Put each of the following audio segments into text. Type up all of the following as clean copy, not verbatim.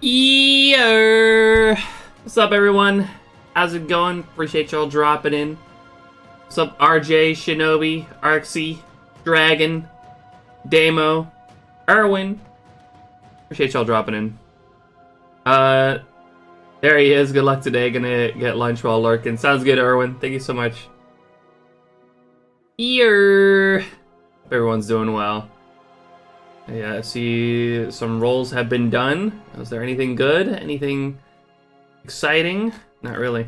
Yeah. What's up, everyone? How's it going? Appreciate y'all dropping in. What's up, RJ, Shinobi, Arxie, Dragon, Damo, Erwin? Appreciate y'all dropping in. There he is. Good luck today. Gonna get lunch while lurking. Sounds good, Erwin. Thank you so much. Here. Hope everyone's doing well. Yeah, I see some rolls have been done. Was there anything good? Anything exciting? Not really.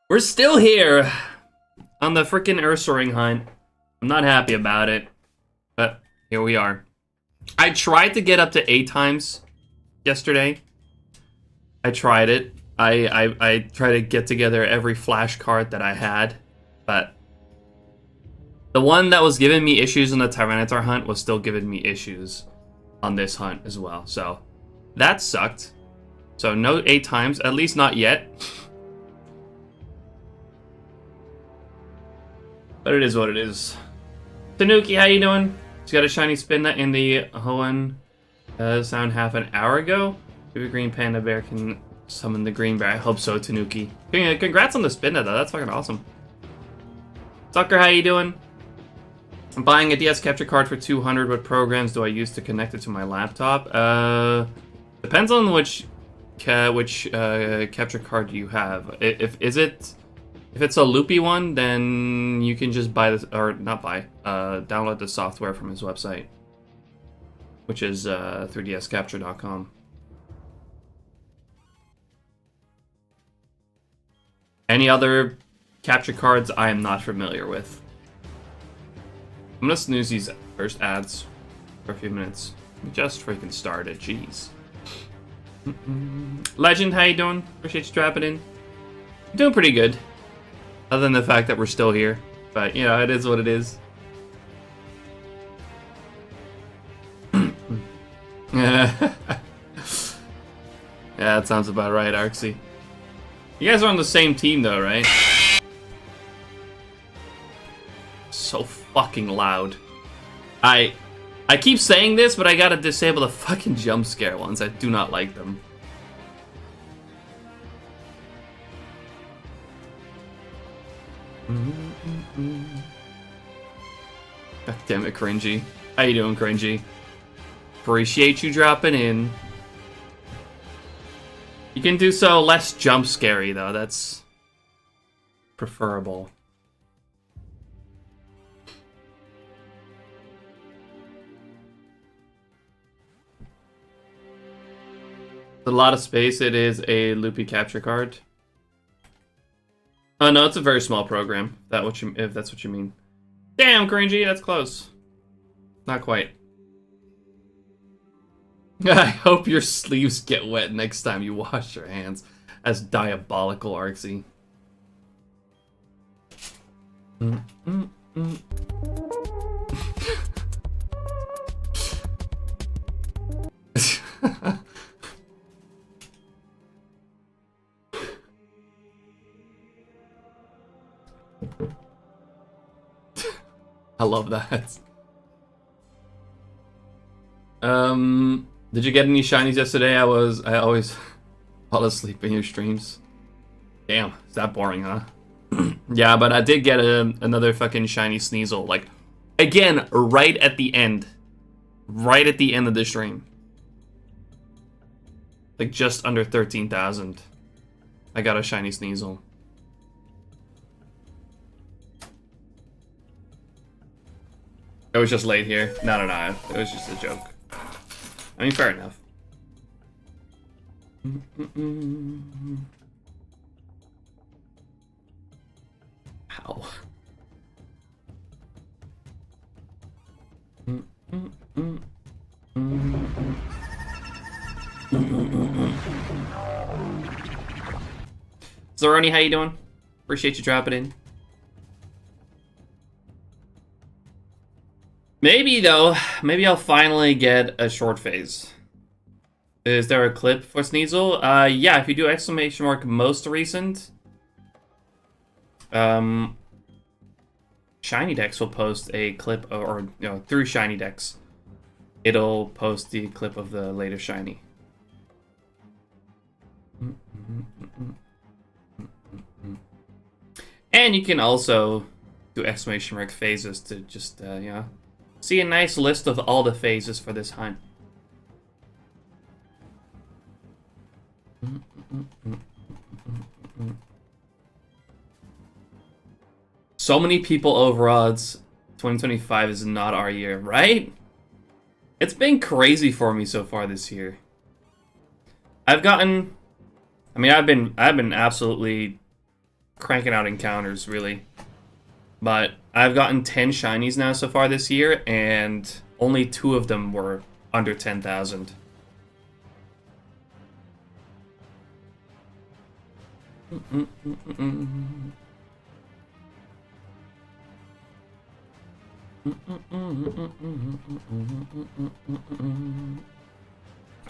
We're still here on the freaking Ursaring hunt. I'm not happy about it, but here we are. I tried to get up to 8 times yesterday. I tried it. I tried to get together every flashcard that I had, but the one that was giving me issues on the Tyranitar hunt was still giving me issues on this hunt as well. So that sucked. So no 8 times, at least not yet. But it is what it is. Tanuki, how you doing? Just got a shiny spin in the Hoenn sound half an hour ago. Maybe Green Panda Bear can summon the Green Bear. I hope so, Tanuki. Congrats on the spin though. That's fucking awesome. Tucker, how you doing? I'm buying a DS capture card for 200. What programs do I use to connect it to my laptop? Depends on which capture card you have. If it's a loopy one, then you can just buy this, or not buy, download the software from his website, which is 3dscapture.com. Any other capture cards I am not familiar with. I'm gonna snooze these first ads for a few minutes. We just freaking started, jeez. Legend, how you doing? Appreciate you dropping in. I'm doing pretty good. Other than the fact that we're still here. But, you know, it is what it is. Yeah, that sounds about right, Arxie. You guys are on the same team, though, right? So fucking loud. I keep saying this, but I gotta disable the fucking jump scare ones. I do not like them. God damn it, Cringy. How you doing, Cringy? Appreciate you dropping in. You can do so less jump scary, though. That's preferable. A lot of space. It is a loopy capture card. Oh no, it's a very small program. If that's what you mean. Damn, Cringy, that's close. Not quite. I hope your sleeves get wet next time you wash your hands. That's diabolical, Arxie. I love that. Did you get any shinies yesterday? I always fall asleep in your streams. Damn, is that boring, huh? Yeah, but I did get another fucking shiny Sneasel. Like, again, right at the end. Right at the end of the stream. Like, just under 13,000. I got a shiny Sneasel. It was just late here. No. It was just a joke. I mean, fair enough. Ow. Zoroni, how you doing? Appreciate you dropping in. Maybe, though, maybe I'll finally get a short phase. Is there a clip for Sneasel? Yeah, if you do exclamation mark most recent, SHINYDEX will post a clip, or you know, through SHINYDEX, it'll post the clip of the latest shiny. And you can also do exclamation mark phases to just, you know, see a nice list of all the phases for this hunt. So many people over odds. 2025 is not our year, right? It's been crazy for me so far this year. I've been absolutely cranking out encounters, really. But I've gotten 10 shinies now so far this year, and only 2 of them were under 10,000.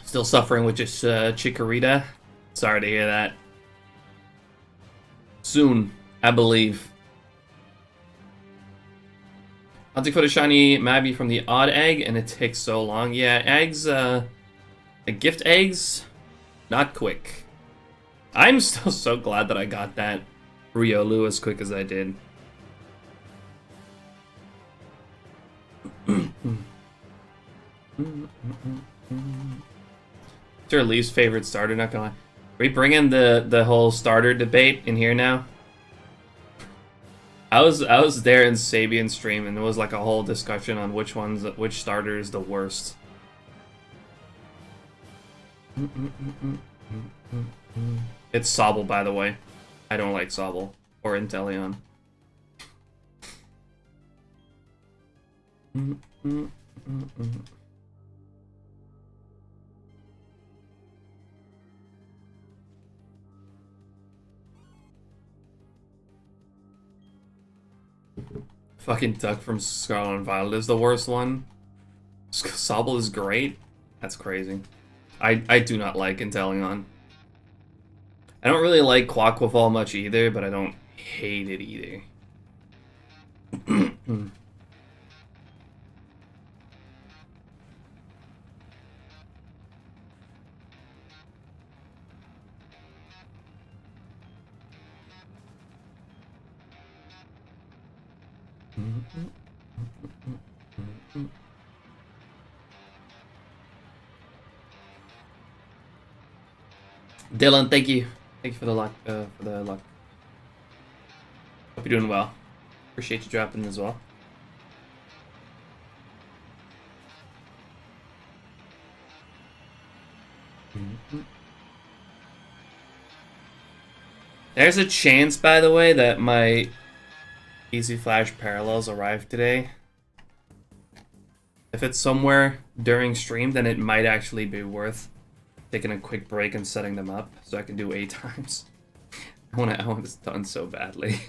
Still suffering with just Chikorita. Sorry to hear that. Soon, I believe. Hunting for the shiny Mabby from the odd egg, and it takes so long. Yeah, eggs, gift eggs, not quick. I'm still so glad that I got that Riolu as quick as I did. It's your least favorite starter, not gonna lie. Are we bringing the whole starter debate in here now? I was there in Sabian's stream, and there was like a whole discussion on which starter is the worst. It's Sobble, by the way. I don't like Sobble or Inteleon. Fucking Duck from Scarlet and Violet is the worst one. Sobble is great. That's crazy. I do not like Inteleon. I don't really like Quaquaval much either, but I don't hate it either. Dylan, thank you. Thank you for the luck. Hope you're doing well. Appreciate you dropping as well. There's a chance, by the way, that my Easy Flash Parallels arrived today. If it's somewhere during stream, then it might actually be worth taking a quick break and setting them up so I can do 8 times. I want this done so badly.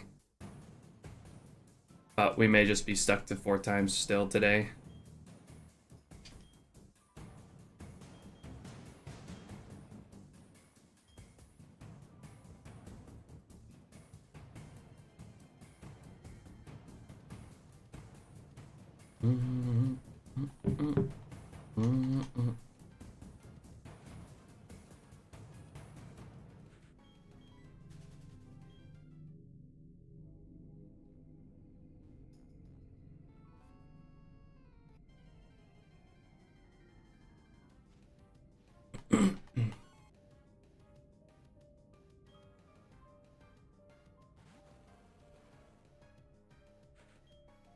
But we may just be stuck to 4 times still today.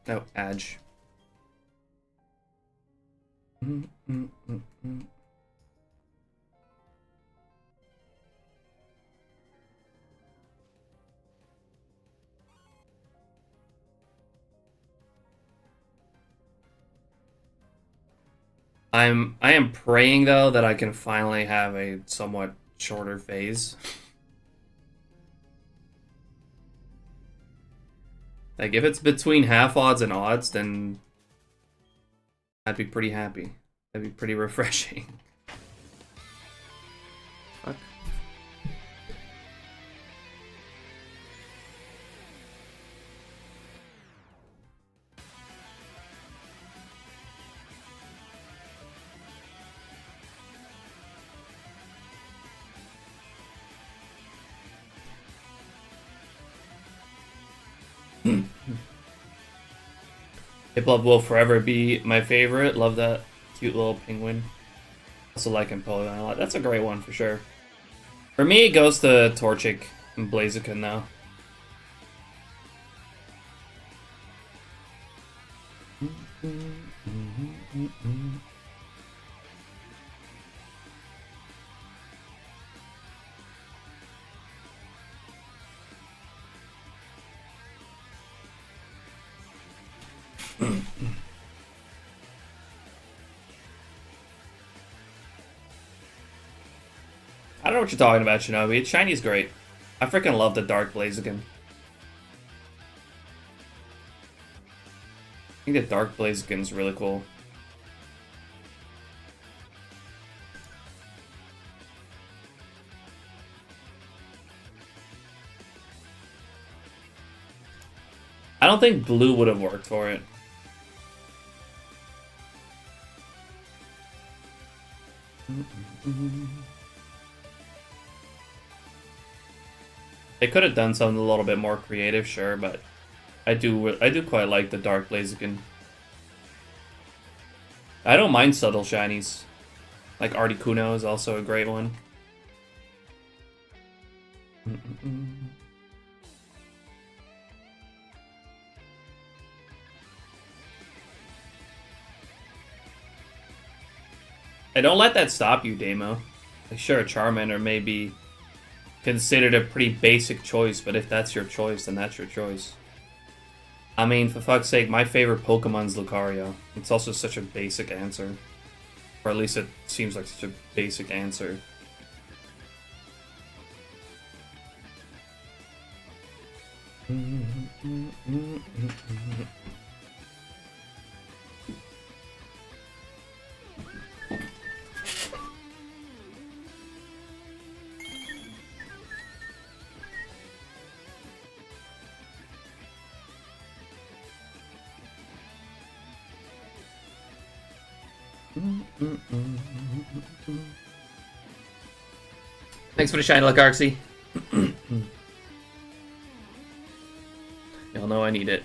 Oh, Edge. I am praying though that I can finally have a somewhat shorter phase. Like if it's between half odds and odds, then I'd be pretty happy. That'd be pretty refreshing. Fuck. Hip-Hop will forever be my favorite. Love that cute little penguin. Also like Empoleon a lot. That's a great one for sure. For me, it goes to Torchic and Blaziken though. I don't know what you're talking about, Shinobi. Shiny's great. I freaking love the Dark Blaziken. I think the Dark Blaziken's really cool. I don't think blue would have worked for it. They could have done something a little bit more creative, sure, but I do quite like the Dark Blaziken. I don't mind subtle shinies. Like Articuno is also a great one. Hey, don't let that stop you, Damo. Like, sure, Charmander may be considered a pretty basic choice, but if that's your choice, then that's your choice. I mean, for fuck's sake, my favorite Pokemon's Lucario. It's also such a basic answer. Or at least it seems like such a basic answer. Thanks for the shiny luck, Arxie. Y'all know I need it.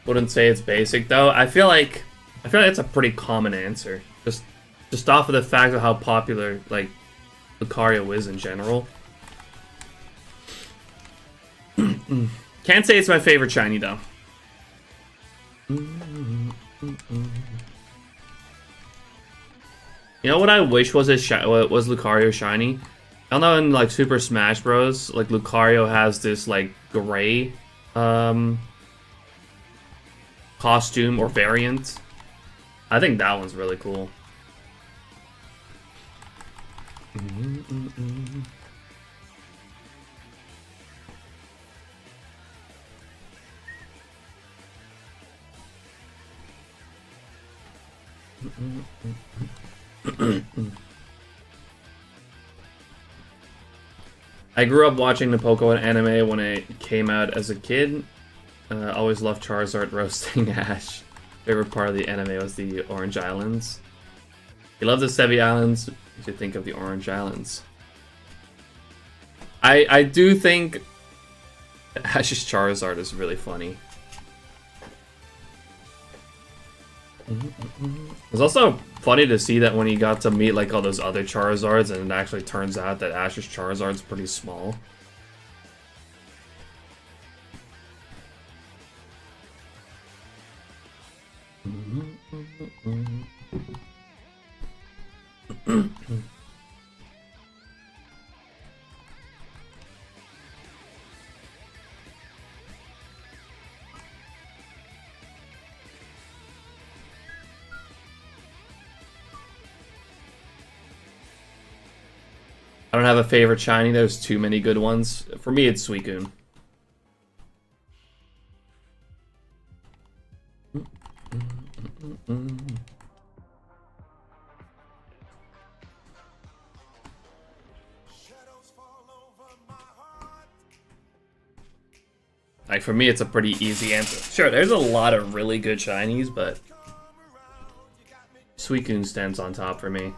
Wouldn't say it's basic though. I feel like it's a pretty common answer. Just off of the fact of how popular like Lucario is in general. Can't say it's my favorite shiny though. You know what I wish was was Lucario shiny? I know in like Super Smash Bros, like Lucario has this like gray costume or variant. I think that one's really cool. I grew up watching the Pokemon anime when it came out as a kid. Always loved Charizard roasting Ash. Favorite part of the anime was the Orange Islands. You love the Sevi Islands, you should think of the Orange Islands. I do think Ash's Charizard is really funny. It's also funny to see that when he got to meet like all those other Charizards, and it actually turns out that Ash's Charizard's pretty small. I don't have a favorite shiny. There's too many good ones. For me, it's Suicune. Like, for me, it's a pretty easy answer. Sure, there's a lot of really good shinies, but Suicune stands on top for me.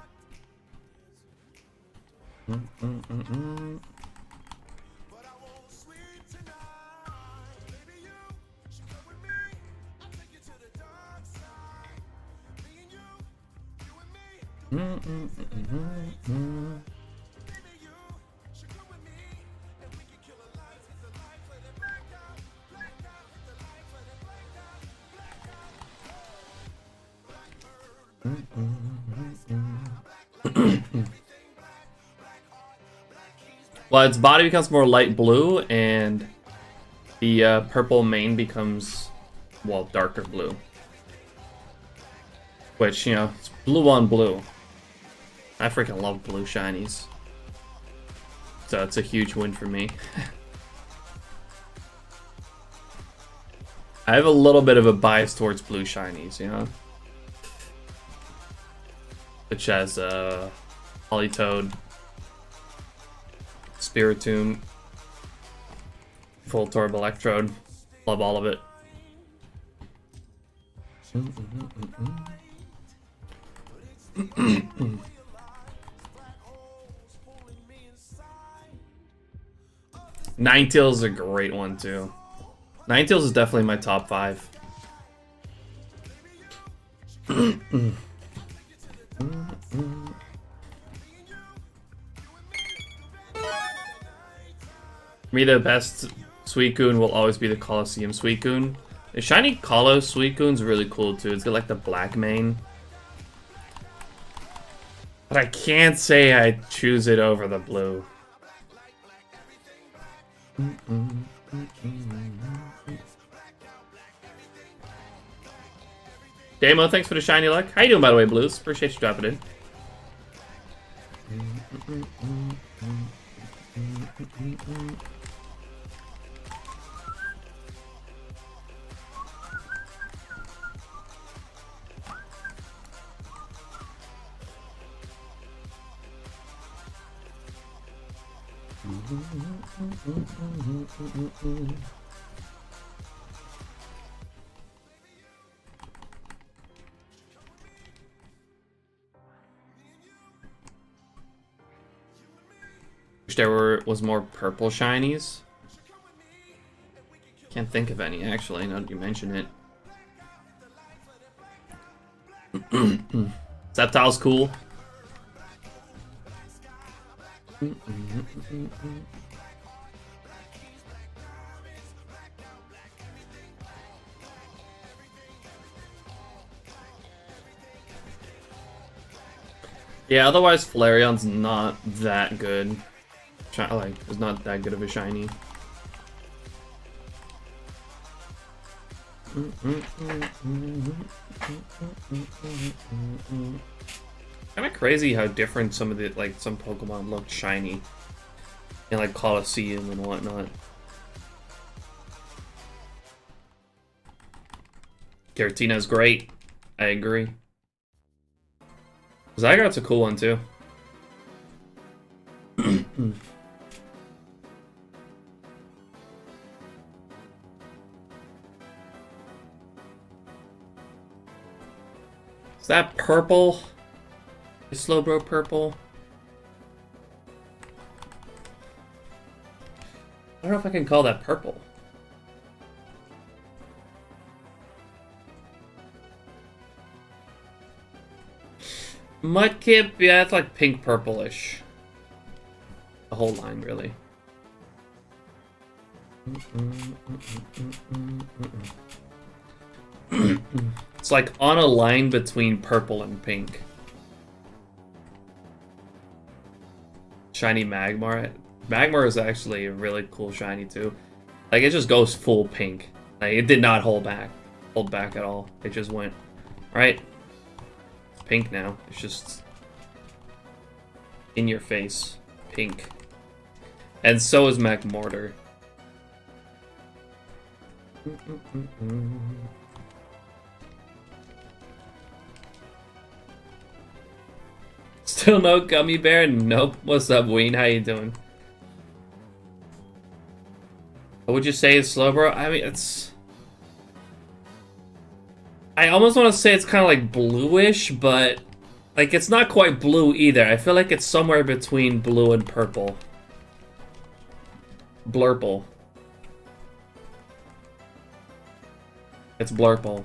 Well, its body becomes more light blue, and the purple mane becomes, well, darker blue. Which, you know, it's blue on blue. I freaking love blue shinies. So it's a huge win for me. I have a little bit of a bias towards blue shinies, you know? Such as Politoed, Spiritomb, Voltorb Electrode. Love all of it. Ninetales is a great one too. Ninetales is definitely my top 5. For me, the best Suicune will always be the Colosseum Suicune. The shiny Kalos Suicune's really cool too. It's got like the black mane. But I can't say I choose it over the blue. Damo, thanks for the shiny luck. How you doing, by the way, Blues? Appreciate you dropping in. Wish there was more purple shinies. Can't think of any, actually, now that you mention it. Sceptile's cool. Yeah, otherwise Flareon's not that good. Like, it's not that good of a shiny. Kind of crazy how different some of the, like, some Pokemon look shiny in, like, Colosseum and whatnot. Giratina's great. I agree. Zygarde's a cool one too. Is that purple? Is Slowbro purple? I don't know if I can call that purple. Mudkip, yeah, it's like pink purplish. The whole line, really. It's like on a line between purple and pink. Shiny Magmar. Magmar is actually a really cool shiny too. Like, it just goes full pink. Like, it did not hold back at all. It just went right. It's pink now. It's just in your face, pink. And so is Magmortar. Still no gummy bear? Nope. What's up, Ween? How you doing? What would you say is Slowbro? I mean, I almost want to say it's kind of like bluish, but like it's not quite blue either. I feel like it's somewhere between blue and purple. Blurple. It's blurple.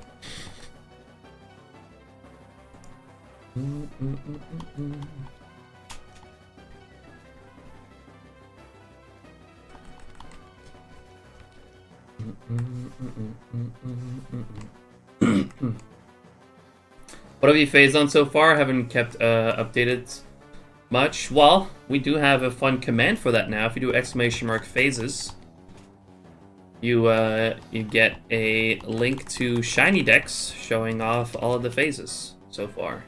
What have you phased on so far? Haven't kept updated much. Well, we do have a fun command for that now. If you do !_ phases, you get a link to SHINYDEX showing off all of the phases so far.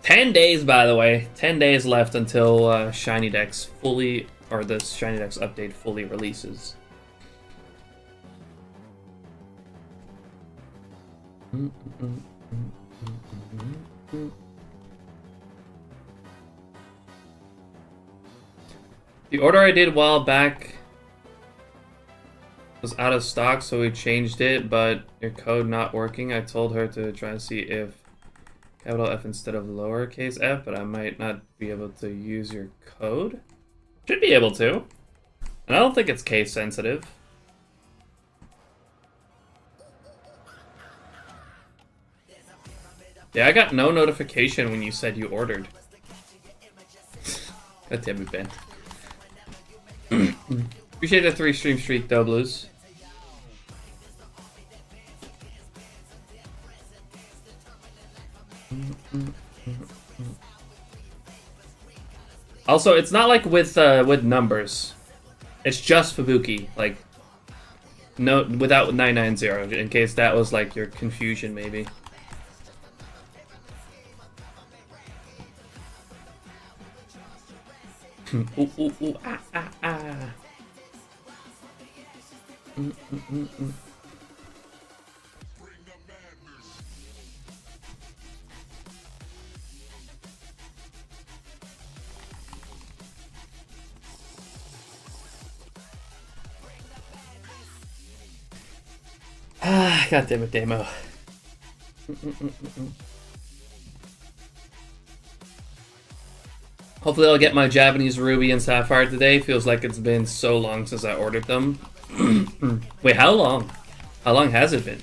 10 days, by the way. 10 days left until SHINYDEX fully, or the SHINYDEX update fully releases. The order I did a while back was out of stock, so we changed it, but your code not working. I told her to try and see if capital F instead of lowercase f, but I might not be able to use your code. Should be able to. And I don't think it's case sensitive. Yeah, I got no notification when you said you ordered. God damn it, Ben. Appreciate the 3-stream streak, though, Blues. Also, it's not like with numbers. It's just Fubuki, like no, without 990. In case that was like your confusion, maybe. Ooh, ooh, ooh, ah, ah, ah. Ah, God damn it, Demo. Hopefully I'll get my Japanese Ruby and Sapphire today. Feels like it's been so long since I ordered them. Wait, how long? How long has it been?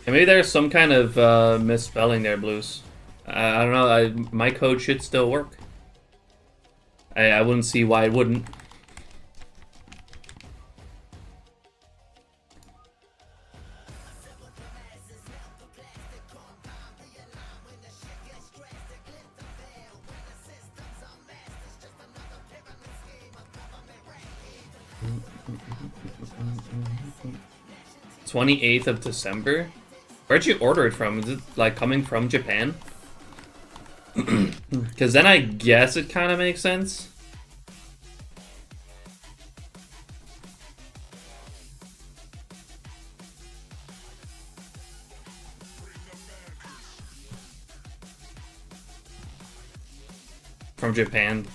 And maybe there's some kind of misspelling there, Blues. I don't know. My code should still work. I wouldn't see why it wouldn't. '28th of December? Where'd you order it from? Is it like coming from Japan? Because then I guess it kind of makes sense. From Japan.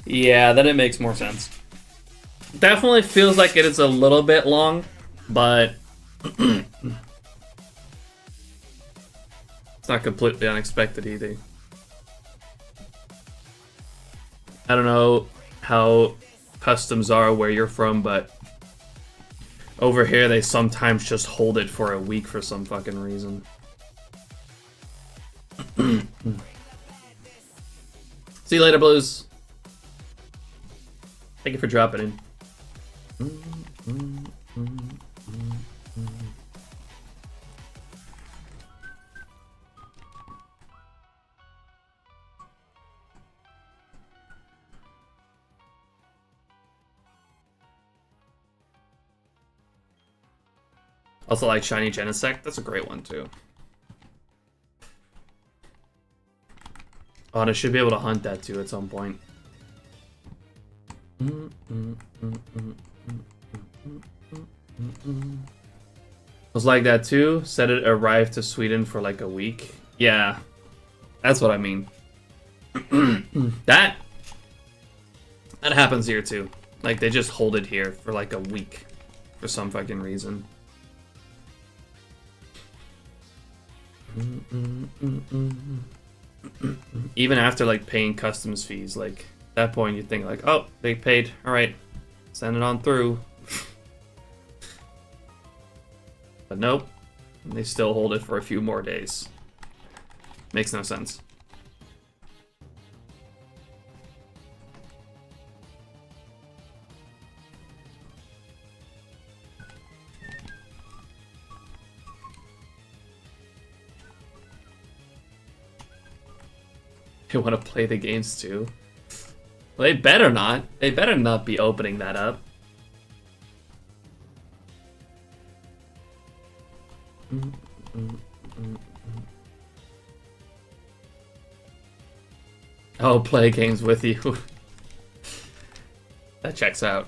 Yeah, then it makes more sense. Definitely feels like it is a little bit long, but it's not completely unexpected either. I don't know how customs are where you're from, but over here they sometimes just hold it for a week for some fucking reason. See you later, Blues. Thank you for dropping in. Also like Shiny Genesect, that's a great one too. Oh, and I should be able to hunt that too at some point. Was like that too. Said it arrived to Sweden for like a week. Yeah, that's what I mean. that happens here too. Like they just hold it here for like a week for some fucking reason. Even after like paying customs fees, like at that point you think like, oh, they paid, all right, send it on through. But nope, they still hold it for a few more days. Makes no sense. They want to play the games too. Well, they better not. They better not be opening that up. Oh, play games with you. That checks out.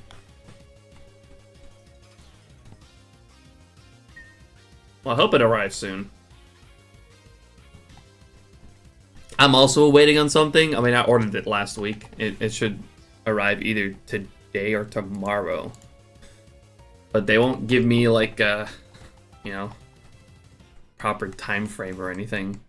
Well, I hope it arrives soon. I'm also waiting on something. I mean, I ordered it last week. It should arrive either today or tomorrow. But they won't give me like a, you know, proper time frame or anything.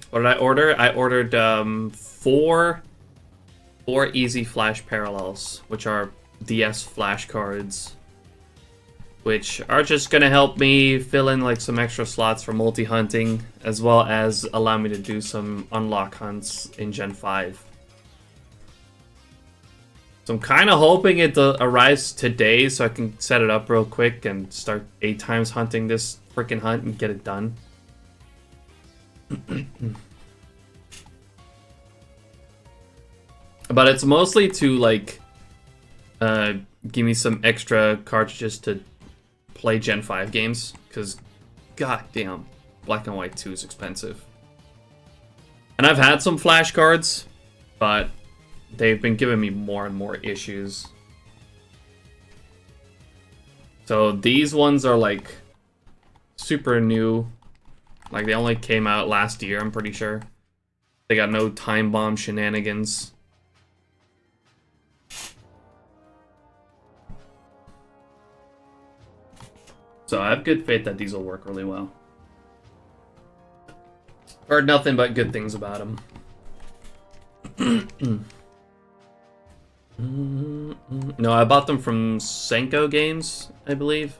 What did I order? I ordered four easy flash parallels, which are DS flashcards, which are just gonna help me fill in like some extra slots for multi-hunting, as well as allow me to do some unlock hunts in Gen 5. So I'm kind of hoping it arrives today so I can set it up real quick and start 8 times hunting this freaking hunt and get it done. But it's mostly to like give me some extra cartridges to play Gen 5 games, because goddamn, Black and White 2 is expensive. And I've had some flashcards, but they've been giving me more and more issues. So these ones are like super new. Like they only came out last year, I'm pretty sure. They got no time bomb shenanigans. So I have good faith that these will work really well. Heard nothing but good things about them. No, I bought them from Senko Games, I believe.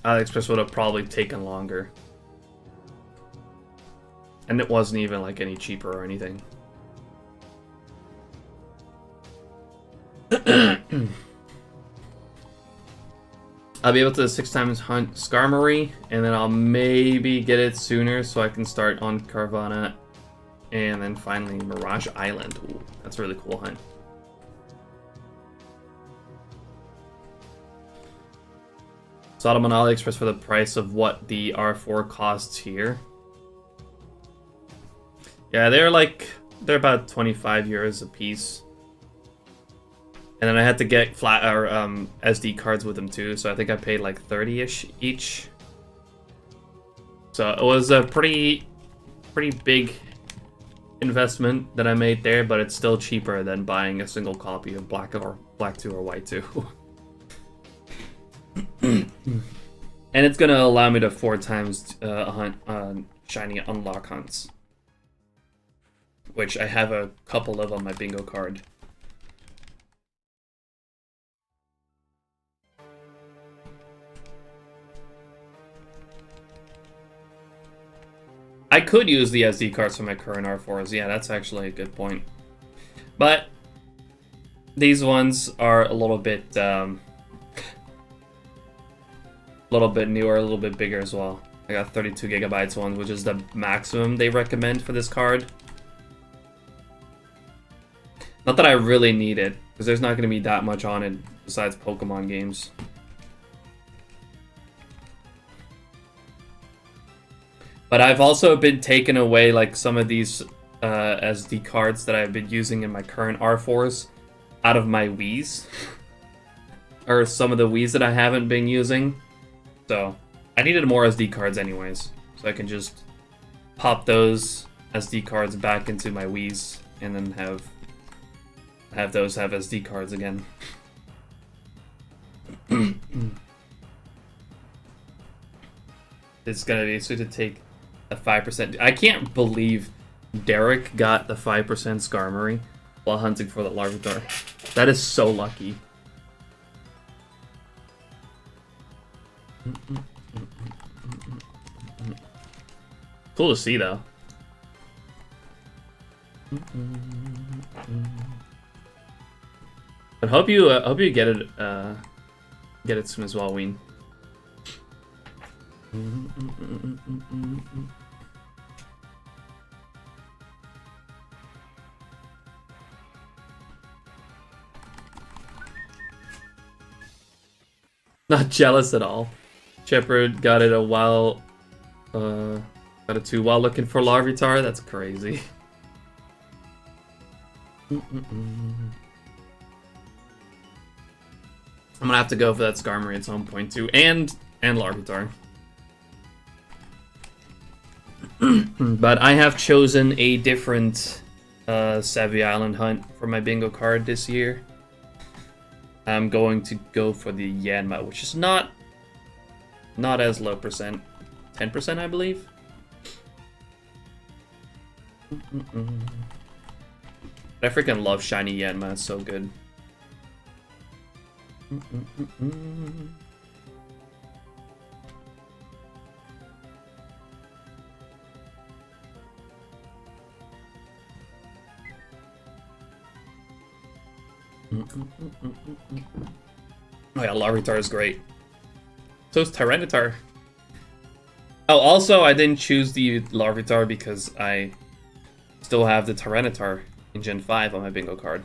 AliExpress would have probably taken longer. And it wasn't even like any cheaper or anything. I'll be able to 6 times hunt Skarmory, and then I'll maybe get it sooner so I can start on Carvana, and then finally Mirage Island. Ooh, that's a really cool hunt. Saw them on AliExpress for the price of what the R4 costs here. Yeah, they're about 25 euros a piece. And then I had to get SD cards with them too, so I think I paid like 30-ish each. So it was a pretty big investment that I made there, but it's still cheaper than buying a single copy of Black 2 or White 2. And it's gonna allow me to 4 times hunt shiny unlock hunts, which I have a couple of on my bingo card. I could use the SD cards for my current R4s. Yeah, that's actually a good point. But these ones are a little bit newer, a little bit bigger as well. I got 32 gigabytes one, which is the maximum they recommend for this card. Not that I really need it, because there's not going to be that much on it besides Pokemon games. But I've also been taking away like some of these SD cards that I've been using in my current R4s out of my Wiis. Or some of the Wiis that I haven't been using. So I needed more SD cards anyways. So I can just pop those SD cards back into my Wiis and then have those have SD cards again. It's gonna be so to take a 5%. I can't believe Derek got the 5% Skarmory while hunting for the Larvitar. That is so lucky. Cool to see though. But hope you get it soon as well, Ween. Not jealous at all. Shepard got it a while, got it too while looking for Larvitar. That's crazy. I'm gonna have to go for that Skarmory at some point too, and Larvitar. But I have chosen a different Savvy Island hunt for my bingo card this year. I'm going to go for the Yanma, which is not as low percent, 10% I believe. I freaking love shiny Yanma, it's so good. Oh yeah, Larvitar is great. So is Tyranitar. Oh, also I didn't choose the Larvitar because I still have the Tyranitar in Gen 5 on my bingo card.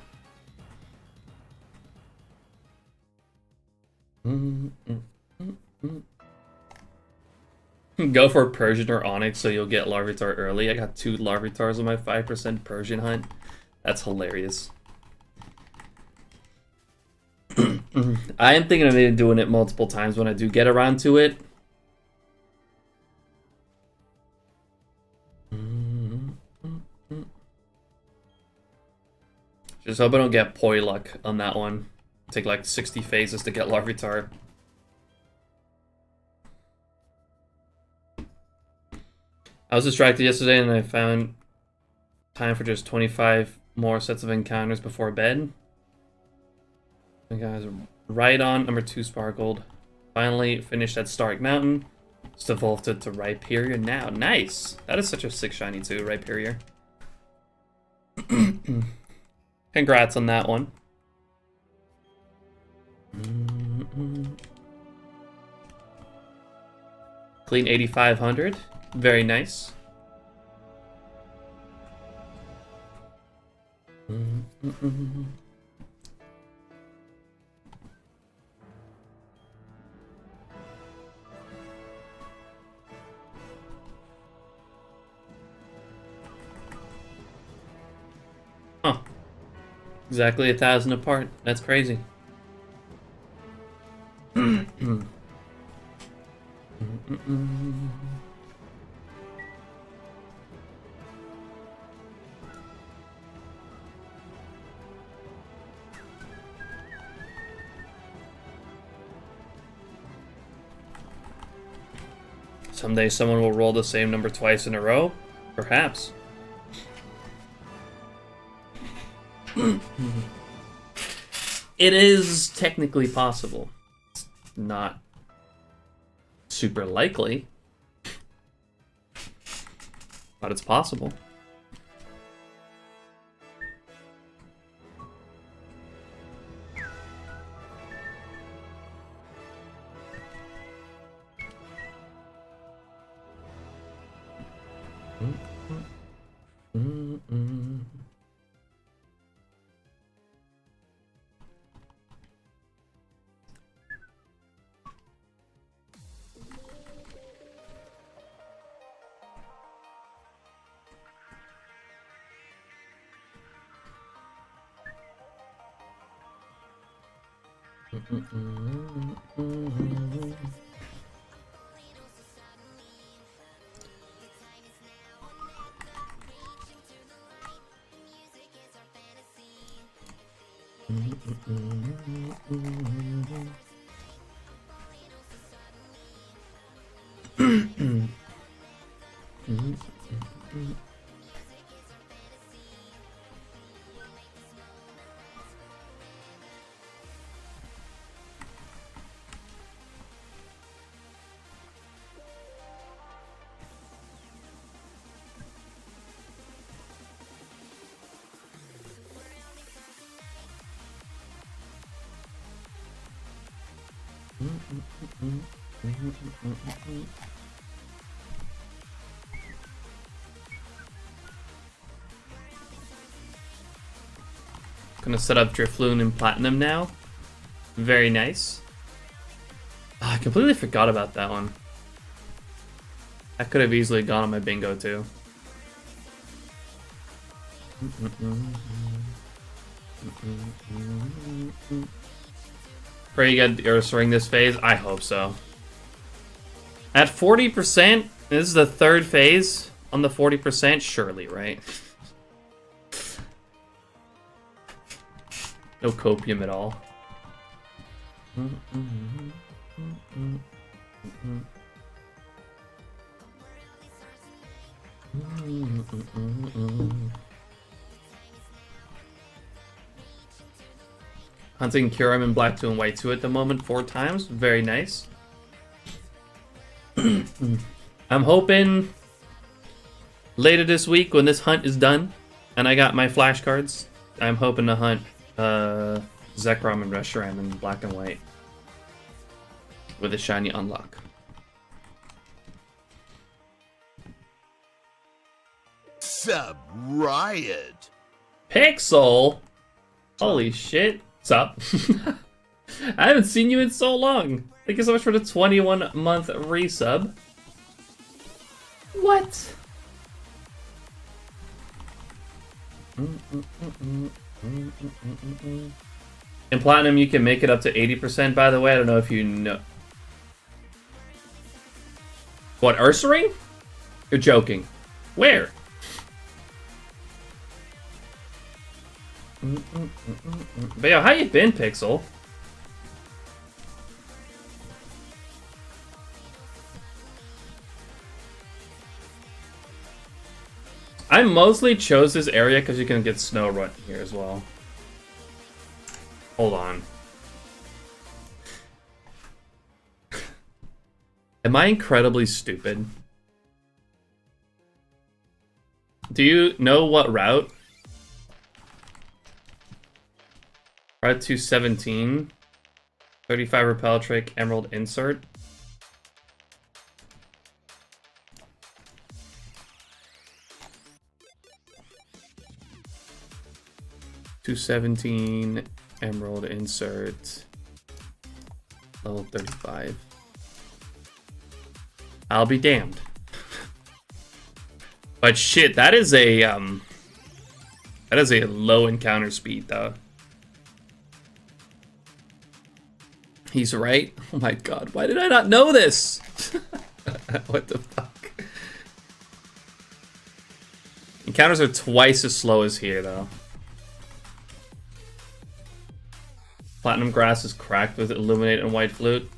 Go for Persian or Onyx so you'll get Larvitar early. I got 2 Larvitars on my 5% Persian hunt. That's hilarious. I am thinking of maybe doing it multiple times when I do get around to it. Just hope I don't get Poi luck on that one. Take like 60 phases to get Larvitar. I was distracted yesterday and I found time for just 25 more sets of encounters before bed. And guys, right on, number 2 sparkled. Finally finished at Stark Mountain. Just evolved it to Rhyperior now. Nice! That is such a sick shiny too, Rhyperior. Congrats on that one. Clean 8500. Very nice. Huh. Exactly 1,000 apart. That's crazy. Someday someone will roll the same number twice in a row? Perhaps. It is technically possible. It's not super likely. But it's possible. Gonna set up Drifloon and Platinum now. Very nice. Oh, I completely forgot about that one. That could have easily gone on my bingo too. Pray you get the Ursaring this phase. I hope so. At 40%, this is the third phase on the 40%. Surely, right? No copium at all. Hunting Kyurem in Black 2 and White 2 at the moment 4 times. Very nice. I'm hoping later this week when this hunt is done and I got my flashcards, I'm hoping to hunt Zekrom and Ursaring in Black and White with a shiny unlock. Sub Riot. Pixel? Holy shit. What's up? I haven't seen you in so long. Thank you so much for the 21-month resub. What? In Platinum, you can make it up to 80%, by the way. I don't know if you know. What, Ursaring? You're joking. Where? But yo, how you been, Pixel? I mostly chose this area because you can get snow run here as well. Hold on. Am I incredibly stupid? Do you know what route? Route 217. 35 Repel Trick, Emerald Insert. $217 Emerald Insert. Level 35. I'll be damned. But shit, that is a low encounter speed though. He's right. Oh my god, why did I not know this? What the fuck? Encounters are twice as slow as here though. Platinum Grass is cracked with Illuminate and White Flute.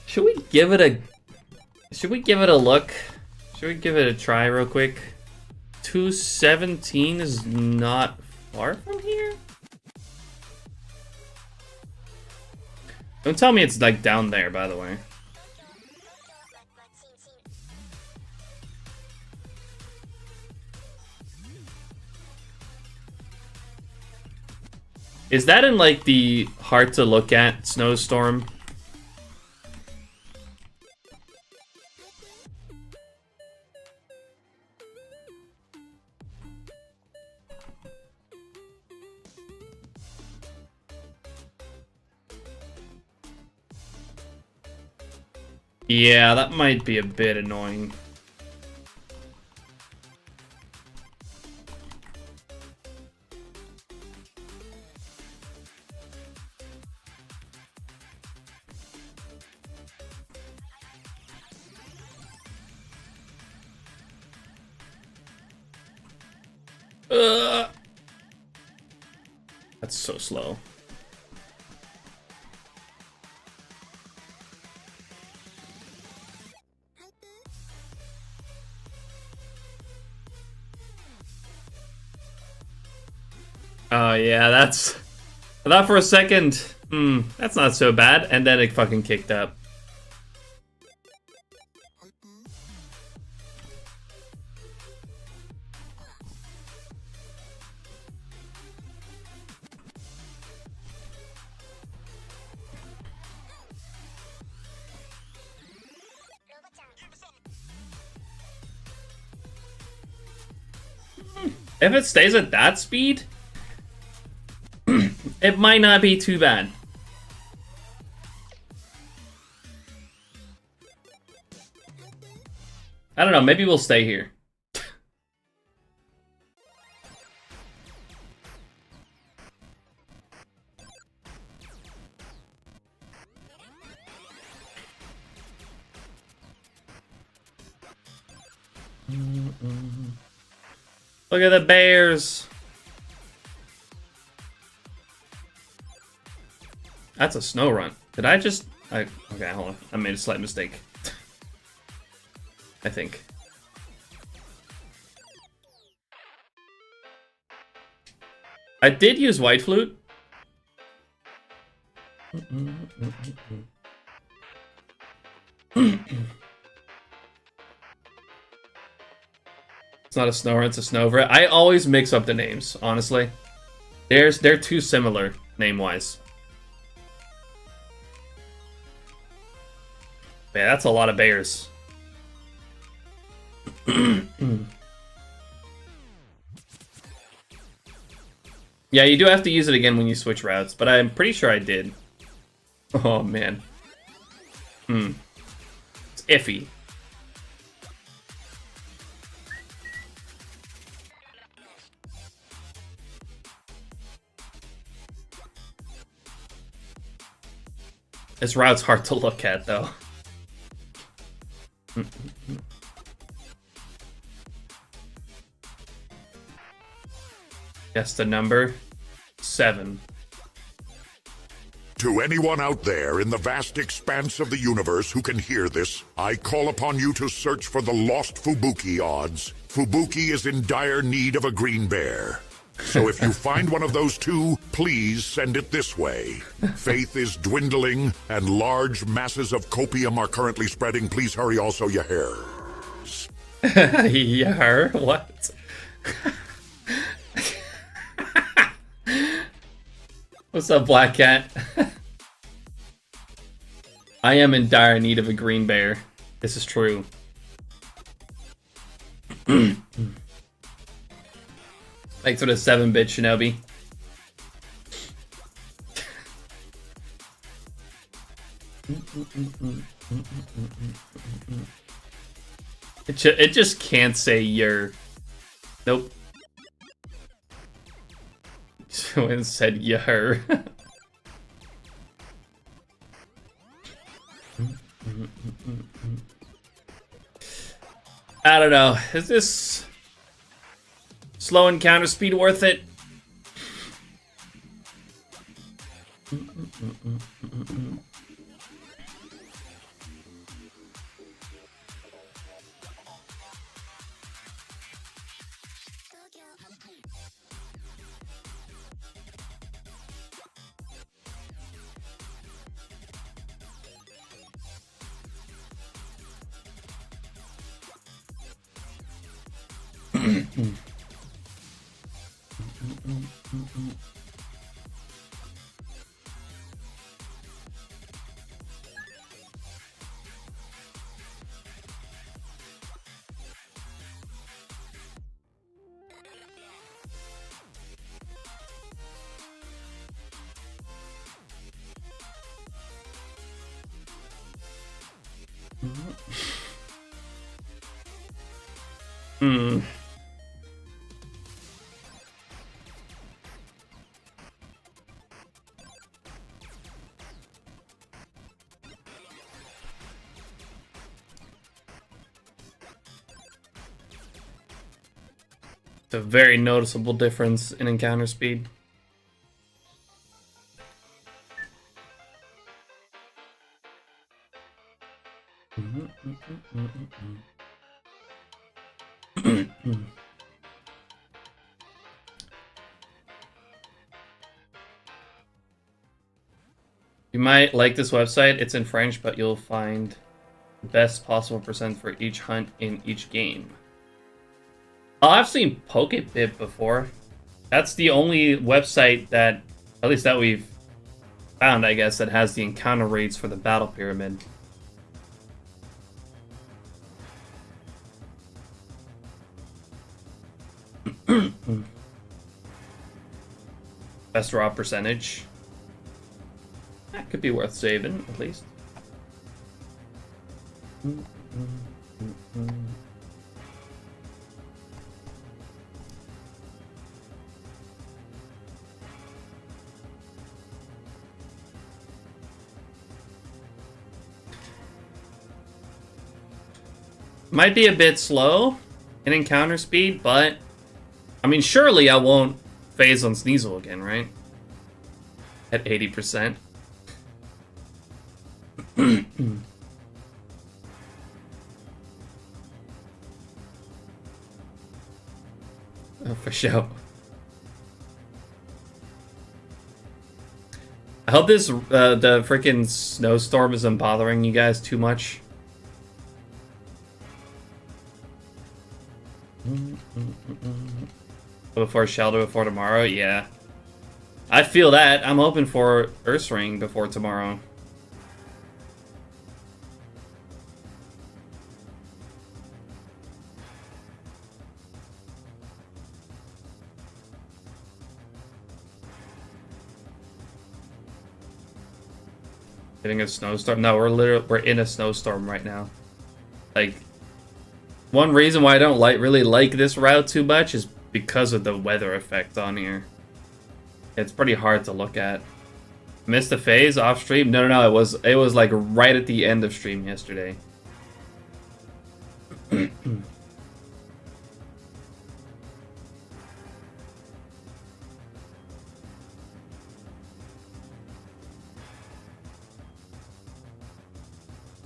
Should we give it a look? Should we give it a try real quick? 217 is not far from here. Don't tell me it's like down there, by the way. Is that in like the hard to look at snowstorm? Yeah, that might be a bit annoying. That's so slow. Oh yeah, that's... I thought for a second, that's not so bad, and then it fucking kicked up. If it stays at that speed, it might not be too bad. I don't know, maybe we'll stay here. Look at the bears. That's a snow run. Did I just... okay, hold on. I made a slight mistake. I think. I did use white flute. It's not a snow run, it's a snowver. I always mix up the names, honestly. They're too similar, name-wise. Yeah, that's a lot of bears. Yeah, you do have to use it again when you switch routes, but I'm pretty sure I did. Oh, man. It's iffy. This route's hard to look at, though. Guess the number 7. To anyone out there in the vast expanse of the universe who can hear this, I call upon you to search for the lost Fubuki odds. Fubuki is in dire need of a green bear. So if you find one of those two, please send it this way. Faith is dwindling, and large masses of copium are currently spreading. Please hurry also, your hair. Yar? What? What's up, Black Cat? I am in dire need of a green bear. This is true. Thanks for the 7-bit Shinobi. It just can't say you're. Nope. Someone said you're. I don't know. Is this slow encounter speed worth it? Hmm. It's a very noticeable difference in encounter speed. You might like this website. It's in French, but you'll find the best possible percent for each hunt in each game. Oh, I've seen Pokebib before. That's the only website that, at least that we've found, I guess, that has the encounter rates for the battle pyramid. Best raw percentage. That could be worth saving, at least. Might be a bit slow in encounter speed, but I mean, surely I won't phase on Sneasel again, right? At 80%. Oh, for sure. I hope this the freaking snowstorm isn't bothering you guys too much. Before Shelter before tomorrow, yeah. I feel that. I'm hoping for Ursaring before tomorrow. Getting a snowstorm? No, we're in a snowstorm right now. Like, one reason why I don't really like this route too much is because of the weather effect on here. It's pretty hard to look at. Missed a phase off stream? No, it was like right at the end of stream yesterday.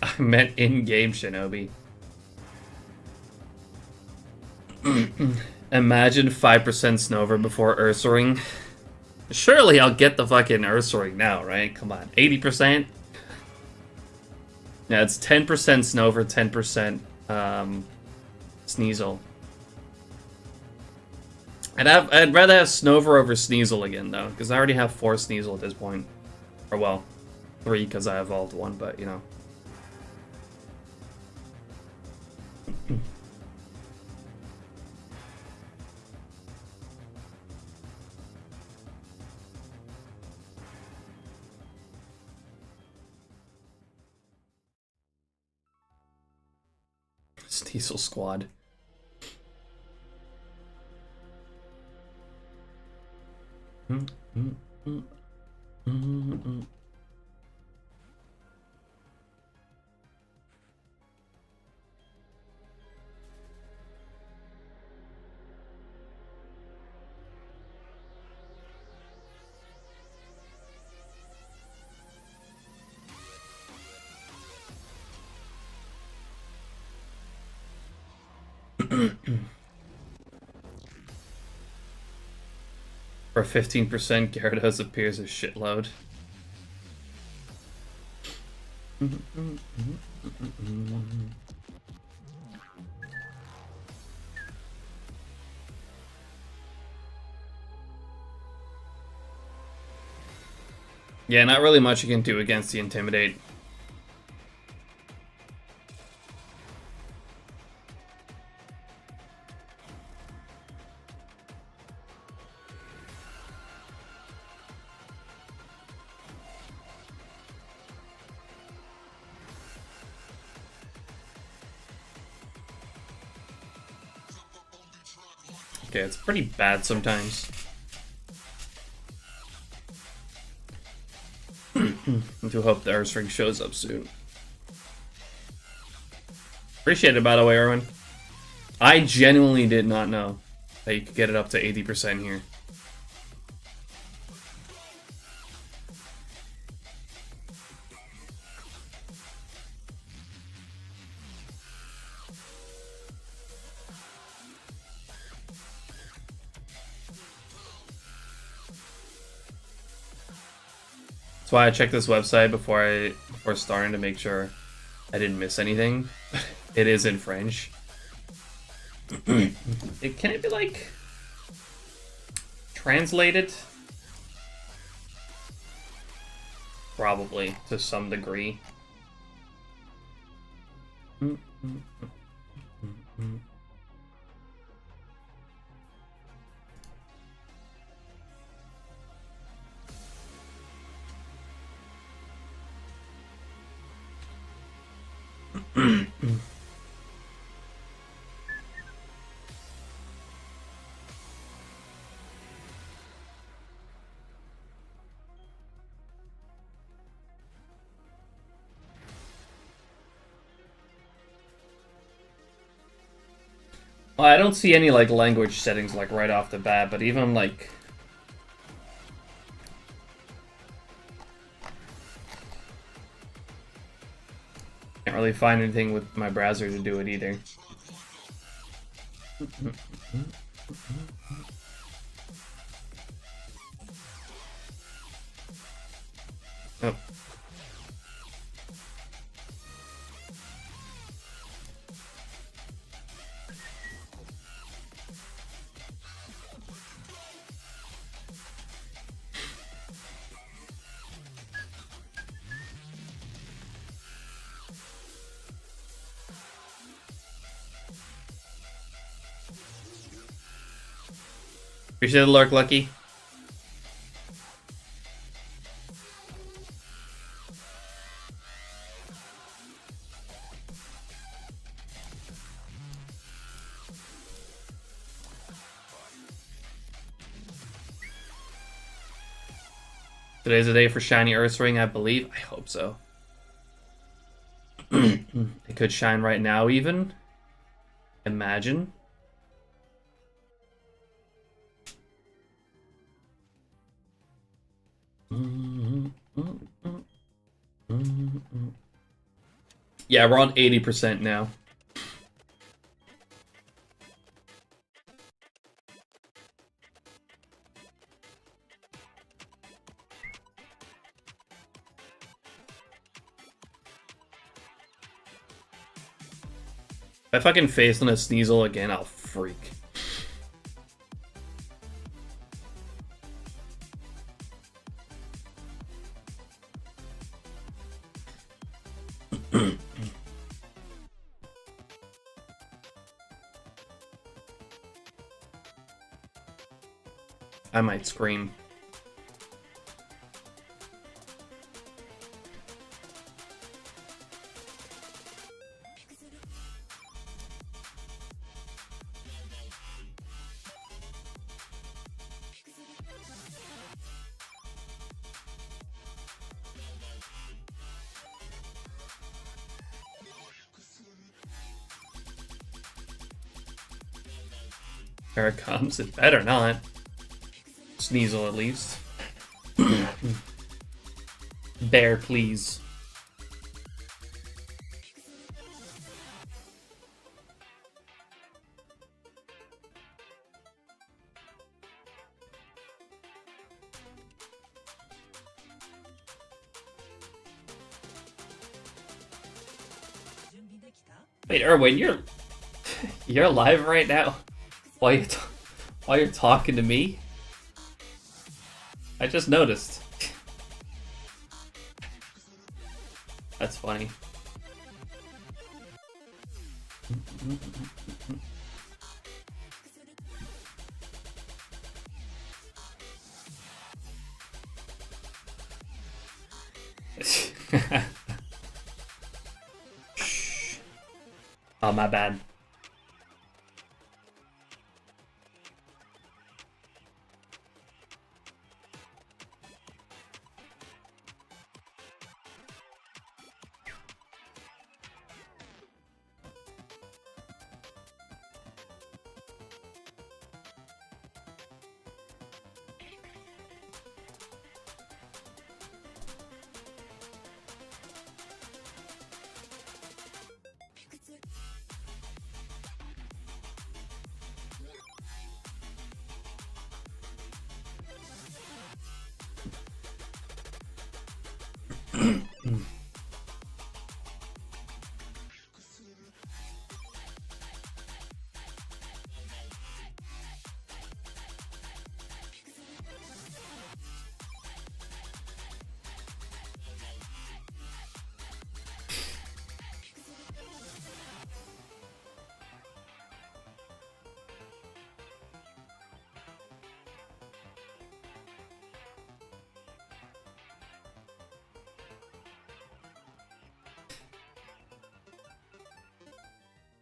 I meant in-game Shinobi. Imagine 5% Snover before Ursaring. Surely I'll get the fucking Ursaring now, right? Come on, 80%? Yeah, it's 10% Snover, 10% Sneasel. I'd rather have Snover over Sneasel again, though, because I already have 4 Sneasel at this point. Or, well, 3 because I evolved 1, but, you know. Sneasel squad. For 15%, Gyarados appears a shitload. Yeah, not really much you can do against the Intimidate. Okay, it's pretty bad sometimes. I do hope the Ursaring shows up soon. Appreciate it, by the way, Erwin. I genuinely did not know that you could get it up to 80% here. That's why I checked this website before starting to make sure I didn't miss anything. It is in French. Can it be like translated? Probably to some degree. Well, I don't see any like language settings like right off the bat, but even like can't really find anything with my browser to do it either. Oh. Appreciate the lurk, Lucky. Today's the day for shiny Ursaring, I believe. I hope so. It could shine right now, even. Imagine. Yeah, we're on 80% now. If I fucking face on a Sneasel again, I'll freak. I might scream. Here it comes. It better not. Sneasel, at least. Bear, please. Wait, Erwin, you're live right now while you're talking to me? I just noticed. That's funny. Oh, my bad.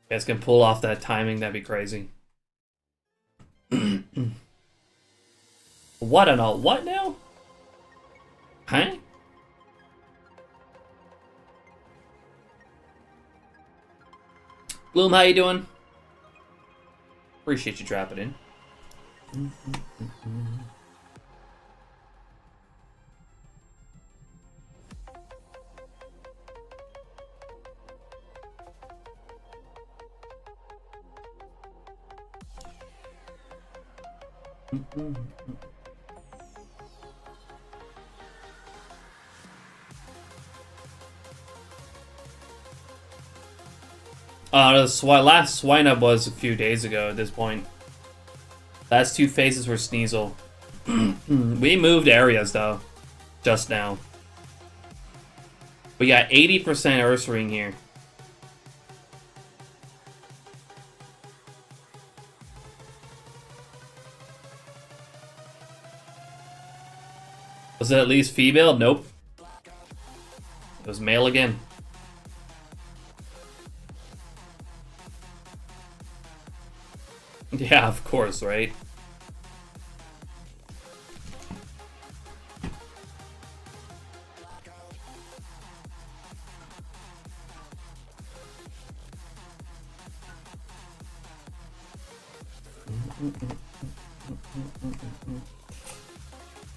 You guys can pull off that timing, that'd be crazy. What an all? What now? Huh? Bloom, how you doing? Appreciate you dropping in. The last swine up was a few days ago at this point. Last two phases were Sneasel. We moved areas though, just now. We got 80% Ursaring here. Was it at least female? Nope. It was male again. Yeah, of course, right?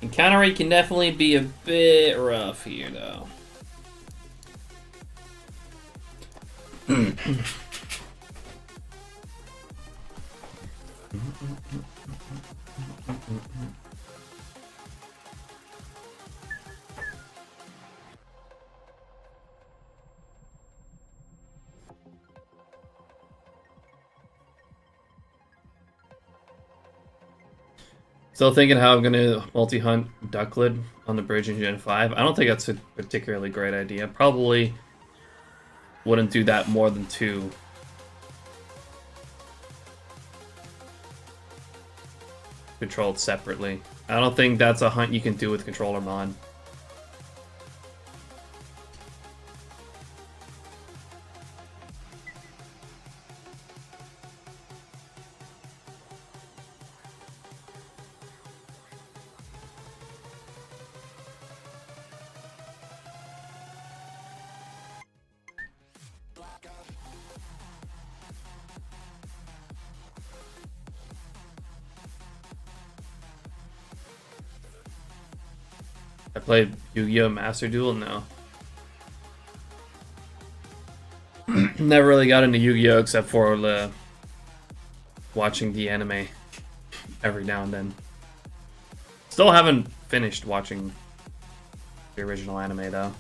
Encounter rate can definitely be a bit rough here, though. Still thinking how I'm gonna multi-hunt Ducklid on the bridge in Gen 5. I don't think that's a particularly great idea. Probably wouldn't do that more than 2. Controlled separately. I don't think that's a hunt you can do with controller mod. I played Yu-Gi-Oh! Master Duel? No. Never really got into Yu-Gi-Oh! Except for watching the anime every now and then. Still haven't finished watching the original anime, though.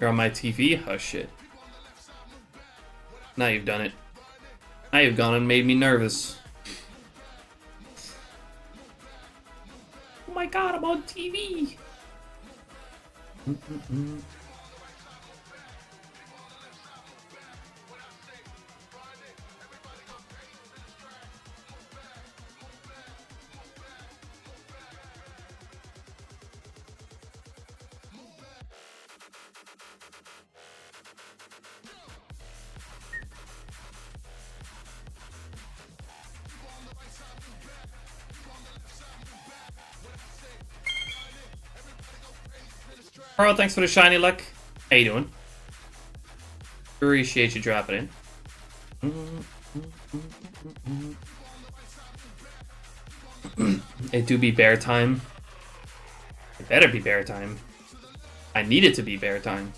You're on my TV? Oh shit. Now you've done it. Now you've gone and made me nervous. Oh my god, I'm on TV! Carl, thanks for the shiny luck. How you doing? Appreciate you dropping in. It do be bear time. It better be bear time. I need it to be bear time.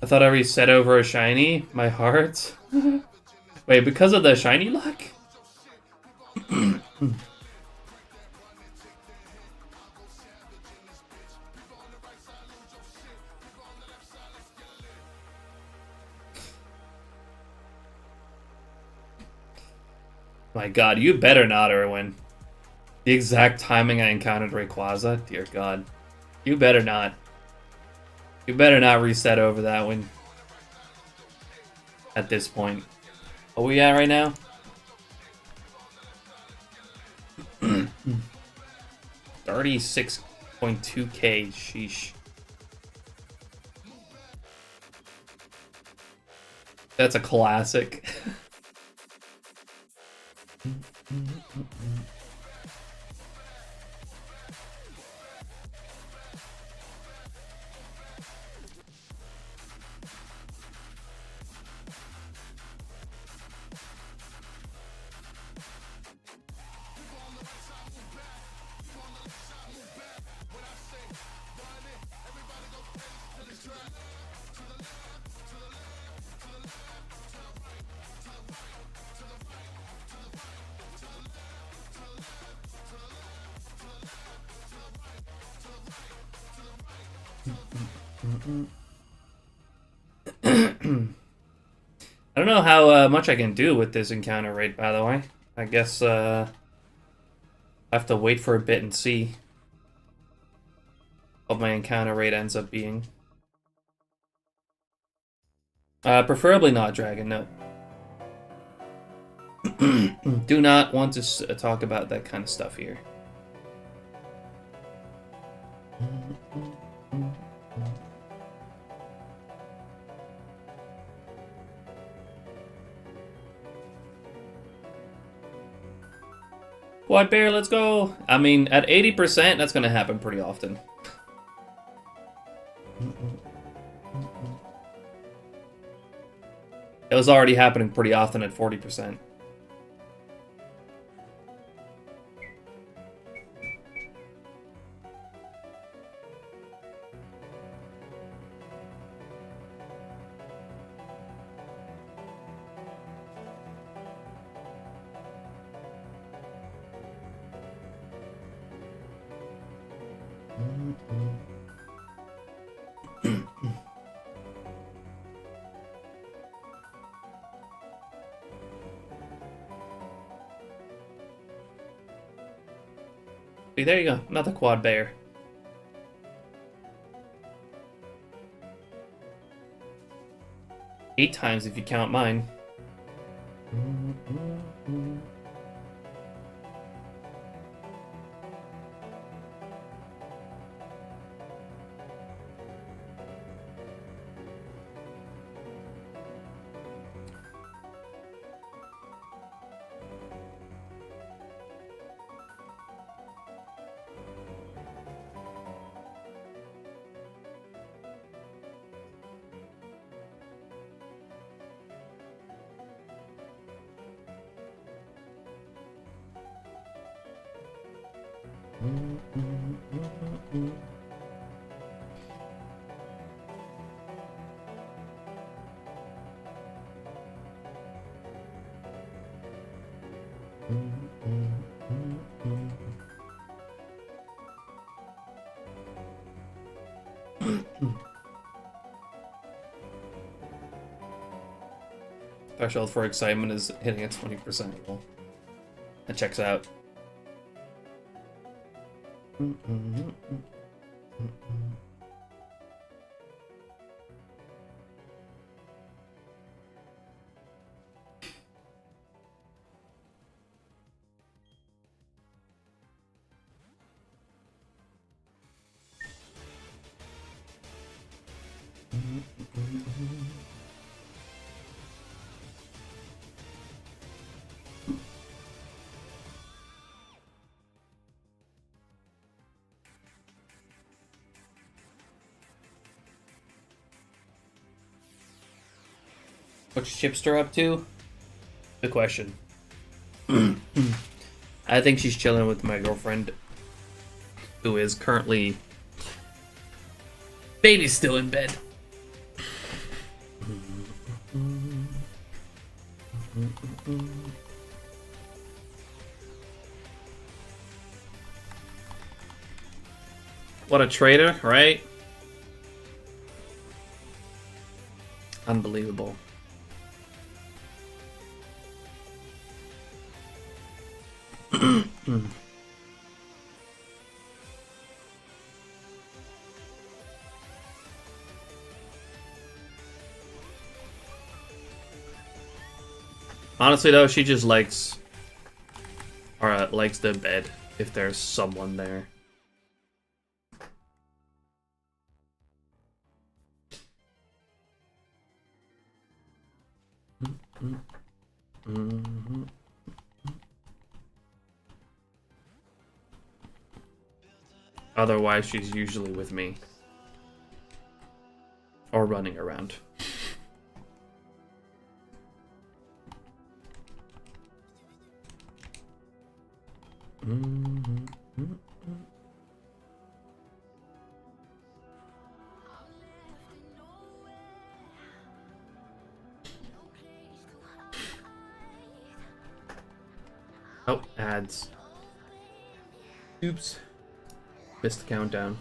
I thought I reset over a shiny. My heart. Wait, because of the shiny luck? My god, you better not, Erwin. The exact timing I encountered Rayquaza? Dear god. You better not. You better not reset over that one. At this point. What are we at right now? 36.2k. Sheesh. That's a classic. I don't know how much I can do with this encounter rate, by the way. I guess I have to wait for a bit and see what my encounter rate ends up being. Preferably not Dragon, no. Do not want to talk about that kind of stuff here. Quad Bear, let's go! I mean, at 80%, that's gonna happen pretty often. It was already happening pretty often at 40%. See, there you go. Another quad bear. Eight times if you count mine. Threshold for excitement is hitting a 20% level. That checks out. What's Chipster up to? Good question. I think she's chilling with my girlfriend, who is currently... Baby's still in bed. What a traitor, right? Unbelievable. Honestly, though, she just likes the bed if there's someone there. Otherwise, she's usually with me. Or running around. Oh, ads. Oops. Missed the countdown.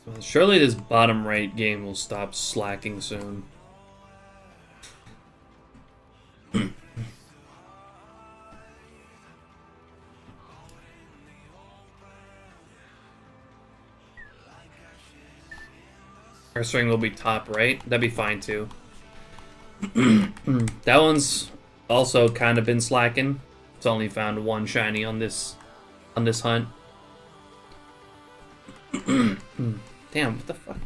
Well, surely this bottom right game will stop slacking soon. Or Ursaring will be top, right? That'd be fine too. That one's also kind of been slacking. It's only found one shiny on this hunt. Damn, what the fuck?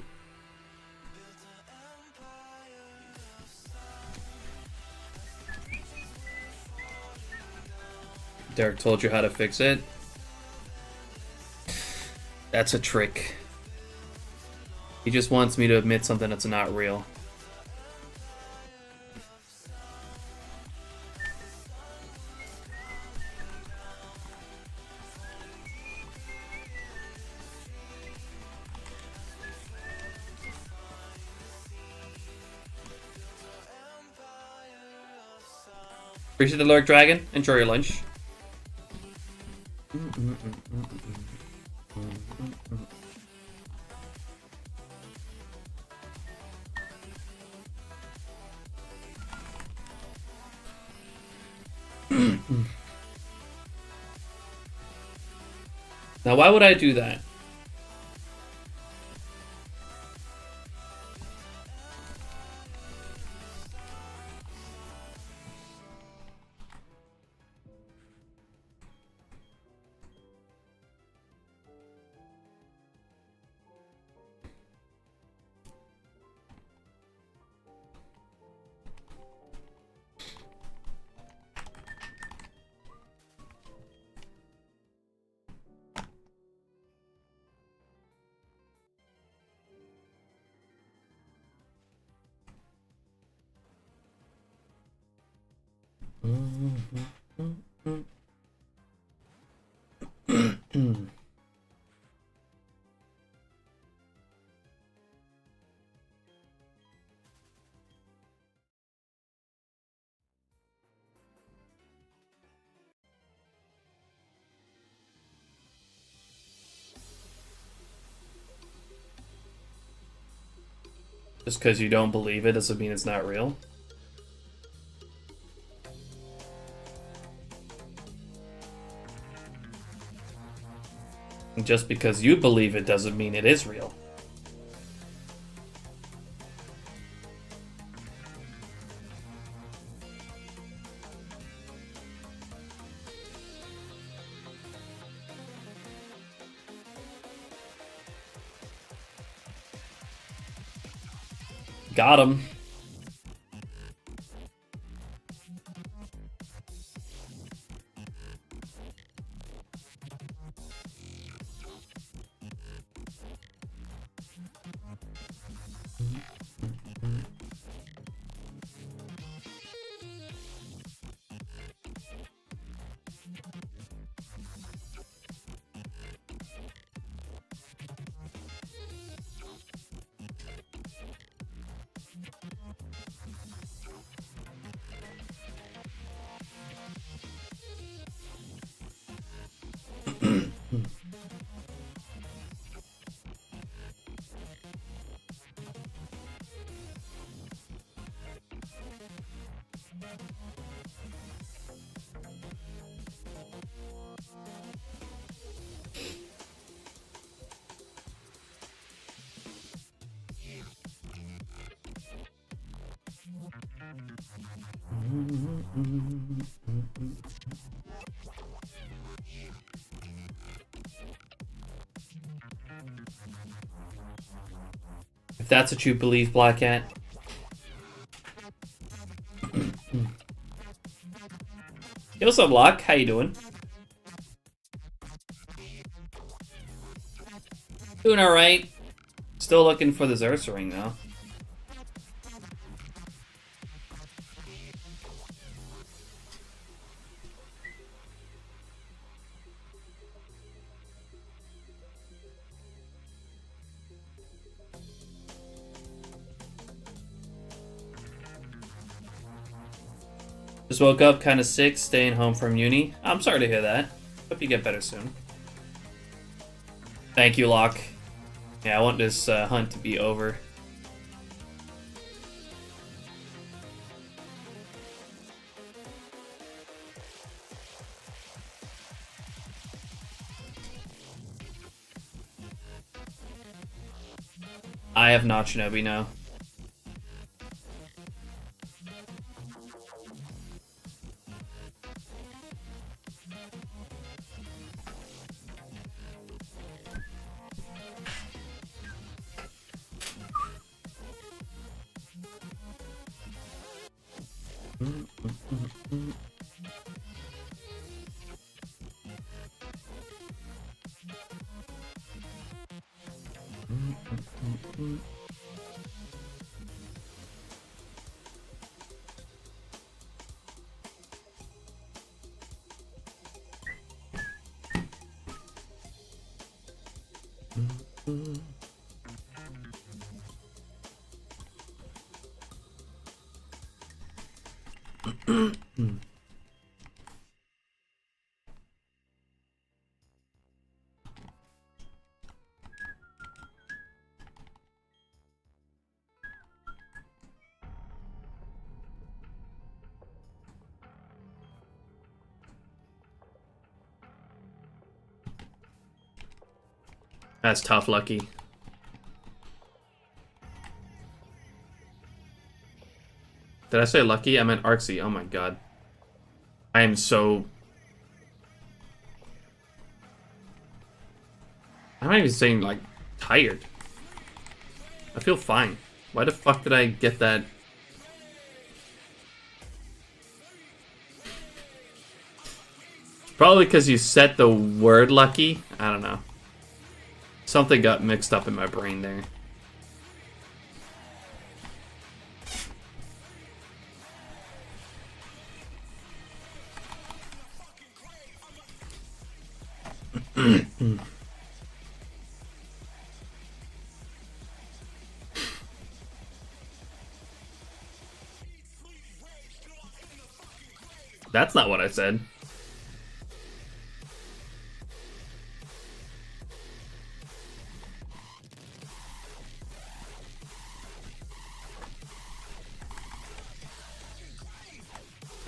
Derek told you how to fix it. That's a trick. He just wants me to admit something that's not real. Appreciate the Lurk Dragon. Enjoy your lunch. Now, why would I do that? Just because you don't believe it doesn't mean it's not real. And just because you believe it doesn't mean it is real. Got him. If that's what you believe, Black Cat. Yo, what's up, Locke? How you doing? Doing alright. Still looking for the Ursaring, though. Just woke up kind of sick, staying home from uni. I'm sorry to hear that. Hope you get better soon. Thank you, Locke. Yeah, I want this hunt to be over. I have not Shinobi, no. That's tough, Lucky. Did I say Lucky? I meant Arxie. Oh my god. I am so... I'm not even saying, like, tired. I feel fine. Why the fuck did I get that? Probably because you said the word lucky. I don't know. Something got mixed up in my brain there. That's not what I said.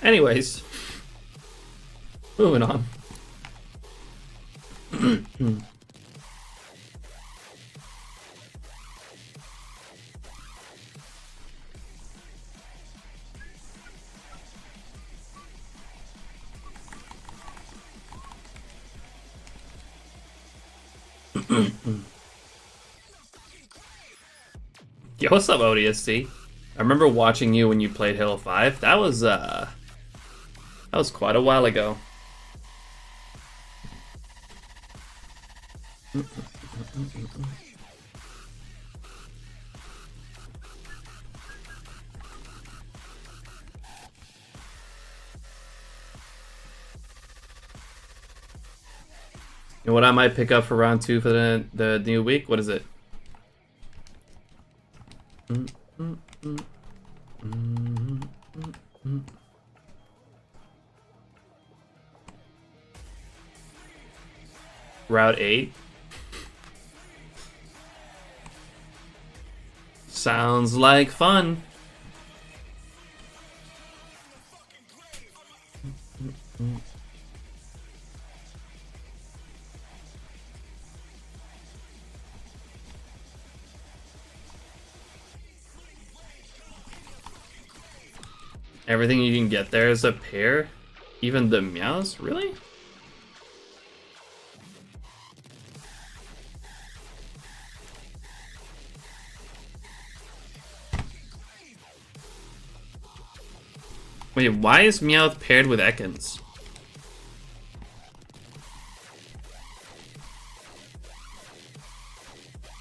Anyways, moving on. Yo, what's up, ODST? I remember watching you when you played Halo 5. That was quite a while ago. And what I might pick up for round 2 for the new week? What is it? Route 8. Sounds like fun. Everything you can get there is a pair? Even the meows? Really? Wait, why is Meowth paired with Ekans?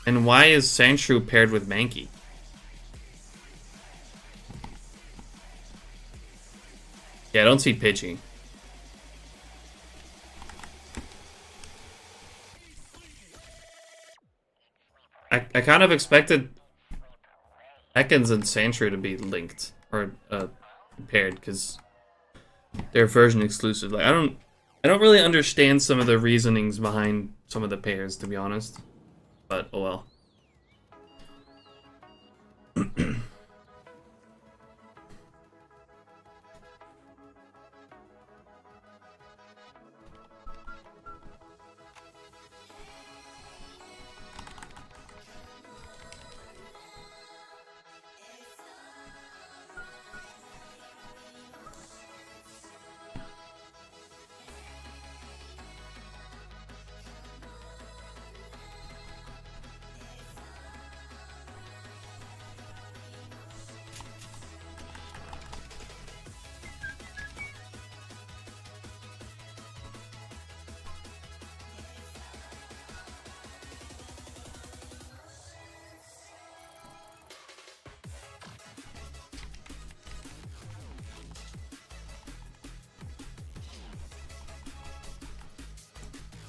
And why is Sandshrew paired with Mankey? Yeah, I don't see Pidgey. I kind of expected Ekans and Sandshrew to be linked or paired because they're version exclusive. Like I don't really understand some of the reasonings behind some of the pairs, to be honest. But oh well.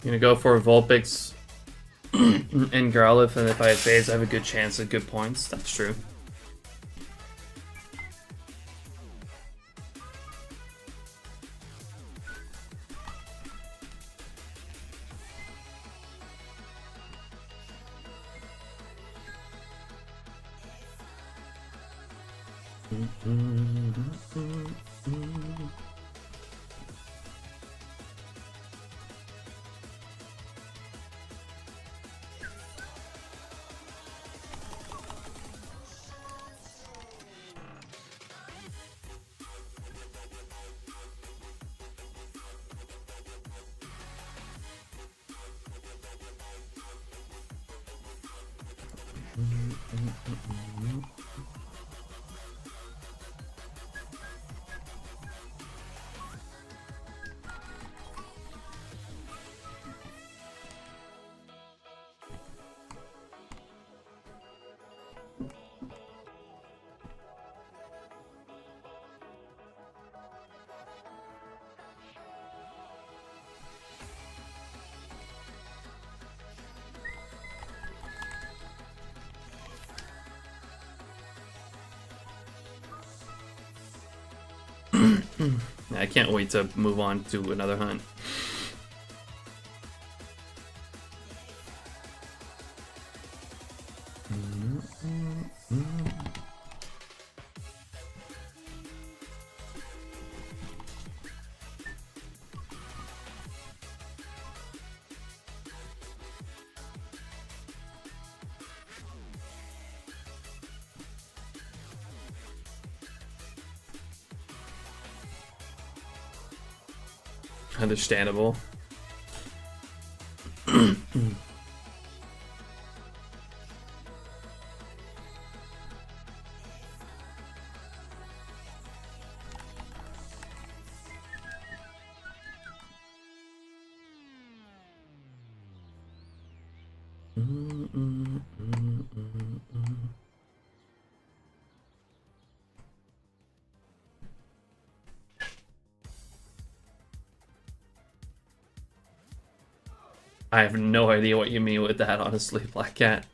gonna go for Vulpix and Growlithe, and if I have phase, I have a good chance at good points. That's true. I can't wait to move on to another hunt. Understandable. I have no idea what you mean with that, honestly, Black Cat.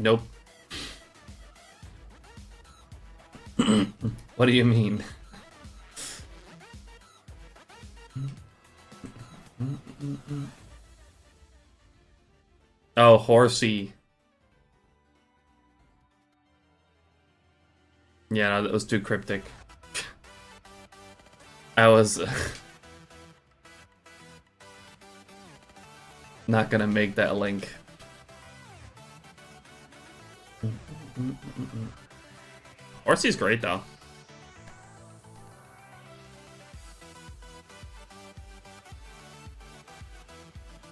Nope. What do you mean? Oh, horsey. Yeah, no, that was too cryptic. I was not gonna make that link. Horsey's great though.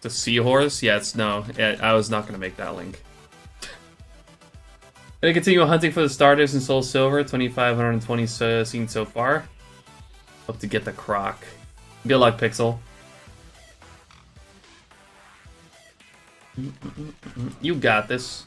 The seahorse? Yes, no. I was not gonna make that link. Gonna continue hunting for the starters in Soul Silver. 2,520 seen so far. Hope to get the croc. Good luck, Pixel. You got this.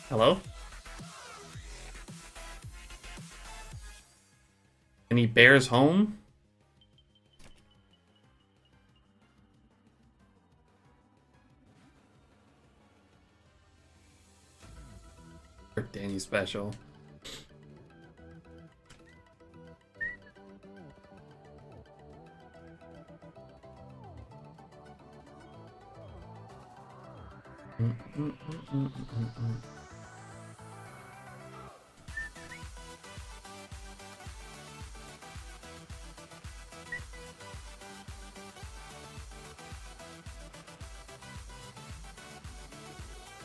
Hello? Any bears home? Or Danny special.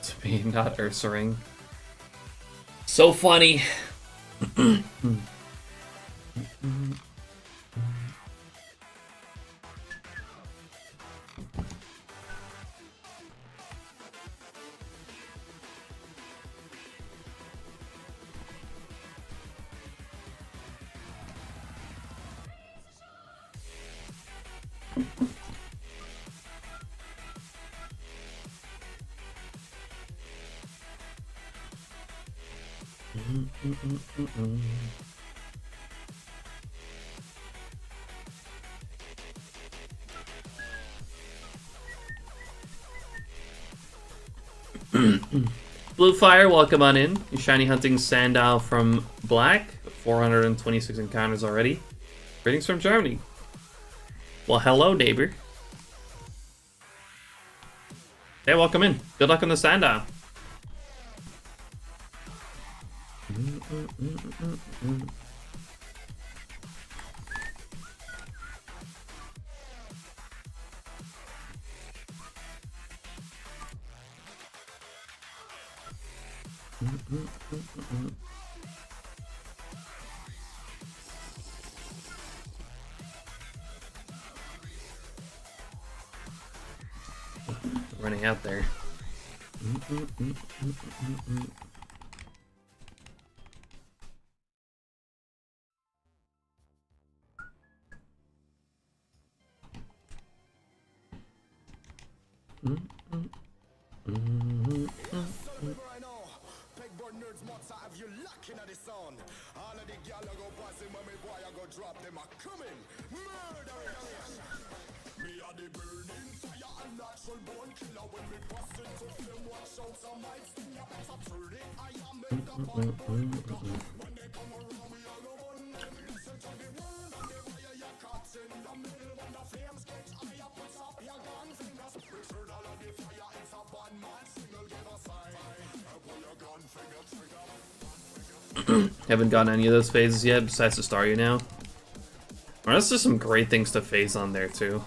To be not Ursaring. So funny. Blue Fire, welcome on in. You shiny hunting Sandal from Black. 426 encounters already. Greetings from Germany. Well, hello, neighbor. Hey, welcome in. Good luck on the Sandal. Running out there. Haven't gotten any of those phases yet, besides the Star You Now. Well, there's just some great things to phase on there, too.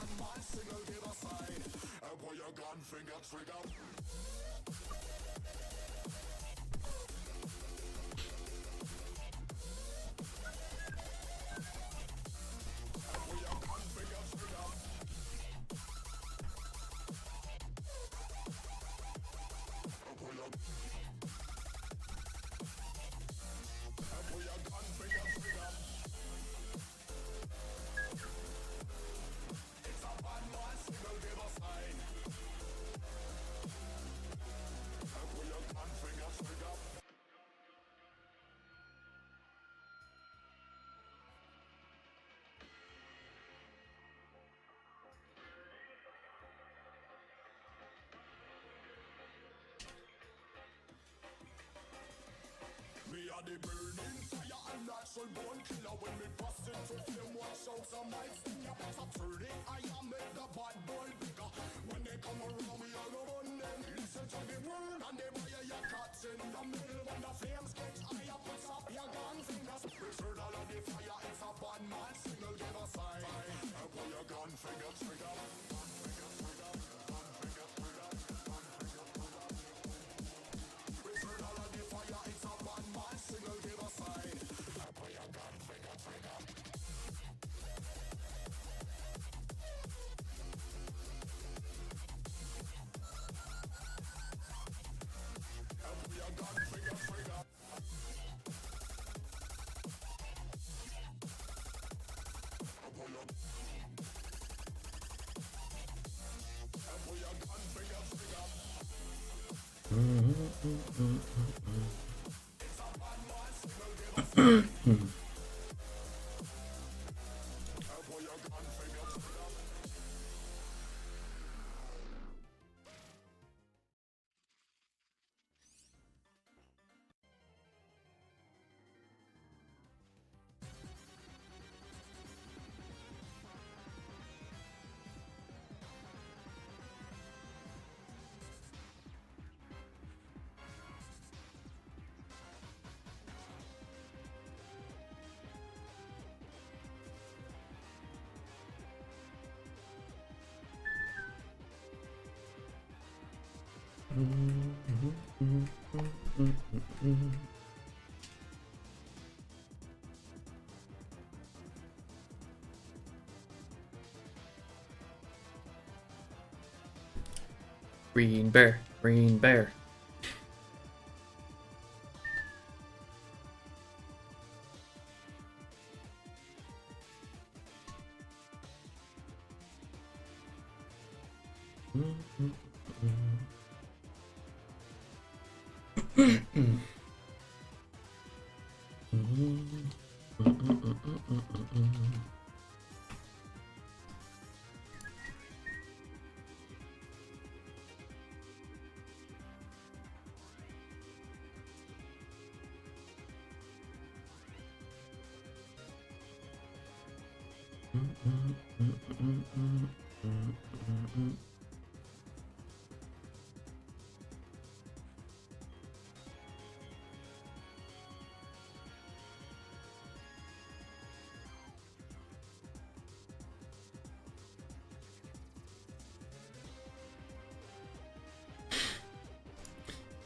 Green bear, green bear.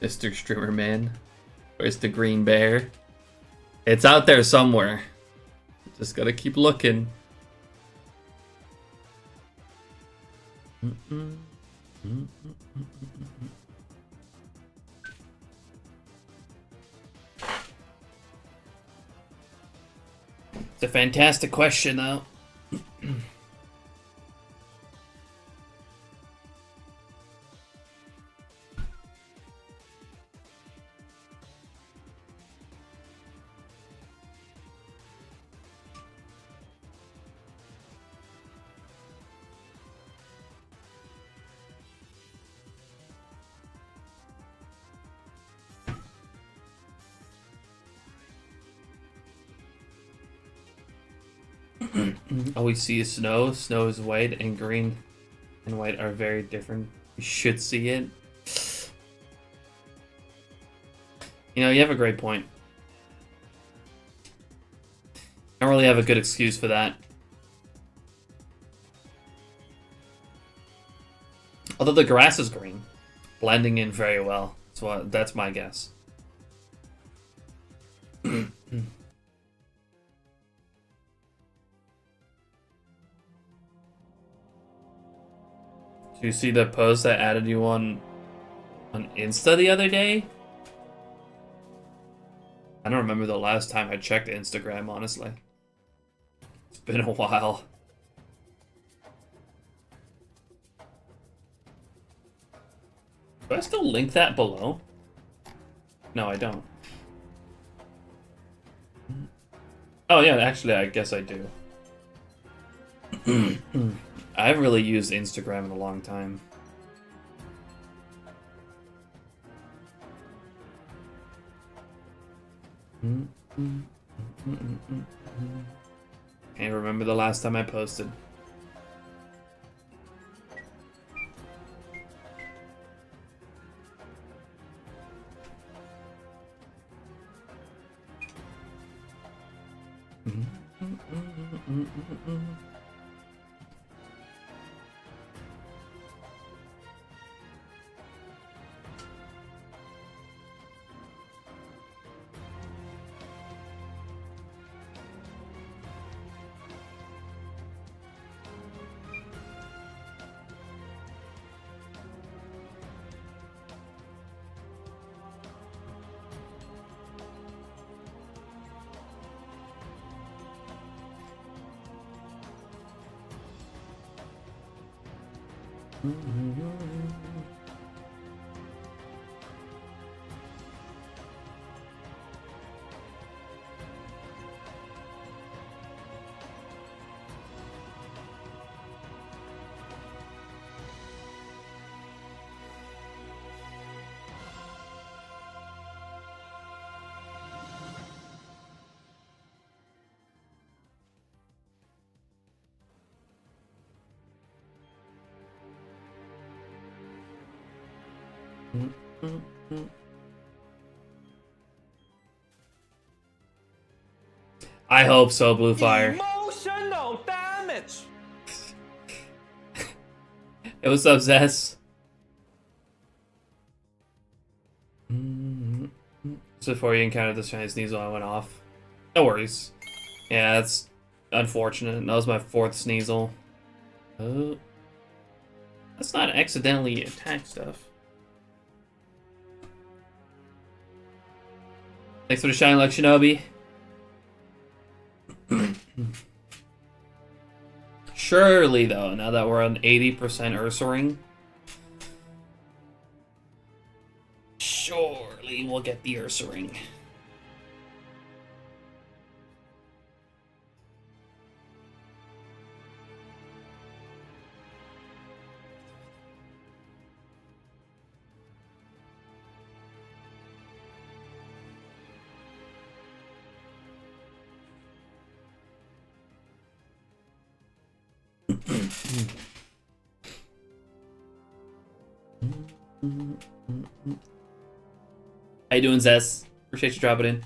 Mr. Streamer Man, where's the green bear? It's out there somewhere. Just gotta keep looking. It's a fantastic question, though. All we see is snow. Snow is white, and green and white are very different. You should see it. You know, you have a great point. Don't really have a good excuse for that. Although the grass is green, blending in very well. So that's my guess. Do you see the post I added you on Insta the other day? I don't remember the last time I checked Instagram, honestly. It's been a while. Do I still link that below? No, I don't. Oh yeah, actually, I guess I do. I haven't really used Instagram in a long time. Can't remember the last time I posted. I hope so, Blue Fire. Emotional damage. It was up, Zess. So before you encountered the shiny Sneasel, I went off. No worries. Yeah, that's unfortunate. That was my 4th Sneasel. Let's not accidentally attack stuff. Thanks for the shiny luck, Shinobi. Surely, though, now that we're on 80% Ursaring, surely we'll get the Ursaring. How you doing, Zess? Appreciate you dropping in.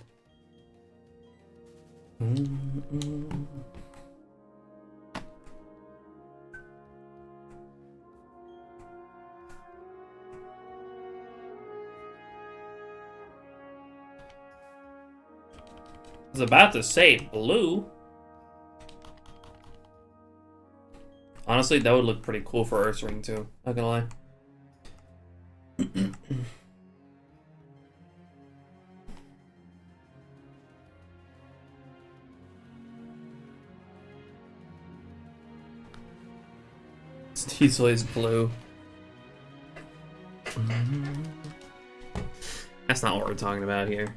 I was about to say blue. Honestly, that would look pretty cool for Ursaring too. Not gonna lie. Sneasel is blue. That's not what we're talking about here.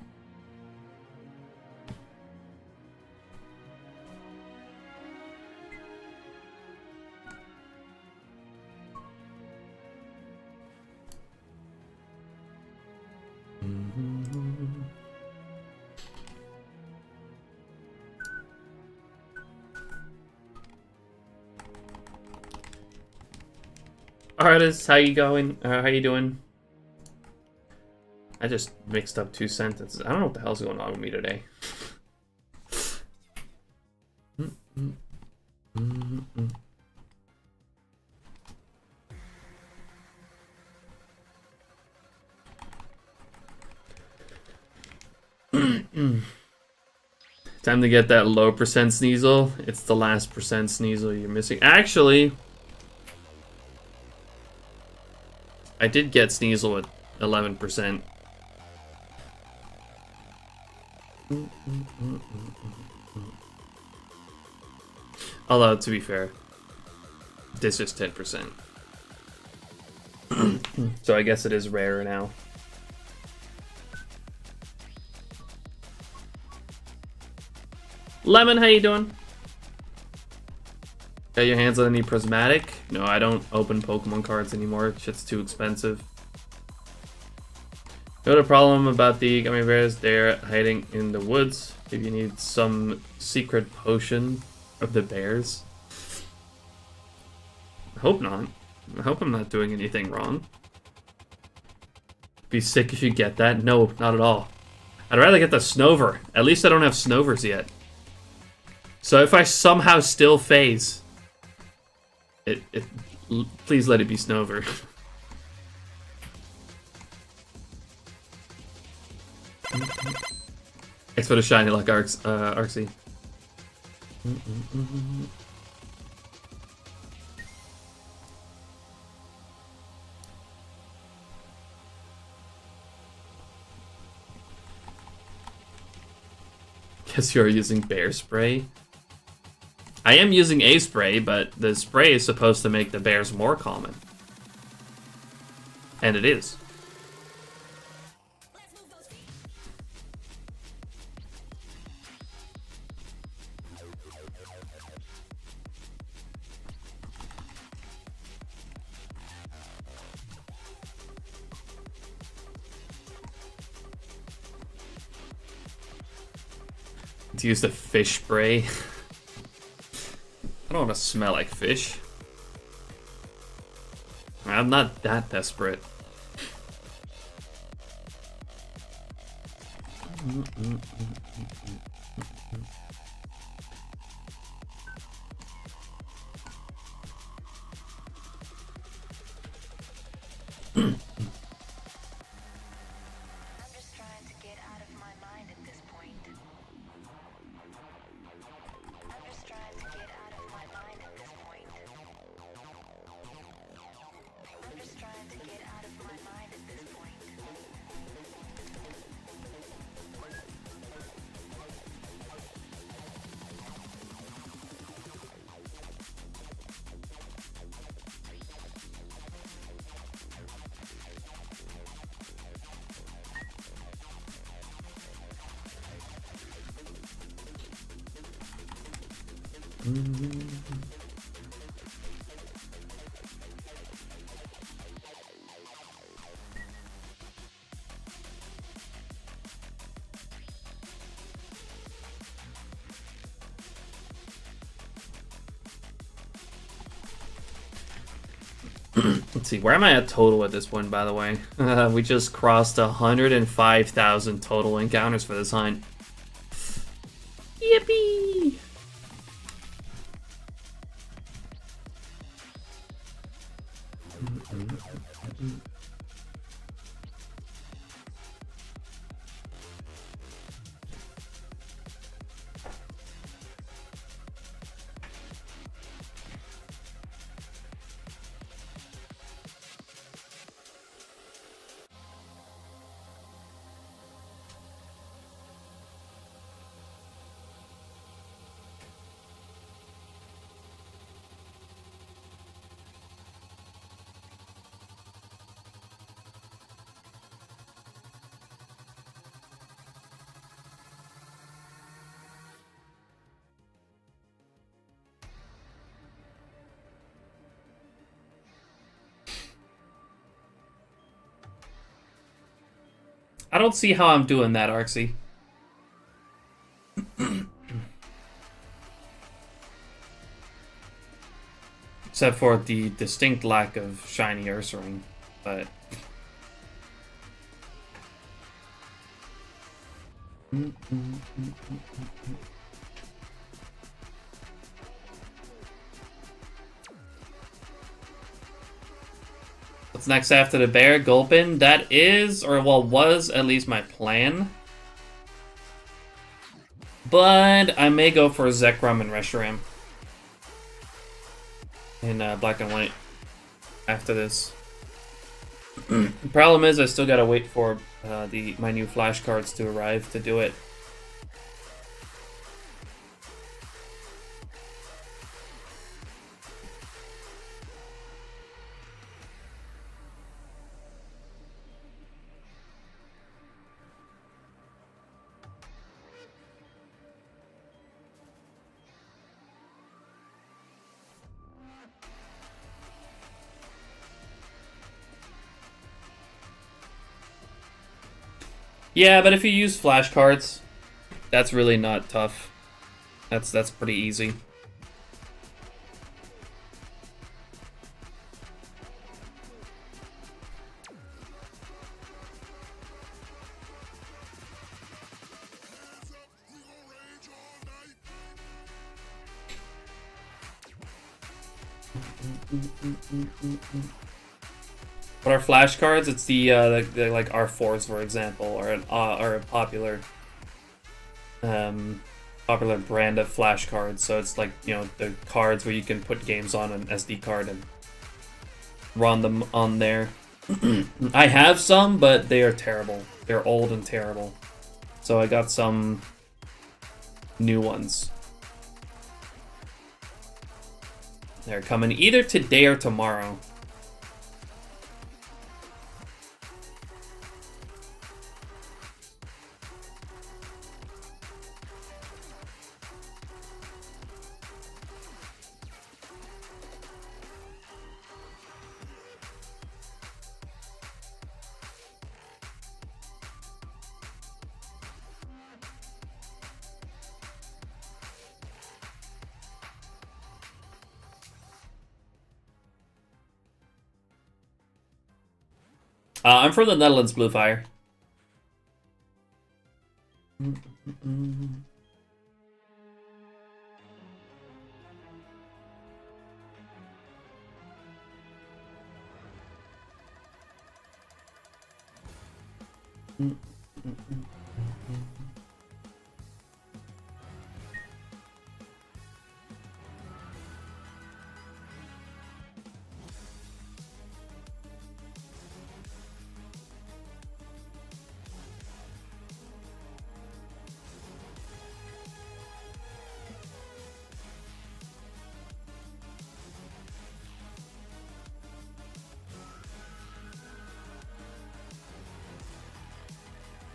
Artist, how you going? How you doing? I just mixed up 2 sentences. I don't know what the hell's going on with me today. Time to get that low percent Sneasel. It's the last percent Sneasel you're missing. Actually, I did get Sneasel at 11%. Although, to be fair, this is 10%. So I guess it is rarer now. Lemon, how you doing? Got your hands on any prismatic? No, I don't open Pokemon cards anymore. Shit's too expensive. Got a problem about the gummy bears. They're hiding in the woods. If you need some secret potion of the bears. I hope not. I hope I'm not doing anything wrong. Be sick if you get that. No, not at all. I'd rather get the Snover. At least I don't have Snovers yet. So if I somehow still phase, please let it be Snover. Thanks for the shiny luck, Arxie. Guess you're using bear spray. I am using a spray, but the spray is supposed to make the bears more common. And it is. To use the fish spray. I don't want to smell like fish. I'm not that desperate. Let's see, where am I at total at this point, by the way? We just crossed 105,000 total encounters for this hunt. Yippee! I don't see how I'm doing that, Arxie. Except for the distinct lack of shiny Ursaring, but... What's next after the bear? Gulpin? That is, or well, was at least my plan. But I may go for Zekrom and Reshiram in black and white after this. The problem is I still gotta wait for my new flashcards to arrive to do it. Yeah, but if you use flashcards, that's really not tough. That's pretty easy. What are flashcards? It's the like R4s, for example, or a popular popular brand of flashcards. So it's like, you know, the cards where you can put games on an SD card and run them on there. I have some, but they are terrible. They're old and terrible. So I got some new ones. They're coming either today or tomorrow. I'm from the Netherlands, Bluefire.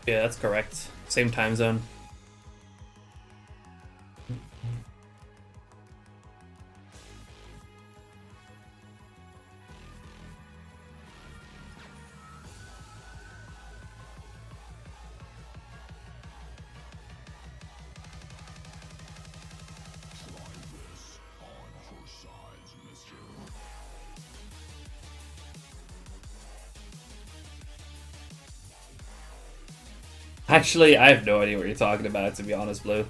Yeah, that's correct. Same time zone. Actually, I have no idea what you're talking about, to be honest, Blue.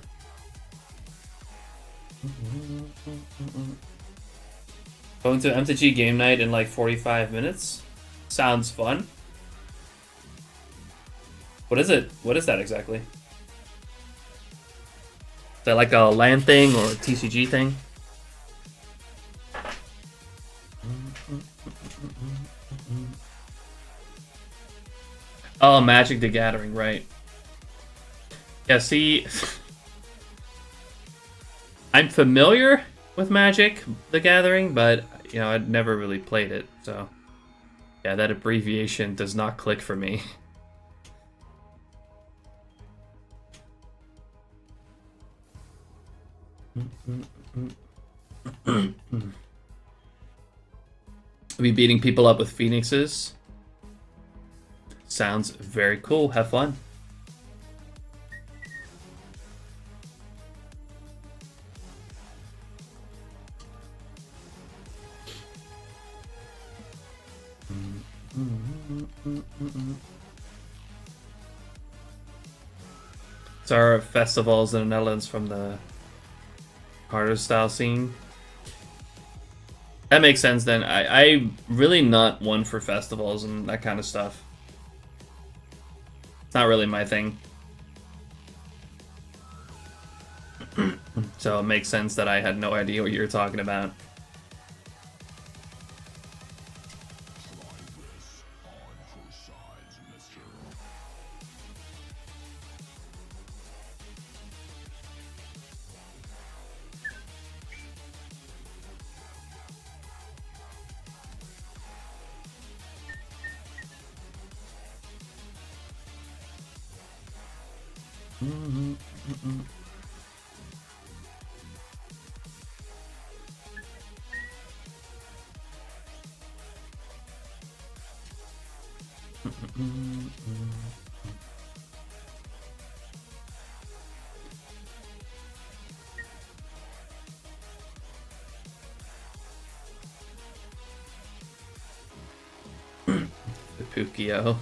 Going to MTG game night in like 45 minutes? Sounds fun. What is it? What is that exactly? Is that like a LAN thing or a TCG thing? Oh, Magic the Gathering, right. Yeah, see... I'm familiar with Magic the Gathering, but, you know, I'd never really played it, so... Yeah, that abbreviation does not click for me. Be beating people up with phoenixes. Sounds very cool. Have fun. So our festivals in the Netherlands from the harder style scene. That makes sense then. I'm really not one for festivals and that kind of stuff. It's not really my thing. So it makes sense that I had no idea what you were talking about. The Pukio.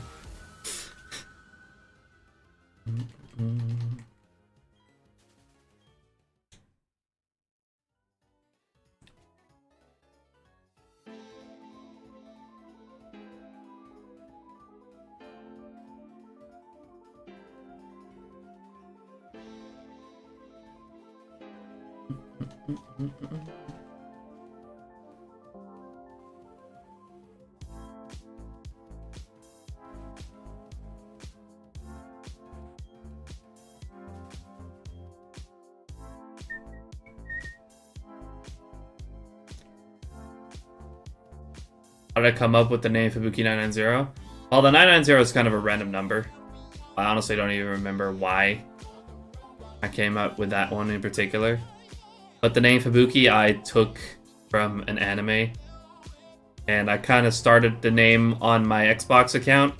How did I come up with the name Fubuki 990? Well, the 990 is kind of a random number. I honestly don't even remember why I came up with that one in particular. But the name Fubuki I took from an anime. And I kind of started the name on my Xbox account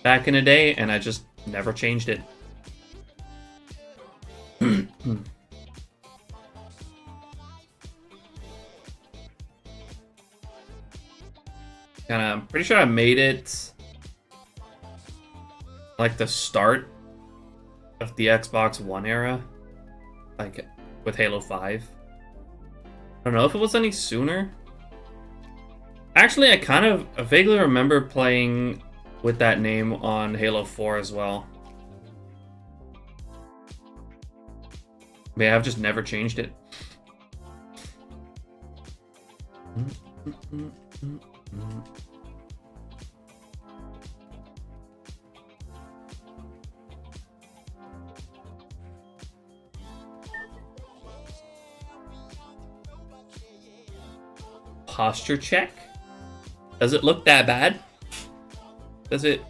back in the day, and I just never changed it. I'm pretty sure I made it like the start of the Xbox One era, like with Halo 5. I don't know if it was any sooner. Actually, I vaguely remember playing with that name on Halo 4 as well. But yeah, I've just never changed it. Posture check? Does it look that bad? Does it?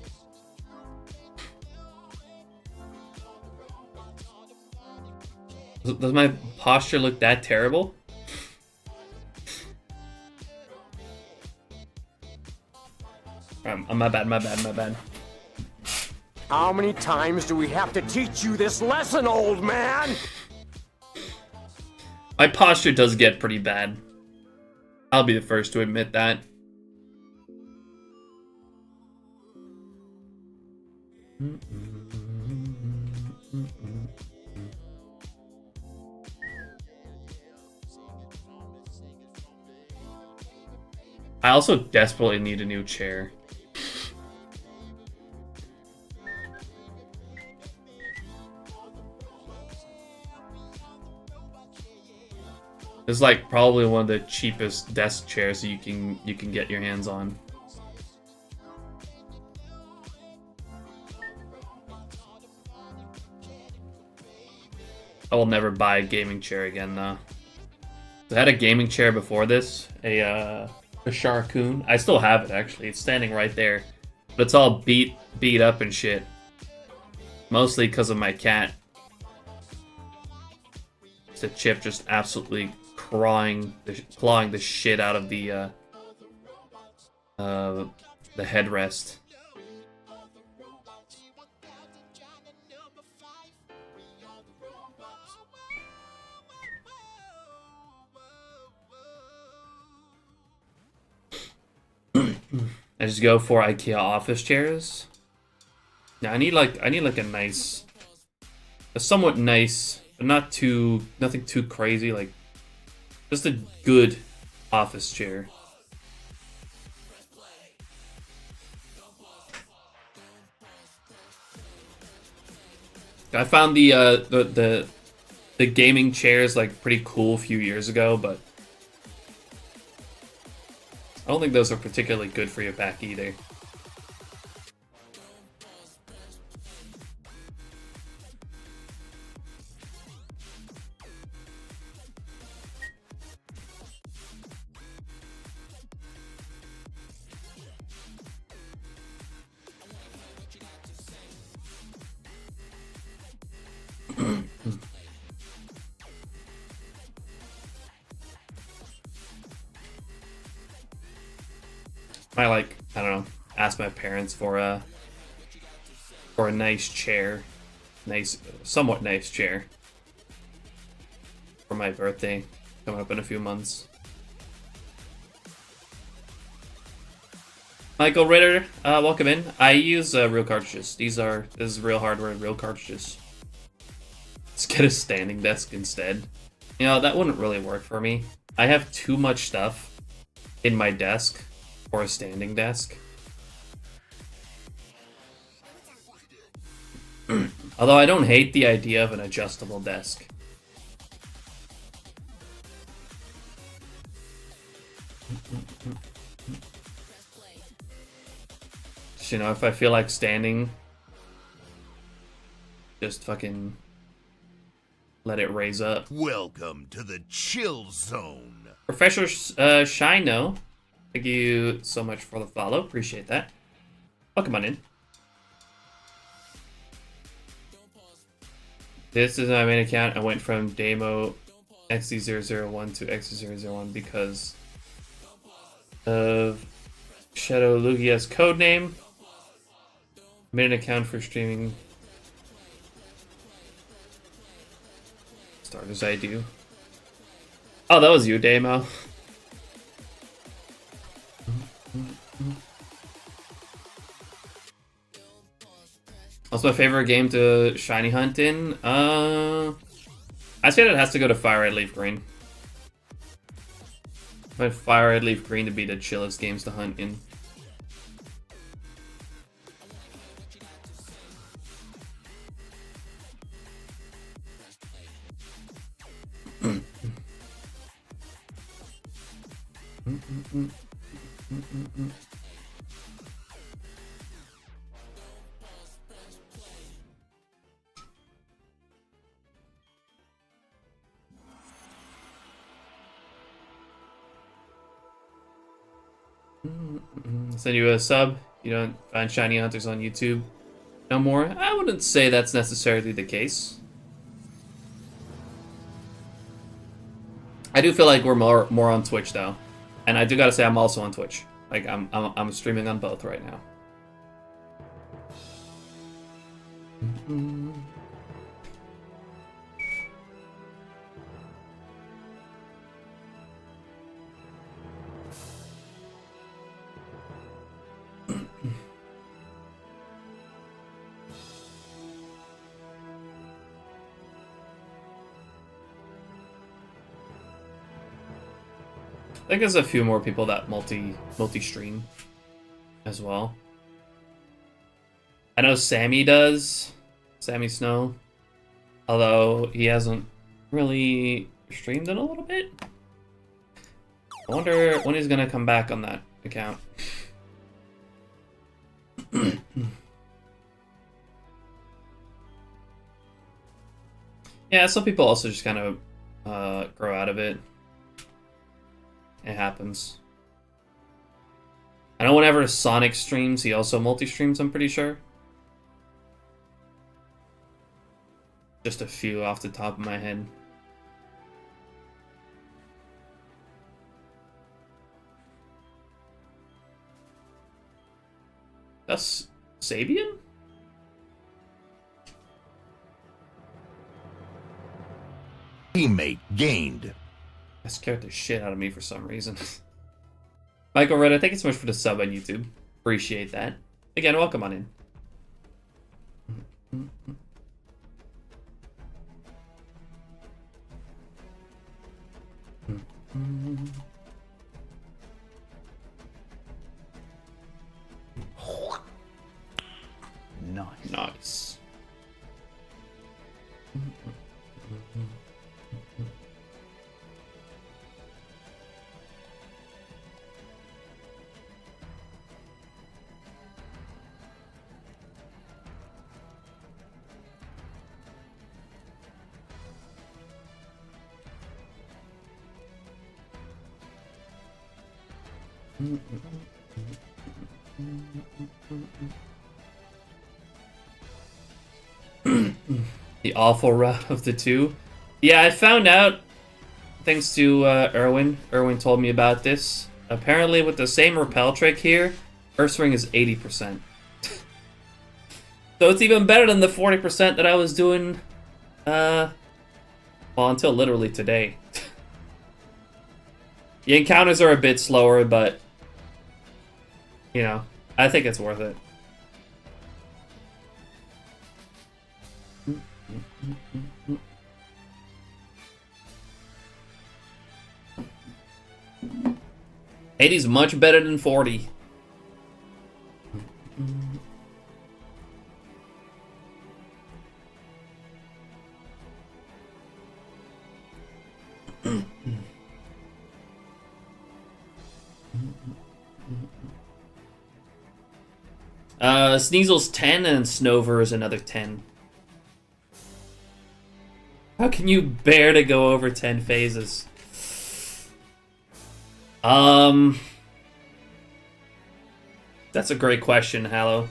Does my posture look that terrible? My bad. How many times do we have to teach you this lesson, old man? My posture does get pretty bad. I'll be the first to admit that. I also desperately need a new chair. This is like probably one of the cheapest desk chairs you can get your hands on. I will never buy a gaming chair again though. I had a gaming chair before this, a Sharkoon. I still have it actually. It's standing right there, but it's all beat up and shit. Mostly because of my cat. It's a Chip just absolutely clawing the shit out of the headrest. I just go for IKEA office chairs. Yeah, I need like a nice, a somewhat nice, but nothing too crazy. Like just a good office chair. I found the gaming chairs like pretty cool a few years ago, but I don't think those are particularly good for your back either. I don't know, ask my parents for a nice chair, somewhat nice chair for my birthday coming up in a few months. Michael Ritter, welcome in. I use real cartridges. This is real hardware, real cartridges. Let's get a standing desk instead. You know, that wouldn't really work for me. I have too much stuff in my desk for a standing desk. Although I don't hate the idea of an adjustable desk. Just, you know, if I feel like standing, just fucking let it raise up. Welcome to the chill zone. Professor Shino, thank you so much for the follow. Appreciate that. Welcome on in. This is my main account. I went from Demo XD001 to XD001 because of Shadow Lugia's codename. Made an account for streaming. Start as I do. Oh, that was you, Demo. What's my favorite game to shiny hunt in? I say that it has to go to Fire Red Leaf Green. I find Fire Red Leaf Green to be the chillest games to hunt in. Send you a sub. You don't find shiny hunters on YouTube no more. I wouldn't say that's necessarily the case. I do feel like we're more on Twitch though, and I do gotta say I'm also on Twitch. Like I'm streaming on both right now. think there's a few more people that multi-stream as well. I know Sammy does. Sammy Snow. Although he hasn't really streamed in a little bit. I wonder when he's gonna come back on that account. Yeah, some people also just kind of grow out of it. It happens. I know whenever Sonic streams, he also multi-streams, I'm pretty sure. Just a few off the top of my head. That's Sabian? Teammate gained. That scared the shit out of me for some reason. Michael Reda, thank you so much for the sub on YouTube. Appreciate that. Again, welcome on in. Nice. Nice. The awful route of the two. Yeah, I found out thanks to Erwin. Erwin told me about this. Apparently, with the same repel trick here, Ursaring is 80%. So it's even better than the 40% that I was doing, well, until literally today. The encounters are a bit slower, but, you know, I think it's worth it. '80's much better than 40. Sneasel's 10 and Snover is another 10. How can you bear to go over 10 phases? That's a great question, Hallow.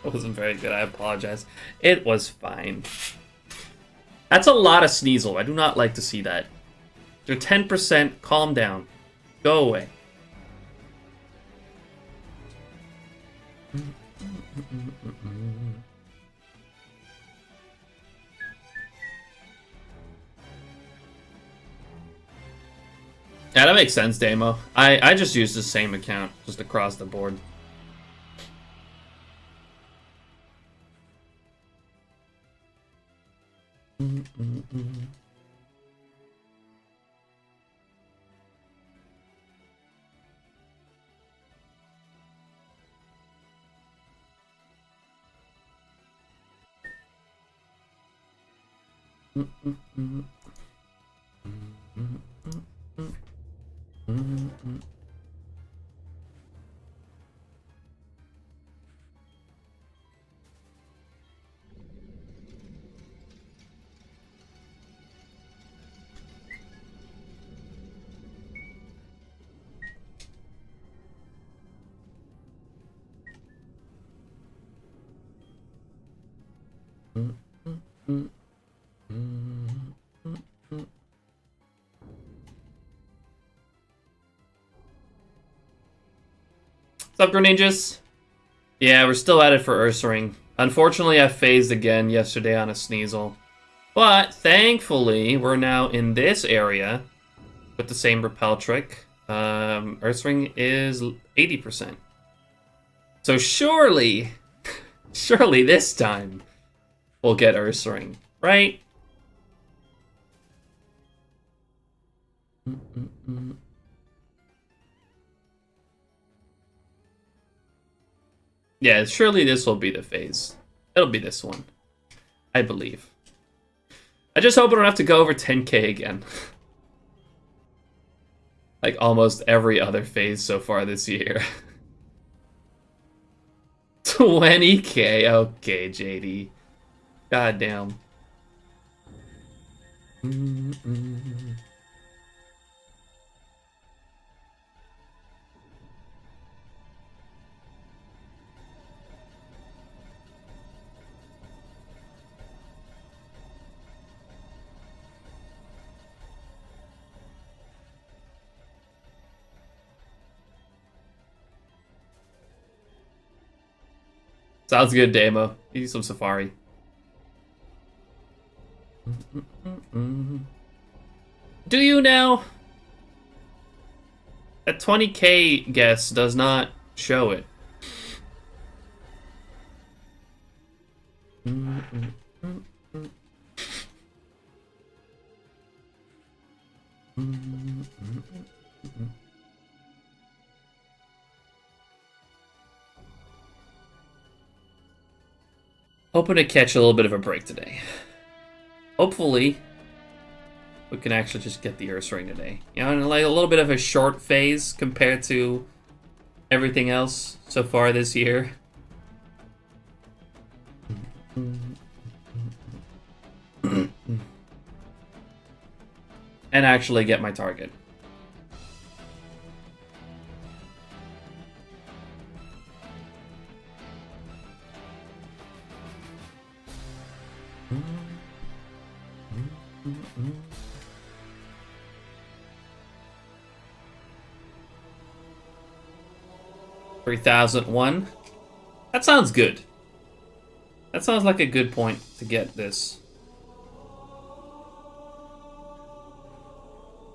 It wasn't very good, I apologize. It was fine. That's a lot of Sneasel. I do not like to see that. You're 10%, calm down. Go away. Yeah, that makes sense, Damo. I just use the same account, just across the board. What's up, Greninjas? Yeah, we're still at it for Ursaring. Unfortunately, I phased again yesterday on a Sneasel. But, thankfully, we're now in this area with the same repel trick. Ursaring is 80%. So surely, surely this time, we'll get Ursaring, right? Yeah, surely this will be the phase. It'll be this one. I believe. I just hope I don't have to go over 10k again. Like almost every other phase so far this year. 20k? Okay, JD. Goddamn. Sounds good, Damo. Need some Safari. Do you now? That 20k guess does not show it. Hoping to catch a little bit of a break today. Hopefully, we can actually just get the Ursaring today. You know, like a little bit of a short phase compared to everything else so far this year. And actually get my target. $3,001. That sounds good. That sounds like a good point to get this.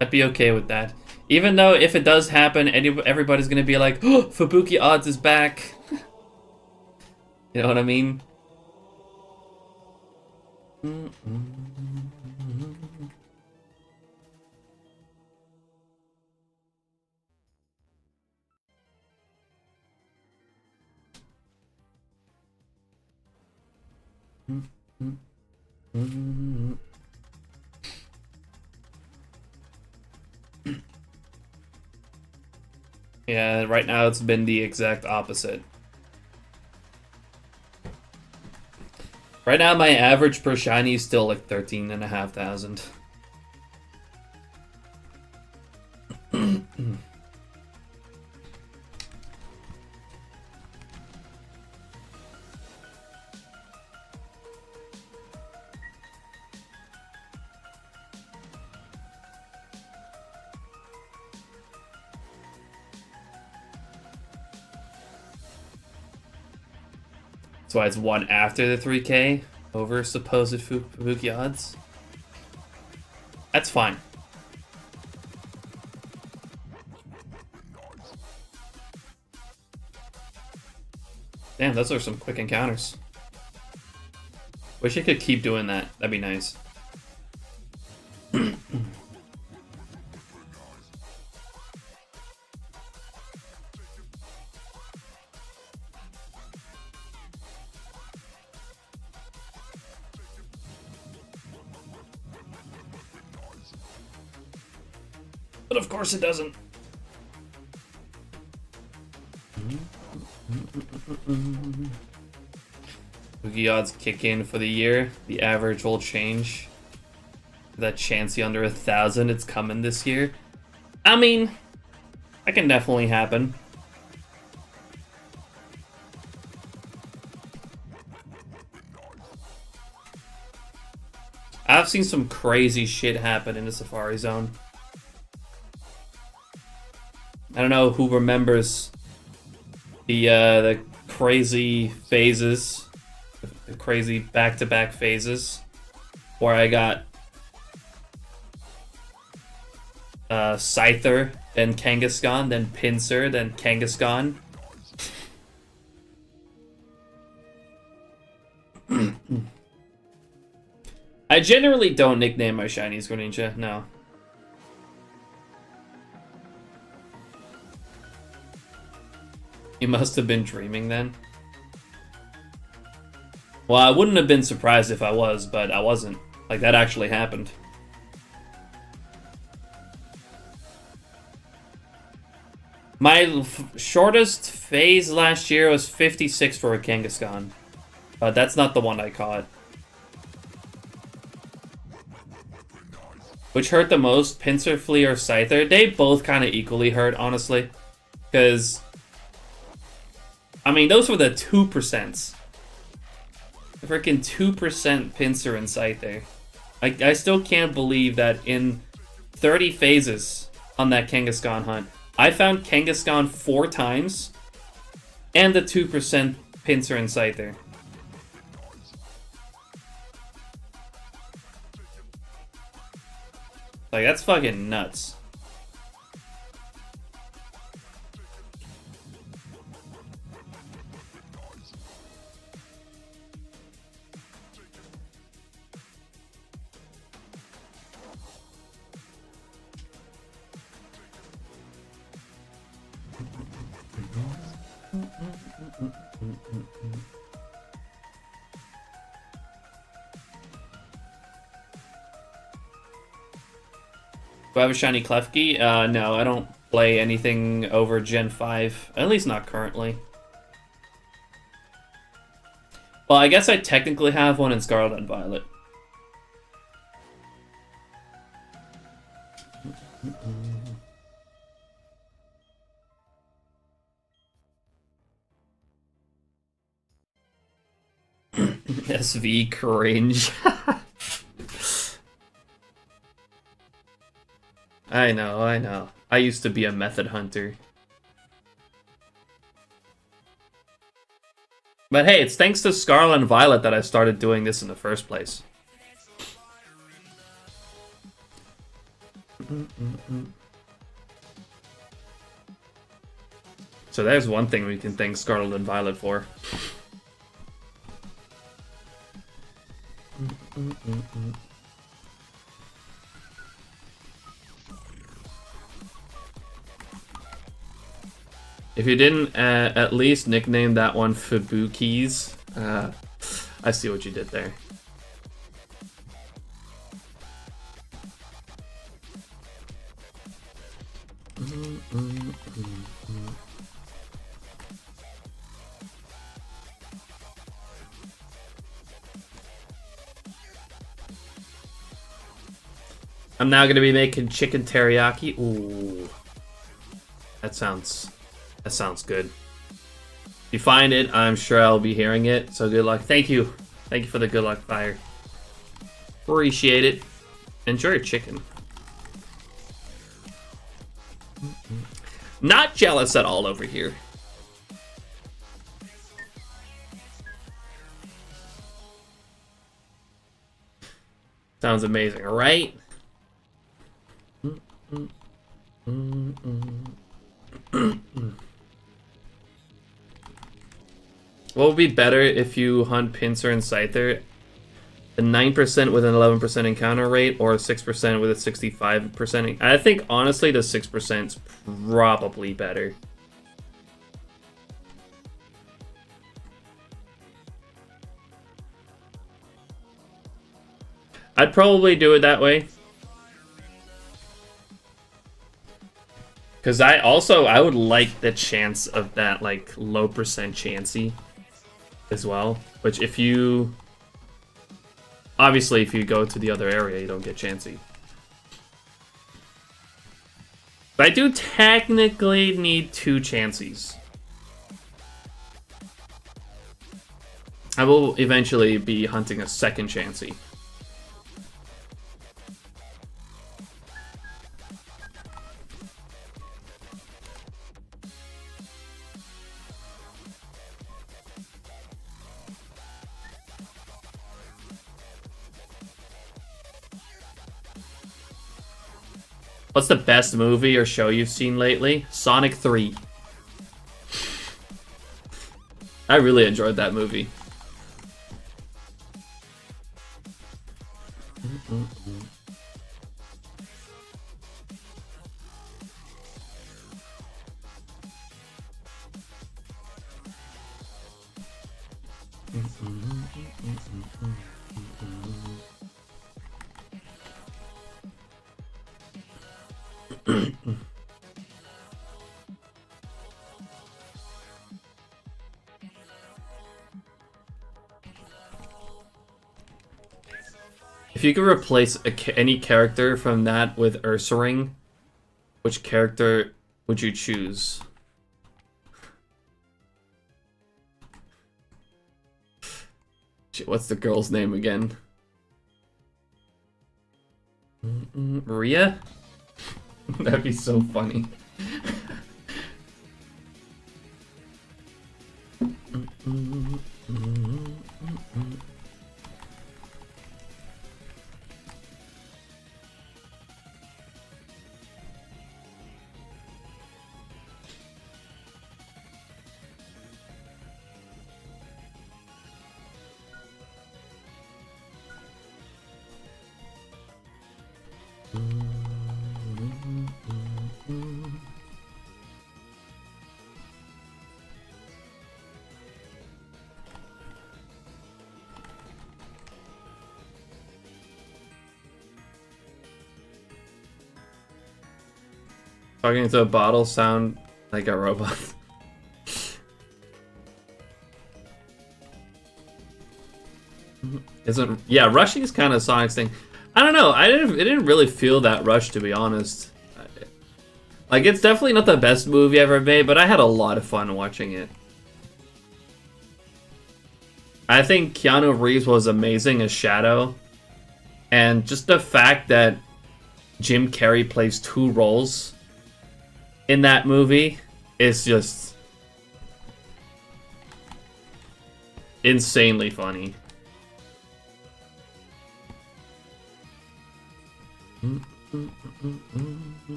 I'd be okay with that. Even though if it does happen, everybody's gonna be like, oh, Fubuki odds is back. You know what I mean? Yeah, right now it's been the exact opposite. Right now my average per shiny is still like 13,500. That's why it's one after the 3k over supposed Fubuki odds. That's fine. Damn, those are some quick encounters. Wish I could keep doing that. That'd be nice. But of course it doesn't. Fubuki odds kick in for the year. The average will change. That Chansey under 1,000, it's coming this year. I mean, that can definitely happen. I've seen some crazy shit happen in the Safari Zone. I don't know who remembers the crazy phases, the crazy back-to-back phases, where I got Scyther, then Kangaskhan, then Pinsir, then Kangaskhan. I generally don't nickname my shinies Greninja, no. You must have been dreaming then. Well, I wouldn't have been surprised if I was, but I wasn't. Like, that actually happened. My shortest phase last year was 56 for a Kangaskhan. But that's not the one I caught. Which hurt the most, Pincer, Flea, or Scyther? They both kind of equally hurt, honestly. Because, I mean, those were the 2%. The freaking 2% Pincer and Scyther. I still can't believe that in 30 phases on that Kangaskhan hunt, I found Kangaskhan 4 times, and the 2% Pincer and Scyther. Like, that's fucking nuts. Do I have a shiny Klefki? No, I don't play anything over Gen 5. At least not currently. Well, I guess I technically have one in Scarlet and Violet. SV cringe. I know. I used to be a method hunter. But hey, it's thanks to Scarlet and Violet that I started doing this in the first place. So there's one thing we can thank Scarlet and Violet for. If you didn't at least nickname that one Fubuki's, I see what you did there. I'm now gonna be making chicken teriyaki. Ooh, that sounds good. If you find it, I'm sure I'll be hearing it. So good luck. Thank you for the good luck fire. Appreciate it. Enjoy your chicken. Not jealous at all over here. Sounds amazing, right? What would be better if you hunt Pincer and Scyther? A 9% with an 11% encounter rate, or a 6% with a 65%? I think, honestly, the 6% is probably better. I'd probably do it that way. Because I would like the chance of that, like, low percent Chansey as well. Which, if you... Obviously, if you go to the other area, you don't get Chansey. But I do technically need 2 Chanseys. I will eventually be hunting a second Chansey. What's the best movie or show you've seen lately? Sonic 3. I really enjoyed that movie. If you could replace any character from that with Ursaring, which character would you choose? Shit, what's the girl's name again? Maria? That'd be so funny. Talking into a bottle sound like a robot. Isn't rushing is kind of Sonic's thing. I don't know. It didn't really feel that rushed, to be honest. Like, it's definitely not the best movie ever made, but I had a lot of fun watching it. I think Keanu Reeves was amazing as Shadow, and just the fact that Jim Carrey plays 2 roles in that movie is just insanely funny.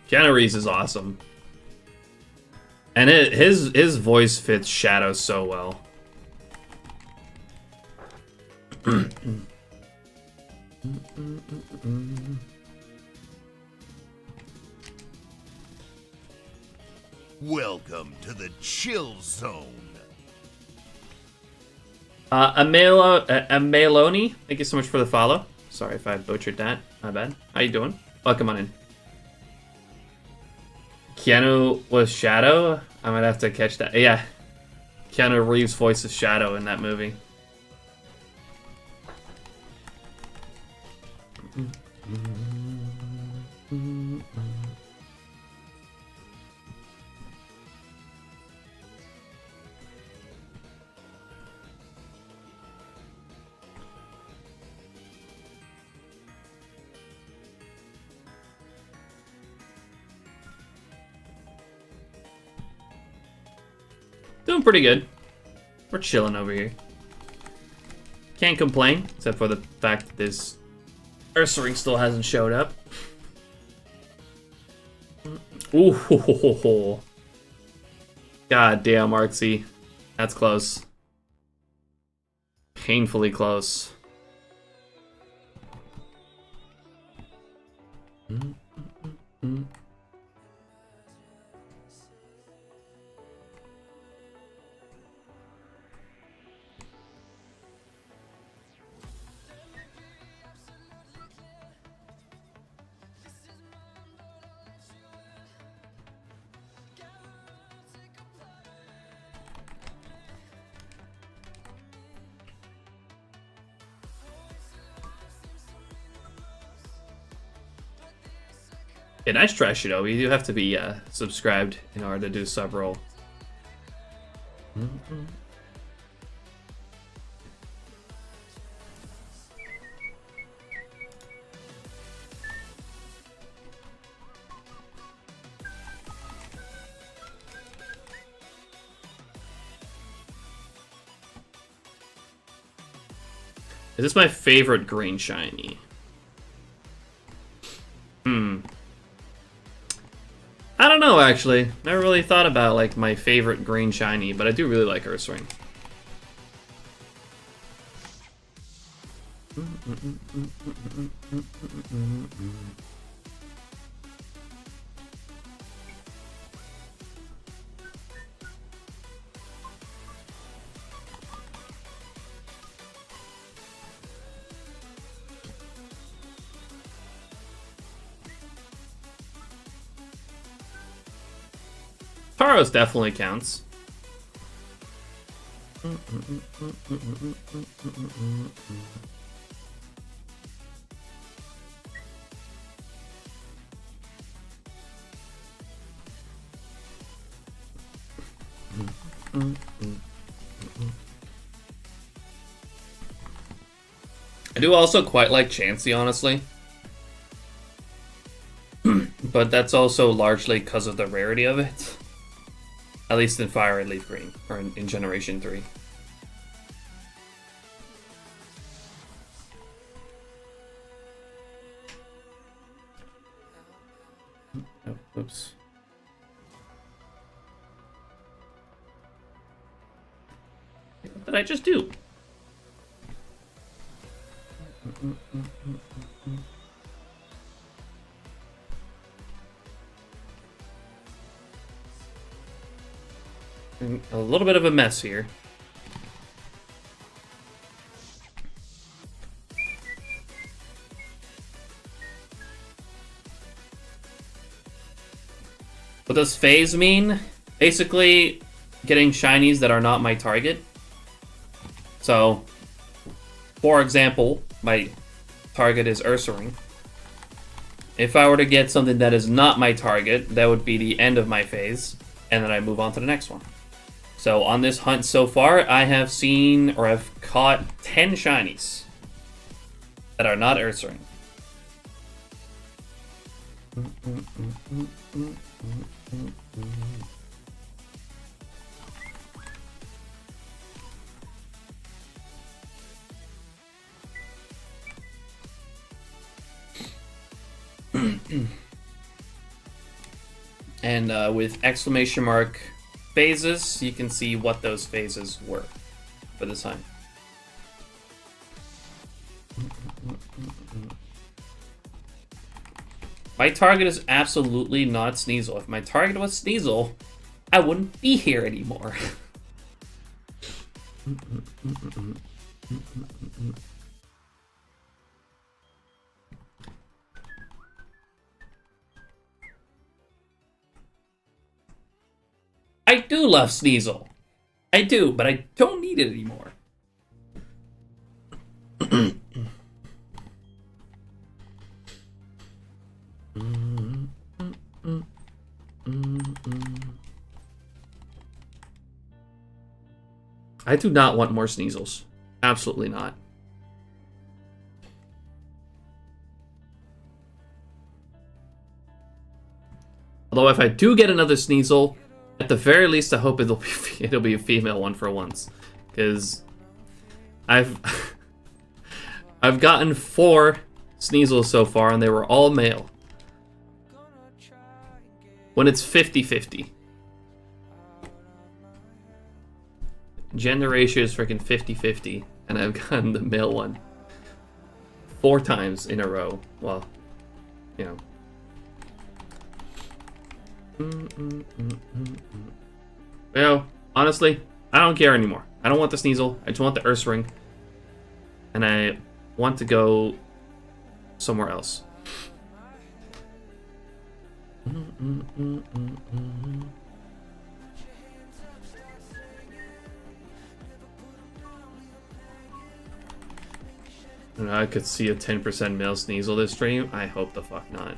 Keanu Reeves is awesome, and his voice fits Shadow so well. Welcome to the chill zone. Ameloni, thank you so much for the follow. Sorry if I butchered that. My bad. How you doing? Welcome on in. Keanu was Shadow? I might have to catch that. Yeah. Keanu Reeves voices Shadow in that movie. Doing pretty good. We're chilling over here. Can't complain, except for the fact that this Ursaring still hasn't showed up. Ooh, ho, ho, ho, ho. God damn, Artsy. That's close. Painfully close. Yeah, nice try, Shinobi. You do have to be subscribed in order to do sub roll. Is this my favorite green shiny? I don't know, actually. Never really thought about like my favorite green shiny, but I do really like Ursaring. Taros definitely counts. I do also quite like Chansey, honestly. But that's also largely because of the rarity of it. At least in Fire and Leaf Green, or in Generation 3. Oh, oops. What did I just do? A little bit of a mess here. What does phase mean? Basically, getting shinies that are not my target. So, for example, my target is Ursaring. If I were to get something that is not my target, that would be the end of my phase, and then I move on to the next one. So on this hunt so far, I have seen, or I've caught 10 shinies that are not Ursaring. And with exclamation mark phases, you can see what those phases were for this hunt. My target is absolutely not Sneasel. If my target was Sneasel, I wouldn't be here anymore. I do love Sneasel. I do, but I don't need it anymore. I do not want more Sneasels. Absolutely not. Although if I do get another Sneasel, at the very least I hope it'll be a female one for once. Because I've gotten 4 Sneasels so far and they were all male. When it's 50-50. Gender ratio is freaking 50-50, and I've gotten the male one 4 times in a row. Well, you know. Well, honestly, I don't care anymore. I don't want the Sneasel. I just want the Ursaring. And I want to go somewhere else. I could see a 10% male Sneasel this stream. I hope the fuck not.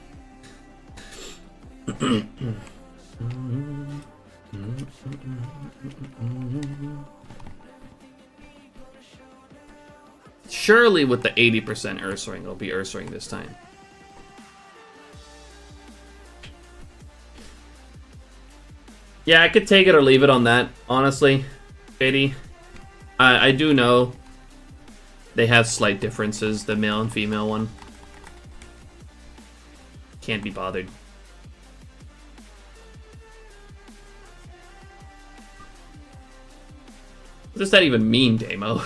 Surely with the 80% Ursaring, it'll be Ursaring this time. Yeah, I could take it or leave it on that, honestly, Katie. I do know they have slight differences, the male and female one. Can't be bothered. What does that even mean, Damo?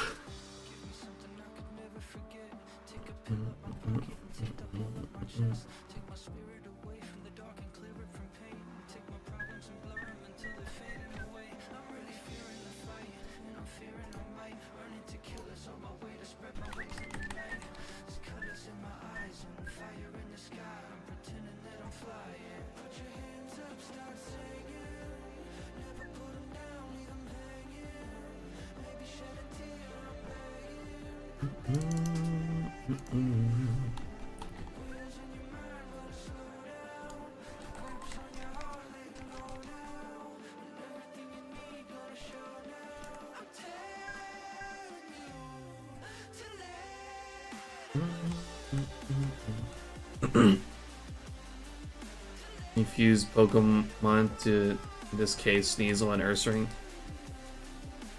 You fuse Pokemon to, in this case, Sneasel and Ursaring.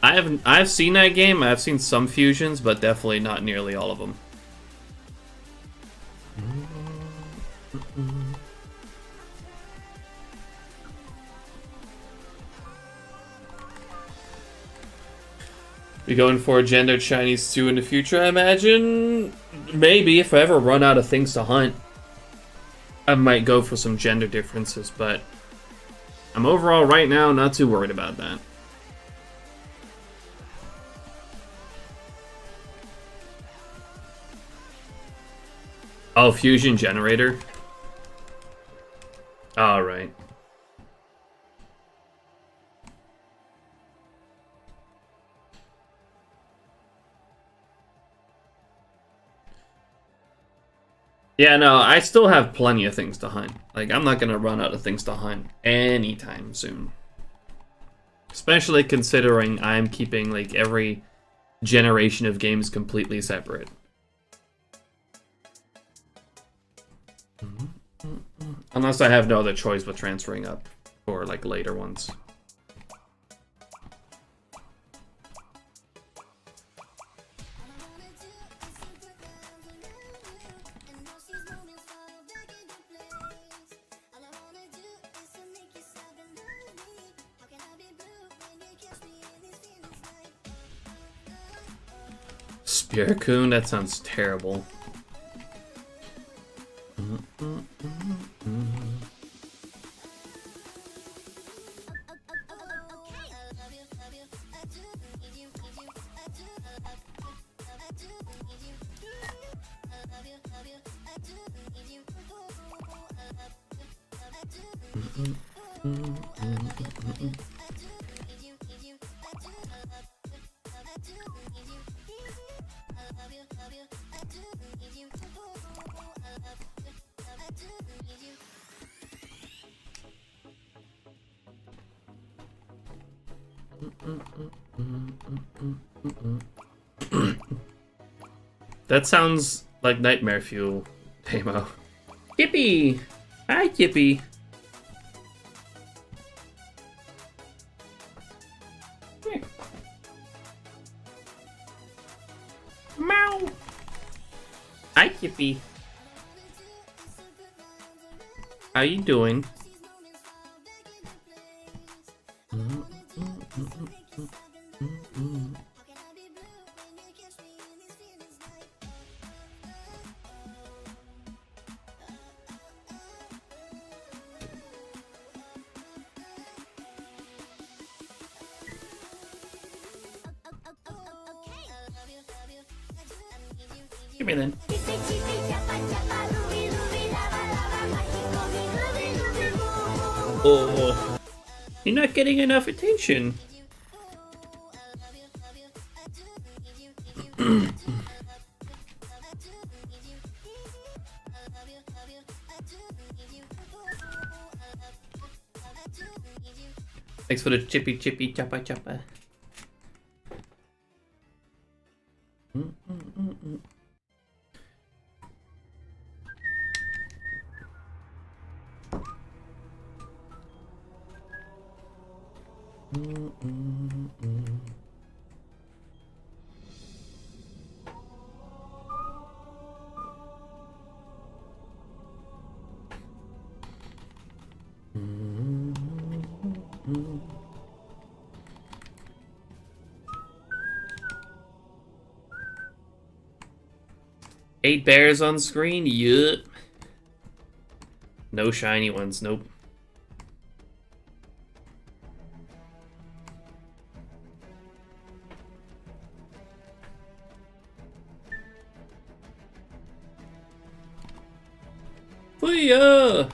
I've seen that game. I've seen some fusions, but definitely not nearly all of them. Be going for a gendered shinies too in the future, I imagine. Maybe if I ever run out of things to hunt, I might go for some gender differences, but I'm overall right now not too worried about that. Oh, fusion generator. All right. Yeah, no, I still have plenty of things to hunt. Like, I'm not gonna run out of things to hunt anytime soon. Especially considering I'm keeping, like, every generation of games completely separate. Unless I have no other choice but transferring up for, like, later ones. Spiracoon? That sounds terrible. That sounds like nightmare fuel, Tamo. Kippy! Hi, Kippy! Here. Meow! Hi, Kippy. How you doing? Give me then. Oh, you're not getting enough attention. Thanks for the chippy choppa choppa. Eight bears on screen? Yup. No shiny ones, nope. Booyah!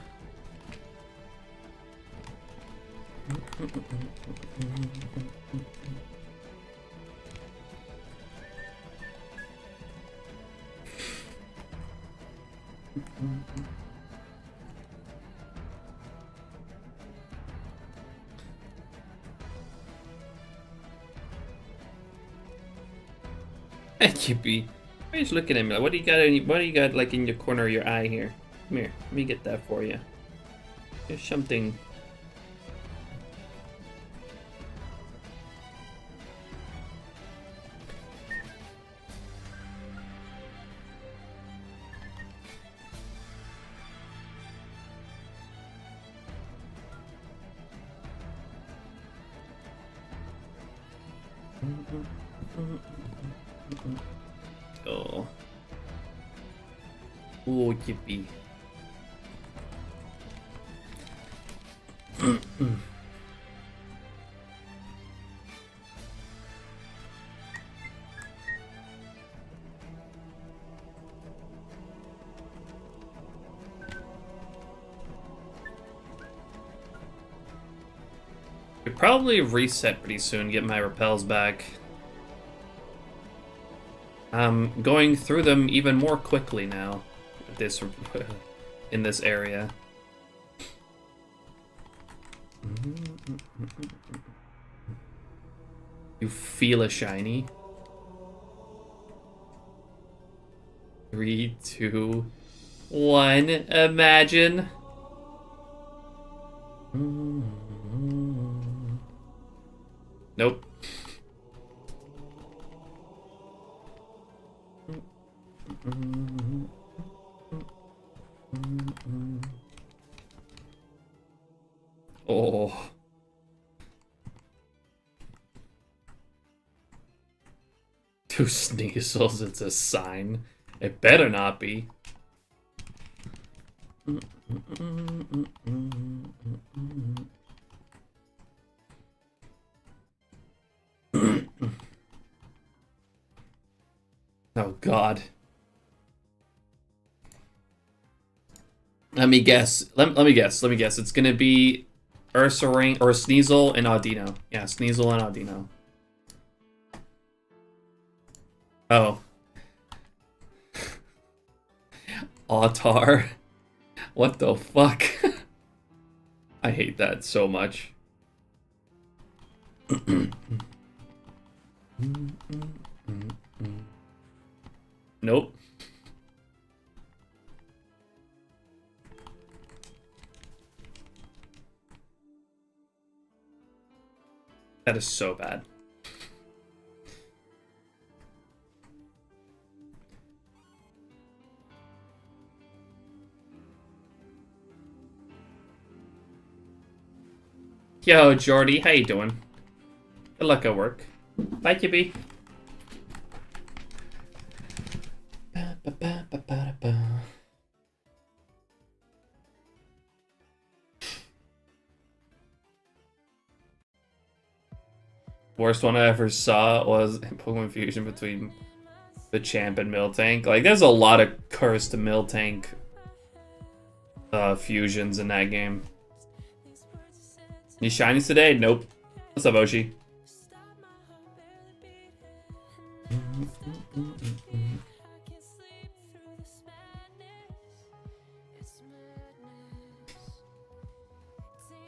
Yippee. Why are you just looking at me like, what do you got like in your corner of your eye here? Come here, let me get that for you. There's something. Oh. Oh, yippee. Could probably reset pretty soon, get my repels back. I'm going through them even more quickly now. This in this area. You feel a shiny. 3, 2, 1. Imagine. Nope. Oh. Two sneasels, it's a sign. It better not be. Oh God. Let me guess. Let me guess. It's gonna be Ursaring or Sneasel and Audino. Yeah, Sneasel and Audino. Oh. Autar. What the fuck? I hate that so much. Nope. That is so bad. Yo, Jordy, how you doing? Good luck at work. Bye, Kibby. Worst one I ever saw was Pokemon Fusion between the Champ and Miltank. Like, there's a lot of cursed Miltank fusions in that game. You shinies today? Nope. What's up, Oshi?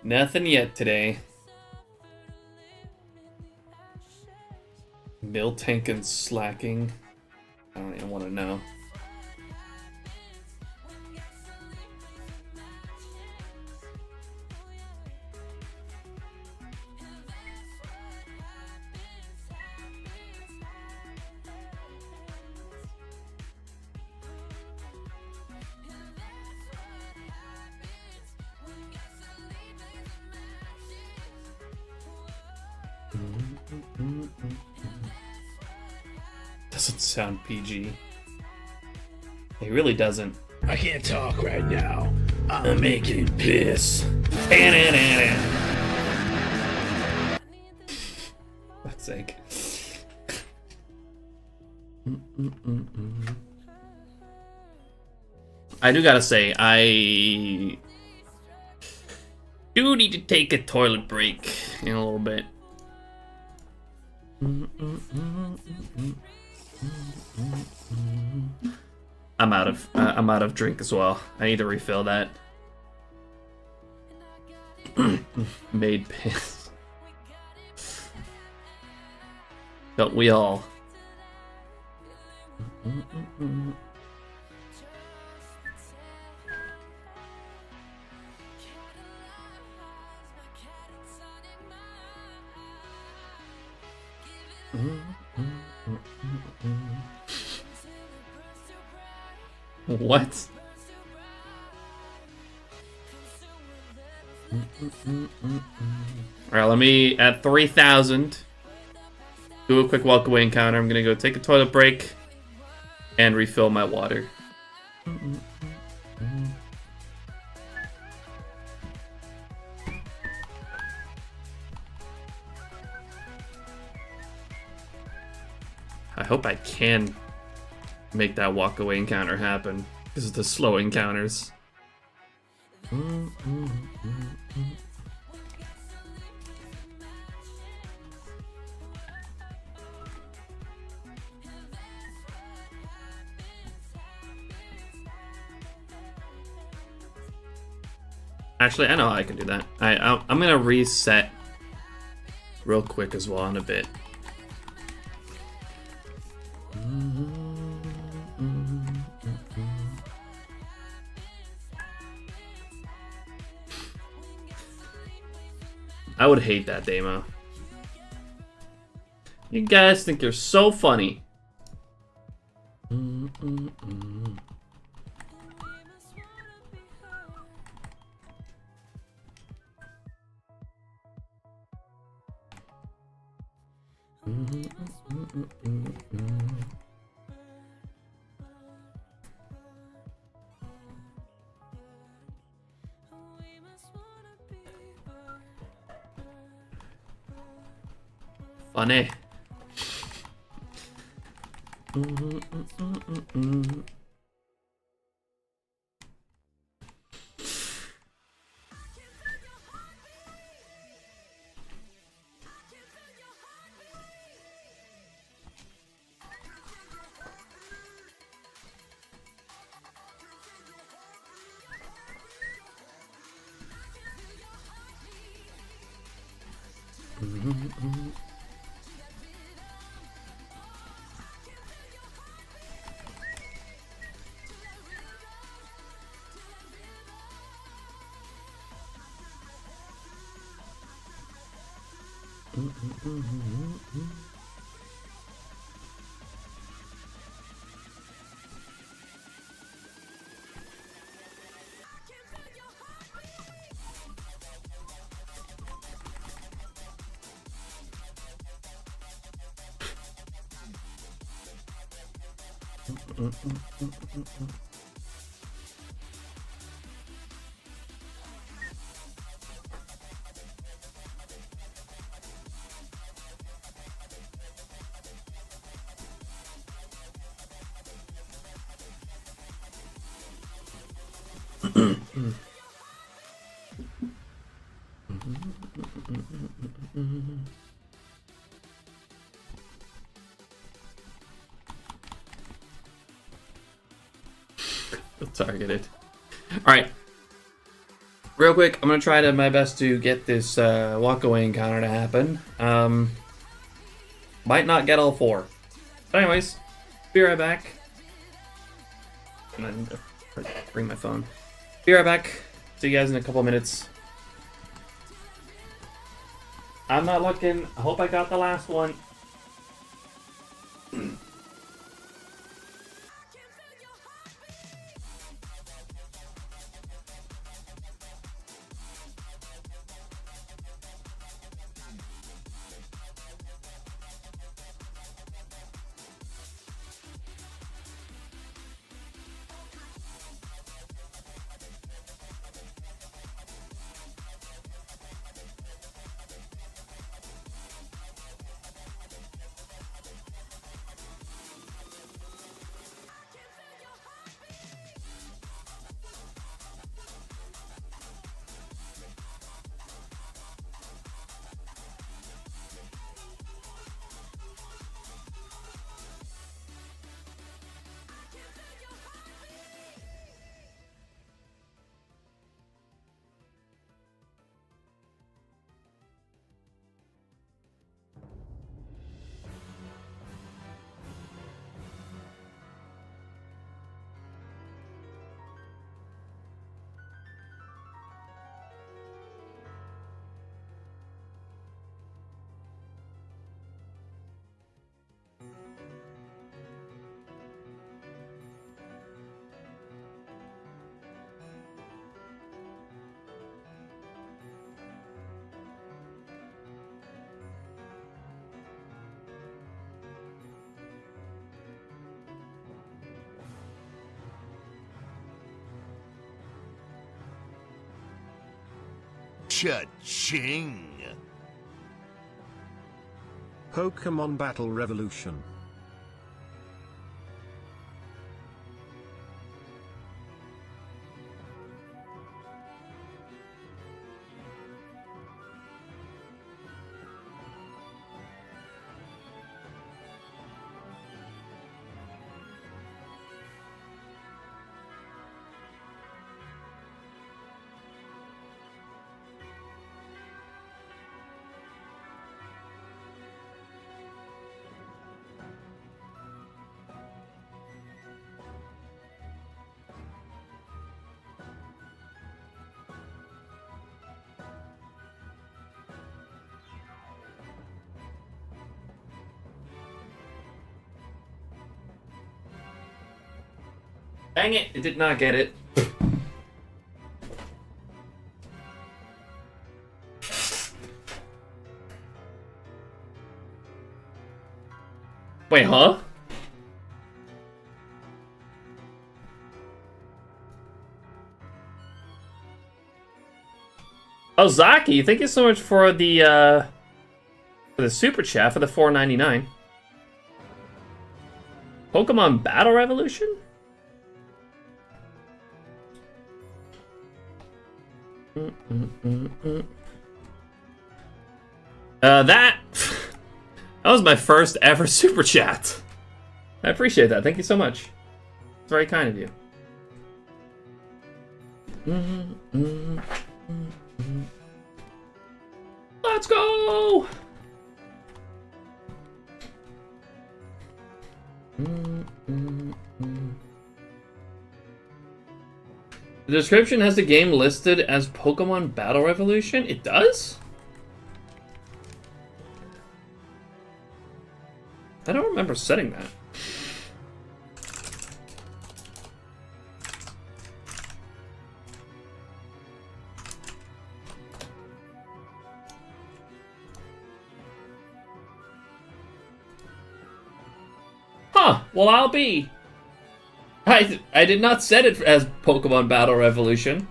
Nothing yet today. Miltank and slacking. I don't even want to know. Doesn't sound PG. It really doesn't. I can't talk right now. I'm making piss. That's sake. I do gotta say, I do need to take a toilet break in a little bit. I'm out of drink as well. I need to refill that. Made piss. Don't we all? What? Alright, let me, at 3,000, do a quick walk away encounter. I'm gonna go take a toilet break and refill my water. I hope I can make that walk away encounter happen. This is the slow encounters. Actually, I know how I can do that. I'm gonna reset real quick as well in a bit. I would hate that demo. You guys think you're so funny. Funny. Targeted. Alright. Real quick, I'm gonna try to my best to get this walk away encounter to happen. Might not get all four. But anyways, be right back. And then bring my phone. Be right back. See you guys in a couple of minutes. I'm not looking. I hope I got the last one. Cha-ching! Pokemon Battle Revolution. Dang it, it did not get it. Wait, huh? Oh, Zaki, thank you so much for the super chat for the $4.99. Pokemon Battle Revolution? That was my first ever super chat. I appreciate that. Thank you so much. It's very kind of you. Let's go! The description has the game listed as Pokemon Battle Revolution. It does? I don't remember setting that. Huh, well I'll be. I did not set it as Pokemon Battle Revolution.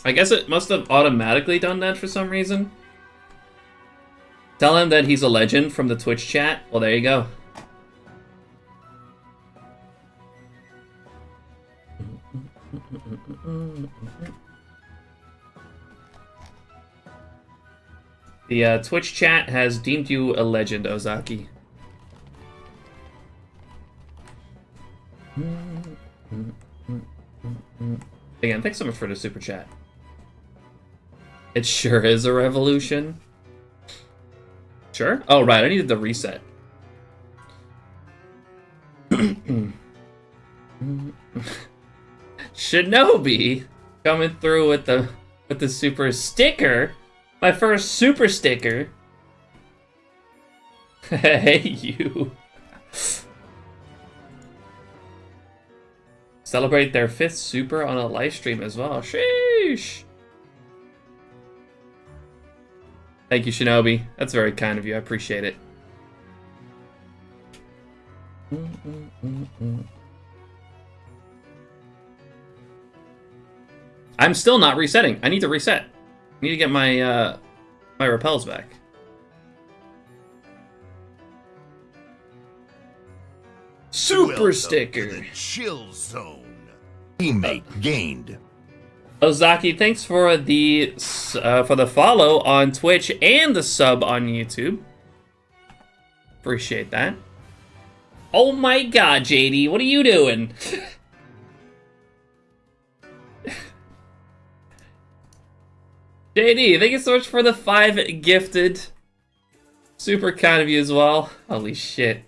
I guess it must have automatically done that for some reason. Tell him that he's a legend from the Twitch chat. Well, there you go. The Twitch chat has deemed you a legend, Ozaki. Again, thanks so much for the super chat. It sure is a revolution. Sure? Oh, right, I needed the reset. Shinobi coming through with the super sticker. My first super sticker. Hey, you. Celebrate their 5th super on a live stream as well. Sheesh. Thank you, Shinobi. That's very kind of you. I appreciate it. I'm still not resetting. I need to reset. I need to get my my repels back. Super Welcome sticker. to the chill zone. Teammate gained. Ozaki, thanks for the follow on Twitch and the sub on YouTube. Appreciate that. Oh my god, JD, what are you doing? JD, thank you so much for the 5 gifted. Super kind of you as well. Holy shit.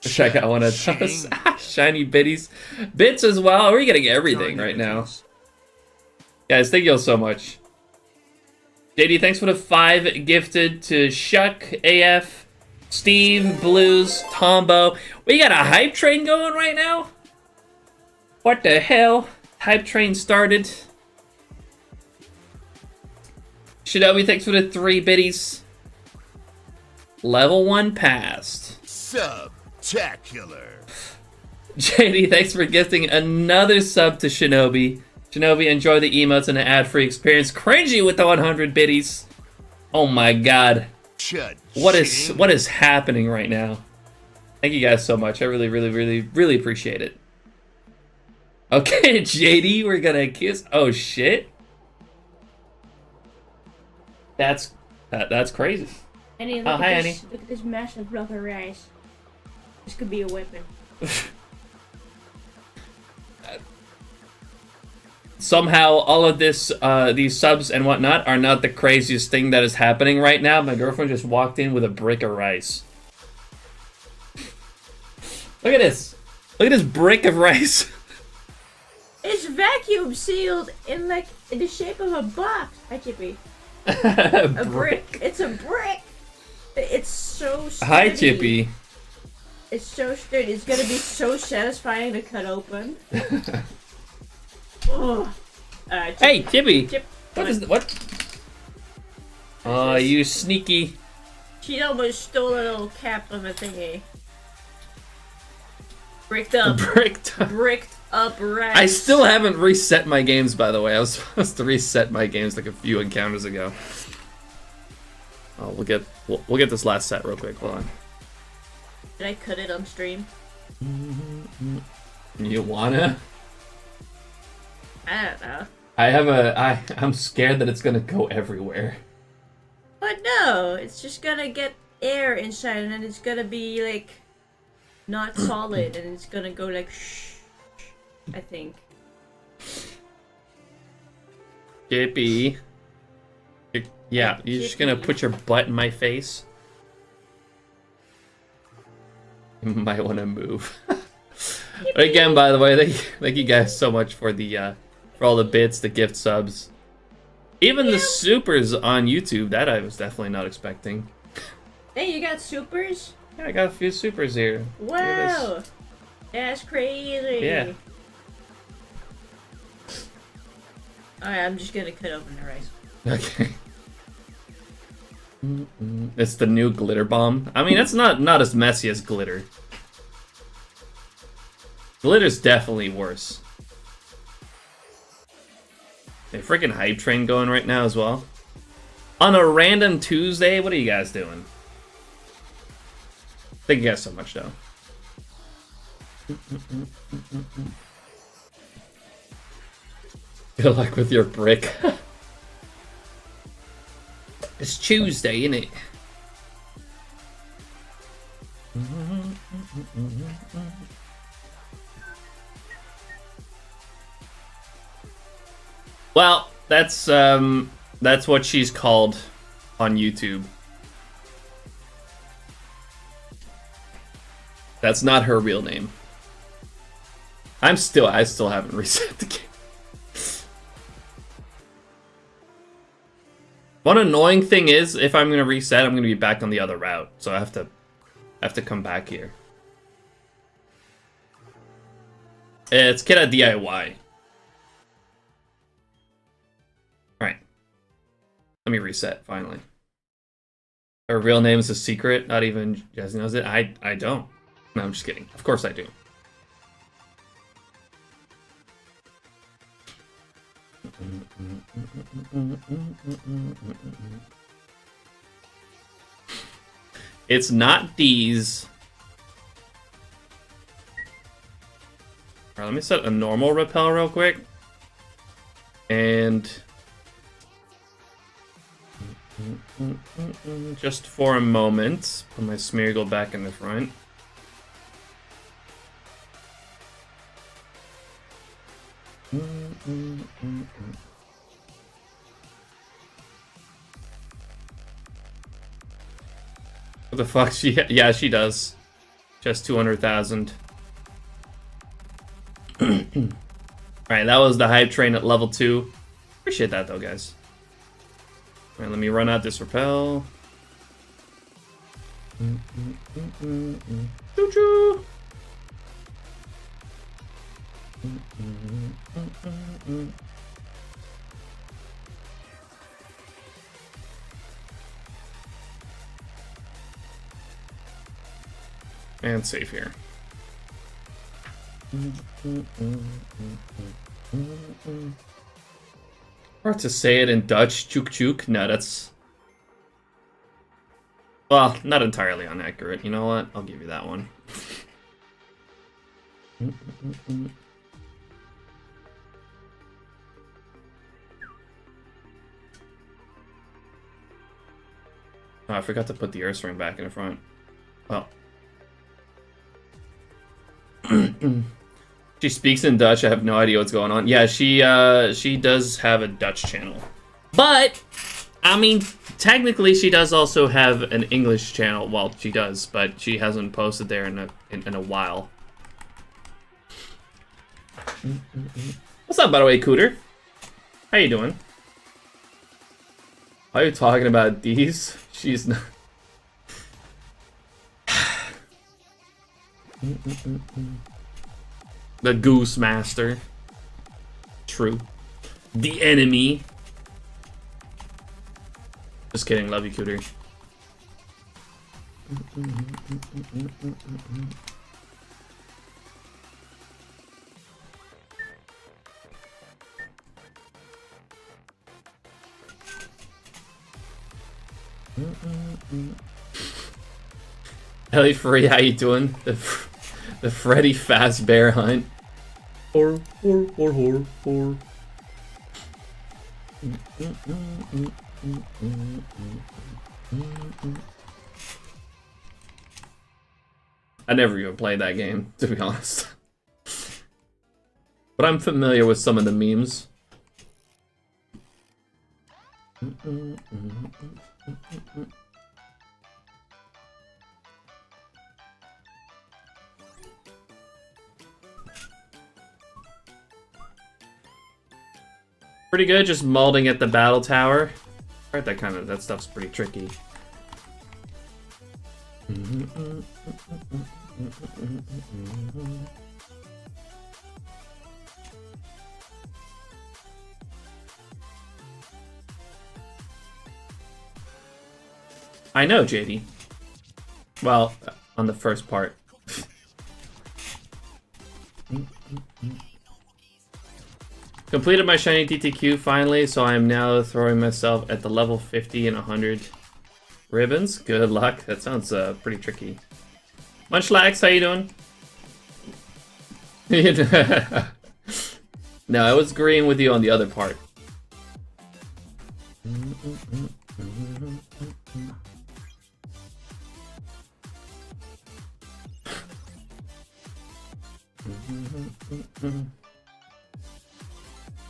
Wish I got one of those. Shiny biddies. Bits as well. We're getting everything right now. Guys, thank you all so much. JD, thanks for the 5 gifted to Shuck, AF, Steve, Blues, Tombo. We got a hype train going right now? What the hell? Hype train started. Shinobi, thanks for the 3 biddies. Level 1 passed. Subtacular. JD, thanks for gifting another sub to Shinobi. Shinobi, enjoy the emotes and the ad-free experience. Cringy with the 100 biddies. Oh my god. What is happening right now? Thank you guys so much. I really appreciate it. Okay, JD, we're gonna kiss. Oh shit. That's crazy. Annie, look at this, look at this massive block of rice. This could be a weapon. Somehow, all of this, these subs and whatnot, are not the craziest thing that is happening right now. My girlfriend just walked in with a brick of rice. Look at this. Look at this brick of rice. It's vacuum sealed in like in the shape of a box. Hi, Chippy. A brick. It's a brick. It's so sturdy. Hi, Chippy. It's so sturdy. It's gonna be so satisfying to cut open. Oh. Hey, Chippy. Chip, What? Oh, you sneaky. She almost stole a little cap on the thingy. Bricked up rice. I still haven't reset my games, by the way. I was supposed to reset my games like a few encounters ago. Oh, we'll get this last set real quick. Hold on. Did I cut it on stream? You wanna? I don't know. I'm scared that it's gonna go everywhere. But no, it's just gonna get air inside and then it's gonna be like not solid and it's gonna go like shh, I think. Chippy. Yeah, you're just gonna put your butt in my face? You might want to move. But again, by the way, thank you guys so much for the for all the bits, the gift subs. Even the supers on YouTube, that I was definitely not expecting. Hey, you got supers? Yeah, I got a few supers here. Wow! That's crazy! Yeah. Alright, I'm just gonna cut open the rice. Okay. It's the new glitter bomb. I mean, it's not as messy as glitter. Glitter's definitely worse. A freaking hype train going right now as well. On a random Tuesday, what are you guys doing? Thank you guys so much, though. Good luck with your brick. It's Tuesday, isn't it? Well, that's what she's called on YouTube. That's not her real name. I still haven't reset the game. One annoying thing is, if I'm gonna reset, I'm gonna be back on the other route, so I have to come back here. It's kinda DIY. Alright. Let me reset, finally. Her real name is a secret, not even Jesse knows it. I don't. No, I'm just kidding. Of course I do. It's not these. Alright, let me set a normal repel real quick. And just for a moment, put my Smeargle back in the front. What the fuck? Yeah, she does. Just 200,000. Alright, that was the hype train at level 2. Appreciate that though, guys. Alright, let me run out this repel. Choo-choo! And save here. Hard to say it in Dutch. Chuk chuk. No, that's... Well, not entirely inaccurate. You know what? I'll give you that one. Oh, I forgot to put the Ursaring back in the front. Oh. She speaks in Dutch. I have no idea what's going on. Yeah, she does have a Dutch channel. But, I mean, technically she does also have an English channel. Well, she does, but she hasn't posted there in a while. What's up, by the way, Cooter? How you doing? Why are you talking about these? She's not... The Goose Master. True. The enemy. Just kidding, love you, Cooter. Ellie Free, how you doing? The Freddy Fazbear hunt. Or. I never even played that game, to be honest. But I'm familiar with some of the memes. Pretty good, just molding at the battle tower. Alright, that stuff's pretty tricky. I know, JD. Well, on the first part. Completed my shiny DTQ finally, so I am now throwing myself at the level 50 and 100 ribbons. Good luck. That sounds pretty tricky. Munchlax, how you doing? No, I was agreeing with you on the other part.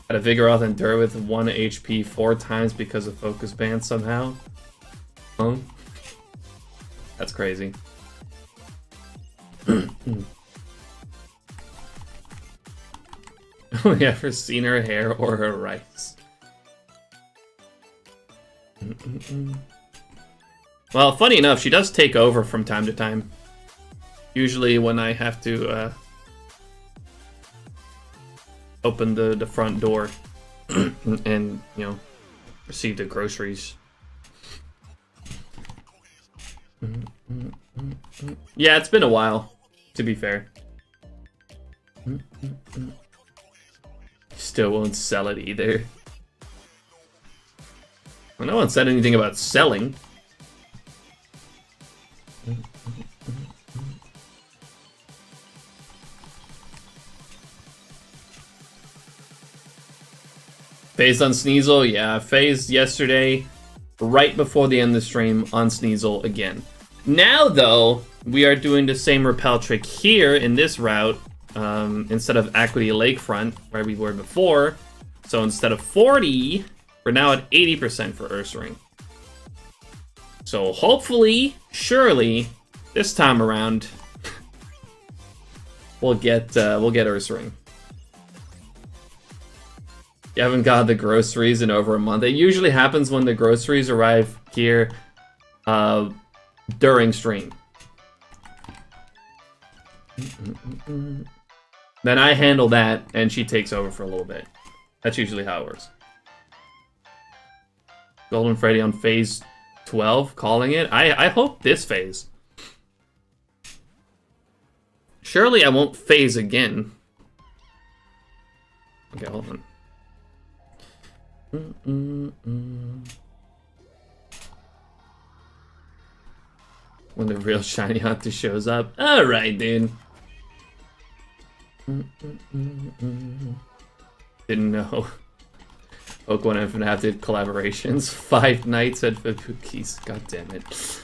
Had a Vigoroth endure with 1 HP 4 times because of focus ban somehow. Huh? That's crazy. Only ever seen her hair or her rice. Well, funny enough, she does take over from time to time. Usually when I have to open the front door and, you know, receive the groceries. Yeah, it's been a while, to be fair. Still won't sell it either. Well, no one said anything about selling. Phased on Sneasel, yeah, phased yesterday, right before the end of the stream on Sneasel again. Now, though, we are doing the same repel trick here in this route, instead of Equity Lakefront, where we were before. So instead of 40, we're now at 80% for Ursaring. So hopefully, surely, this time around, we'll get Ursaring. You haven't got the groceries in over a month. It usually happens when the groceries arrive here during stream. Then I handle that, and she takes over for a little bit. That's usually how it works. Golden Freddy on phase 12, calling it. I hope this phase. Surely I won't phase again. Okay, hold on. When the real shiny hunter shows up. Alright, dude. Didn't know. Pokemon Infinite have did collaborations. 5 nights at Fubuki's. God damn it.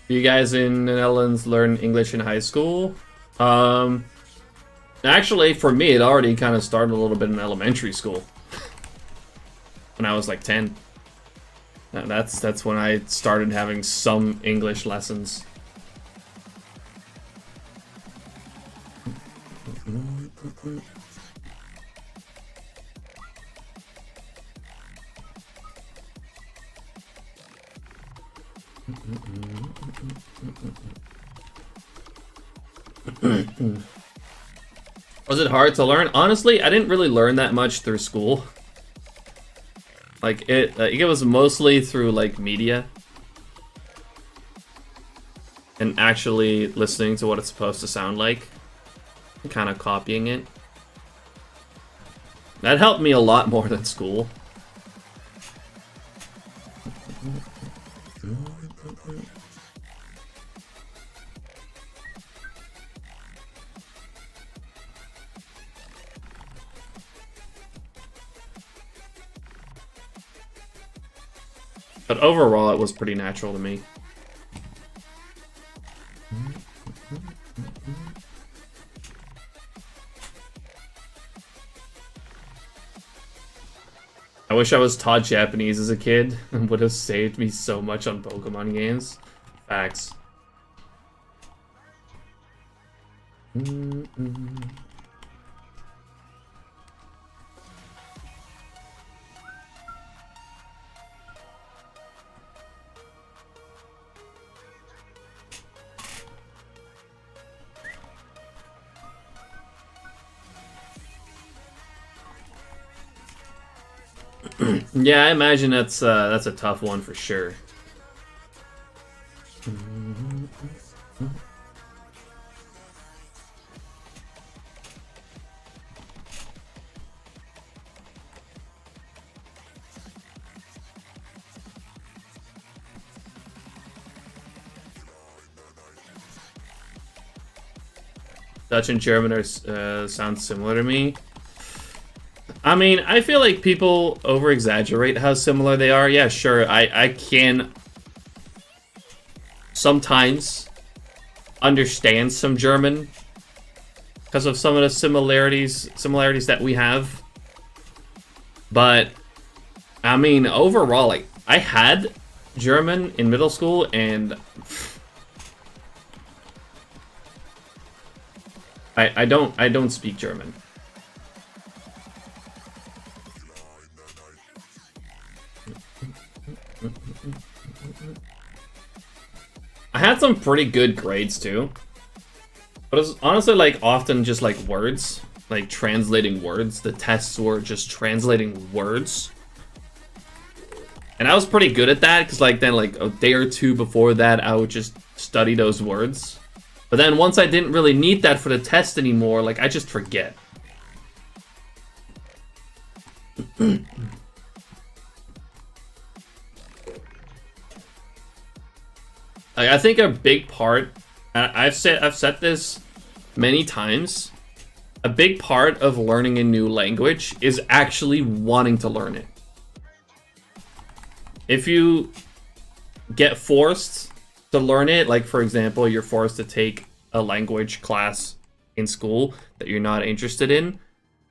You guys in the Netherlands learn English in high school? Actually, for me, it already kind of started a little bit in elementary school. When I was like 10. That's when I started having some English lessons. Was it hard to learn? Honestly, I didn't really learn that much through school. Like it was mostly through like media and actually listening to what it's supposed to sound like and kind of copying it. That helped me a lot more than school. But overall, it was pretty natural to me. I wish I was taught Japanese as a kid. It would have saved me so much on Pokemon games. Facts. Yeah, I imagine that's a tough one for sure. Dutch and German are sound similar to me. I mean, I feel like people over-exaggerate how similar they are. Yeah, sure, I can sometimes understand some German because of some of the similarities that we have. But, I mean, overall, like, I had German in middle school, and I don't speak German. I had some pretty good grades too, but it was honestly like often just like words, like translating words. The tests were just translating words, and I was pretty good at that because like then like a day or two before that I would just study those words. But then once I didn't really need that for the test anymore, like I just forget. I think a big part, I've said this many times, a big part of learning a new language is actually wanting to learn it. If you get forced to learn it, like for example, you're forced to take a language class in school that you're not interested in,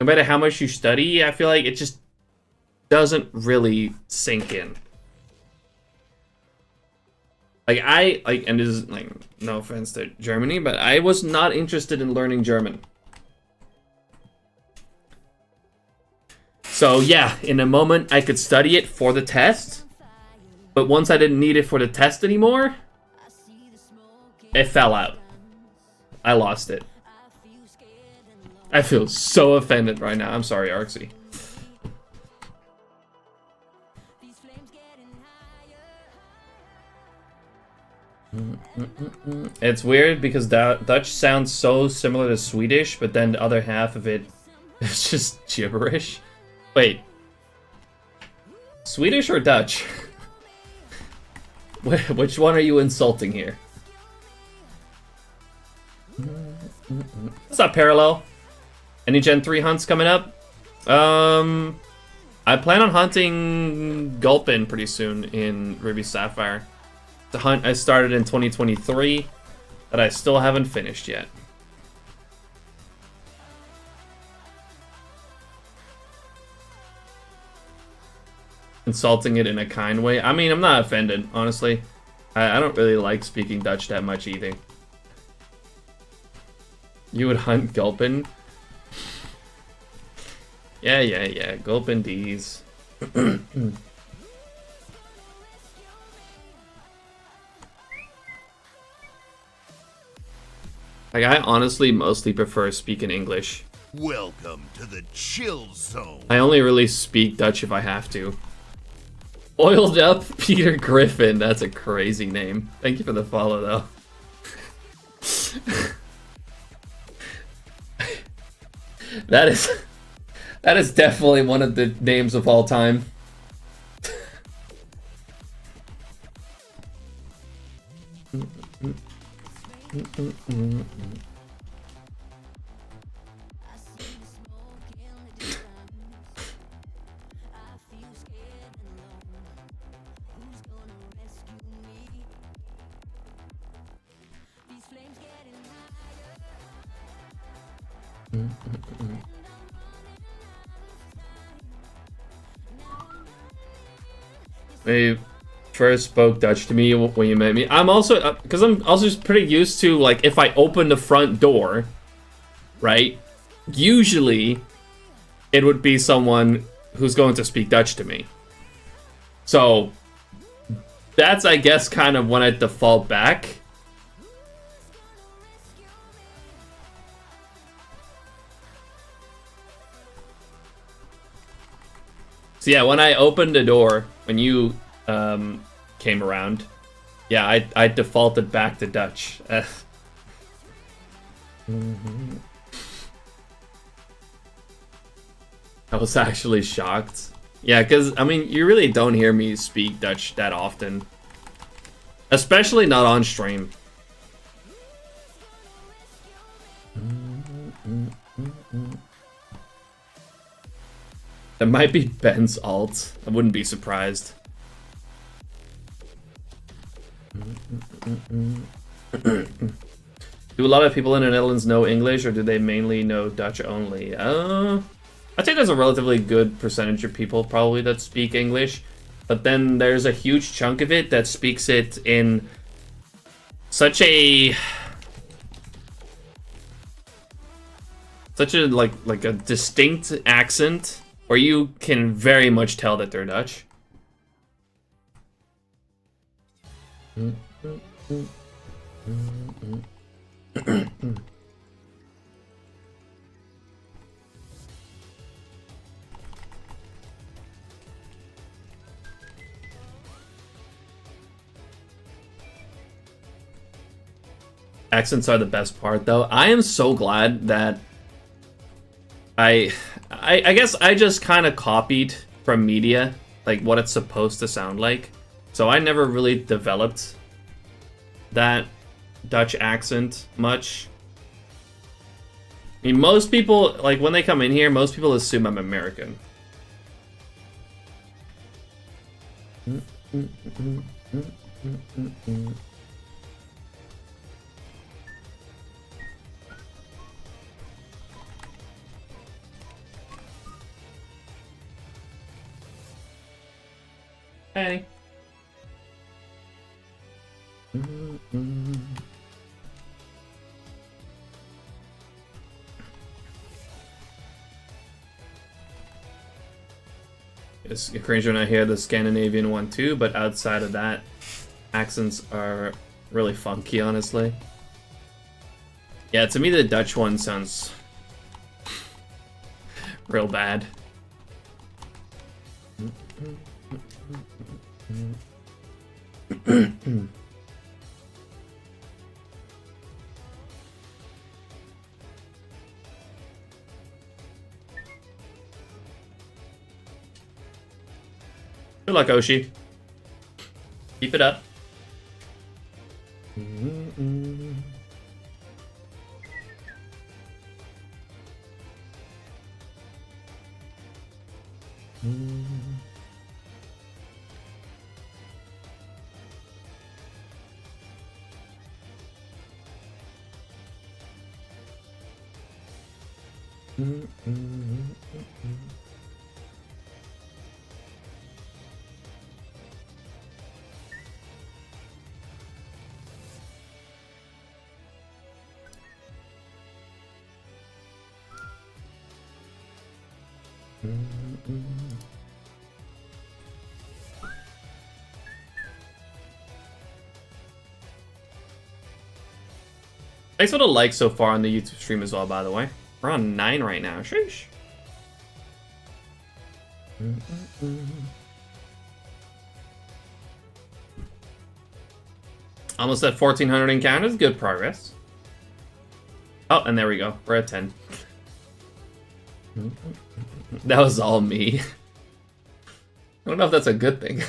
no matter how much you study, I feel like it just doesn't really sink in. Like, and this is like no offense to Germany, but I was not interested in learning German. So yeah, in a moment I could study it for the test, but once I didn't need it for the test anymore, It fell out. I lost it. I feel so offended right now. I'm sorry, Arxie. It's weird because Dutch sounds so similar to Swedish, but then the other half of it is just gibberish. Wait. Swedish or Dutch? Which one are you insulting here? What's up, Parallel? Any Gen 3 hunts coming up? I plan on hunting Gulpin pretty soon in Ruby Sapphire. The hunt I started in 2023 that I still haven't finished yet. Insulting it in a kind way. I mean, I'm not offended, honestly. I don't really like speaking Dutch that much either. You would hunt Gulpin? Yeah. Gulpin D's. Like, I honestly mostly prefer speaking English. Welcome to the chill zone. I only really speak Dutch if I have to. Oiled up Peter Griffin. That's a crazy name. Thank you for the follow, though. That is definitely one of the names of all time. They first spoke Dutch to me when you met me. I'm also, because I'm also just pretty used to, like, if I open the front door, right? Usually, it would be someone who's going to speak Dutch to me. So, that's, I guess, kind of when I default back. So yeah, when I opened the door, when you came around, yeah, I defaulted back to Dutch. I was actually shocked. Yeah, because, I mean, you really don't hear me speak Dutch that often. Especially not on stream. That might be Ben's alt. I wouldn't be surprised. Do a lot of people in the Netherlands know English, or do they mainly know Dutch only? I think there's a relatively good percentage of people probably that speak English, but then there's a huge chunk of it that speaks it in such a like a distinct accent where you can very much tell that they're Dutch. Accents are the best part, though. I am so glad that I guess I just kind of copied from media, like what it's supposed to sound like. So I never really developed that Dutch accent much. I mean, most people, like when they come in here, most people assume I'm American. Hey. It's cringe when I hear the Scandinavian one too, but outside of that, accents are really funky, honestly. Yeah, to me the Dutch one sounds real bad. Good luck, Oshi. Keep it up. Thanks for the likes so far on the YouTube stream as well, by the way. We're on 9 right now. Sheesh. Almost at 1,400 encounters. Good progress. Oh, and there we go. We're at 10. That was all me. I don't know if that's a good thing.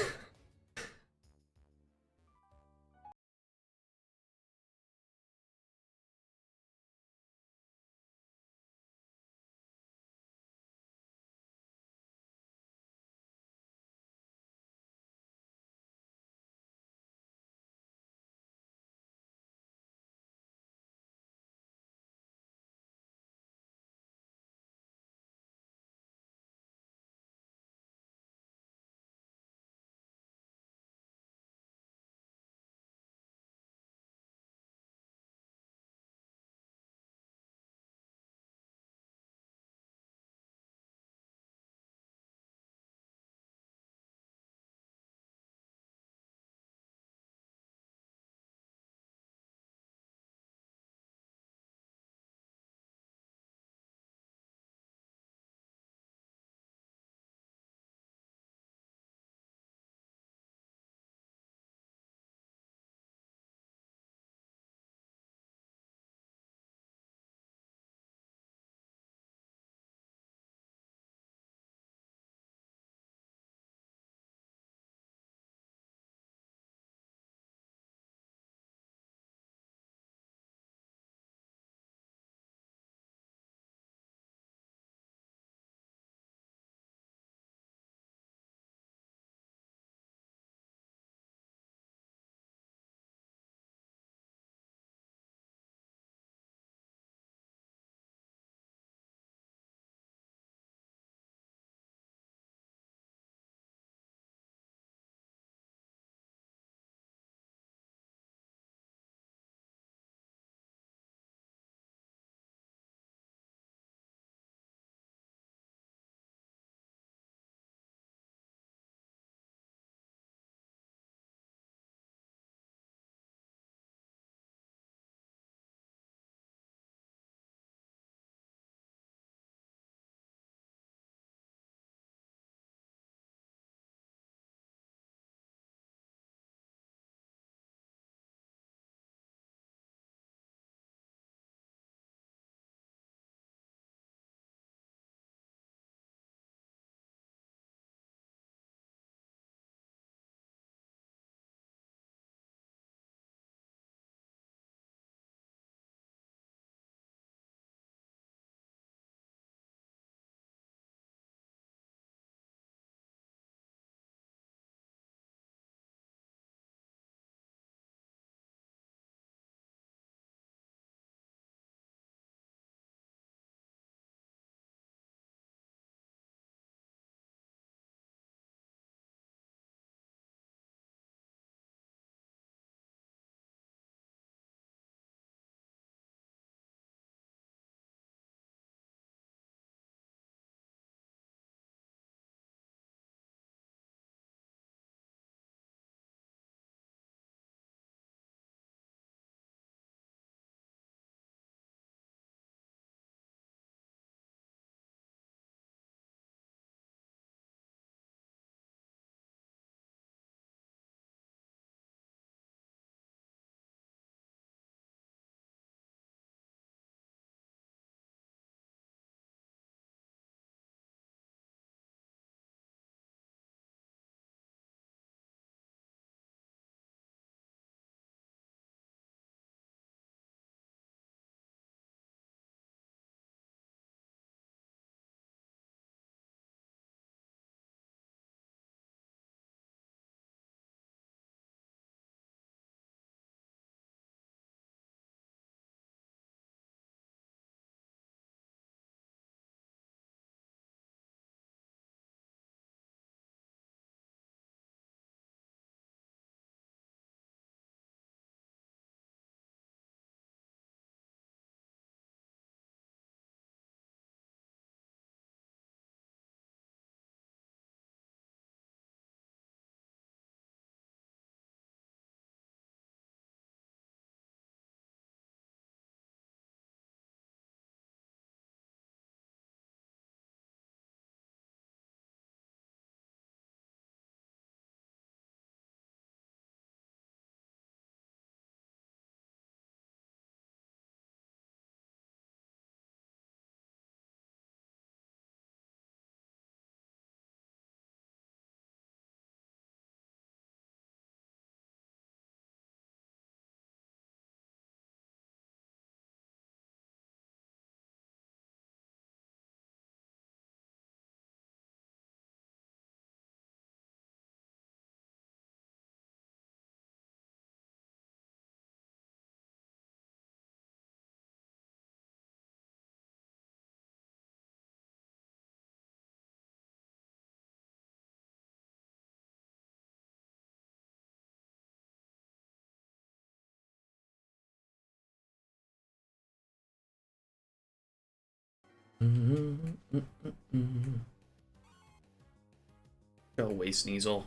Go away, Sneasel.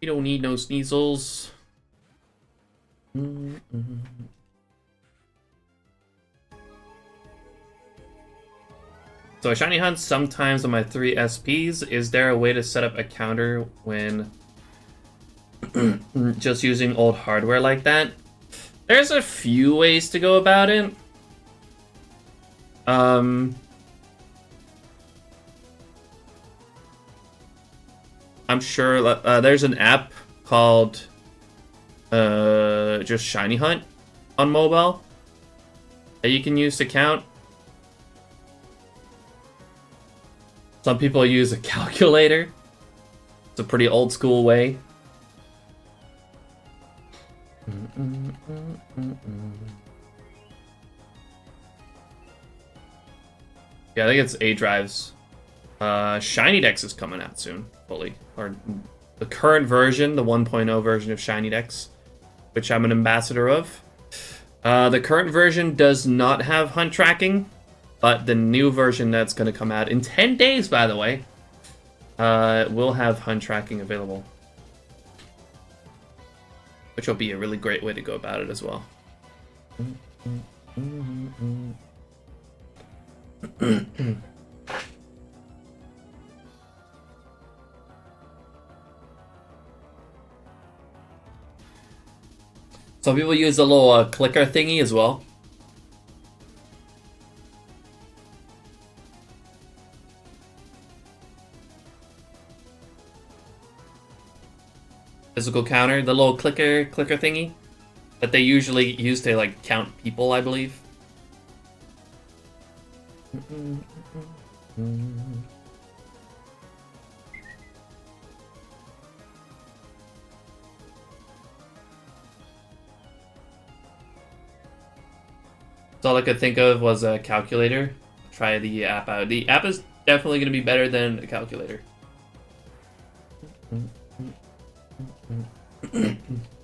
You don't need no Sneasels. So I shiny hunt sometimes on my 3 SPs. Is there a way to set up a counter when just using old hardware like that? There's a few ways to go about it. I'm sure there's an app called just Shiny Hunt on mobile that you can use to count. Some people use a calculator. It's a pretty old school way. Yeah, I think it's A drives. SHINYDEX is coming out soon, fully. Or the current version, the 1.0 version of SHINYDEX, which I'm an ambassador of. The current version does not have hunt tracking, but the new version that's going to come out in 10 days, by the way, will have hunt tracking available. Which will be a really great way to go about it as well. Some people use a little clicker thingy as well. Physical counter, the little clicker thingy that they usually use to like count people, I believe. So all I could think of was a calculator. Try the app out. The app is definitely going to be better than a calculator.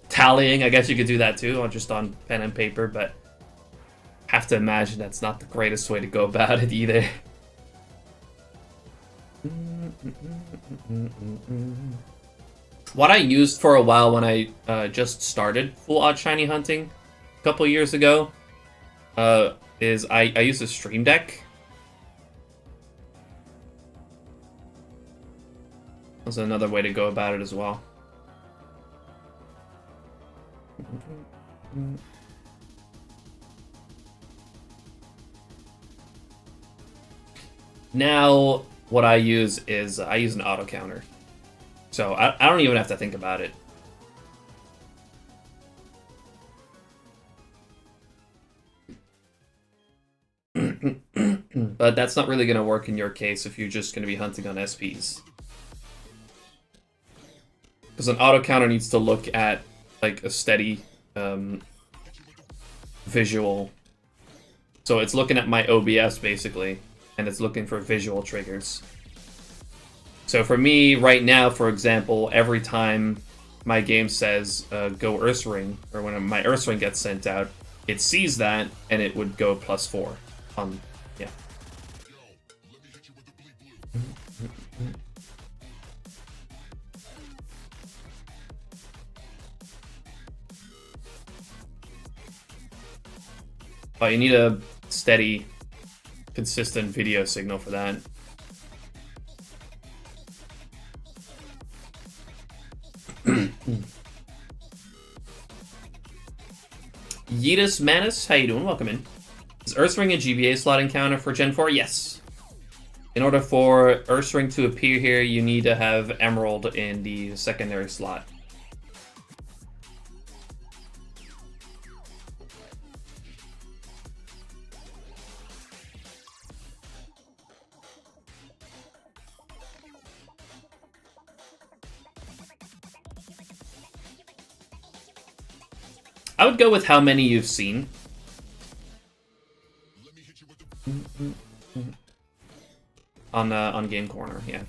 Tallying, I guess you could do that too, or just on pen and paper, but I have to imagine that's not the greatest way to go about it either. What I used for a while when I just started full odd shiny hunting a couple years ago is I used a stream deck. That's another way to go about it as well. Now, what I use is I use an auto counter. So I don't even have to think about it. But that's not really going to work in your case if you're just going to be hunting on SPs. Because an auto counter needs to look at like a steady visual. So it's looking at my OBS basically, and it's looking for visual triggers. So for me right now, for example, every time my game says go Ursaring, or when my Ursaring gets sent out, it sees that and it would go +4 on, yeah. Oh, you need a steady, consistent video signal for that. Yeetus Manus, how you doing? Welcome in. Is Ursaring a GBA slot encounter for Gen 4? Yes. In order for Ursaring to appear here, you need to have Emerald in the secondary slot. I would go with how many you've seen. On Game Corner, yeah.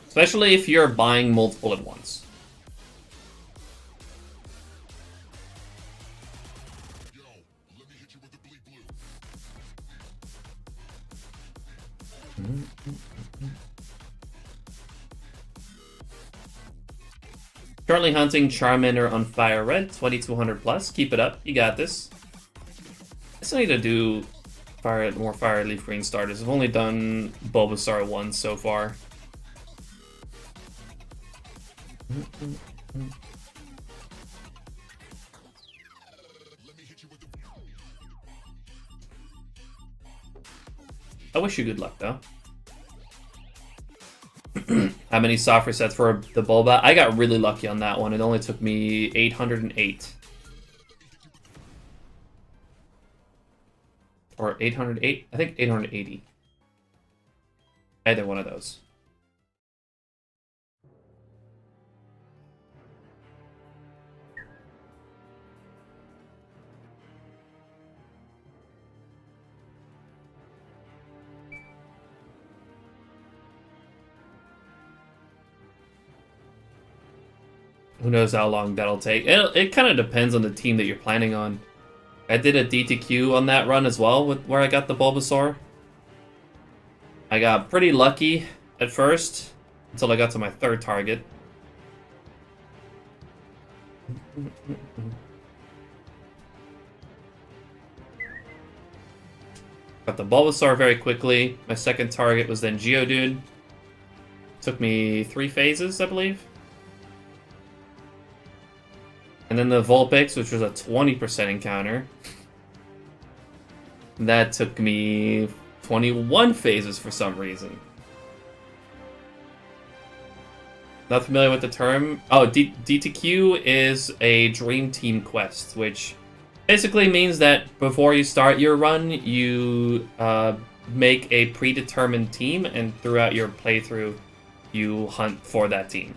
Especially if you're buying multiple at once. Currently hunting Charmander on Fire Red, 2200 plus. Keep it up. You got this. I still need to do more Fire Leaf Green starters. I've only done Bulbasaur once so far. I wish you good luck, though. How many soft resets for the Bulba? I got really lucky on that one. It only took me 808. Or 808? I think 880. Either one of those. Who knows how long that'll take. It kind of depends on the team that you're planning on. I did a DTQ on that run as well, with where I got the Bulbasaur. I got pretty lucky at first, until I got to my third target. Got the Bulbasaur very quickly. My second target was then Geodude. Took me 3 phases, I believe. And then the Vulpix, which was a 20% encounter. That took me 21 phases for some reason. Not familiar with the term? Oh, DTQ is a Dream Team quest, which basically means that before you start your run, you make a predetermined team, and throughout your playthrough, you hunt for that team.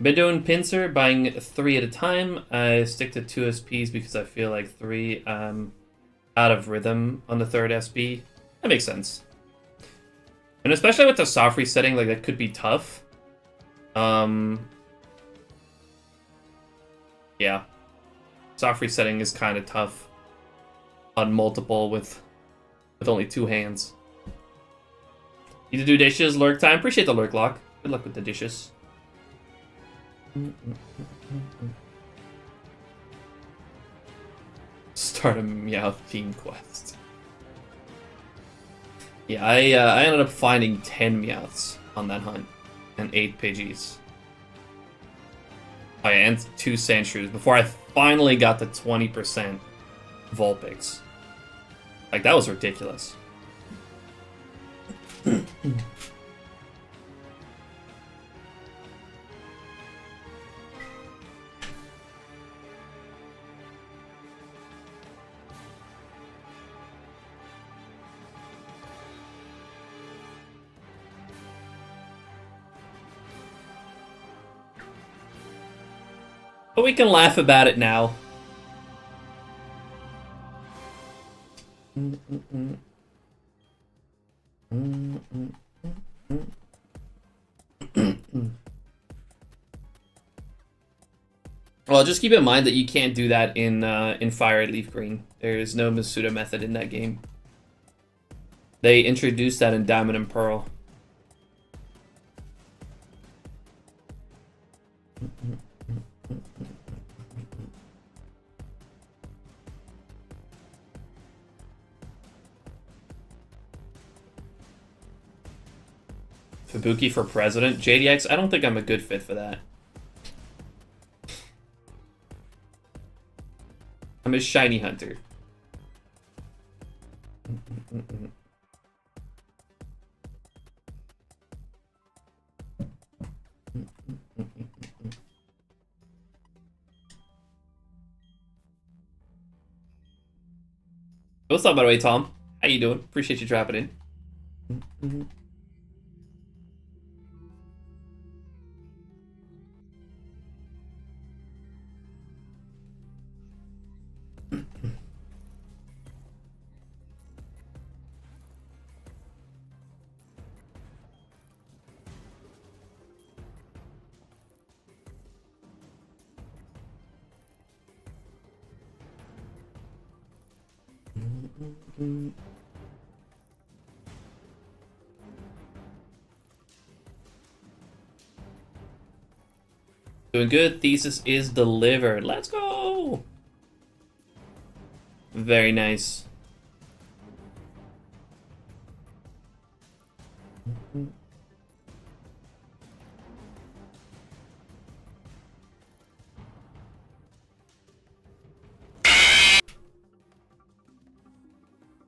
Been doing pincer, buying 3 at a time. I stick to 2 SPs because I feel like 3 out of rhythm on the 3rd SP. That makes sense. And especially with the soft resetting, like that could be tough. Yeah. Soft resetting is kind of tough on multiple with only 2 hands. Need to do dishes, lurk time. Appreciate the lurk lock. Good luck with the dishes. Start a Meowth team quest. Yeah, I ended up finding 10 Meowths on that hunt and 8 Pidgeys. Oh, yeah, and 2 Sandshrews before I finally got the 20% Vulpix. Like, that was ridiculous. But we can laugh about it now. Well, just keep in mind that you can't do that in Fire Leaf Green. There is no Masuda method in that game. They introduced that in Diamond and Pearl. Fubuki for president? JDX? I don't think I'm a good fit for that. I'm a shiny hunter. What's up, by the way, Tom? How you doing? Appreciate you dropping in. Doing good. Thesis is delivered. Let's go. Very nice.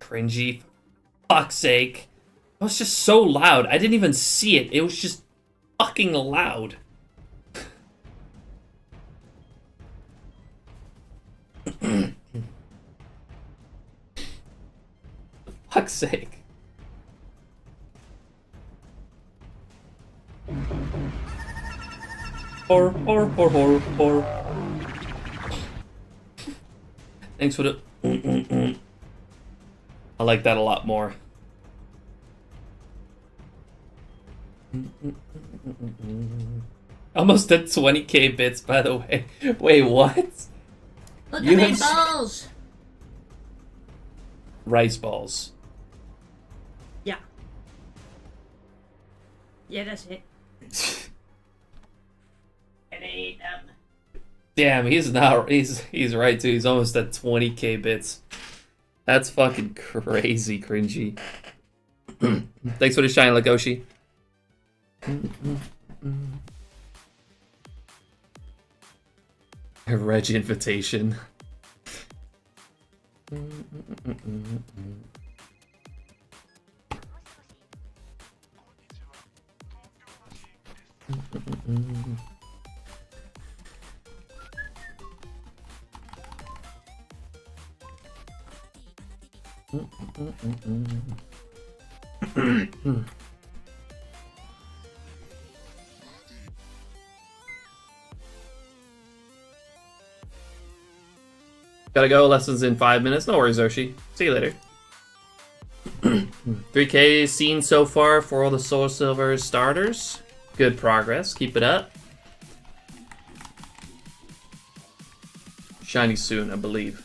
Cringy. Fuck's sake. That was just so loud. I didn't even see it. It was just fucking loud. Fuck's sake. Or. Thanks for the. I like that a lot more. Almost at 20k bits, by the way. Wait, what? Look You at have my balls. Rice balls. Yeah. Yeah, that's it. And I ate them. Damn, he's not. He's right too. He's almost at 20k bits. That's fucking crazy cringy. Thanks for the shine, Lagoshi. A Reg invitation. Gotta go. Lessons in 5 minutes. No worries, Oshi. See you later. 3K seen so far for all the Soul Silver starters. Good progress. Keep it up. Shiny soon, I believe.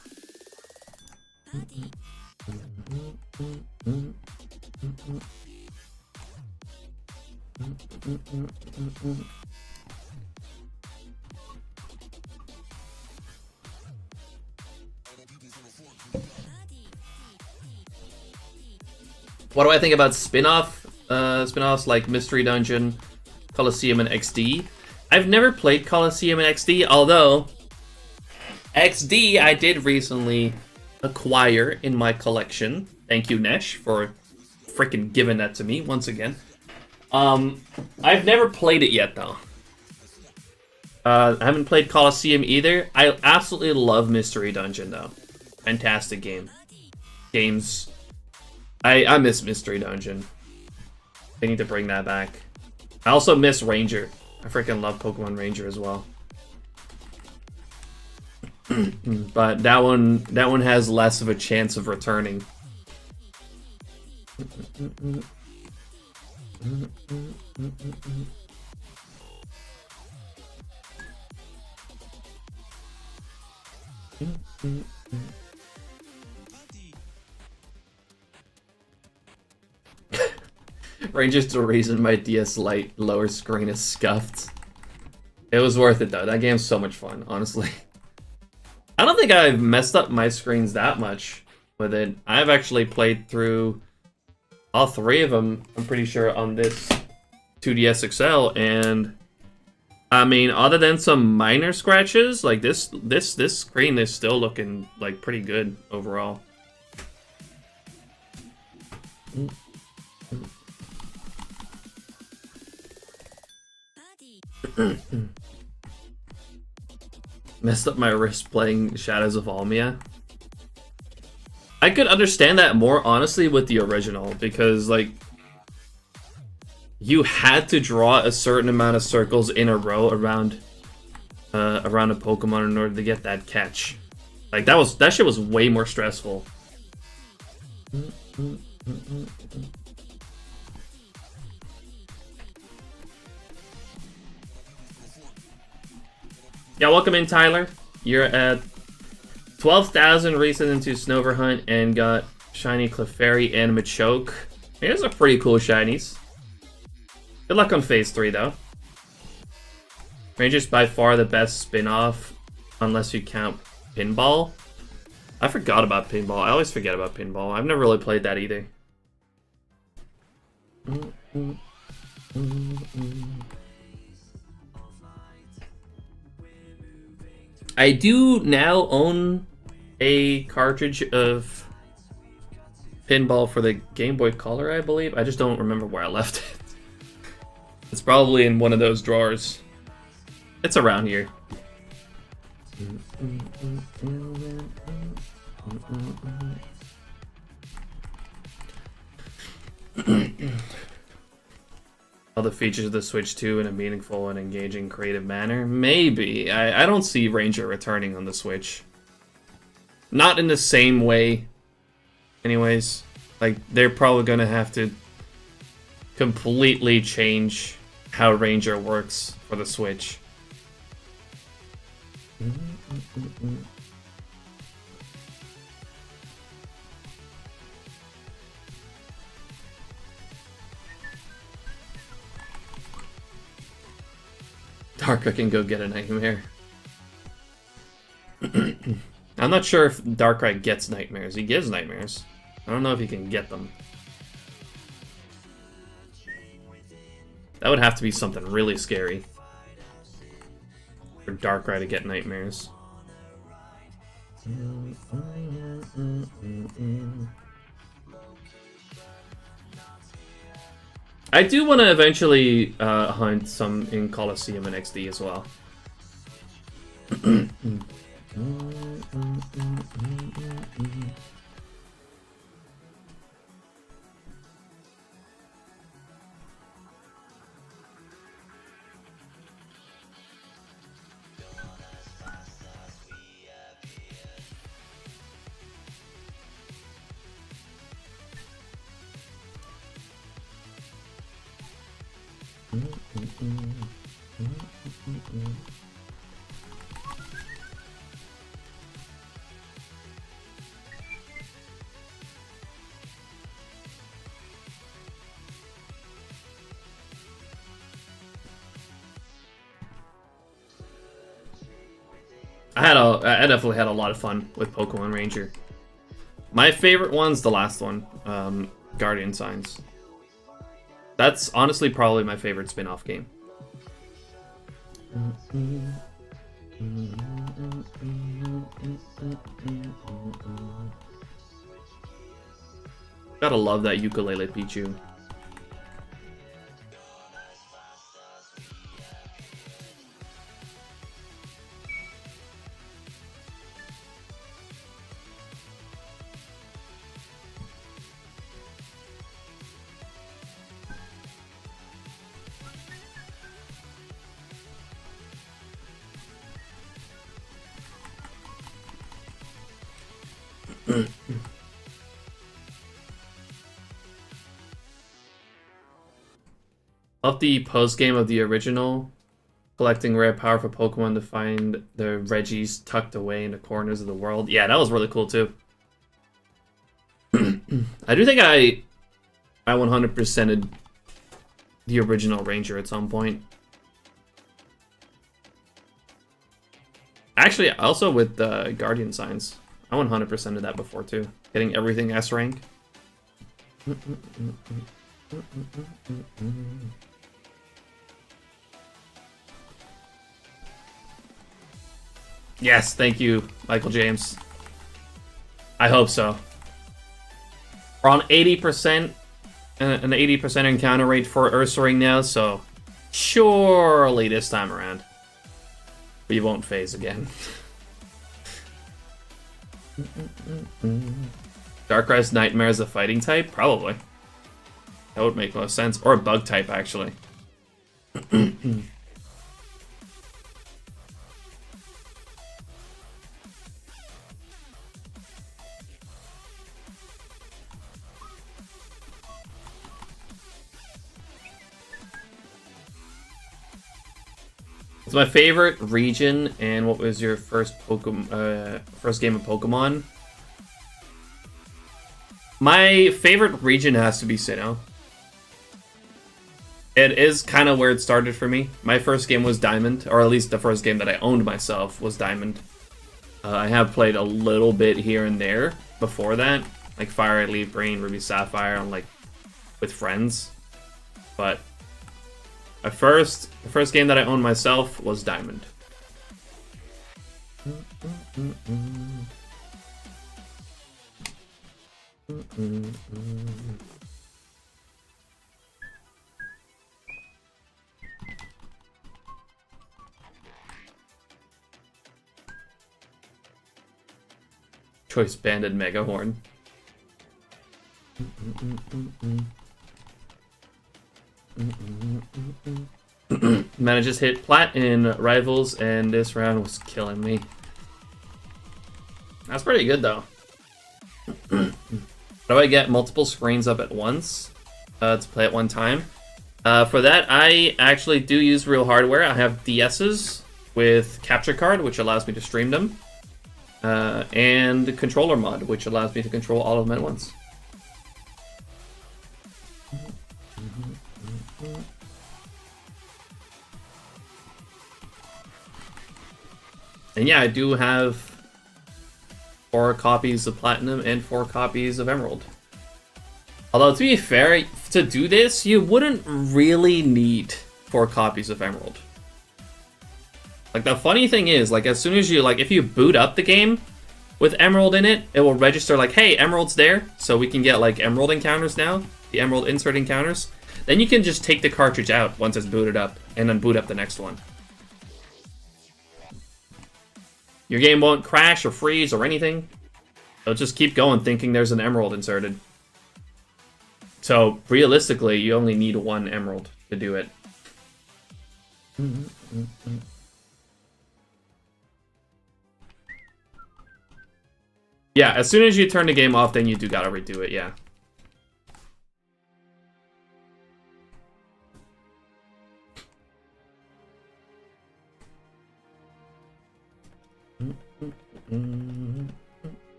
What do I think about spin-offs like Mystery Dungeon, Colosseum, and XD? I've never played Colosseum and XD, although XD I did recently acquire in my collection. Thank you, Nesh, for freaking giving that to me once again. I've never played it yet, though. I haven't played Colosseum either. I absolutely love Mystery Dungeon, though. Fantastic game. I miss Mystery Dungeon. They need to bring that back. I also miss Ranger. I freaking love Pokemon Ranger as well. But that one has less of a chance of returning. Ranger's the reason my DS Lite lower screen is scuffed. It was worth it though. That game's so much fun, honestly. I don't think I've messed up my screens that much with it. I've actually played through all 3 of them, I'm pretty sure, on this 2DS XL, and I mean, other than some minor scratches, like this screen is still looking like pretty good overall. Messed up my wrist playing Shadows of Almia. I could understand that more honestly with the original, because like you had to draw a certain amount of circles in a row around a Pokemon in order to get that catch. Like that shit was way more stressful. Yeah, welcome in, Tyler. You're at 12,000 recent into Snover Hunt and got Shiny Clefairy and Machoke. Here's a pretty cool shinies. Good luck on phase 3 though. Ranger's by far the best spin-off, unless you count Pinball. I forgot about Pinball. I always forget about Pinball. I've never really played that either. I do now own a cartridge of Pinball for the Game Boy Color, I believe. I just don't remember where I left it. It's probably in one of those drawers. It's around here. All the features of the Switch 2 in a meaningful and engaging creative manner? Maybe. I don't see Ranger returning on the Switch. Not in the same way. Anyways. Like, they're probably gonna have to completely change how Ranger works for the Switch. Darkrai can go get a nightmare. I'm not sure if Darkrai gets nightmares. He gives nightmares. I don't know if he can get them. That would have to be something really scary for Darkrai to get nightmares. I do want to eventually hunt some in Coliseum and XD as well. I definitely had a lot of fun with Pokemon Ranger. My favorite one's the last one, Guardian Signs. That's honestly probably my favorite spin-off game. Gotta love that ukulele Pichu. Love the post-game of the original, collecting rare powerful Pokemon to find the Reggies tucked away in the corners of the world. Yeah, that was really cool too. I do think I 100%ed the original Ranger at some point. Actually, also with the Guardian Signs. I 100%ed that before too. Getting everything S rank. Yes, thank you, Michael James. I hope so. We're on 80%, an 80% encounter rate for Ursaring now, so surely this time around we won't phase again. Darkrai's Nightmare is a fighting type? Probably. That would make most sense. Or a bug type, actually. It's my favorite region. And what was your first game of Pokemon? My favorite region has to be Sinnoh. It is kind of where it started for me. My first game was Diamond, or at least the first game that I owned myself was Diamond. I have played a little bit here and there before that, like Fire, Leaf Green, Ruby Sapphire, and like with friends. But the first game that I owned myself was Diamond. Choice Banded Megahorn. Man, I just hit plat in Rivals, and this round was killing me. That's pretty good, though. How do I get multiple screens up at once to play at one time? For that, I actually do use real hardware. I have DS's with capture card, which allows me to stream them. And controller mod, which allows me to control all of them at once. And yeah, I do have 4 copies of Platinum and 4 copies of Emerald. Although, to be fair, to do this, you wouldn't really need 4 copies of Emerald. Like, the funny thing is, like, as soon as you, like, if you boot up the game with Emerald in it, it will register, like, hey, Emerald's there, so we can get, like, Emerald encounters now, the Emerald insert encounters. Then you can just take the cartridge out once it's booted up, and then boot up the next one. Your game won't crash or freeze or anything. It'll just keep going thinking there's an Emerald inserted. So, realistically, you only need 1 Emerald to do it. Yeah, as soon as you turn the game off, then you do gotta redo it, yeah.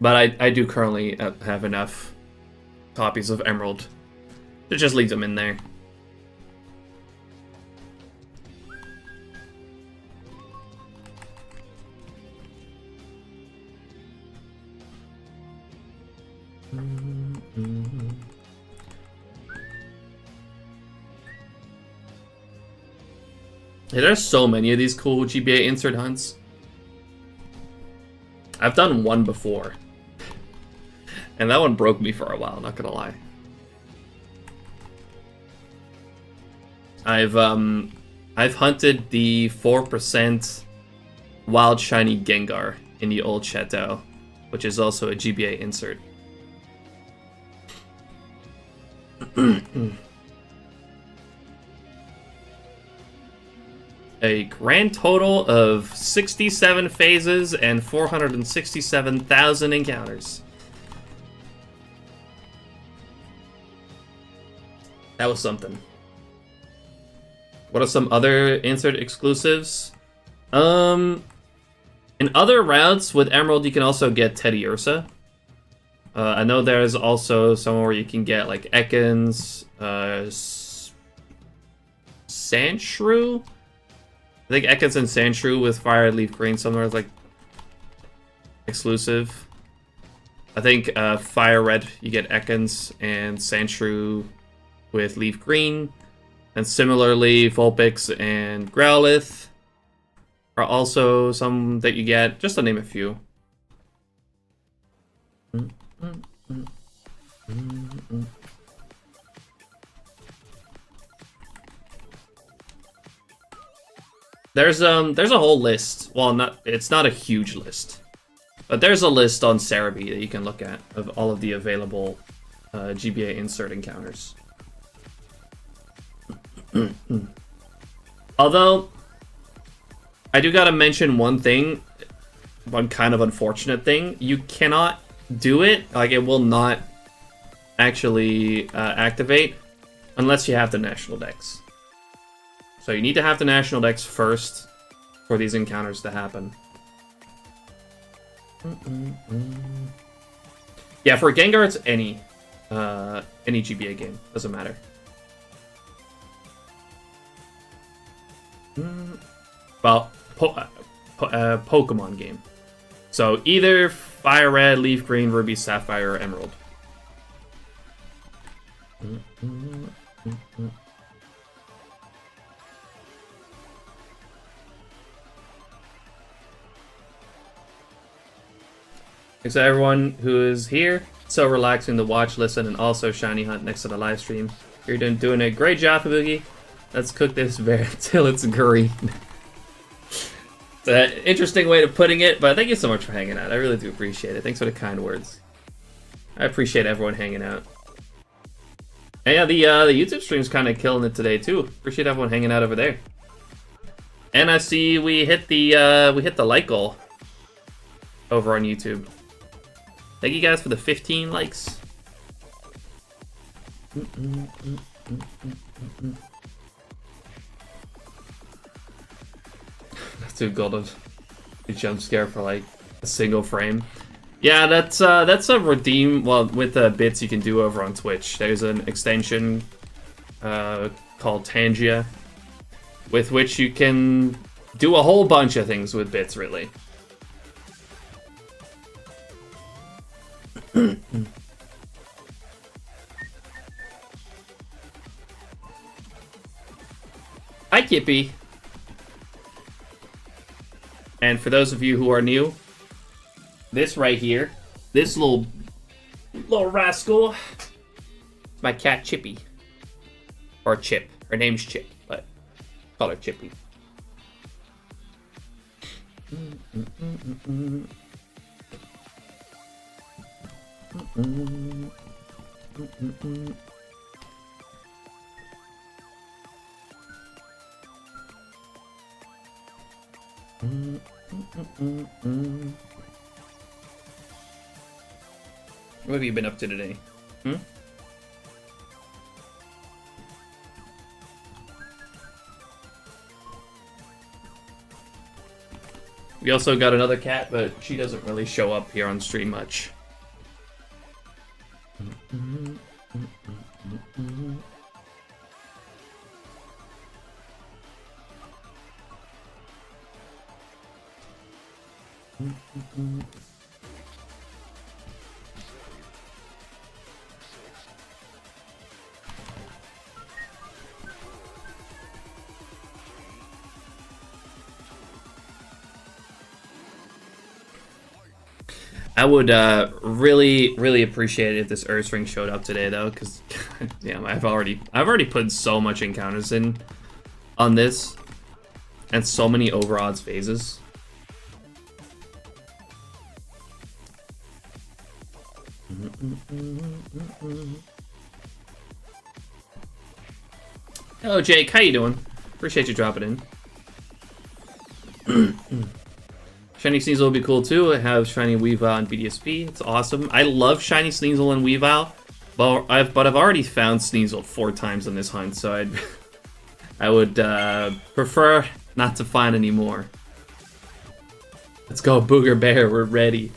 But I do currently have enough copies of Emerald to just leave them in there. Yeah, there's so many of these cool GBA insert hunts. I've done one before. And that one broke me for a while, not gonna lie. I've hunted the 4% Wild Shiny Gengar in the old Chateau, which is also a GBA insert. A grand total of 67 phases and 467,000 encounters. That was something. What are some other insert exclusives? In other routes with Emerald, you can also get Teddy Ursa. I know there's also somewhere where you can get like Ekans, Sandshrew. I think Ekans and Sandshrew with Fire Leaf Green somewhere is like exclusive. I think Fire Red you get Ekans and Sandshrew with Leaf Green. And similarly, Vulpix and Growlithe are also some that you get, just to name a few. There's a whole list. Well, it's not a huge list, but there's a list on Cerebi that you can look at of all of the available GBA insert encounters. Although, I do gotta mention one thing, one kind of unfortunate thing. You cannot do it, like it will not actually activate unless you have the National Dex. So you need to have the national decks first for these encounters to happen. Yeah, for Gengar, it's any GBA game. Doesn't matter. Well, Pokemon game. So either Fire Red, Leaf Green, Ruby, Sapphire, or Emerald. Thanks to everyone who is here. It's so relaxing to watch, listen, and also shiny hunt next to the live stream. You're doing a great job, Fubuki. Let's cook this bear until it's green. It's an interesting way of putting it, but thank you so much for hanging out. I really do appreciate it. Thanks for the kind words. I appreciate everyone hanging out. And yeah, the YouTube stream's kind of killing it today too. Appreciate everyone hanging out over there. And I see we hit the like goal over on YouTube. Thank you guys for the 15 likes. That's too good of a jump scare for like a single frame. Yeah, that's a redeem. Well, with the bits you can do over on Twitch. There's an extension called Tangia, with which you can do a whole bunch of things with bits, really. Hi, Kippy. And for those of you who are new, this right here, this little rascal, my cat Chippy, or Chip. Her name's Chip, but call her Chippy. What have you been up to today? We also got another cat, but she doesn't really show up here on stream much. I would really appreciate it if this Ursaring showed up today, though, because damn, I've already put so much encounters in on this, and so many over odds phases. Hello, Jake. How you doing? Appreciate you dropping in. Shiny Sneasel would be cool too. I have Shiny Weavile and BDSP. It's awesome. I love Shiny Sneasel and Weavile, but I've already found Sneasel 4 times on this hunt, so I would prefer not to find any more. Let's go, Booger Bear. We're ready.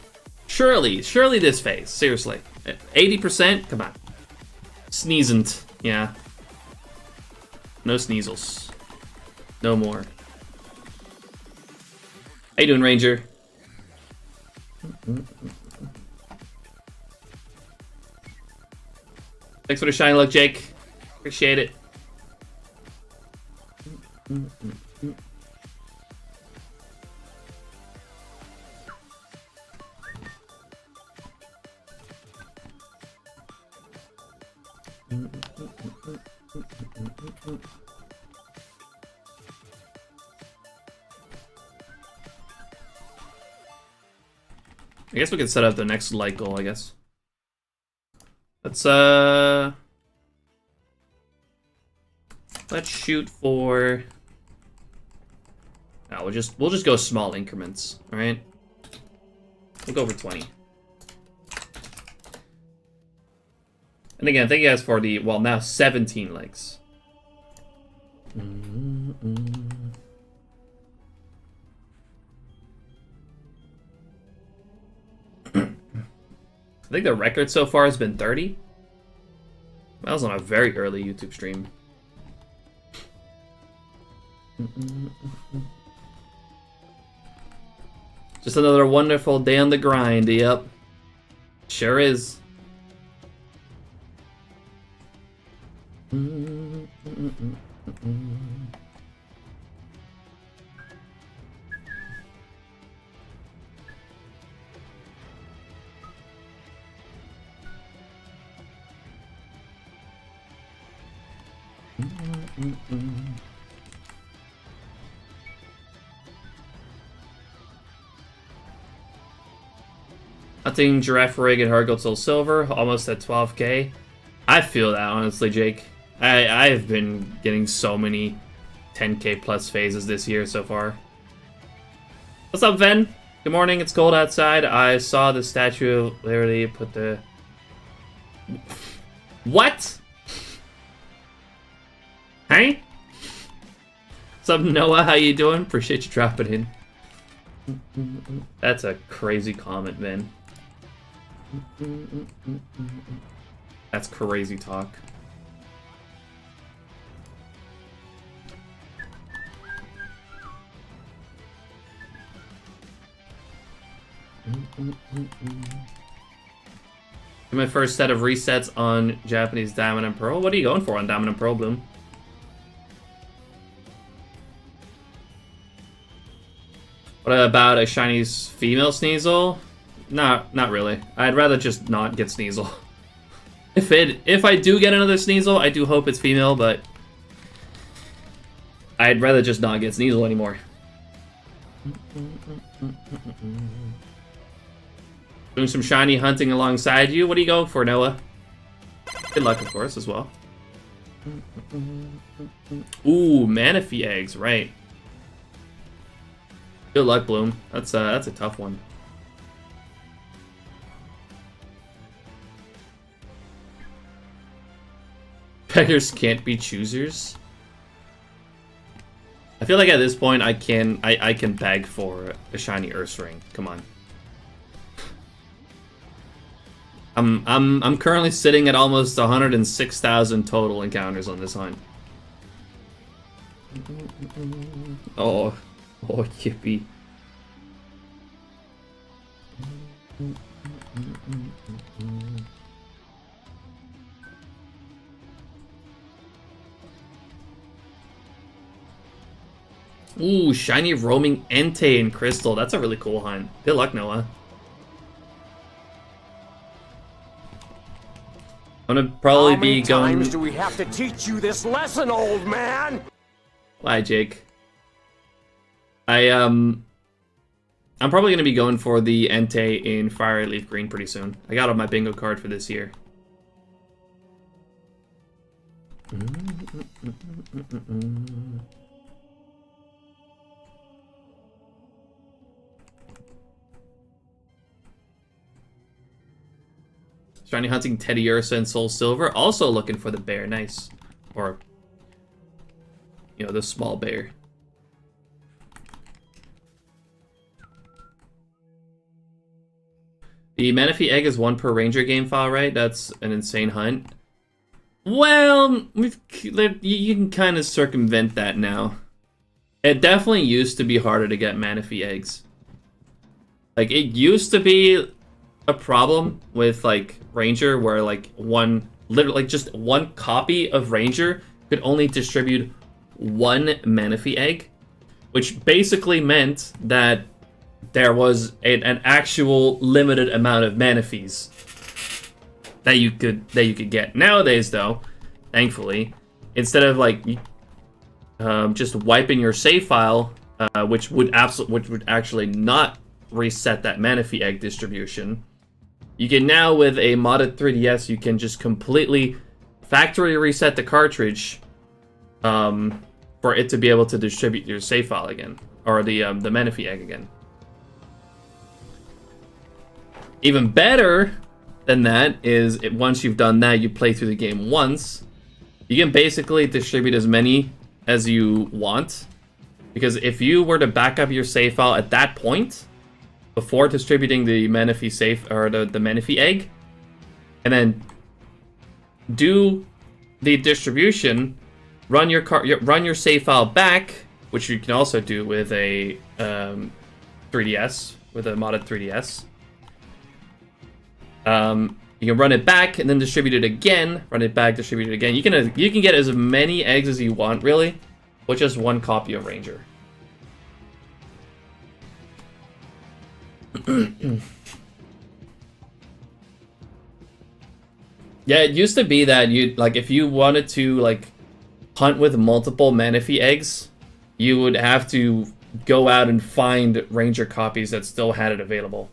Surely this phase. Seriously, 80%. Come on. Sneezant. Yeah. No Sneasels. No more. How you doing, Ranger? Thanks for the shiny luck, Jake. Appreciate it. I guess we can set up the next light goal, I guess. Let's shoot for... No, we'll just go small increments, alright? We'll go for 20. And again, thank you guys for the, well, now 17 likes. I think the record so far has been 30. That was on a very early YouTube stream. Just another wonderful day on the grind, yep. Sure is. Hunting Giraffe Rig and Hard Gold Soul Silver, almost at 12k. I feel that, honestly, Jake. I've been getting so many 10k plus phases this year so far. What's up, Ven? Good morning, it's cold outside. I saw the Statue of Liberty put the... What? Hey? What's up, Noah? How you doing? Appreciate you dropping in. That's a crazy comment, man. That's crazy talk. My first set of resets on Japanese Diamond and Pearl. What are you going for on Diamond and Pearl, Bloom? What about a Shiny's female Sneasel? Not really. I'd rather just not get Sneasel. If I do get another Sneasel, I do hope it's female, but I'd rather just not get Sneasel anymore. Doing some shiny hunting alongside you. What are you going for, Noah? Good luck, of course, as well. Ooh, Manaphy eggs, right. Good luck, Bloom. That's a tough one. Beggars can't be choosers. I feel like at this point I can beg for a shiny Ursaring. Come on. I'm currently sitting at almost 106,000 total encounters on this hunt. Oh, yippee. Ooh, shiny roaming Entei and Crystal. That's a really cool hunt. Good luck, Noah. I'm gonna probably be going... How many times do we have to teach you this lesson, old man? Why, Jake? I'm probably gonna be going for the Entei in Fiery Leaf Green pretty soon. I got on my bingo card for this year. Shiny hunting Teddy Ursa and Soul Silver. Also looking for the bear. Nice. Or, you know, the small bear. The Manaphy egg is 1 per ranger game file, right? That's an insane hunt. Well, you can kind of circumvent that now. It definitely used to be harder to get Manaphy eggs. Like, it used to be a problem with, like, Ranger, where, like, literally just one copy of Ranger could only distribute 1 Manaphy egg, which basically meant that there was an actual limited amount of Manaphies that you could get. Nowadays, though, thankfully, instead of like just wiping your save file, which would actually not reset that Manaphy egg distribution, you can now, with a modded 3DS, you can just completely factory reset the cartridge for it to be able to distribute your save file again, or the Manaphy egg again. Even better than that is, once you've done that, you play through the game once, you can basically distribute as many as you want. Because if you were to back up your save file at that point, before distributing the Menifee safe or the Menifee egg, and then do the distribution, run your save file back, which you can also do with a 3DS, with a modded 3DS. You can run it back and then distribute it again. Run it back, distribute it again. You can get as many eggs as you want, really, with just one copy of Ranger. Yeah, it used to be that you like if you wanted to like hunt with multiple Menifee eggs, you would have to go out and find Ranger copies that still had it available.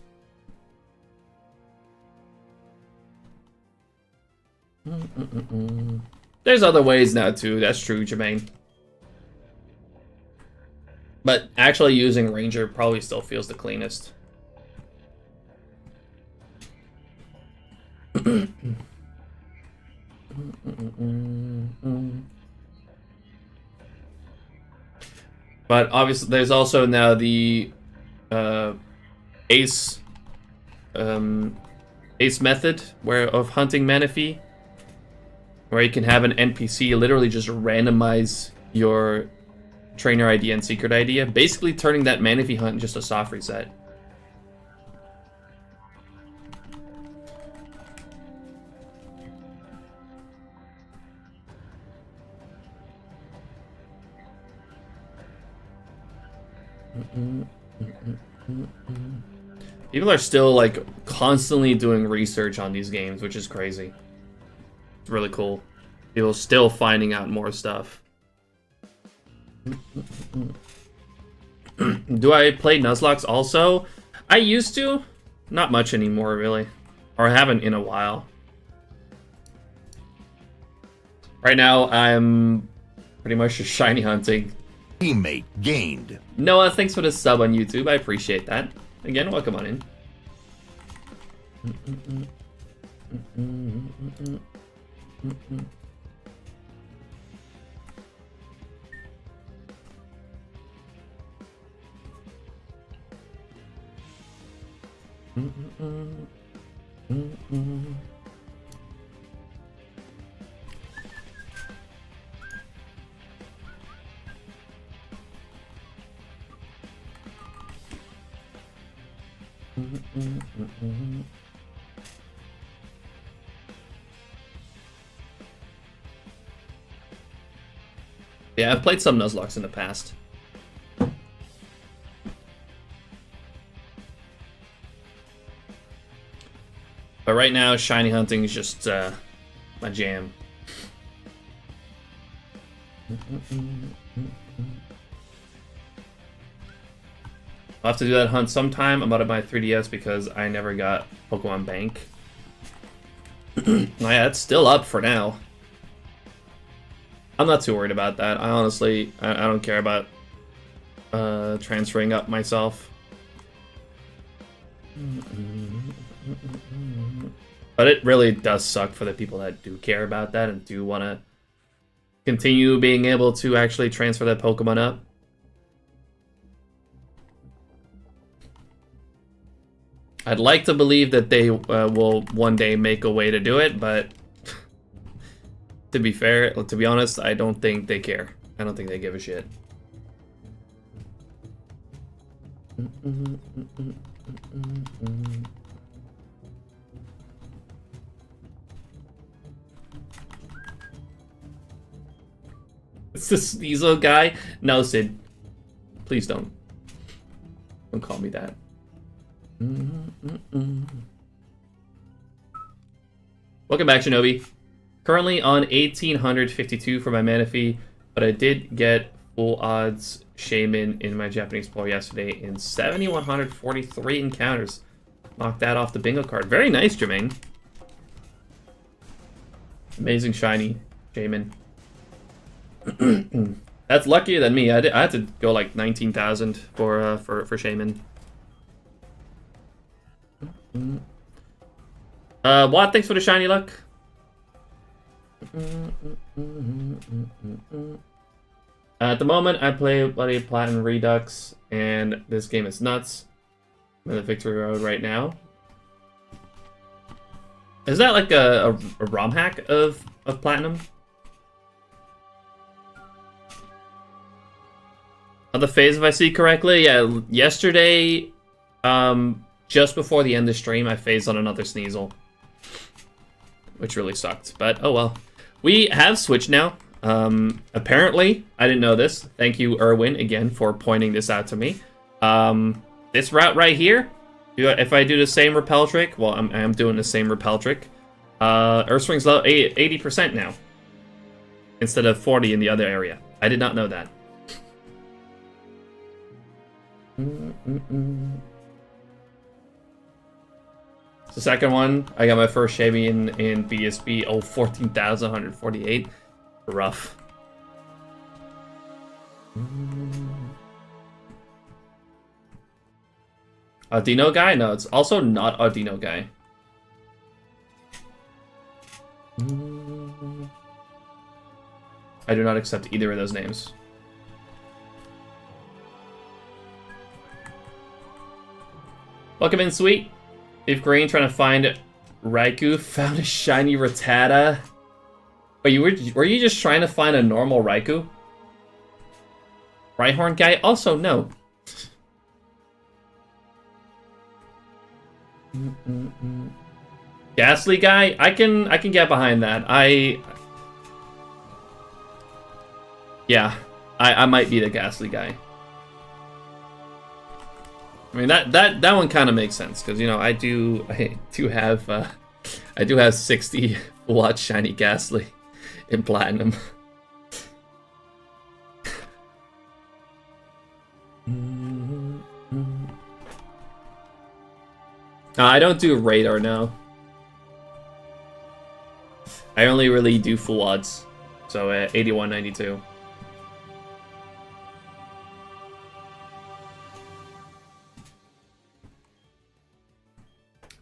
There's other ways now too, that's true, Jermaine. But actually using Ranger probably still feels the cleanest. But obviously there's also now the ace method of hunting Menifee, where you can have an NPC literally just randomize your trainer ID and secret ID, basically turning that Menifee hunt into just a soft reset. People are still like constantly doing research on these games, which is crazy. It's really cool. People still finding out more stuff. Do I play Nuzlocke also? I used to. Not much anymore, really. Or I haven't in a while. Right now, I'm pretty much just shiny hunting. Teammate gained. Noah, thanks for the sub on YouTube. I appreciate that. Again, welcome on in. Yeah, I've played some Nuzlocke in the past. But right now, shiny hunting is just my jam. I'll have to do that hunt sometime. I'm out of my 3DS because I never got Pokemon Bank. Oh yeah, it's still up for now. I'm not too worried about that. I honestly, I don't care about transferring up myself. But it really does suck for the people that do care about that and do want to continue being able to actually transfer that Pokemon up. I'd like to believe that they will one day make a way to do it, but to be fair, to be honest, I don't think they care. I don't think they give a shit. It's this Sneasel guy? No, Sid. Please don't. Don't call me that. Welcome back, Shinobi. Currently on 1852 for my Menifee, but I did get full odds Shaman in my Japanese Explorer yesterday in 7,143 encounters. Knocked that off the bingo card. Very nice, Jermaine. Amazing shiny Shaman. That's luckier than me. I had to go like 19,000 for Shaman. Watt, thanks for the shiny luck. At the moment, I play Bloody Platinum Redux, and this game is nuts. I'm in the victory road right now. Is that like a ROM hack of Platinum? On the phase, if I see correctly, yeah, yesterday, just before the end of the stream, I phased on another Sneasel. Which really sucked, but oh well. We have switched now. Apparently, I didn't know this. Thank you, Erwin, again, for pointing this out to me. This route right here, if I do the same repel trick, well, I am doing the same repel trick. Ursaring's low 80% now, instead of 40 in the other area. I did not know that. The second one, I got my first shaving in BSB. Oh, 14,148. Rough. Audino guy? No, it's also not Audino guy. I do not accept either of those names. Welcome in, sweet. If Green trying to find Raikou, found a shiny Rattata. Wait, were you just trying to find a normal Raikou? Rhyhorn guy? Also, no. Ghastly guy? I can get behind that. Yeah, I might be the Ghastly guy. I mean that one kind of makes sense because, you know, I do have 60 watch shiny Ghastly in Platinum. I don't do radar now. I only really do full odds, so 81, 92.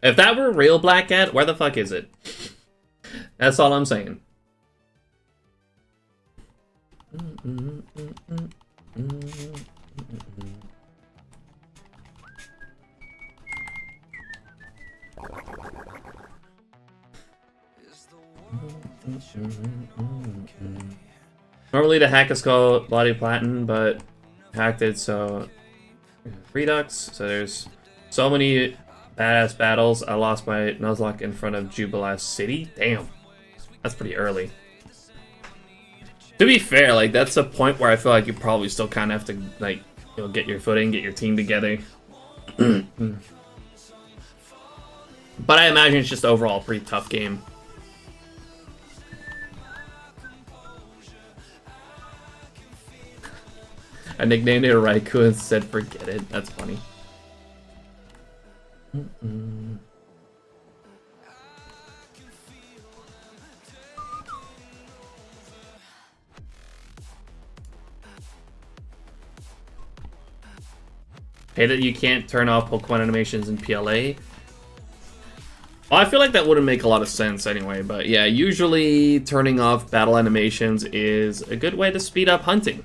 If that were real Black Cat, where the fuck is it? That's all I'm saying. Normally the hack is called Bloody Platinum, but hacked it so Redux. So there's so many badass battles. I lost my Nuzlocke in front of Jubilee City. Damn, that's pretty early. To be fair, like that's a point where I feel like you probably still kind of have to, like, you know, get your footing, get your team together. But I imagine it's just overall a pretty tough game. I nicknamed it Raikou and said forget it. That's funny. Hey, that you can't turn off Pokemon animations in PLA. Well, I feel like that wouldn't make a lot of sense anyway, but yeah, usually turning off battle animations is a good way to speed up hunting.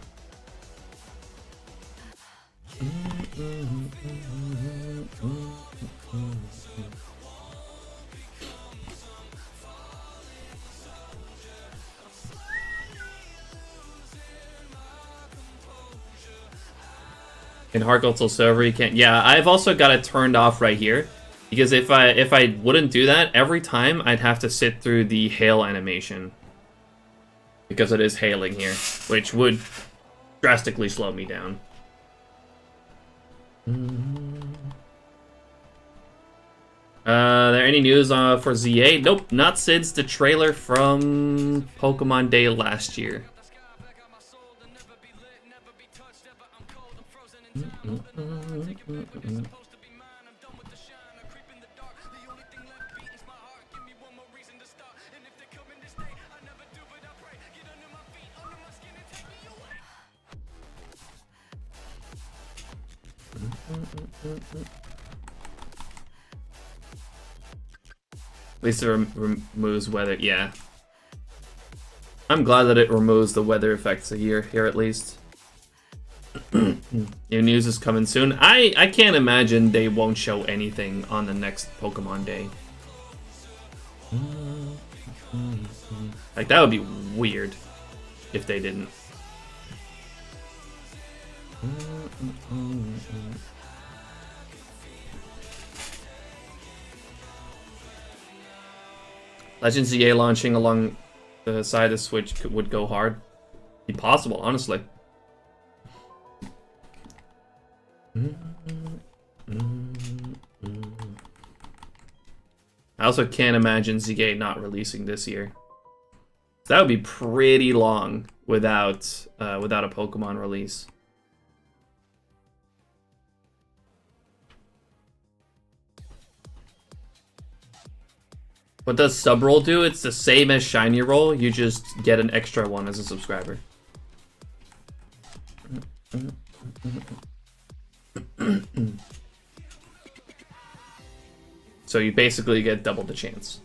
In Heart Gold Soul Silver, you can't. Yeah, I've also got it turned off right here, because if I wouldn't do that, every time I'd have to sit through the hail animation, because it is hailing here, which would drastically slow me down. There any news for ZA? Nope, not since the trailer from Pokemon Day last year. At least it removes weather. Yeah, I'm glad that it removes the weather effects here at least. New news is coming soon. I can't imagine they won't show anything on the next Pokemon Day. Like, that would be weird if they didn't. Legend ZA launching along the side of Switch would go hard. Be possible, honestly. I also can't imagine ZA not releasing this year. That would be pretty long without without a Pokemon release. What does sub roll do? It's the same as shiny roll. You just get an extra one as a subscriber. So you basically get double the chance.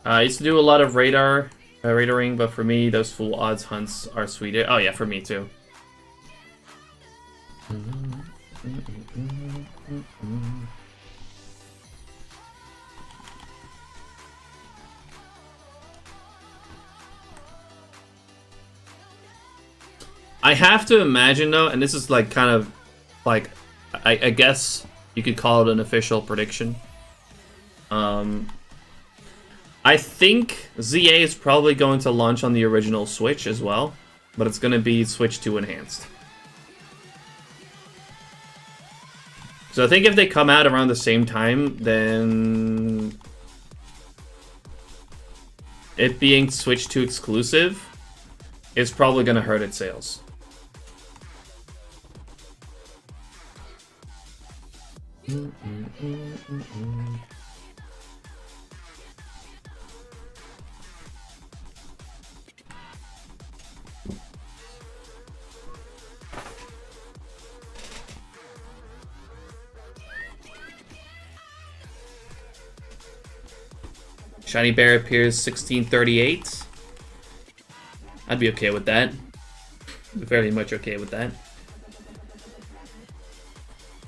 I used to do a lot of radaring, but for me, those full odds hunts are sweeter. Oh yeah, for me too. I have to imagine though, and this is like kind of like, I guess you could call it an official prediction. I think ZA is probably going to launch on the original Switch as well, but it's going to be Switch 2 Enhanced. So I think if they come out around the same time, then it being Switch 2 exclusive is probably going to hurt its sales. Shiny Bear appears 1638. I'd be okay with that. Very much okay with that.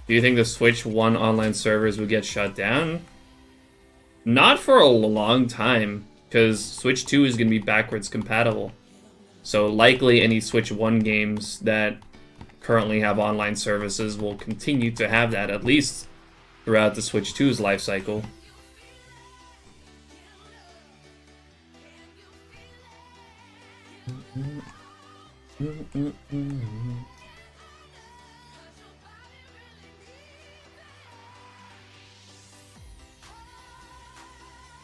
Do you think the Switch 1 online servers would get shut down? Not for a long time, because Switch 2 is going to be backwards compatible. So likely any Switch 1 games that currently have online services will continue to have that, at least throughout the Switch 2's life cycle.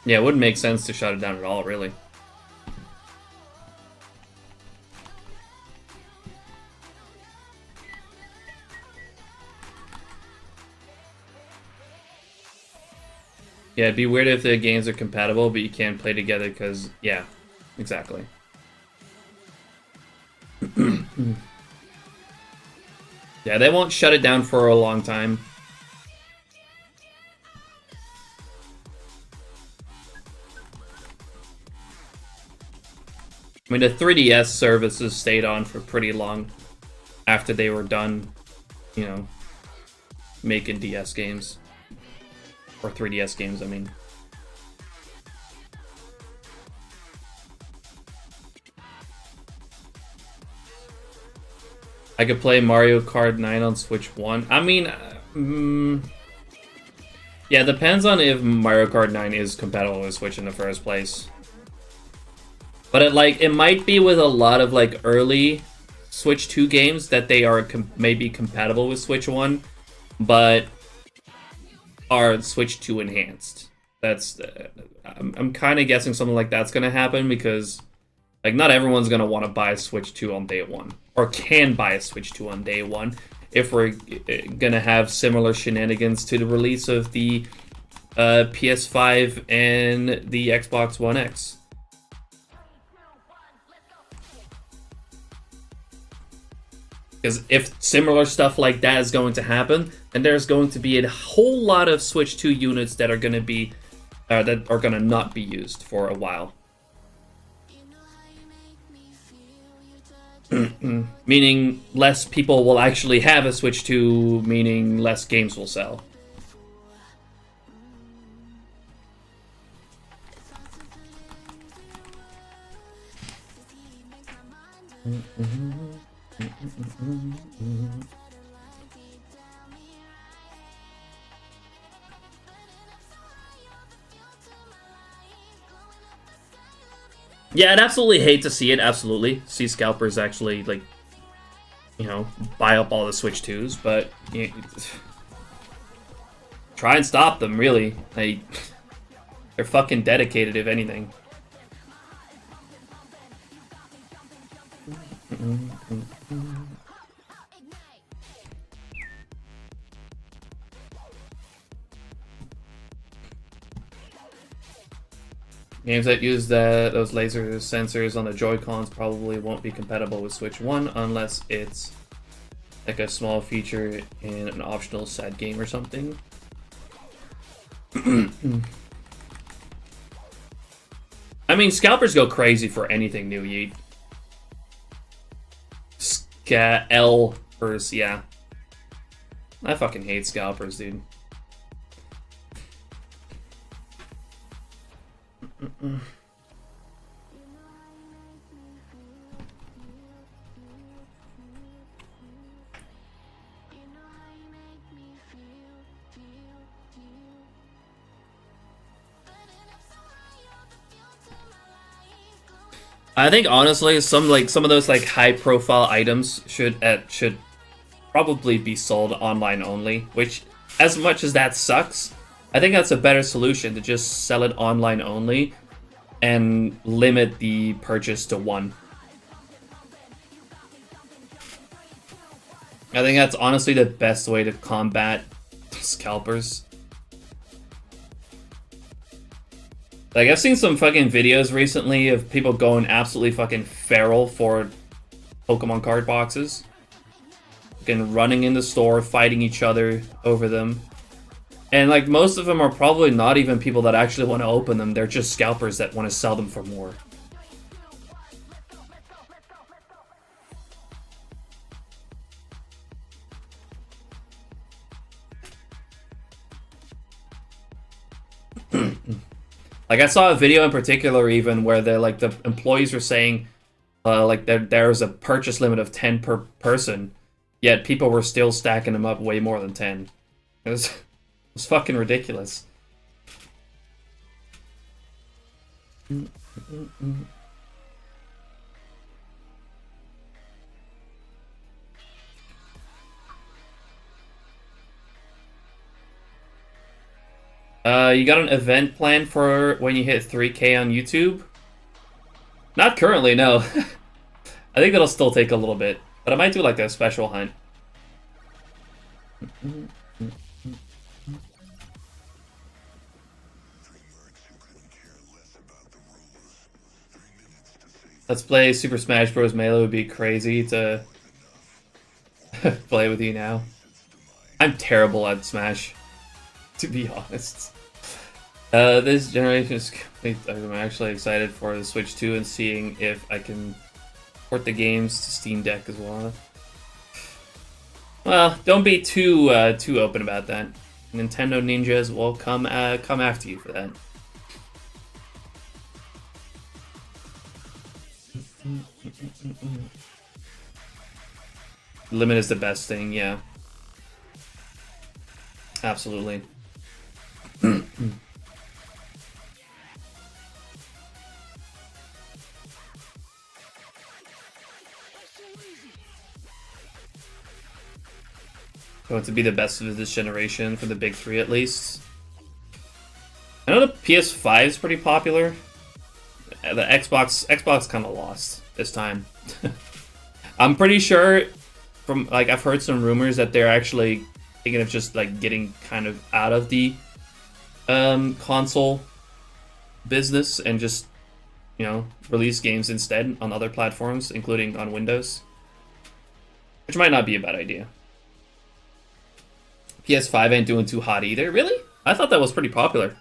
Yeah, it wouldn't make sense to shut it down at all, really. Yeah, it'd be weird if the games are compatible, but you can't play together because, yeah, exactly. Yeah, they won't shut it down for a long time. I mean, the 3DS services stayed on for pretty long after they were done, you know, making DS games. Or 3DS games, I mean. I could play Mario Kart 9 on Switch 1. I mean, yeah, it depends on if Mario Kart 9 is compatible with Switch in the first place. But it might be with a lot of like early Switch 2 games that they are maybe compatible with Switch 1, but are Switch 2 enhanced. That's I'm kind of guessing something like that's gonna happen because like not everyone's gonna want to buy a Switch 2 on day one, or can buy a Switch 2 on day one if we're gonna have similar shenanigans to the release of the PS5 and the Xbox One X. Because if similar stuff like that is going to happen, then there's going to be a whole lot of Switch 2 units that are going to be that are going to not be used for a while. Meaning less people will actually have a Switch 2, meaning less games will sell. Yeah, I'd absolutely hate to see it, absolutely. See scalpers actually, like, you know, buy up all the Switch 2s, but you know, try and stop them, really. They're fucking dedicated, if anything. Games that use those laser sensors on the Joy-Cons probably won't be compatible with Switch 1 unless it's like a small feature in an optional side game or something. I mean, scalpers go crazy for anything new, Yeet. Scalpers, yeah. I fucking hate scalpers, dude. I think honestly, some of those like high profile items should probably be sold online only. Which, as much as that sucks, I think that's a better solution to just sell it online only and limit the purchase to one. I think that's honestly the best way to combat scalpers. Like, I've seen some fucking videos recently of people going absolutely fucking feral for Pokemon card boxes. Fucking running in the store, fighting each other over them. And, like, most of them are probably not even people that actually want to open them. They're just scalpers that want to sell them for more. Like, I saw a video in particular even where they're like the employees were saying like there's a purchase limit of 10 per person, yet people were still stacking them up way more than 10. It was fucking ridiculous. You got an event planned for when you hit 3K on YouTube? Not currently, no. I think that'll still take a little bit, but I might do like a special hunt. Let's play Super Smash Bros. Melee would be crazy to play with you now. I'm terrible at Smash, to be honest. This generation is complete. I'm actually excited for the Switch 2 and seeing if I can port the games to Steam Deck as well. Well, don't be too open about that. Nintendo ninjas will come after you for that. Limit is the best thing, yeah. Absolutely. Going to be the best of this generation for the big three, at least. I know the PS5 is pretty popular. The Xbox kind of lost this time. I'm pretty sure from like I've heard some rumors that they're actually thinking of just like getting kind of out of the console business and just, you know, release games instead on other platforms, including on Windows. Which might not be a bad idea. PS5 ain't doing too hot either. Really? I thought that was pretty popular.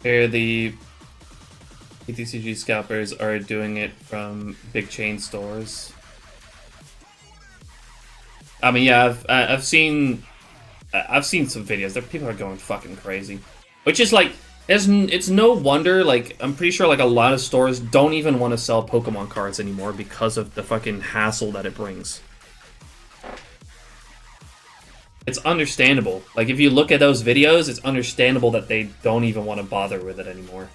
Here, the PTCG scalpers are doing it from big chain stores. I mean, yeah, I've seen some videos. There, people are going fucking crazy, which is like, it's no wonder. Like, I'm pretty sure like a lot of stores don't even want to sell Pokemon cards anymore because of the fucking hassle that it brings. It's understandable. Like, if you look at those videos, it's understandable that they don't even want to bother with it anymore.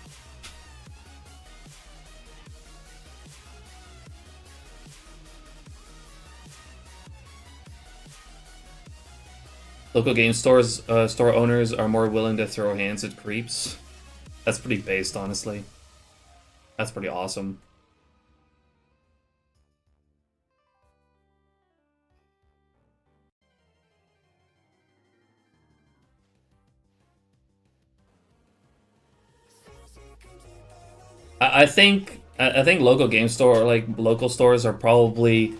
Local game stores, store owners are more willing to throw hands at creeps. That's pretty based, honestly. That's pretty awesome. I think local game store or like local stores are probably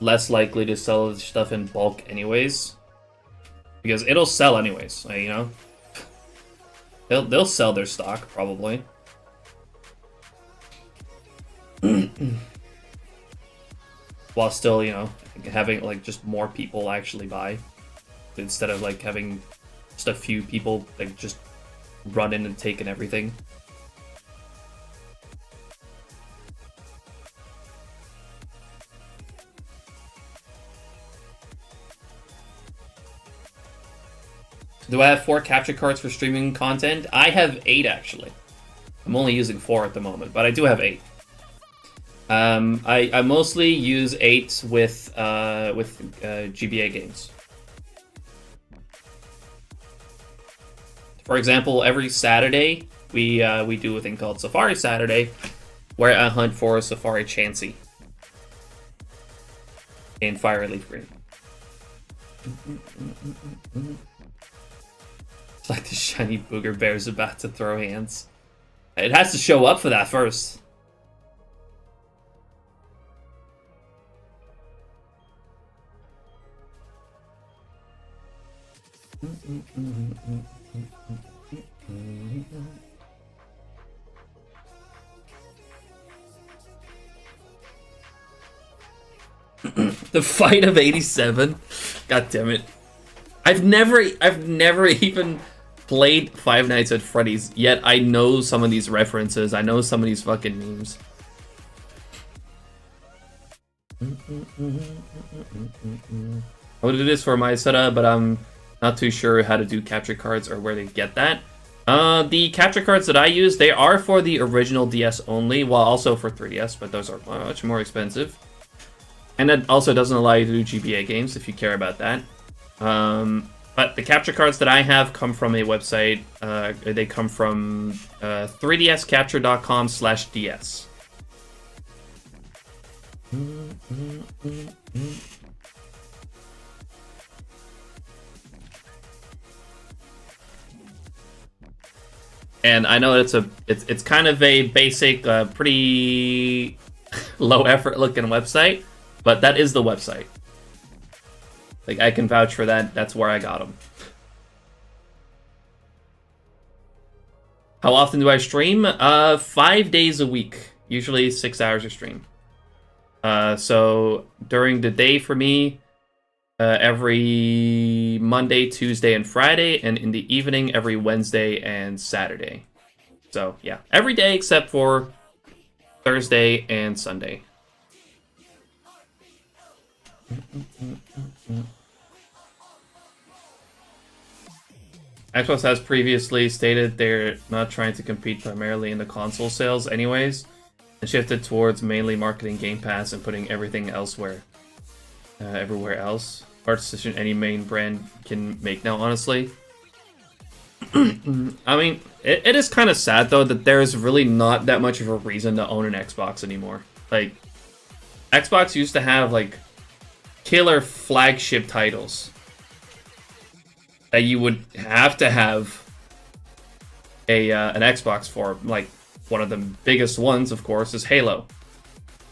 less likely to sell stuff in bulk anyways, because it'll sell anyways. Like, you know, they'll sell their stock probably. While still, you know, having like just more people actually buy instead of like having just a few people like just run in and taking everything. Do I have 4 capture cards for streaming content? I have 8 actually. I'm only using 4 at the moment, but I do have 8. I mostly use 8 with GBA games. For example, every Saturday we do a thing called Safari Saturday, where I hunt for a Safari Chansey in Fire Leaf Green. It's like the shiny booger bear's about to throw hands. It has to show up for that first. The fight of 87? God damn it. I've never even played Five Nights at Freddy's, yet I know some of these references. I know some of these fucking memes. I would do this for my setup, but I'm not too sure how to do capture cards or where to get that. The capture cards that I use, they are for the original DS only, while also for 3DS, but those are much more expensive. And that also doesn't allow you to do GBA games if you care about that. But the capture cards that I have come from a website. They come from 3dscapture.com/ds. And I know it's kind of a basic, pretty low effort looking website, but that is the website. Like, I can vouch for that. That's where I got them. How often do I stream? 5 days a week. Usually 6 hours of stream. So during the day for me, every Monday, Tuesday, and Friday, and in the evening, every Wednesday and Saturday. So, yeah. Every day except for Thursday and Sunday. Xbox has previously stated they're not trying to compete primarily in the console sales anyways. and shifted towards mainly marketing Game Pass and putting everything elsewhere, everywhere else. Hard decision any main brand can make now, honestly. I mean, it is kind of sad though that there's really not that much of a reason to own an Xbox anymore. Like, Xbox used to have like killer flagship titles that you would have to have an Xbox for. Like, one of the biggest ones, of course, is Halo.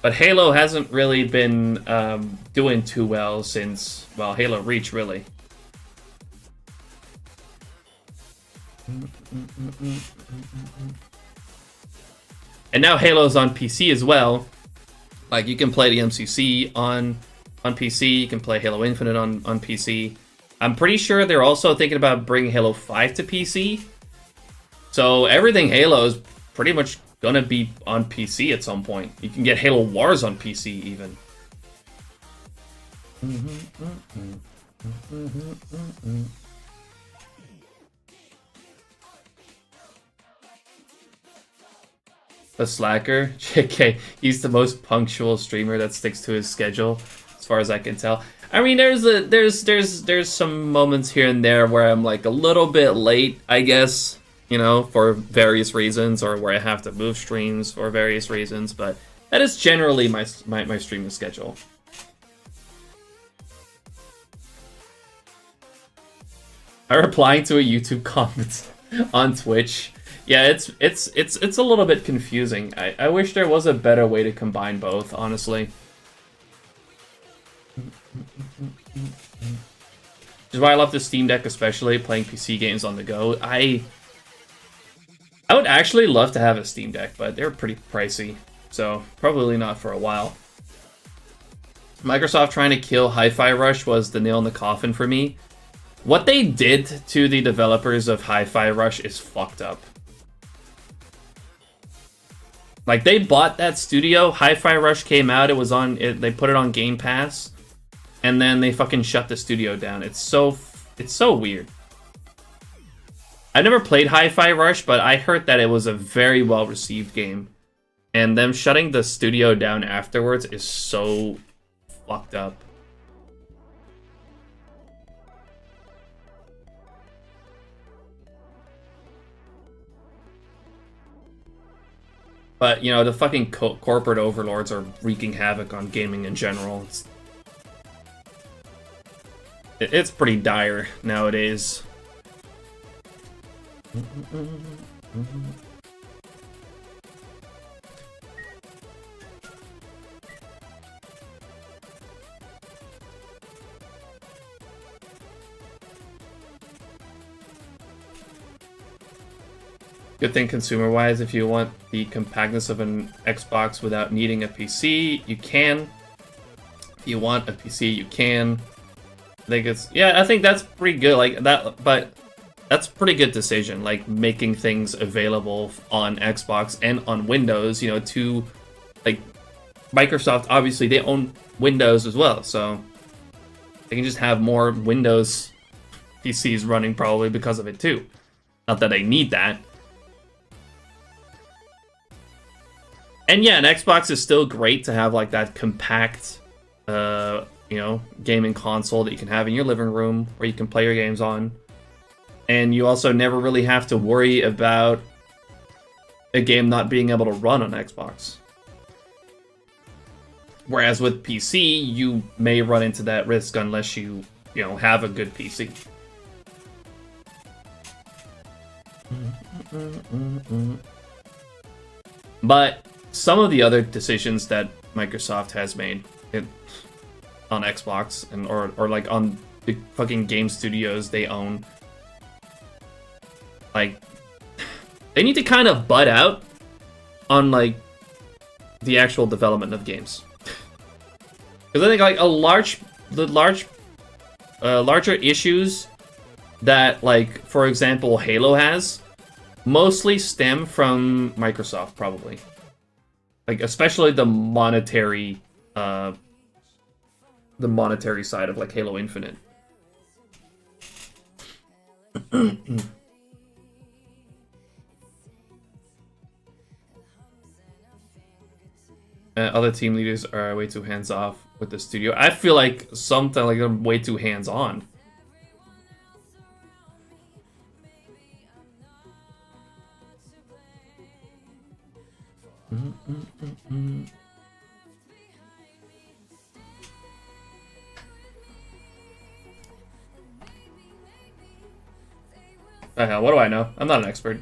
But Halo hasn't really been doing too well since, well, Halo Reach, really. And now Halo's on PC as well. Like, you can play the MCC on PC, you can play Halo Infinite on PC. I'm pretty sure they're also thinking about bringing Halo 5 to PC. So everything Halo is pretty much gonna be on PC at some point. You can get Halo Wars on PC even. The slacker, JK, he's the most punctual streamer that sticks to his schedule, as far as I can tell. I mean, there's some moments here and there where I'm like a little bit late, I guess, you know, for various reasons, or where I have to move streams for various reasons, but that is generally my streaming schedule. I replied to a YouTube comment on Twitch. Yeah, it's a little bit confusing. I wish there was a better way to combine both, honestly. Which is why I love the Steam Deck, especially playing PC games on the go. I would actually love to have a Steam Deck, but they're pretty pricey, so probably not for a while. Microsoft trying to kill Hi-Fi Rush was the nail in the coffin for me. What they did to the developers of Hi-Fi Rush is fucked up. Like, they bought that studio, Hi-Fi Rush came out, they put it on Game Pass, and then they fucking shut the studio down. It's so weird. I've never played Hi-Fi Rush, but I heard that it was a very well-received game. And them shutting the studio down afterwards is so fucked up. But, you know, the fucking corporate overlords are wreaking havoc on gaming in general. It's pretty dire nowadays. Good thing consumer-wise, if you want the compactness of an Xbox without needing a PC, you can. If you want a PC, you can. I think that's pretty good, like that, but that's a pretty good decision, like making things available on Xbox and on Windows, you know, to, like, Microsoft, obviously, they own Windows as well, so they can just have more Windows PCs running probably because of it too. Not that they need that. And yeah, an Xbox is still great to have, like, that compact, you know, gaming console that you can have in your living room where you can play your games on. And you also never really have to worry about a game not being able to run on Xbox. Whereas with PC, you may run into that risk unless you know, have a good PC. But some of the other decisions that Microsoft has made on Xbox and or like on the fucking game studios they own, like, they need to kind of butt out on, like, the actual development of games. Because I think, like, larger issues that, like, for example, Halo has mostly stem from Microsoft, probably. Like, especially the monetary side of, like, Halo Infinite. Other team leaders are way too hands-off with the studio. I feel like sometimes like they're way too hands-on. What do I know? I'm not an expert.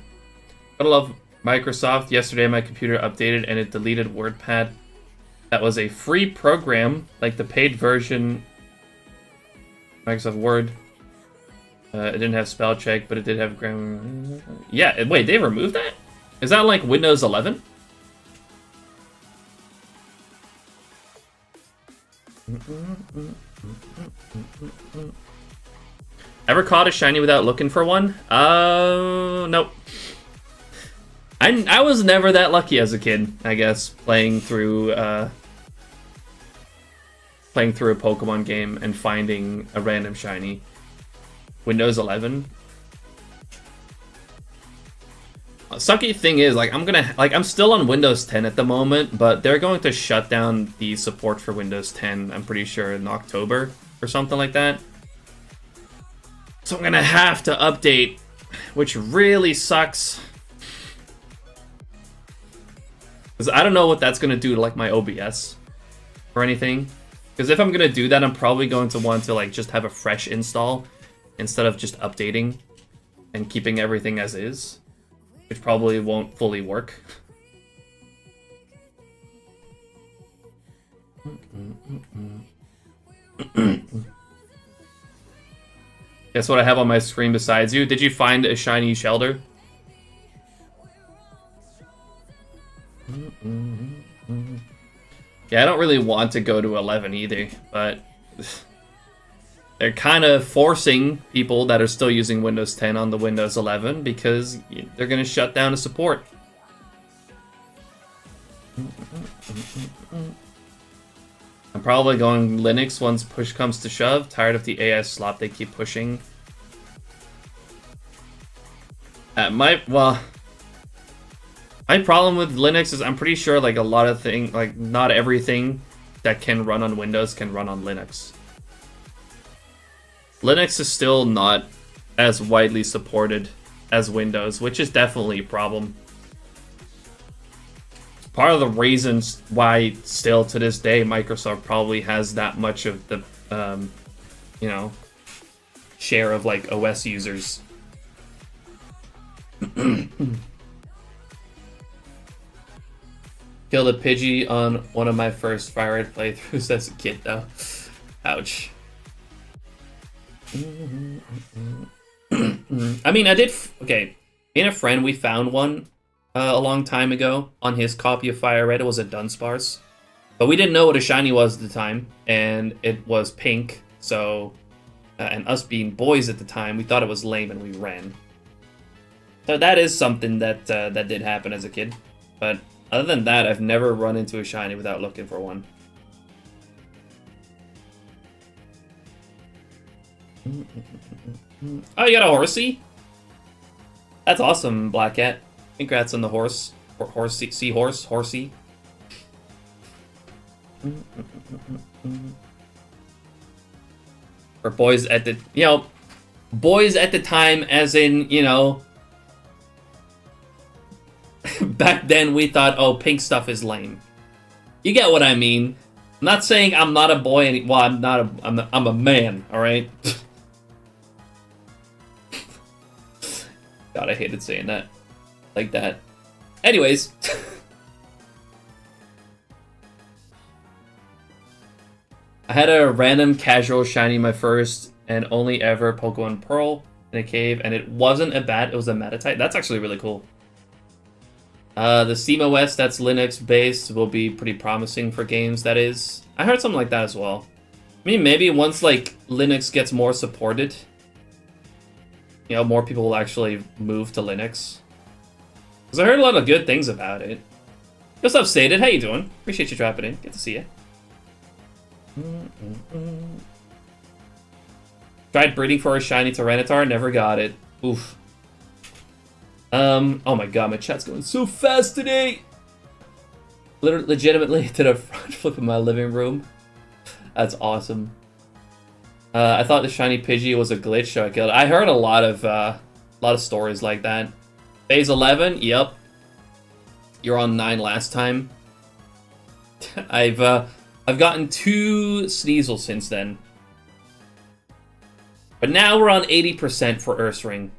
Gotta love Microsoft. Yesterday my computer updated and it deleted WordPad. That was a free program, like the paid version. Microsoft Word. It didn't have spell check, but it did have grammar. Yeah, wait, they removed that? Is that like Windows 11? Ever caught a shiny without looking for one? Nope. I was never that lucky as a kid, I guess, playing through a Pokemon game and finding a random shiny. Windows 11. Sucky thing is, like, I'm still on Windows 10 at the moment, but they're going to shut down the support for Windows 10, I'm pretty sure, in October or something like that. So I'm gonna have to update, which really sucks. Because I don't know what that's gonna do to, like, my OBS or anything. Because if I'm gonna do that, I'm probably going to want to, like, just have a fresh install instead of just updating and keeping everything as is, which probably won't fully work. Guess what I have on my screen besides you? Did you find a shiny Shelter? Yeah, I don't really want to go to 11 either, but they're kind of forcing people that are still using Windows 10 on the Windows 11 because they're going to shut down the support. I'm probably going Linux once push comes to shove. Tired of the AS slop they keep pushing. My problem with Linux is I'm pretty sure like a lot of things, like not everything that can run on Windows can run on Linux. Linux is still not as widely supported as Windows, which is definitely a problem. Part of the reasons why still to this day Microsoft probably has that much of the share of like OS users. Killed a Pidgey on one of my first Fire Red playthroughs as a kid though. Ouch. I mean, okay, me and a friend, we found one a long time ago on his copy of Fire Red. It was a Dunsparce, but we didn't know what a shiny was at the time, and it was pink, so, and us being boys at the time, we thought it was lame and we ran. So that is something that that did happen as a kid, but other than that, I've never run into a shiny without looking for one. Oh, you got a horsey? That's awesome, Black Cat. Congrats on the horse. Seahorse? Horsey? For boys at the... boys at the time as in, back then we thought, oh, pink stuff is lame. You get what I mean. I'm not saying I'm not a boy well, I'm a man, alright? God, I hated saying that. Like that. Anyways. I had a random casual shiny my first and only ever Pokemon Pearl in a cave, and it wasn't a bat, it was a Metatite. That's actually really cool. The SteamOS that's Linux based will be pretty promising for games, that is. I heard something like that as well. I mean, maybe once like Linux gets more supported, more people will actually move to Linux. Because I heard a lot of good things about it. What's up, Stated? How you doing? Appreciate you dropping in. Good to see you. Tried breeding for a shiny Tyranitar, never got it. Oof. Oh my god, my chat's going so fast today! Legitimately did a front flip in my living room. That's awesome. I thought the shiny Pidgey was a glitch, so I killed it. I heard a lot of stories like that. Phase 11, yep. You're on 9 last time. I've gotten 2 Sneasel since then. But now we're on 80% for Ursaring.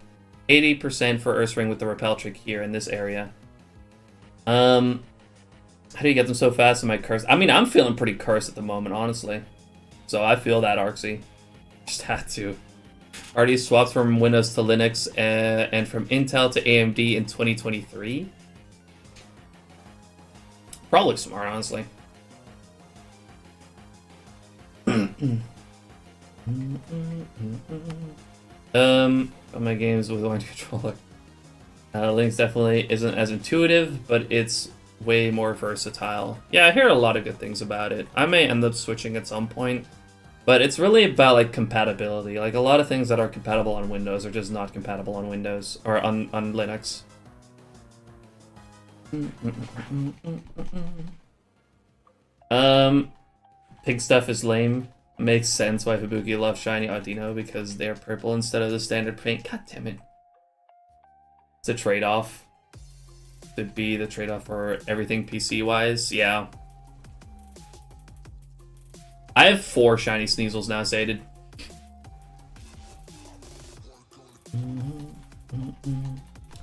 80% for Ursaring with the Repel Trick here in this area. How do you get them so fast? Am I cursed? I mean, I'm feeling pretty cursed at the moment, honestly. So I feel that, Arxie. Just had to. Already swapped from Windows to Linux and from Intel to AMD in 2023. Probably smart, honestly. On my games with one controller. Link's definitely isn't as intuitive, but it's way more versatile. Yeah, I hear a lot of good things about it. I may end up switching at some point, but it's really about like compatibility. Like a lot of things that are compatible on Windows are just not compatible on Windows or on Linux. Pig stuff is lame. Makes sense why Fubuki loves shiny Audino because they're purple instead of the standard paint. God damn it. It's a trade-off. Could be the trade-off for everything PC-wise. Yeah. I have 4 shiny Sneasels now, Saded.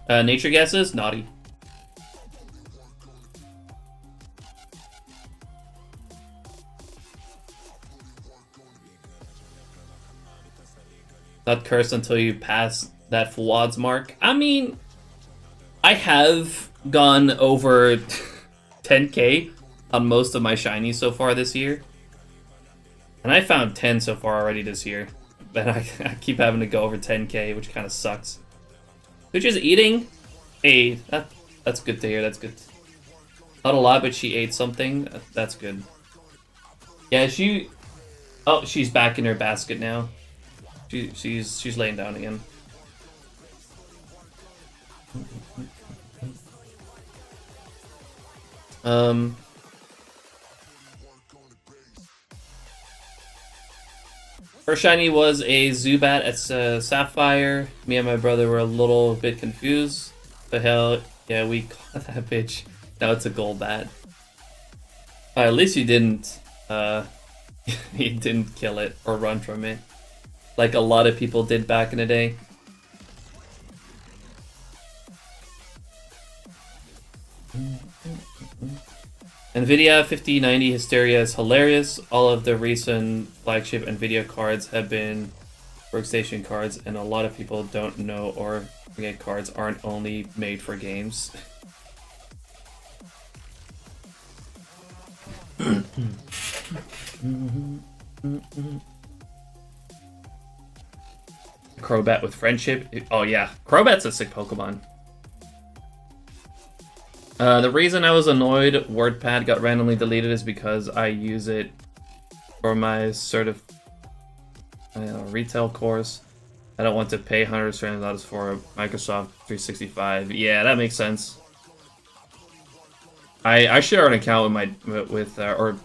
Nature guesses? Naughty. Not cursed until you pass that full odds mark. I mean, I have gone over 10k on most of my shinies so far this year. And I found 10 so far already this year. But I keep having to go over 10k, which kind of sucks. Which is eating? Hey, that's good to hear, that's good. Not a lot, but she ate something. That's good. Yeah, oh, she's back in her basket now. She's laying down again. First shiny was a Zubat at Sapphire. Me and my brother were a little bit confused. The hell, yeah, we caught that bitch. Now it's a Golbat. At least you didn't, you didn't kill it or run from it, like a lot of people did back in the day. NVIDIA 5090 Hysteria is hilarious. All of the recent flagship NVIDIA cards have been workstation cards, and a lot of people don't know or forget cards aren't only made for games. Crobat with friendship. Oh yeah, Crobat's a sick Pokemon. The reason I was annoyed WordPad got randomly deleted is because I use it for my retail course. I don't want to pay hundreds of dollars for Microsoft 365. Yeah, that makes sense. I share an account with or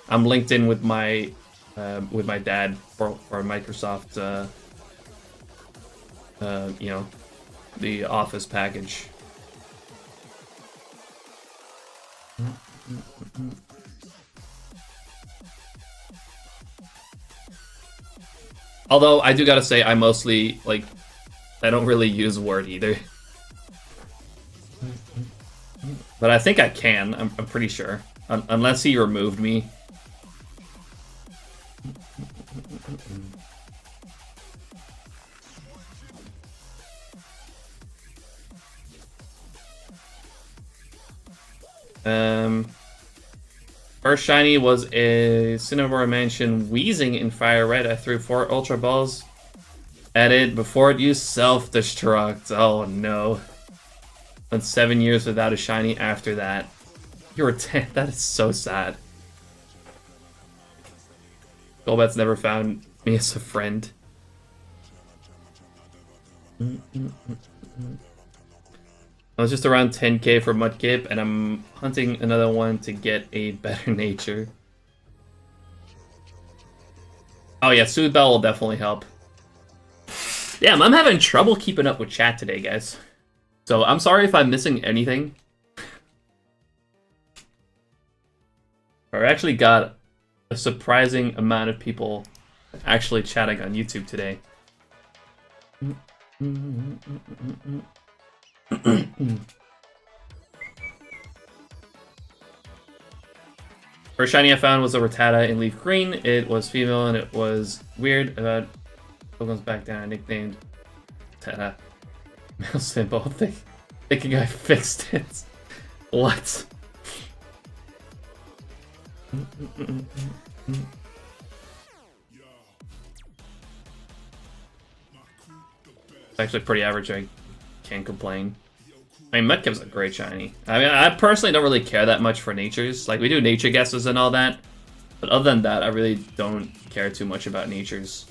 I'm linked in with my dad for Microsoft. You know, the Office package. Although I do gotta say, I mostly I don't really use Word either. But I think I can. I'm pretty sure, unless he removed me. First shiny was a Cinnamorough Mansion Wheezing in Fire Red. I threw 4 Ultra Balls at it before it used self-destruct. Oh no. Went 7 years without a shiny after that. You were 10. That is so sad. Golbat's never found me as a friend. I was just around 10k for Mudkip, and I'm hunting another one to get a better nature. Oh yeah, Soothe Bell will definitely help. Damn, I'm having trouble keeping up with chat today, guys. So I'm sorry if I'm missing anything. I actually got a surprising amount of people actually chatting on YouTube today. First shiny I found was a Rattata in Leaf Green. It was female and it was weird about Pokemon's back down. I nicknamed Rattata male symbol, thinking I fixed it. What? It's actually pretty average. I can't complain. I mean, Mudkip's a great shiny. I mean, I personally don't really care that much for natures. Like, we do nature guesses and all that. But other than that, I really don't care too much about natures.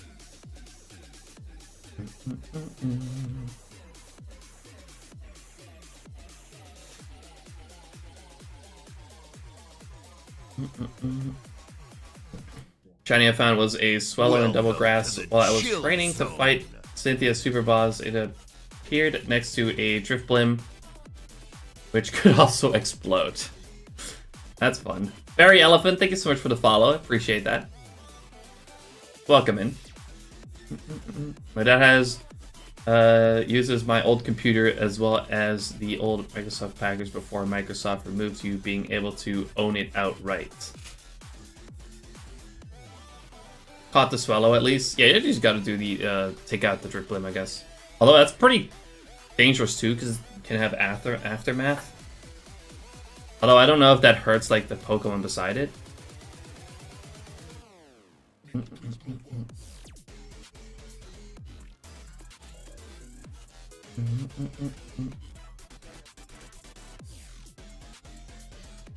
Shiny I found was a Swellow and Double Grass. While I was training to fight Cynthia's Super Boss, it appeared next to a Drifblim, which could also explode. That's fun. Fairy Elephant, thank you so much for the follow. Appreciate that. Welcome in. My dad uses my old computer as well as the old Microsoft package before Microsoft removes you being able to own it outright. Caught the Swellow at least. Yeah, you just gotta do the take out the Drifblim, I guess. Although that's pretty dangerous too, because it can have aftermath. Although I don't know if that hurts like the Pokemon beside it.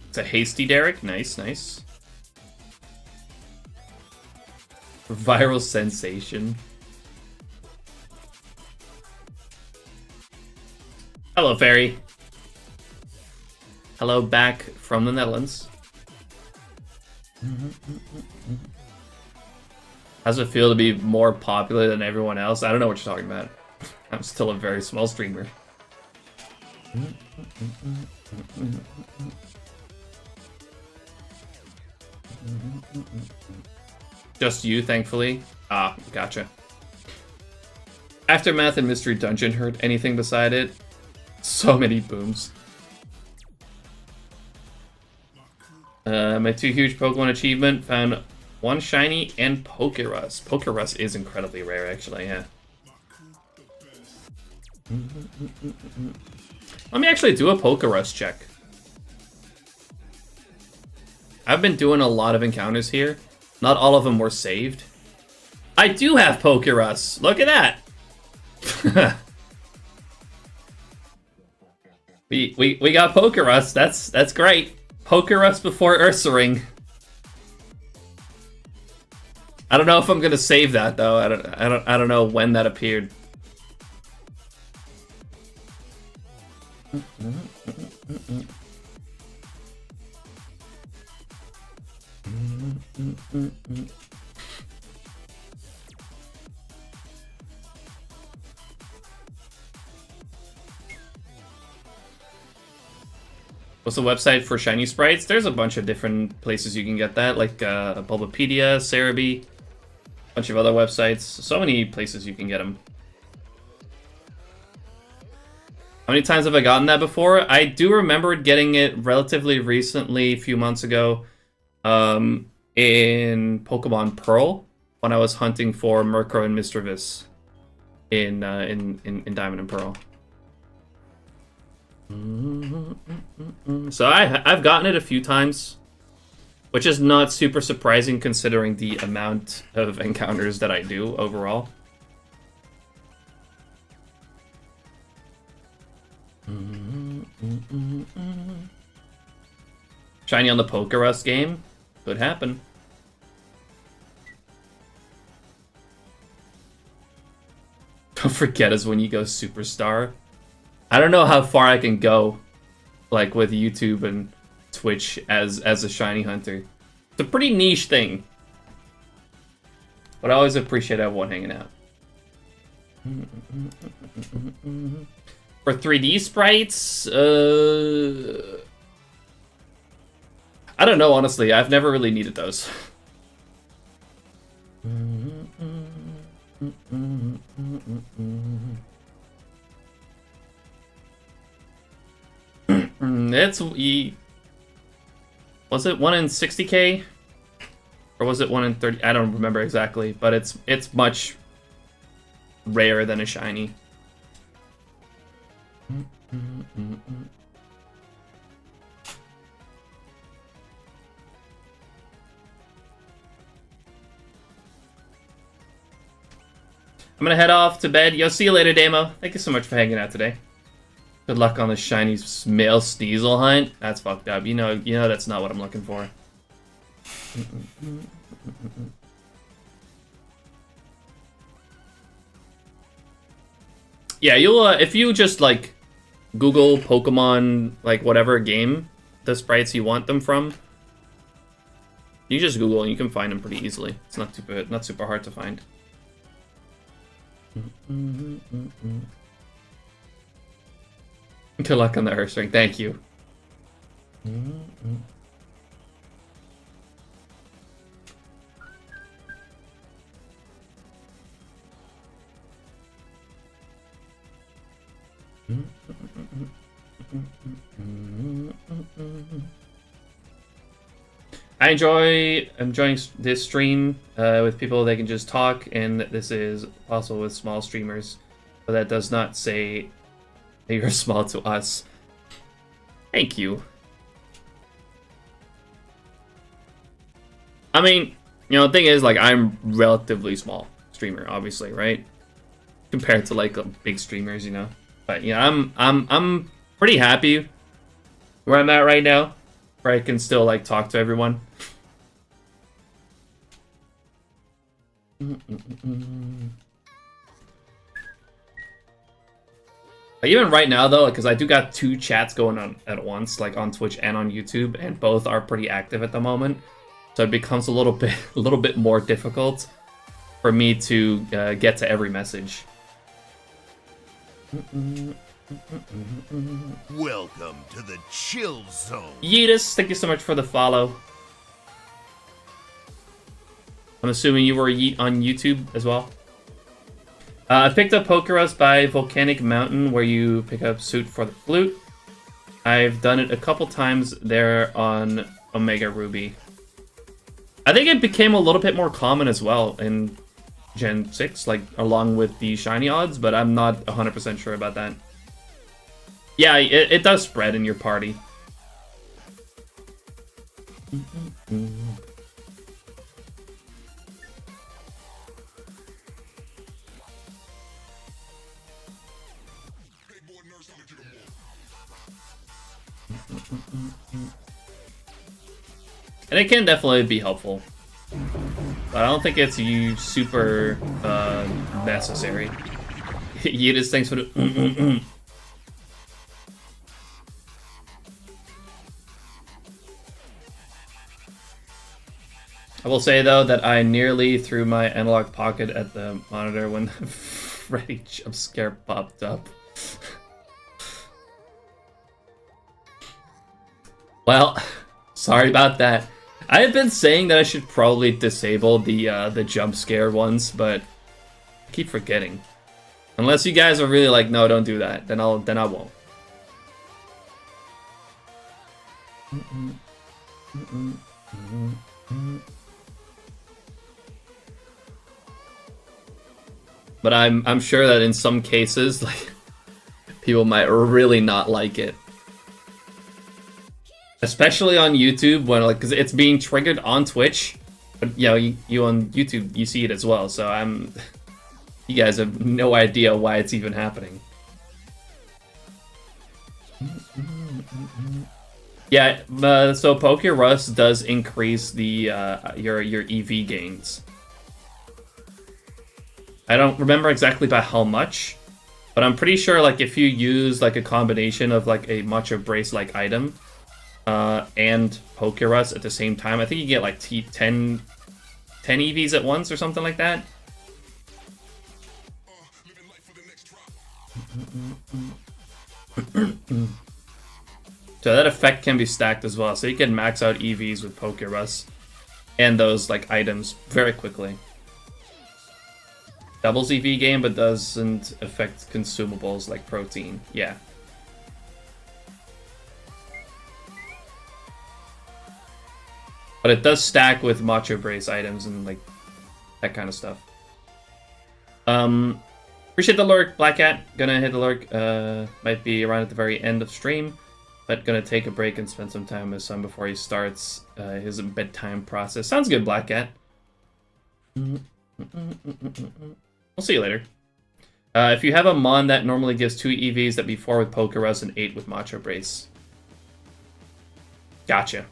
It's a Hasty Derek. Nice, nice. Viral sensation. Hello, Fairy. Hello, back from the Netherlands. How's it feel to be more popular than everyone else? I don't know what you're talking about. I'm still a very small streamer. Just you, thankfully. Ah, gotcha. Aftermath and Mystery Dungeon hurt anything beside it. So many booms. My 2 huge Pokemon achievement found 1 shiny and Pokerus. Pokerus is incredibly rare, actually, yeah. Let me actually do a Pokerus check. I've been doing a lot of encounters here. Not all of them were saved. I do have Pokerus. Look at that. we got Pokerus. That's great. Pokerus before Ursaring. I don't know if I'm gonna save that though. I don't know when that appeared. What's the website for shiny sprites? There's a bunch of different places you can get that, like Bulbapedia, Cerebi, a bunch of other websites. So many places you can get them. How many times have I gotten that before? I do remember getting it relatively recently, a few months ago, in Pokemon Pearl, when I was hunting for Murkrow and Misdreavus in Diamond and Pearl. So I've gotten it a few times, which is not super surprising considering the amount of encounters that I do overall. Shiny on the Pokerus game? Could happen. Don't forget us when you go Superstar. I don't know how far I can go, like with YouTube and Twitch as a shiny hunter. It's a pretty niche thing, but I always appreciate everyone hanging out. For 3D sprites, I don't know, honestly. I've never really needed those. Was it 1 in 60k? Or was it 1 in 30? I don't remember exactly, but it's much rarer than a shiny. I'm gonna head off to bed. Yo, see you later, Damo. Thank you so much for hanging out today. Good luck on the shiny male Sneasel hunt. That's fucked up. You know that's not what I'm looking for. Yeah, you'll if you just like Google Pokemon, like whatever game the sprites you want them from, you just Google and you can find them pretty easily. It's not super hard to find. Good luck on the Ursaring. Thank you. I enjoy enjoying this stream with people that can just talk, and this is possible with small streamers, but that does not say that you're small to us. Thank you. I mean, you know, the thing is, like, I'm relatively small streamer, obviously, right? Compared to like big streamers, you know. But yeah, I'm pretty happy where I'm at right now, where I can still like talk to everyone. But even right now though, because I do got 2 chats going on at once, like on Twitch and on YouTube, and both are pretty active at the moment, so it becomes a little bit more difficult for me to get to every message. Welcome to the chill zone. Yeetus, thank you so much for the follow. I'm assuming you were Yeet on YouTube as well. I picked up Pokerus by Volcanic Mountain, where you pick up suit for the flute. I've done it a couple times there on Omega Ruby. I think it became a little bit more common as well in Gen 6, like along with the shiny odds, but I'm not 100% sure about that. Yeah, it does spread in your party. And it can definitely be helpful, but I don't think it's super necessary. Yeetus, thanks for the I will say though that I nearly threw my analog pocket at the monitor when the Freddy jump scare popped up. Well, sorry about that. I have been saying that I should probably disable the jump scare ones, but I keep forgetting. Unless you guys are really like, no, don't do that, then I won't. But I'm sure that in some cases, like, people might really not like it. Especially on YouTube, when like, because it's being triggered on Twitch, but you know, you on YouTube, you see it as well. So you guys have no idea why it's even happening. Yeah, so Pokerus does increase the your EV gains. I don't remember exactly by how much, But I'm pretty sure like if you use like a combination of like a Macho Brace like item and Pokerus at the same time, I think you get like 10 EVs at once or something like that. So that effect can be stacked as well, so you can max out EVs with Pokerus and those like items very quickly. Doubles EV game, but doesn't affect consumables like protein. Yeah. But it does stack with Macho Brace items and like that kind of stuff. Appreciate the lurk, Black Cat. Gonna hit the lurk. Might be around at the very end of stream, but gonna take a break and spend some time with his son before he starts his bedtime process. Sounds good, Black Cat. We'll see you later. If you have a Mon that normally gives 2 EVs, that'd be 4 with Pokerus and 8 with Macho Brace. Gotcha.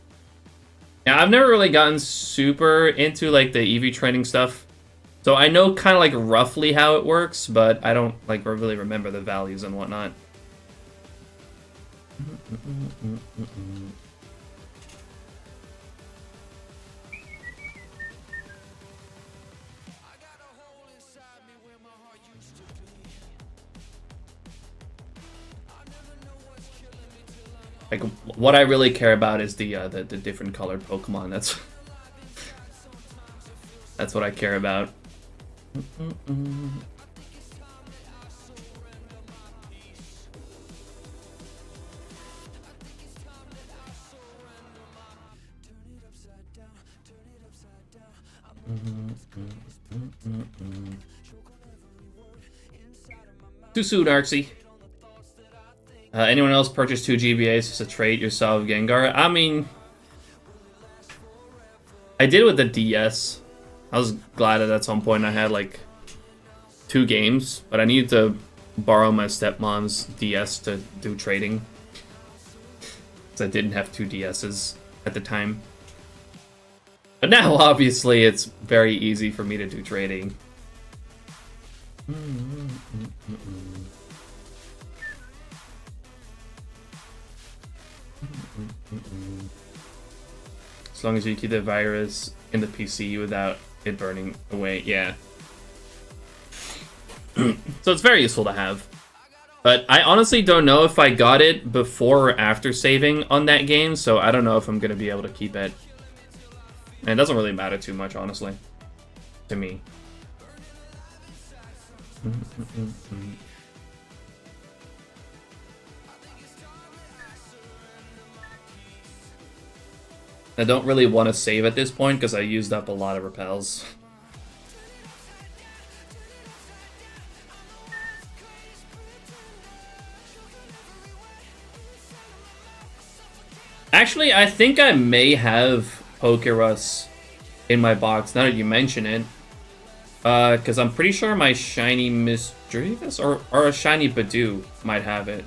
Now, I've never really gotten super into like the EV training stuff, so I know kind of like roughly how it works, but I don't like really remember the values and whatnot. Like, what I really care about is the different colored Pokemon. That's what I care about. Too soon, Arxie. Anyone else purchase 2 GBAs just to trade yourself Gengar? I mean, I did with the DS. I was glad that at some point I had like 2 games, but I needed to borrow my stepmom's DS to do trading, because I didn't have 2 DSs at the time. But now, obviously, it's very easy for me to do trading. As long as you keep the virus in the PC without it burning away, yeah. So it's very useful to have. But I honestly don't know if I got it before or after saving on that game, so I don't know if I'm going to be able to keep it. And it doesn't really matter too much, honestly, to me. I don't really want to save at this point because I used up a lot of repels. Actually, I think I may have Pokerus in my box now that you mention it. Because I'm pretty sure my shiny Misdreavus or a shiny Badoo might have it.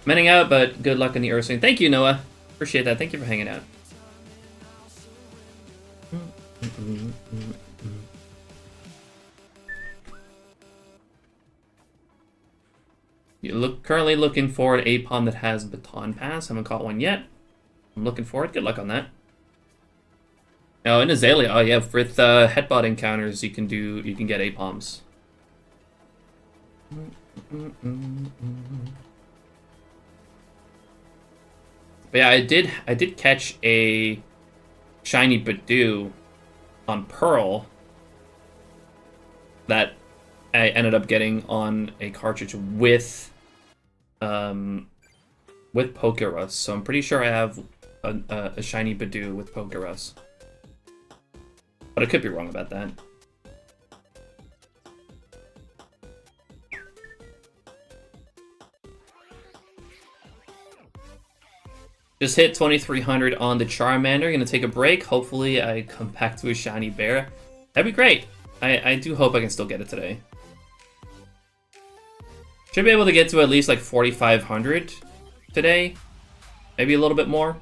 I'm heading out, but good luck in the Ursaring. Thank you, Noah. Appreciate that. Thank you for hanging out. Currently looking for an Apom that has Baton Pass. Haven't caught one yet. I'm looking for it. Good luck on that. Oh, in Azalea. Oh yeah, with headbutt encounters, you can get Apoms. But yeah, I did catch a shiny Badoo on Pearl that I ended up getting on a cartridge with Pokerus. So I'm pretty sure I have a shiny Badoo with Pokerus. But I could be wrong about that. Just hit 2300 on the Charmander. Gonna take a break. Hopefully I come back to a shiny bear. That'd be great. I do hope I can still get it today. Should be able to get to at least like 4500 today. Maybe a little bit more.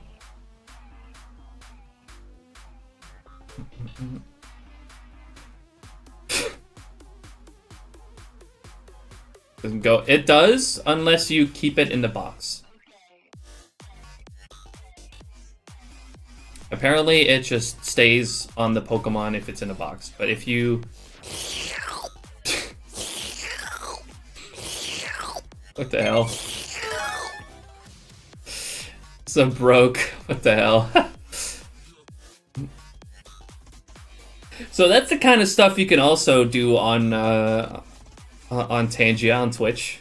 Doesn't go. It does, unless you keep it in the box. Apparently, it just stays on the Pokemon if it's in a box. But if you... What the hell? So broke. What the hell? So that's the kind of stuff you can also do on Tangia on Twitch.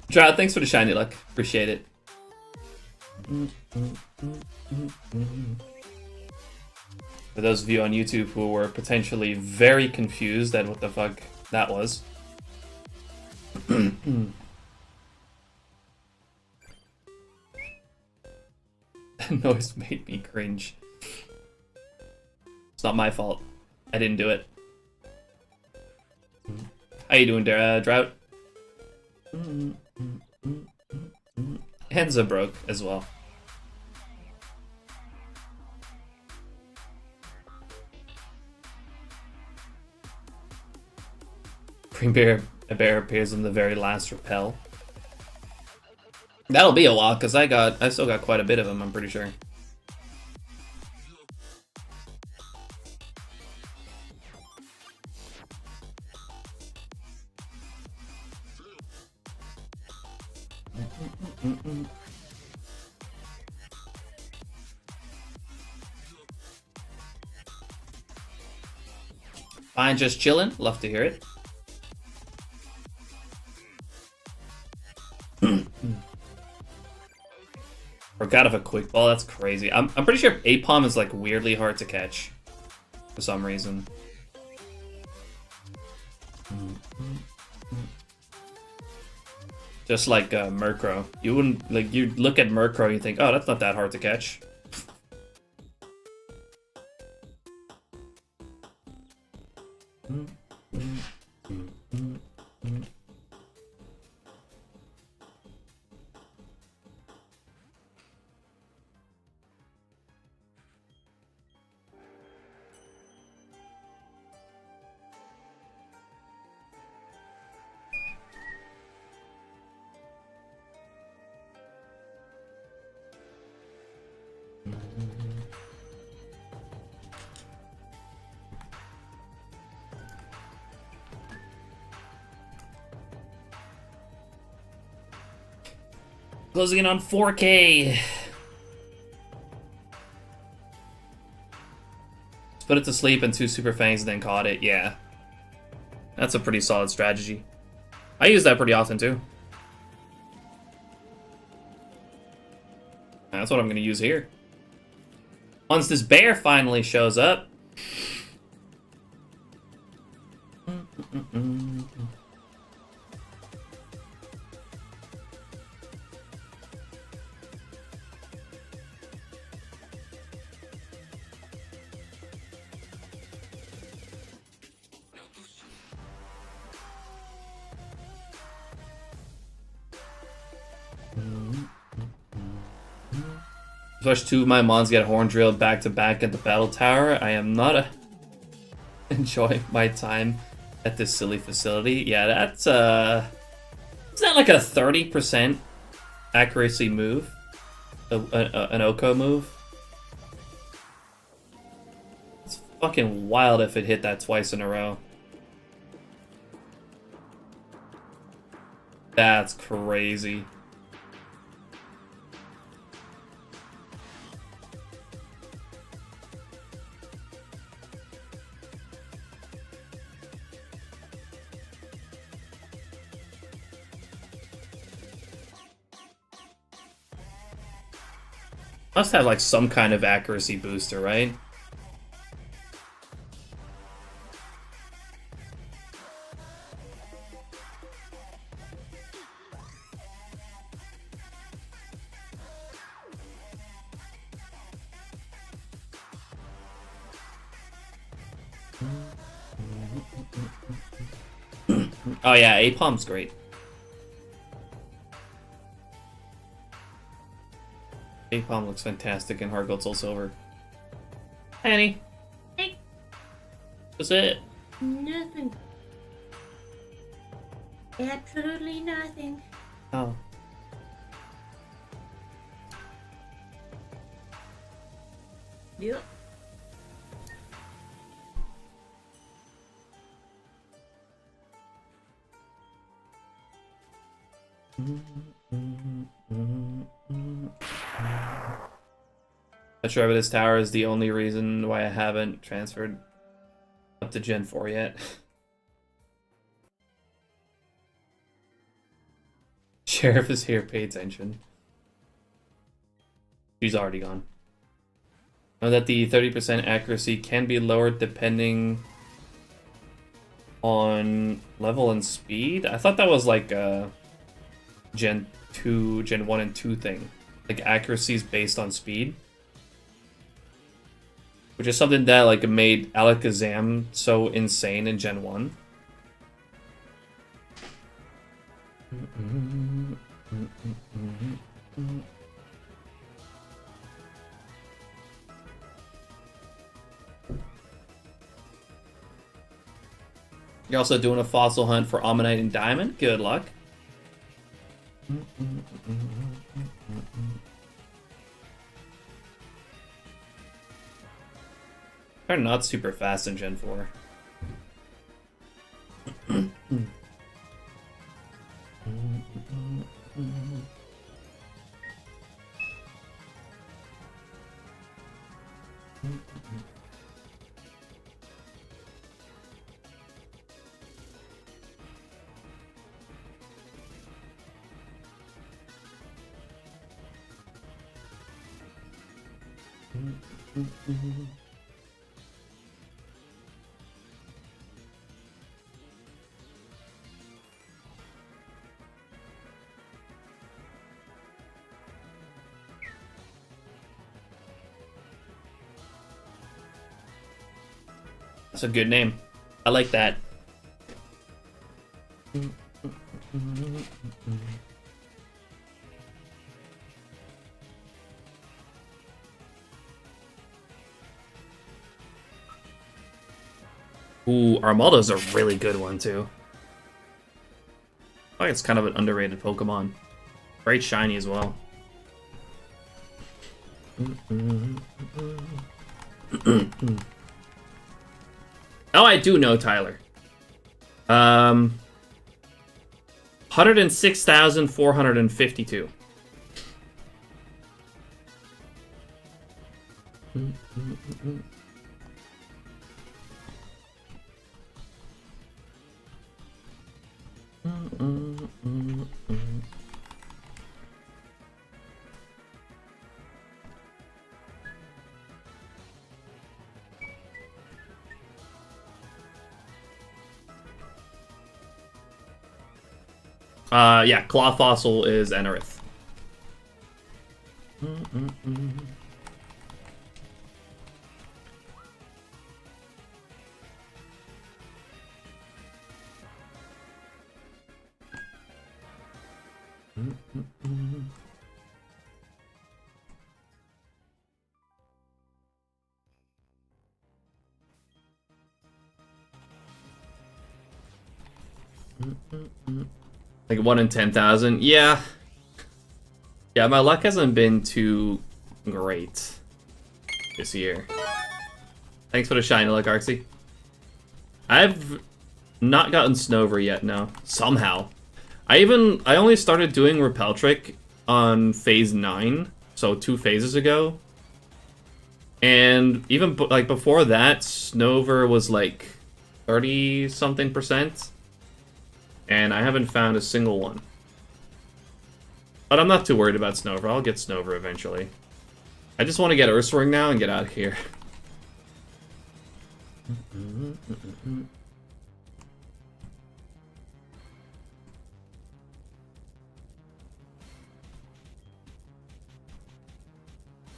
Drought, thanks for the shiny luck. Appreciate it. For those of you on YouTube who were potentially very confused at what the fuck that was. That noise made me cringe. It's not my fault. I didn't do it. How you doing, Drought? Hands are broke as well. Green Bear, a bear appears in the very last repel. That'll be a while, because I still got quite a bit of them, I'm pretty sure. Fine, just chilling. Love to hear it. Forgot of a quick ball. That's crazy. I'm pretty sure Apom is like weirdly hard to catch for some reason. Just like Murkrow. You wouldn't like you'd look at Murkrow and you think, oh, that's not that hard to catch. Closing in on 4K. Let's put it to sleep and 2 Super Fangs and then caught it. Yeah. That's a pretty solid strategy. I use that pretty often too. That's what I'm going to use here. Once this bear finally shows up. Push 2 of my mons get horn drilled back to back at the battle tower. I am not enjoying my time at this silly facility. Yeah, that's it's not like a 30% accuracy move, an Oko move. It's fucking wild if it hit that twice in a row. That's crazy. Must have like some kind of accuracy booster, right? Oh yeah, Apom's great. Apom looks fantastic in Hard Gold Soul Silver. Annie. Hey. That's it. Nothing. Absolutely nothing. Oh. Yep. Not sure if this tower is the only reason why I haven't transferred up to Gen 4 yet. Sheriff is here, pay attention. She's already gone. Know that the 30% accuracy can be lowered depending on level and speed? I thought that was like a Gen 1 and 2 thing. Like accuracy is based on speed. Which is something that like made Alakazam so insane in Gen 1. You're also doing a fossil hunt for Ammonite and Diamond. Good luck. They're not super fast in Gen 4. That's a good name. I like that. Ooh, Armaldo's a really good one, too. I think it's kind of an underrated Pokemon. Very shiny as well. Oh, I do know Tyler. 106,452. Yeah, Claw Fossil is Anorith. Like 1 in 10,000. Yeah. Yeah, my luck hasn't been too great this year. Thanks for the shiny luck, Arxie. I've not gotten Snover yet, no. Somehow. I only started doing Repel Trick on phase 9, so 2 phases ago. And even like before that, Snover was like 30-something%. And I haven't found a single one. But I'm not too worried about Snover. I'll get Snover eventually. I just want to get Ursaring now and get out of here.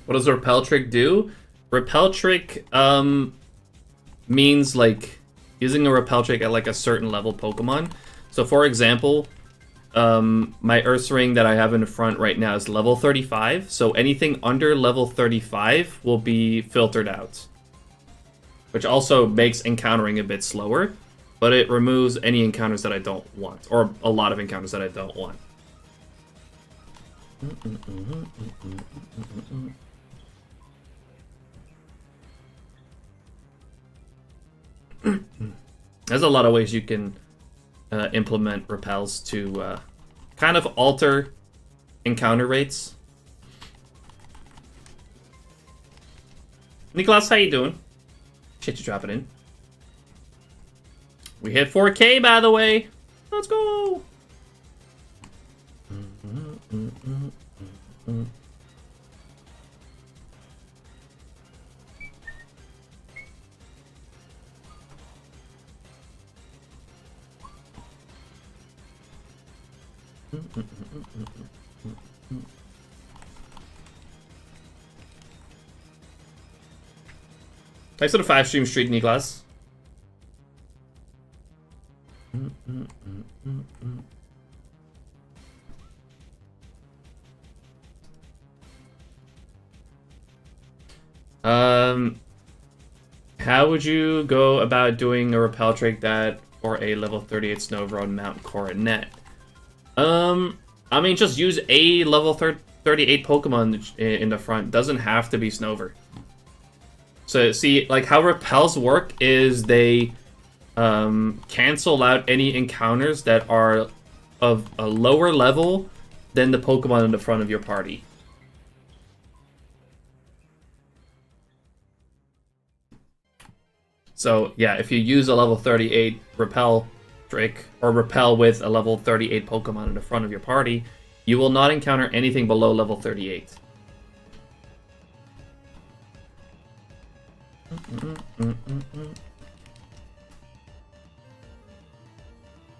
What does Repel Trick do? Repel Trick means like using a Repel Trick at like a certain level Pokemon. So for example, my Ursaring that I have in the front right now is level 35. So anything under level 35 will be filtered out. which also makes encountering a bit slower, but it removes any encounters that I don't want, or a lot of encounters that I don't want. There's a lot of ways you can implement repels to kind of alter encounter rates. Nicholas, how you doing? Shit, you dropping in. We hit 4K, by the way. Let's go. Thanks for the 5-stream streak, Nicholas. How would you go about doing a repel trick that for a level 38 Snowbro Mount Coronet? I mean, just use a level 38 Pokemon in the front. Doesn't have to be Snover. So, see, like, how repels work is they cancel out any encounters that are of a lower level than the Pokemon in the front of your party. So, yeah, if you use a level 38 repel trick, or repel with a level 38 Pokemon in the front of your party, you will not encounter anything below level 38.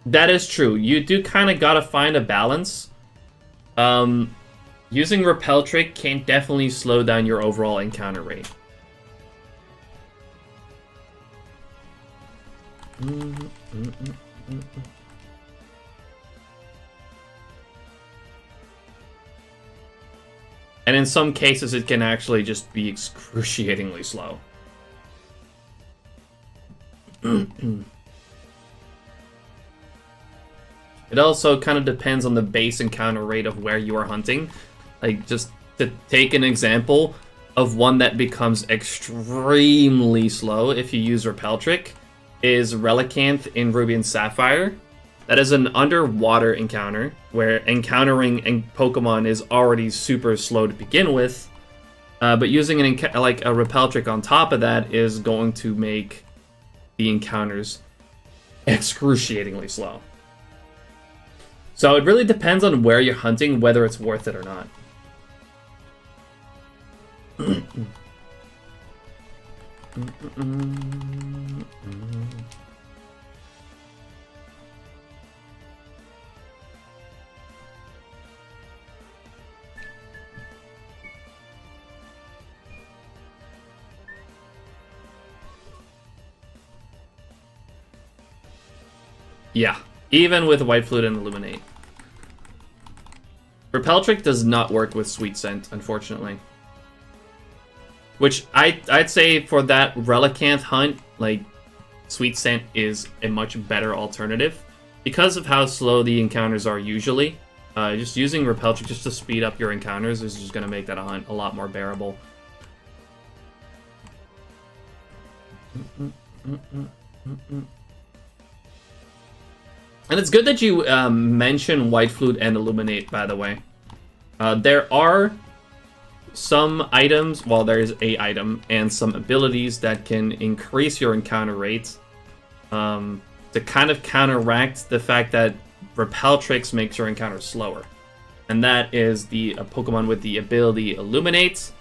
That is true. You do kind of gotta find a balance. Using repel trick can definitely slow down your overall encounter rate. And in some cases, it can actually just be excruciatingly slow. It also kind of depends on the base encounter rate of where you are hunting. Like, just to take an example of one that becomes extremely slow if you use Repel Trick, is Relicanth in Ruby and Sapphire. That is an underwater encounter, where encountering a Pokemon is already super slow to begin with, but using a Repel Trick on top of that is going to make the encounters excruciatingly slow. So it really depends on where you're hunting, whether it's worth it or not. Yeah, even with White Flute and Illuminate. Repel Trick does not work with Sweet Scent, unfortunately. Which I'd say for that Relicanth hunt, like, Sweet Scent is a much better alternative. Because of how slow the encounters are usually, just using Repel Trick just to speed up your encounters is just going to make that hunt a lot more bearable. And it's good that you mention White Flute and Illuminate, by the way. There are some items, well, there's a item and some abilities that can increase your encounter rate to kind of counteract the fact that Repel Tricks makes your encounter slower. And that is the Pokemon with the ability Illuminate,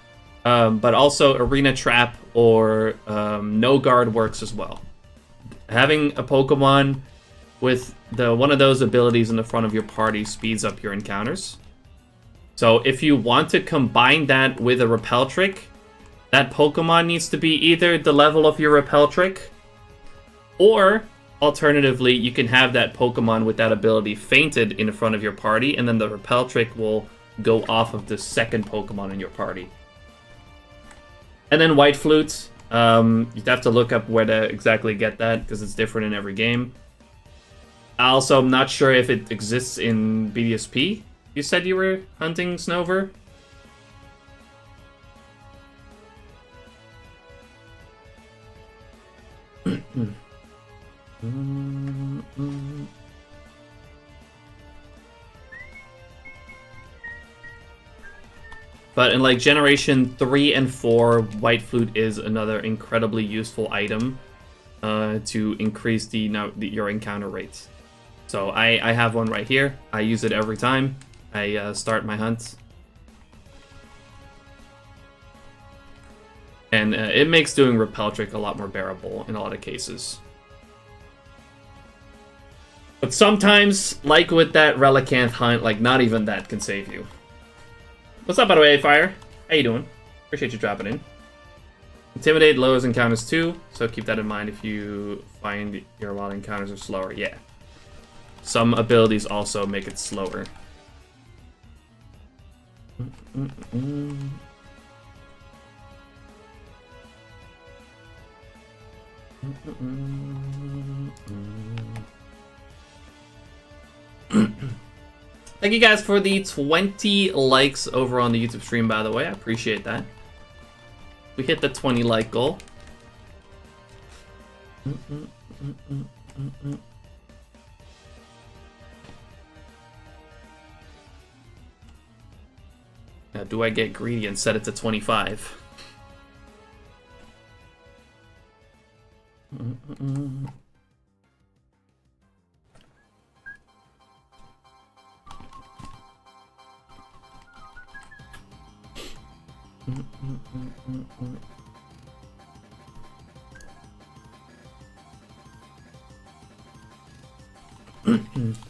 but also Arena Trap or No Guard works as well. Having a Pokemon with one of those abilities in the front of your party speeds up your encounters. So if you want to combine that with a Repel Trick, that Pokemon needs to be either the level of your Repel Trick, or alternatively, you can have that Pokemon with that ability fainted in the front of your party, and then the Repel Trick will go off of the second Pokemon in your party. And then White Flute, You'd have to look up where to exactly get that, because it's different in every game. Also, I'm not sure if it exists in BDSP. You said you were hunting Snover? But in like Generation 3 and 4, White Flute is another incredibly useful item to increase your encounter rates. So I have one right here. I use it every time I start my hunts. And it makes doing Repel Trick a lot more bearable in a lot of cases. But sometimes, like with that Relicanth hunt, like not even that can save you. What's up, by the way, Fire? How you doing? Appreciate you dropping in. Intimidate lowers encounters too, so keep that in mind if you find your a lot of encounters are slower. Yeah. Some abilities also make it slower. Thank you guys for the 20 likes over on the YouTube stream, by the way. I appreciate that. We hit the 20 like goal. Now, do I get greedy and set it to 25?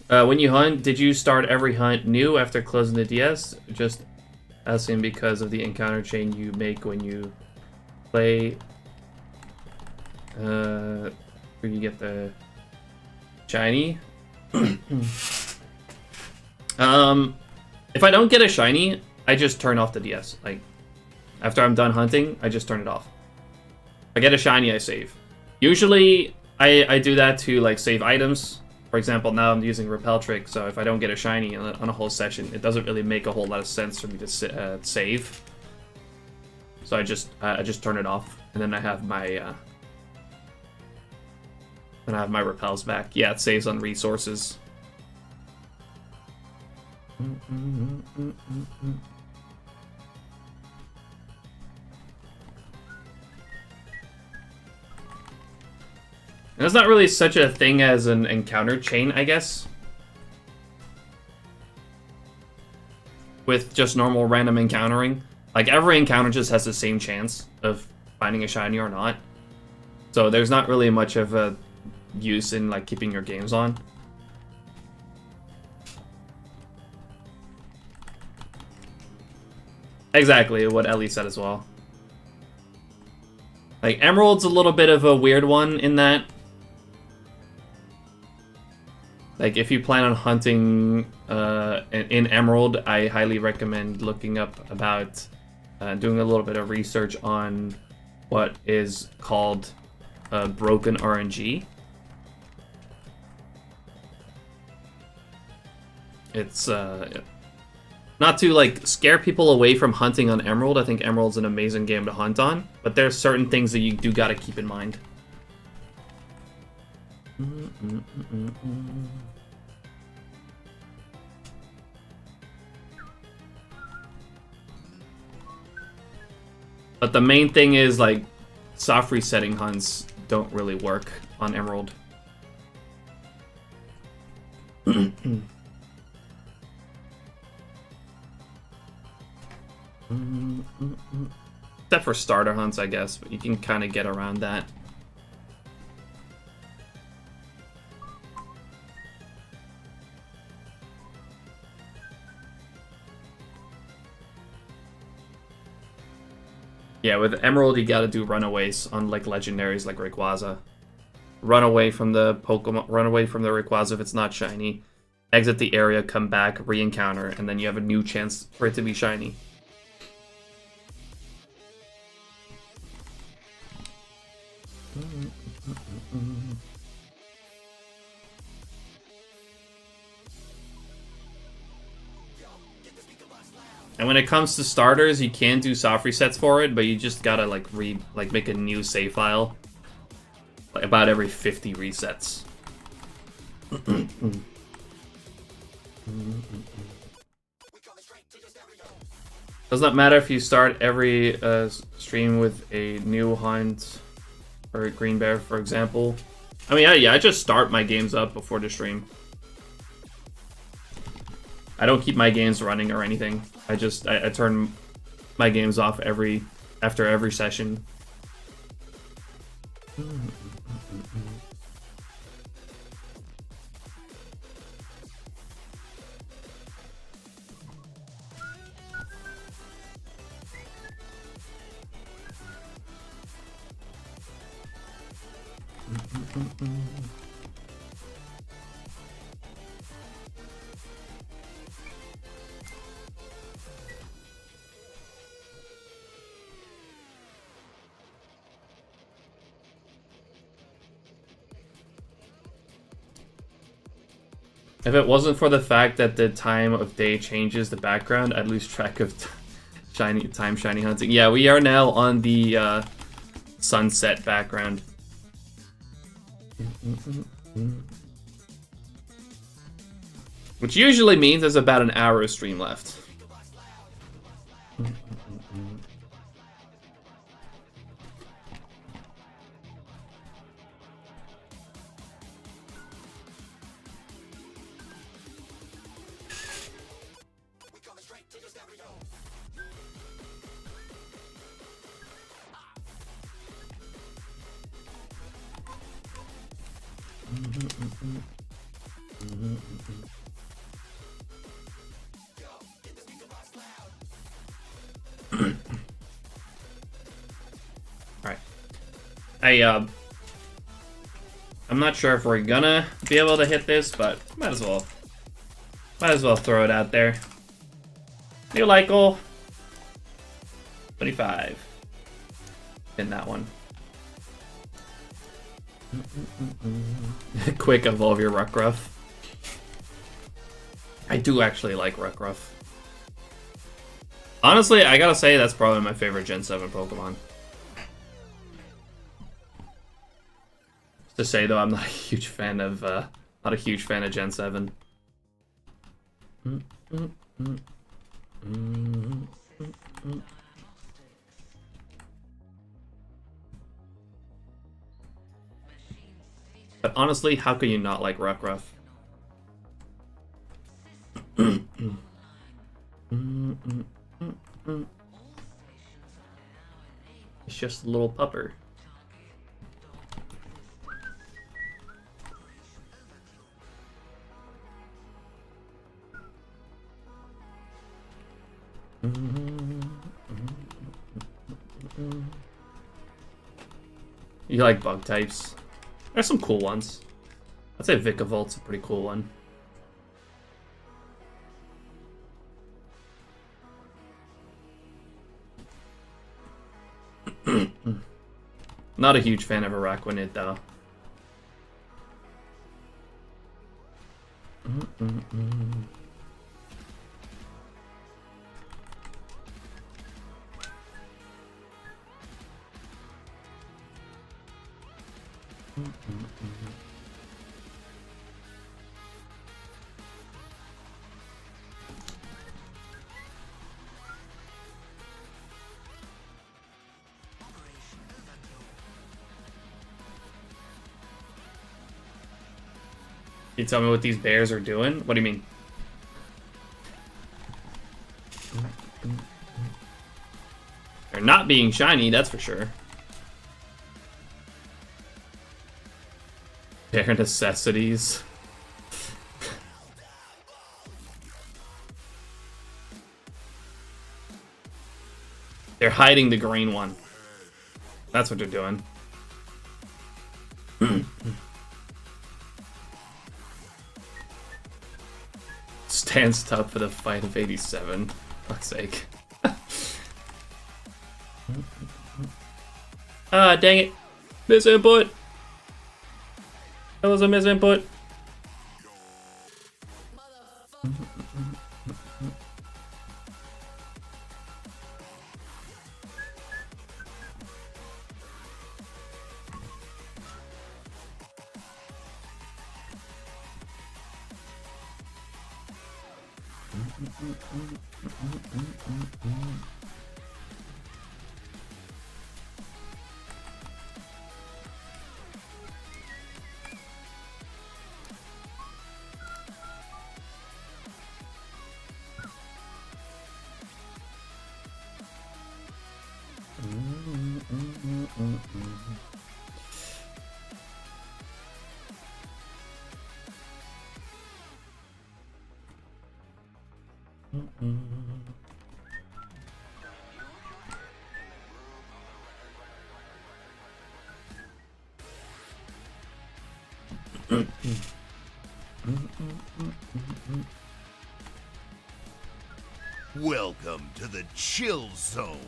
When you hunt, did you start every hunt new after closing the DS? Just asking because of the encounter chain you make when you play. Where you get the shiny. If I don't get a shiny, I just turn off the DS. Like, after I'm done hunting, I just turn it off. If I get a shiny, I save. Usually, I do that to like save items. For example, now I'm using Repel Trick, so if I don't get a shiny on a whole session, it doesn't really make a whole lot of sense for me to save. So I just turn it off, and then I have my repels back. Yeah, it saves on resources. There's not really such a thing as an encounter chain, I guess. With just normal random encountering. Like, every encounter just has the same chance of finding a shiny or not. So there's not really much of a use in, like, keeping your games on. Exactly what Ellie said as well. Like, Emerald's a little bit of a weird one in that. Like, if you plan on hunting in Emerald, I highly recommend looking up about doing a little bit of research on what is called broken RNG. It's not to like scare people away from hunting on Emerald. I think Emerald's an amazing game to hunt on, but there's certain things that you do gotta keep in mind. But the main thing is, like, soft resetting hunts don't really work on Emerald. Except for starter hunts, I guess, but you can kind of get around that. Yeah, with Emerald, you gotta do runaways on, like, legendaries like Rayquaza. Run away from the Pokemon, run away from the Rayquaza if it's not shiny. Exit the area, come back, re-encounter, and then you have a new chance for it to be shiny. And when it comes to starters, you can do soft resets for it, but you just gotta like make a new save file like about every 50 resets. Does not matter if you start every stream with a new Hind or a Green Bear, for example. I mean, yeah, I just start my games up before the stream. I don't keep my games running or anything. I turn my games off after every session. If it wasn't for the fact that the time of day changes the background, I'd lose track of shiny hunting. Yeah, we are now on the sunset background. Which usually means there's about an hour of stream left. Alright. I'm not sure if we're gonna be able to hit this, but might as well throw it out there. New Lycal 25. In that one. Quick, evolve your Rockruff. I do actually like Rockruff. Honestly, I gotta say that's probably my favorite Gen 7 Pokemon. To say though, I'm not a huge fan of Gen 7. But honestly, how can you not like Rockruff? It's just a little pupper. You like bug types? There's some cool ones. I'd say Vicavolt's a pretty cool one. Not a huge fan of Araquanid though. You tell me what these bears are doing? What do you mean? They're not being shiny, that's for sure. Bear necessities. They're hiding the green one. That's what they're doing. Stands up for the fight of 87. Fuck's sake. Dang it. Misinput. That was a misinput. Welcome to the chill zone.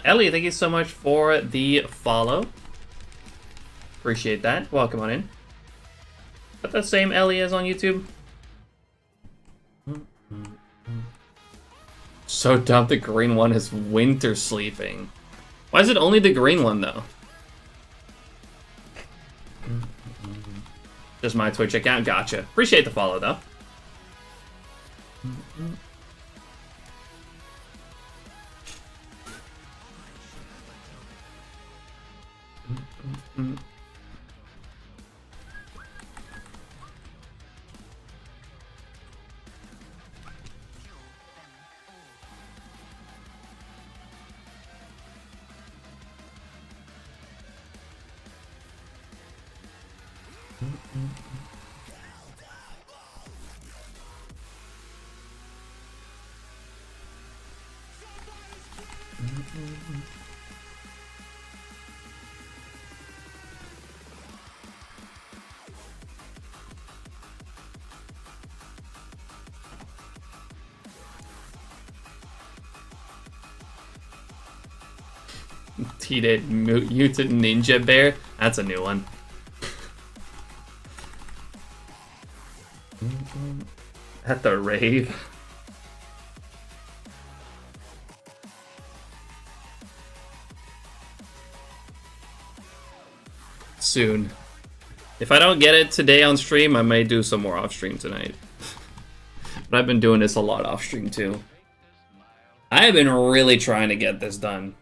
Ellie, thank you so much for the follow. Appreciate that. Welcome on in. Is that the same Ellie as on YouTube? So dumb, the green one is winter sleeping. Why is it only the green one, though? Just my Twitch account, gotcha. Appreciate the follow, though. Mutant Ninja Bear? That's a new one. At the rave? Soon. If I don't get it today on stream, I may do some more off stream tonight. But I've been doing this a lot off stream too. I have been really trying to get this done.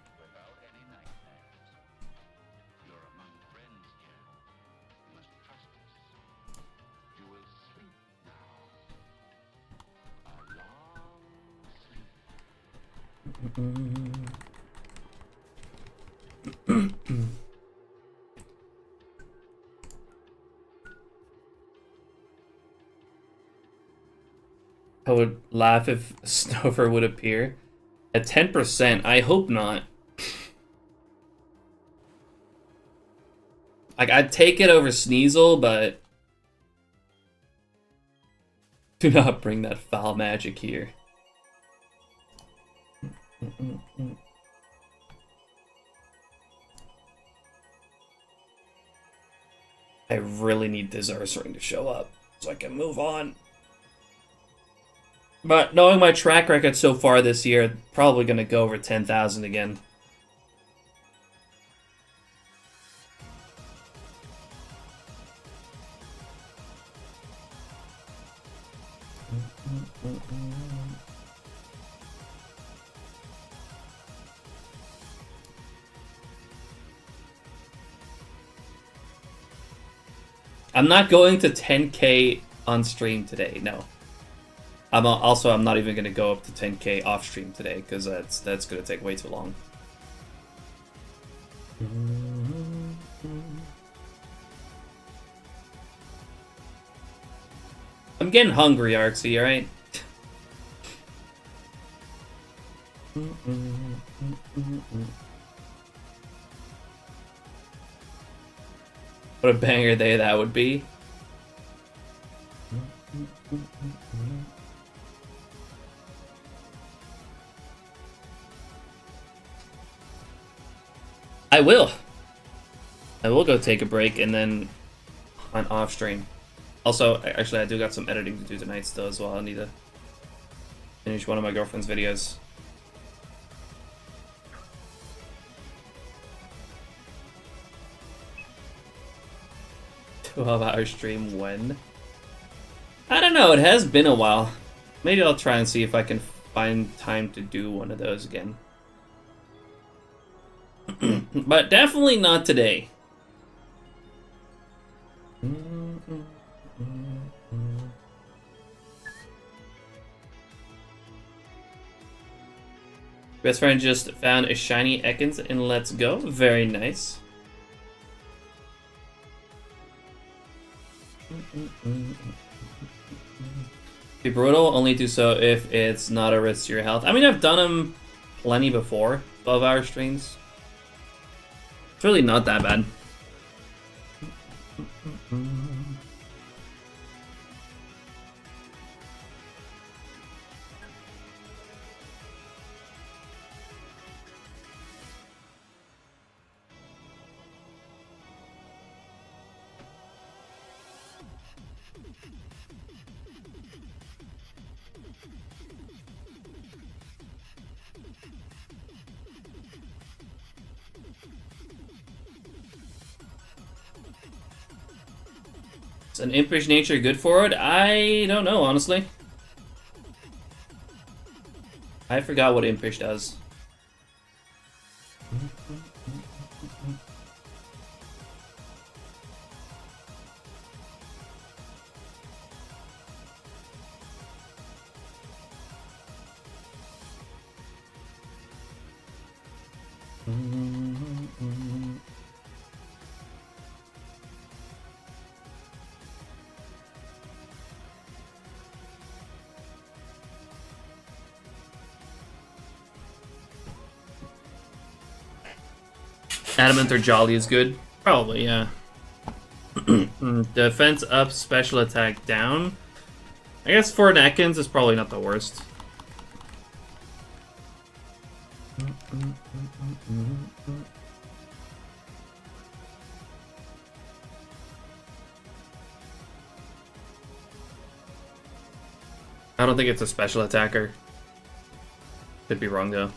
I would laugh if Snover would appear. At 10%, I hope not. Like, I'd take it over Sneasel, but... do not bring that foul magic here. I really need this Ursaring to show up so I can move on. But knowing my track record so far this year, probably going to go over 10,000 again. I'm not going to 10k on stream today, no. I'm not even going to go up to 10k off stream today, because that's going to take way too long. I'm getting hungry, Arxie, alright? What a banger day that would be. I will. I will go take a break and then on off stream. Also, actually, I do got some editing to do tonight still as well. I need to finish one of my girlfriend's videos. 12-hour stream when? I don't know, it has been a while. Maybe I'll try and see if I can find time to do one of those again. But definitely not today. Best friend just found a shiny Ekans and let's go. Very nice. Be brutal, only do so if it's not a risk to your health. I mean, I've done them plenty before, 12-hour streams. It's really not that bad. Is an impish nature good for it? I don't know, honestly. I forgot what impish does. Adamant or Jolly is good? Probably, yeah. Defense up, special attack down. I guess for an Ekans is probably not the worst. I don't think it's a special attacker. Could be wrong though.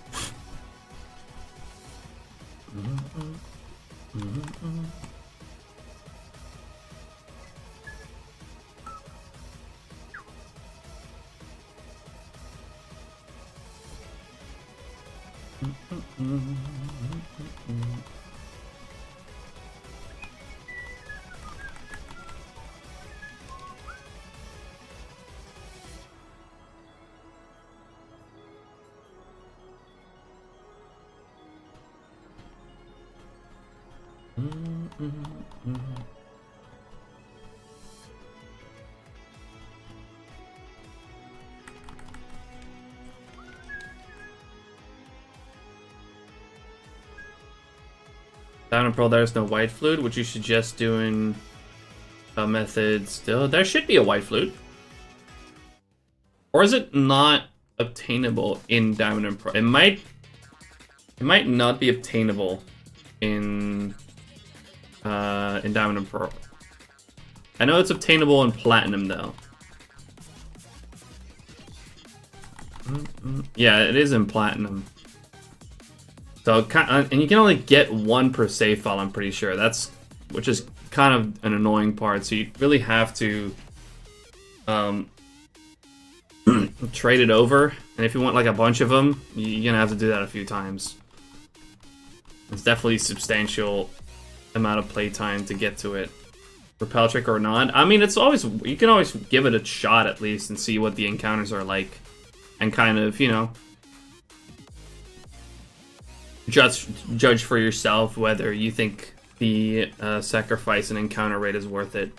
Down in Pearl, there's no white flute. Would you suggest doing a method still? There should be a white flute. Or is it not obtainable in Diamond and Pearl? It might not be obtainable in Diamond and Pearl. I know it's obtainable in Platinum though. Yeah, it is in Platinum. So, and you can only get one per save file, I'm pretty sure. Which is kind of an annoying part. So you really have to trade it over. And if you want like a bunch of them, you're gonna have to do that a few times. It's definitely a substantial amount of playtime to get to it. Repel trick or not. I mean, you can always give it a shot at least and see what the encounters are like. And kind of, you know, judge for yourself whether you think the sacrifice and encounter rate is worth it.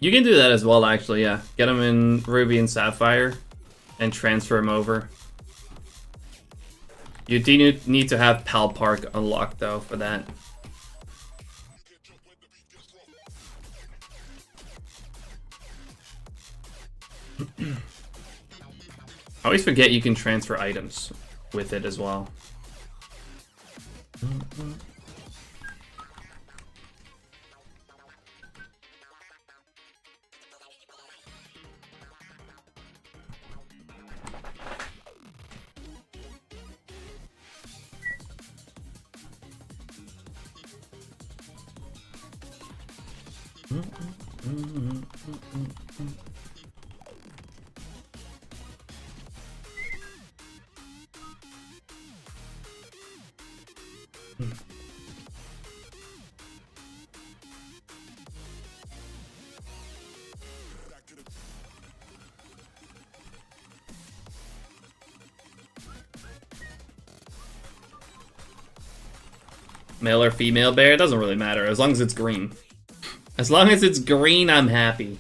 You can do that as well, actually, yeah. Get them in Ruby and Sapphire and transfer them over. You do need to have Pal Park unlocked, though, for that. I always forget you can transfer items with it as well. Male or female bear, it doesn't really matter, as long as it's green. As long as it's green, I'm happy.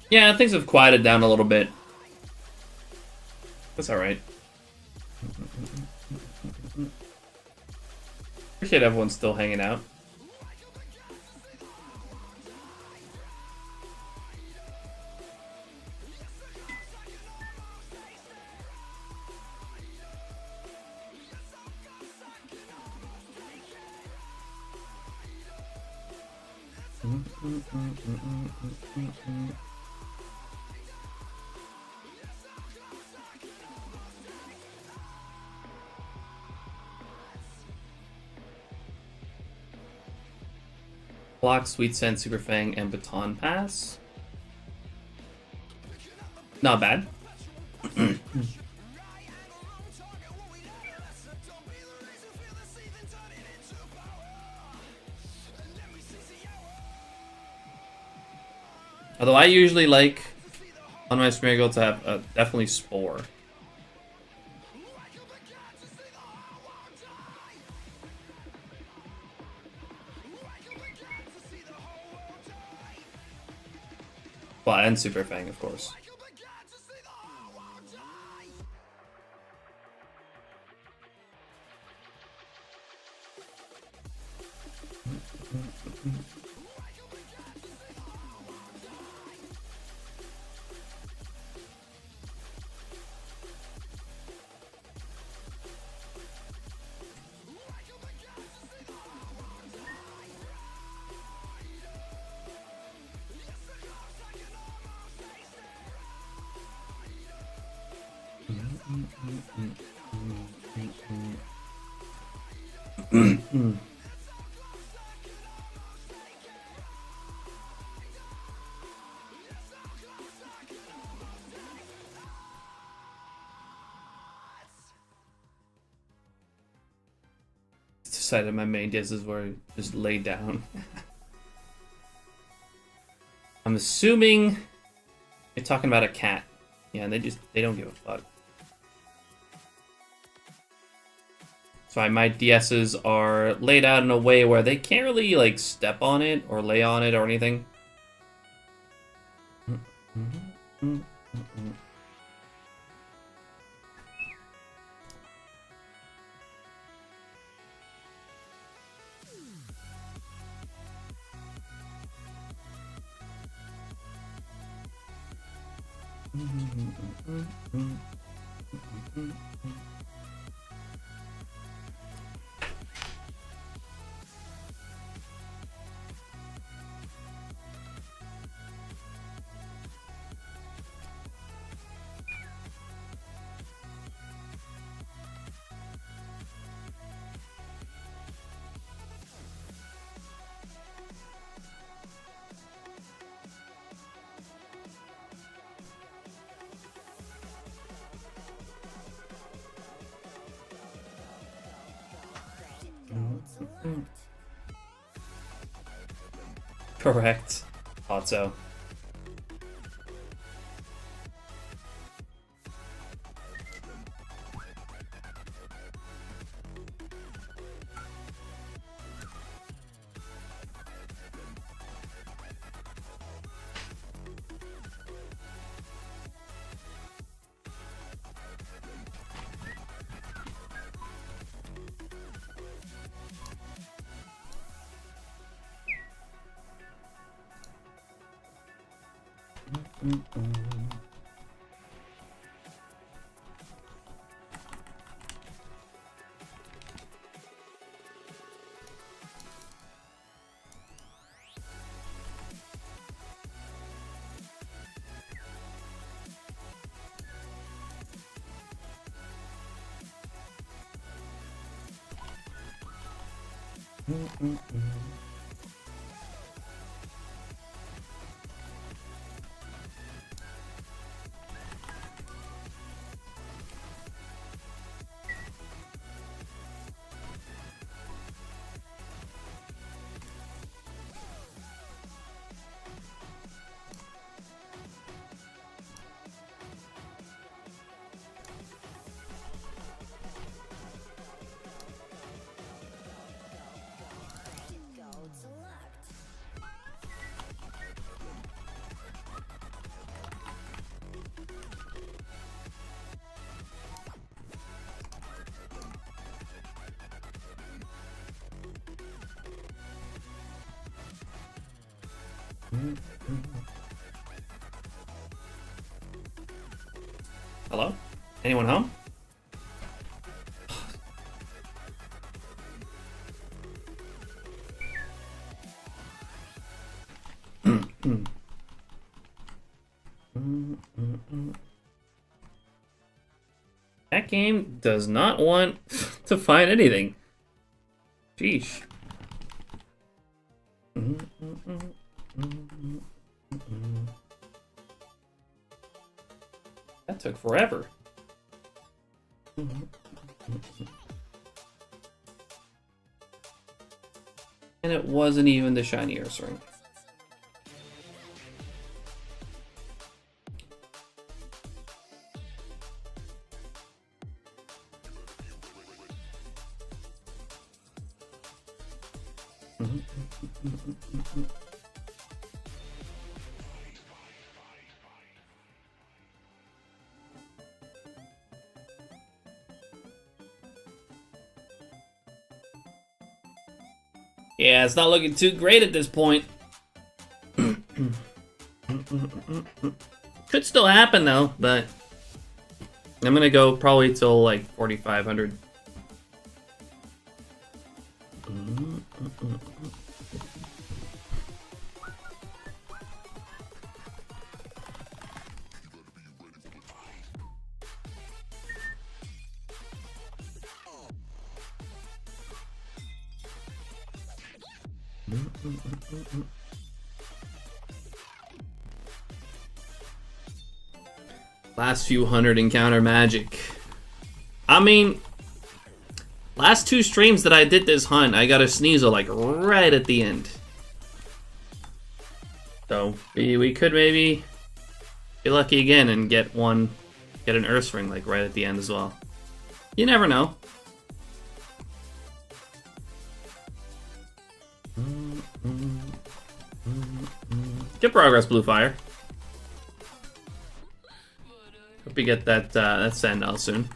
Yeah, things have quieted down a little bit. That's alright. Appreciate everyone still hanging out. Block, Sweet Scent, Super Fang, and Baton Pass. Not bad. Although I usually like on my Smeargle to have definitely Spore. Well, and Super Fang, of course. Decided my main guesses were just laid down. I'm assuming you're talking about a cat. Yeah, and they don't give a fuck. So my DSs are laid out in a way where they can't really like step on it or lay on it or anything. Correct. Thought so. Hello? Anyone home? That game does not want to find anything. Sheesh. That took forever. And it wasn't even the shiny Ursaring. Yeah, it's not looking too great at this point. Could still happen though, but I'm gonna go probably till like 4,500. Last few hundred encounter magic. I mean, last 2 streams that I did this hunt, I got a Sneasel like right at the end. So we could maybe be lucky again and get an Ursaring like right at the end as well. You never know. Good progress, Bluefire. Hope you get that Sandal soon.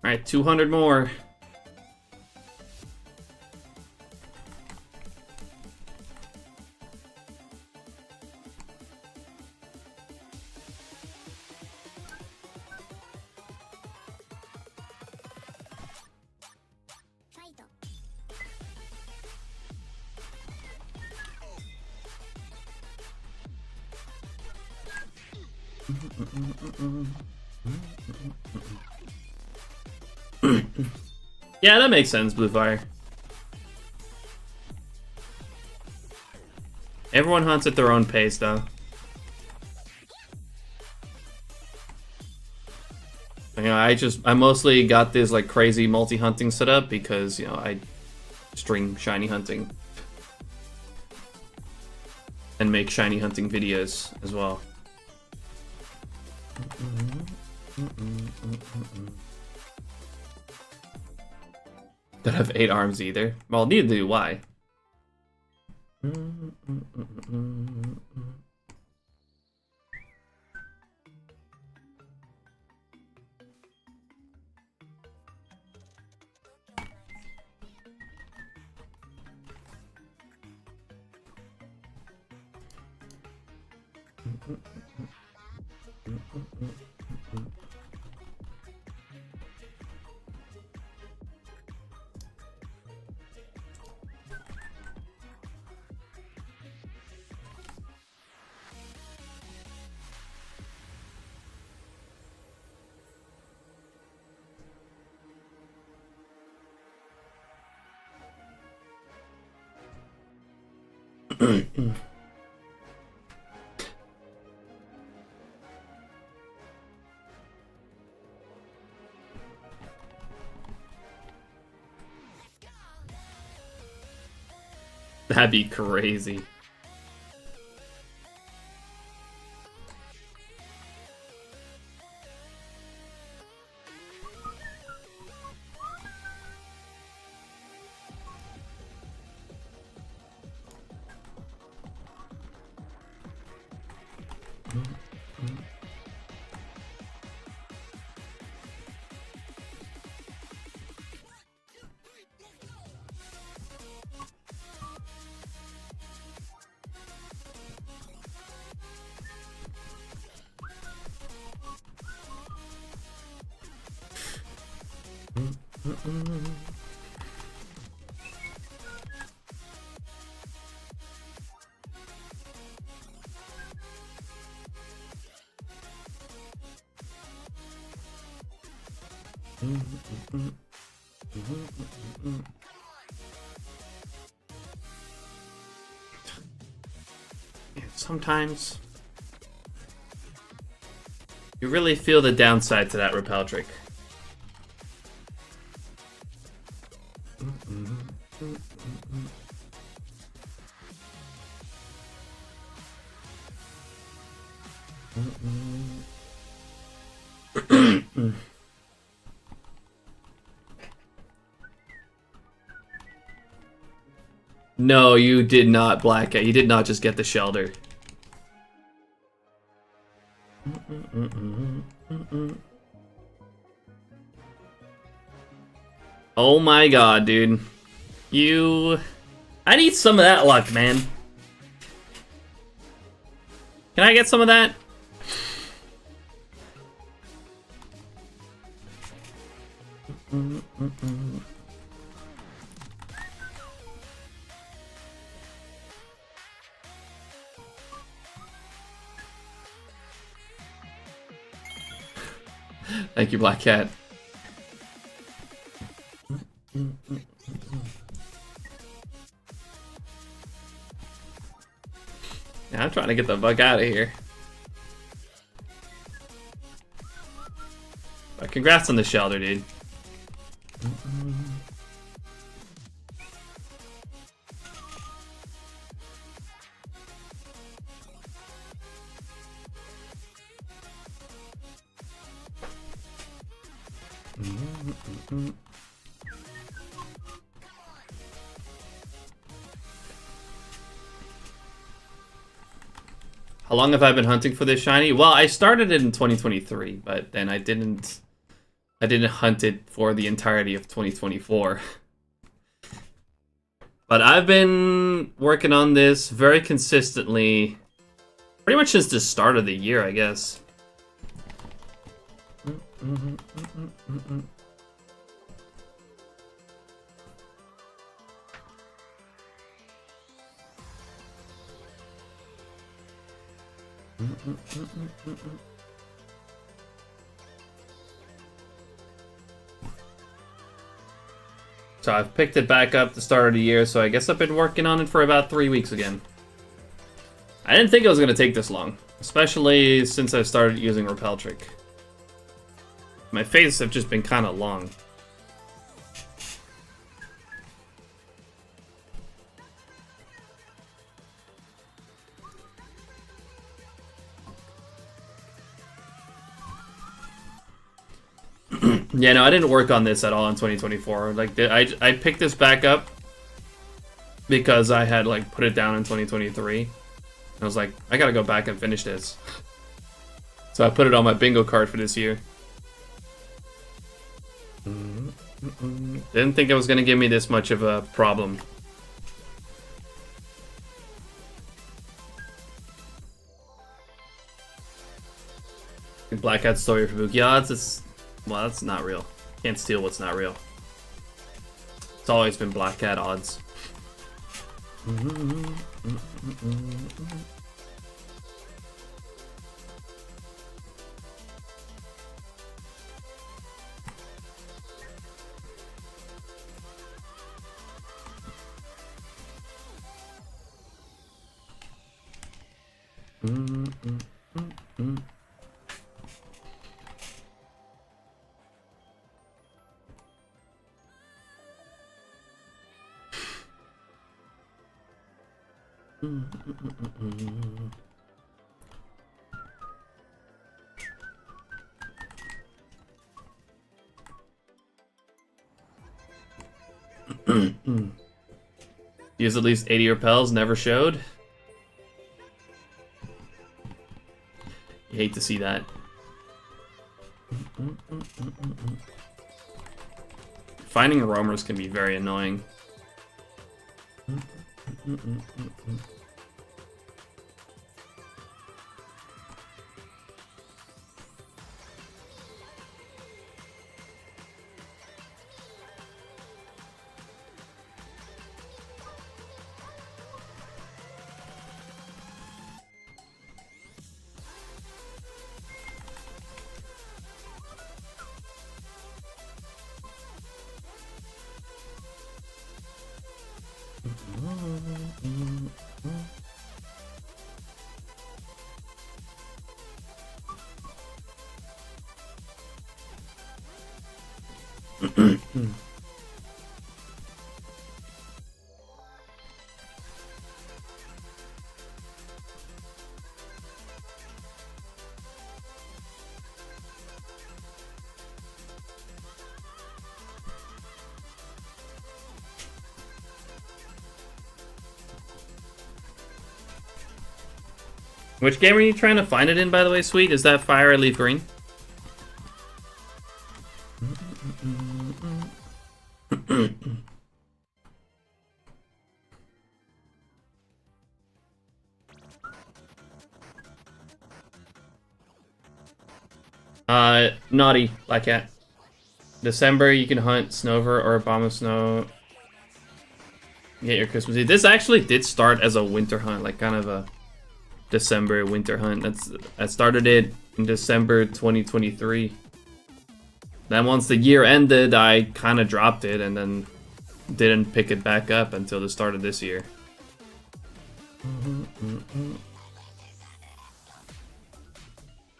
Alright, 200 more. Yeah, that makes sense, Bluefire. Everyone hunts at their own pace, though. You know, I mostly got this like crazy multi-hunting setup because, you know, I string shiny hunting and make shiny hunting videos as well. Don't have 8 arms either. Well, neither do I. That'd be crazy. Sometimes you really feel the downside to that repel trick. No, you did not, Black. You did not just get the shelter. Oh my god, dude. I need some of that luck, man. Can I get some of that? Thank you, Black Cat. Yeah, I'm trying to get the fuck out of here. But congrats on the shelter, dude. How long have I been hunting for this shiny? Well, I started it in 2023, but then I didn't hunt it for the entirety of 2024. But I've been working on this very consistently pretty much since the start of the year, I guess. So I've picked it back up the start of the year, so I guess I've been working on it for about 3 weeks again. I didn't think it was going to take this long, especially since I started using Repel Trick. My phases have just been kind of long. Yeah, no, I didn't work on this at all in 2024. Like, I picked this back up because I had, like, put it down in 2023. I was like, I gotta go back and finish this. So I put it on my bingo card for this year. Didn't think it was gonna give me this much of a problem. Black Hat story for Book. Yeah, well, that's not real. Can't steal what's not real. It's always been Black Cat odds. Use at least 80 repels, never showed. You hate to see that. Finding roamers can be very annoying. Which game are you trying to find it in, by the way, Sweet? Is that Fire or Leaf Green? Naughty, Black Cat. December, you can hunt Snover or Bomb of Snow. Get your Christmas Eve. This actually did start as a winter hunt, like kind of a December winter hunt. I started it in December 2023. Then once the year ended, I kind of dropped it and then didn't pick it back up until the start of this year.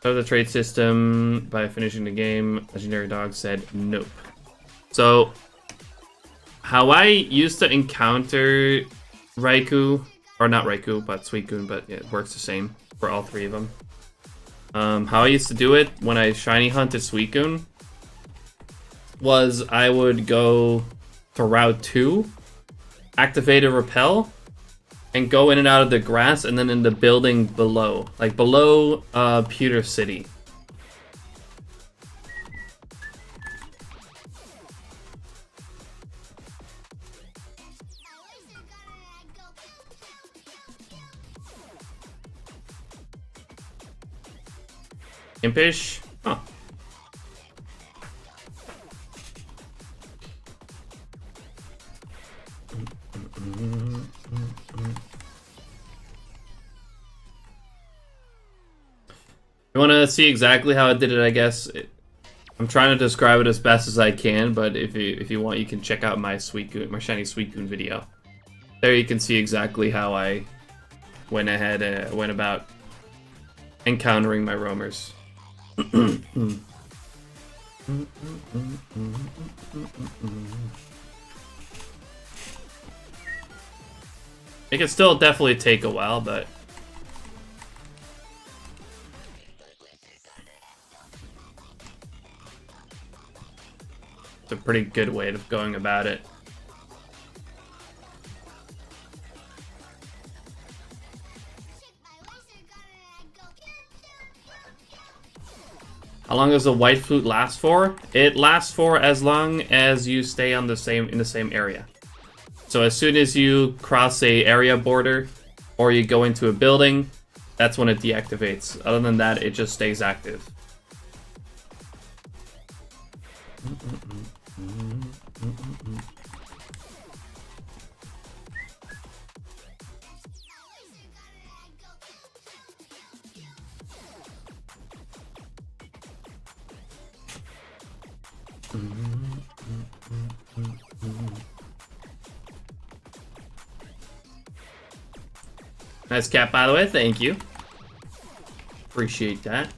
So the trade system by finishing the game, Legendary Dog said nope. So how I used to encounter Raikou, or not Raikou, but Suicune, but it works the same for all three of them. How I used to do it when I shiny hunted Suicune was I would go to Route 2, activate a Repel, and go in and out of the grass and then in the building below. Like below Pewter City. Impish? Huh. You want to see exactly how I did it, I guess. I'm trying to describe it as best as I can, but if you want, you can check out my shiny Suicune video. There you can see exactly how I went about encountering my roamers. It can still definitely take a while, but it's a pretty good way of going about it. How long does the white flute last for? It lasts for as long as you stay on the same area. So as soon as you cross a area border or you go into a building, that's when it deactivates. Other than that, it just stays active. Nice cap, by the way. Thank you. Appreciate that.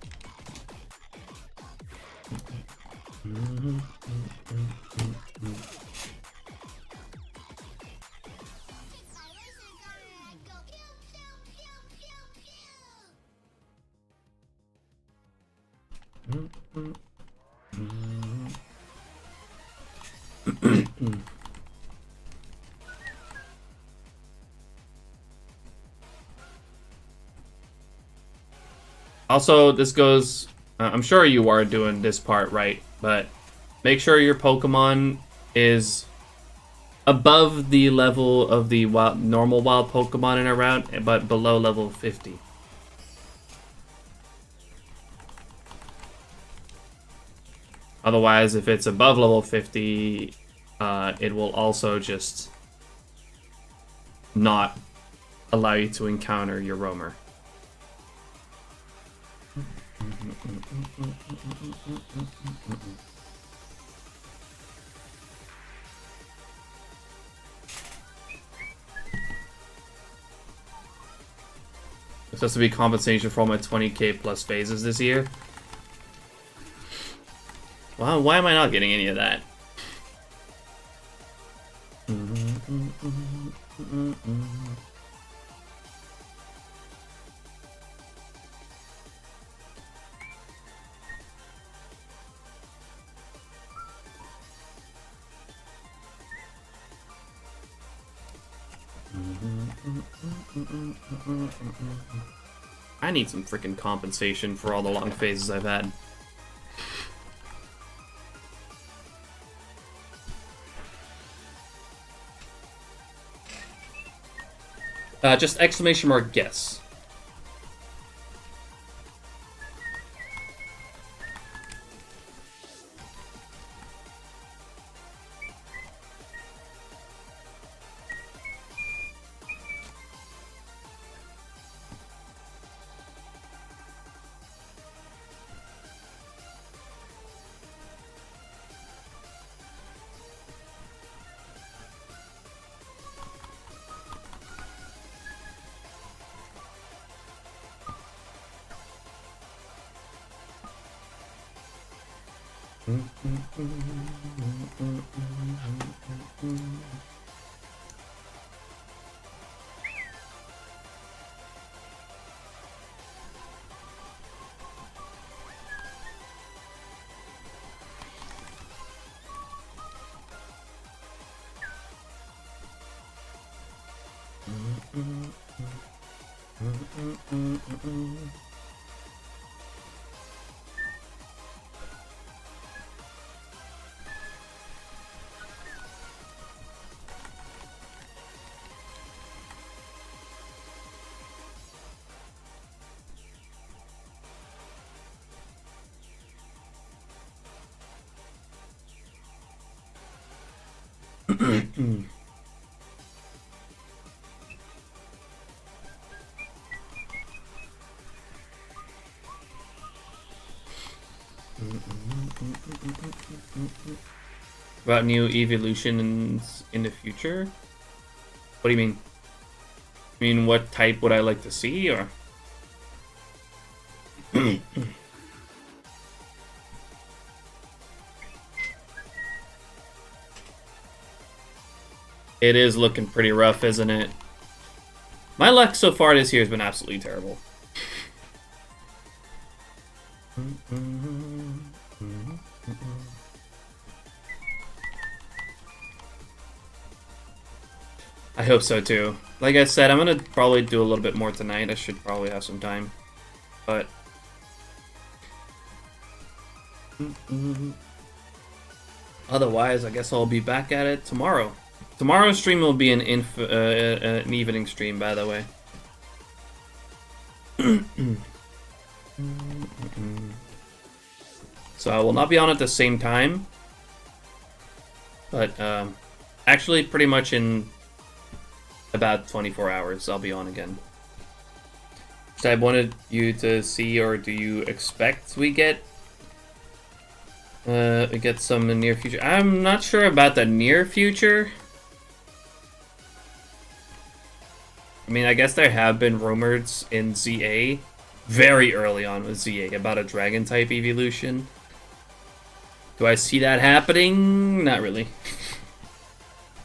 Also, this goes, I'm sure you are doing this part right, but make sure your Pokemon is above the level of the normal wild Pokemon in a route, but below level 50. Otherwise, if it's above level 50, it will also just not allow you to encounter your roamer. It's supposed to be compensation for all my 20k plus phases this year. Wow, why am I not getting any of that? I need some freaking compensation for all the long phases I've had. Just exclamation mark guess. About new evolutions in the future? What do you mean? You mean what type would I like to see, or? It is looking pretty rough, isn't it? My luck so far this year has been absolutely terrible. I hope so too. Like I said, I'm gonna probably do a little bit more tonight. I should probably have some time. But otherwise, I guess I'll be back at it tomorrow. Tomorrow's stream will be an evening stream, by the way. So I will not be on at the same time. But actually, pretty much in about 24 hours, I'll be on again. So I wanted you to see, or do you expect we get some in the near future? I'm not sure about the near future. I mean, I guess there have been rumors in ZA, very early on with ZA, about a dragon type evolution. Do I see that happening? Not really.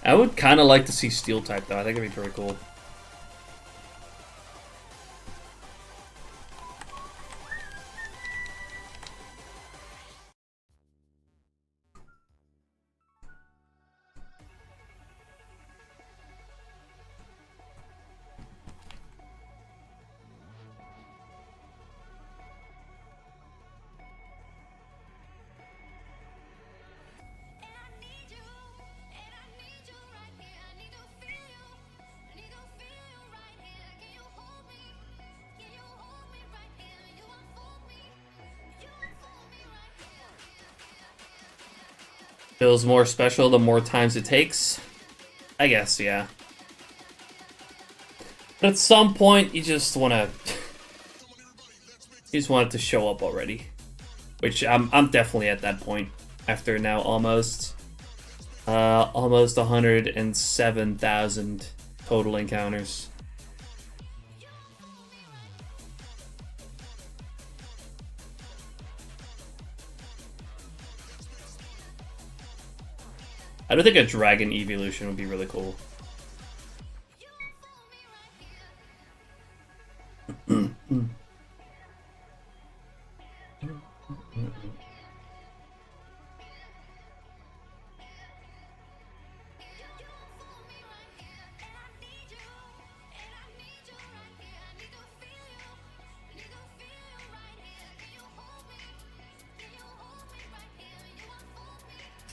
I would kind of like to see steel type though. I think it'd be pretty cool. Feels more special the more times it takes? I guess, yeah. But at some point, you just want to... you just want it to show up already. Which, I'm definitely at that point. After now almost 107,000 total encounters. I don't think a dragon evolution would be really cool.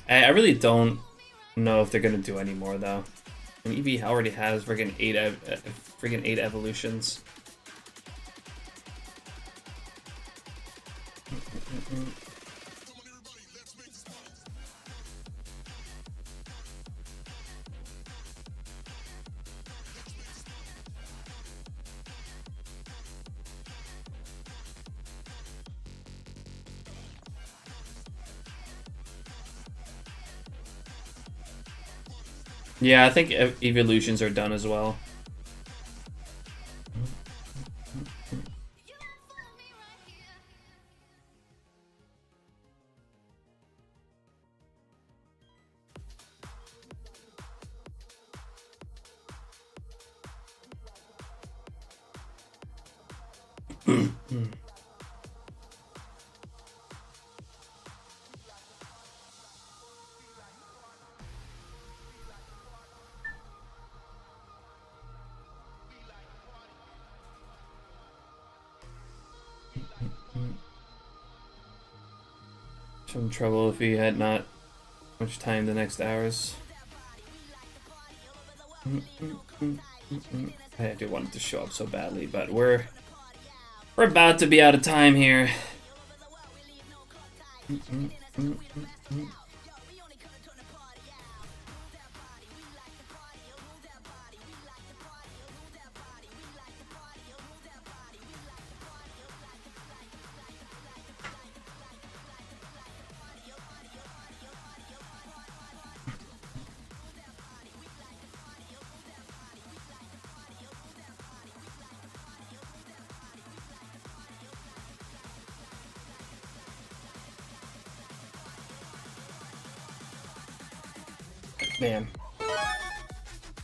I really don't know if they're gonna do any more though. And Eevee already has friggin' eight evolutions. Yeah, I think evolutions are done as well. Some trouble if we had not much time the next hours. I do want it to show up so badly, but we're about to be out of time here. Man.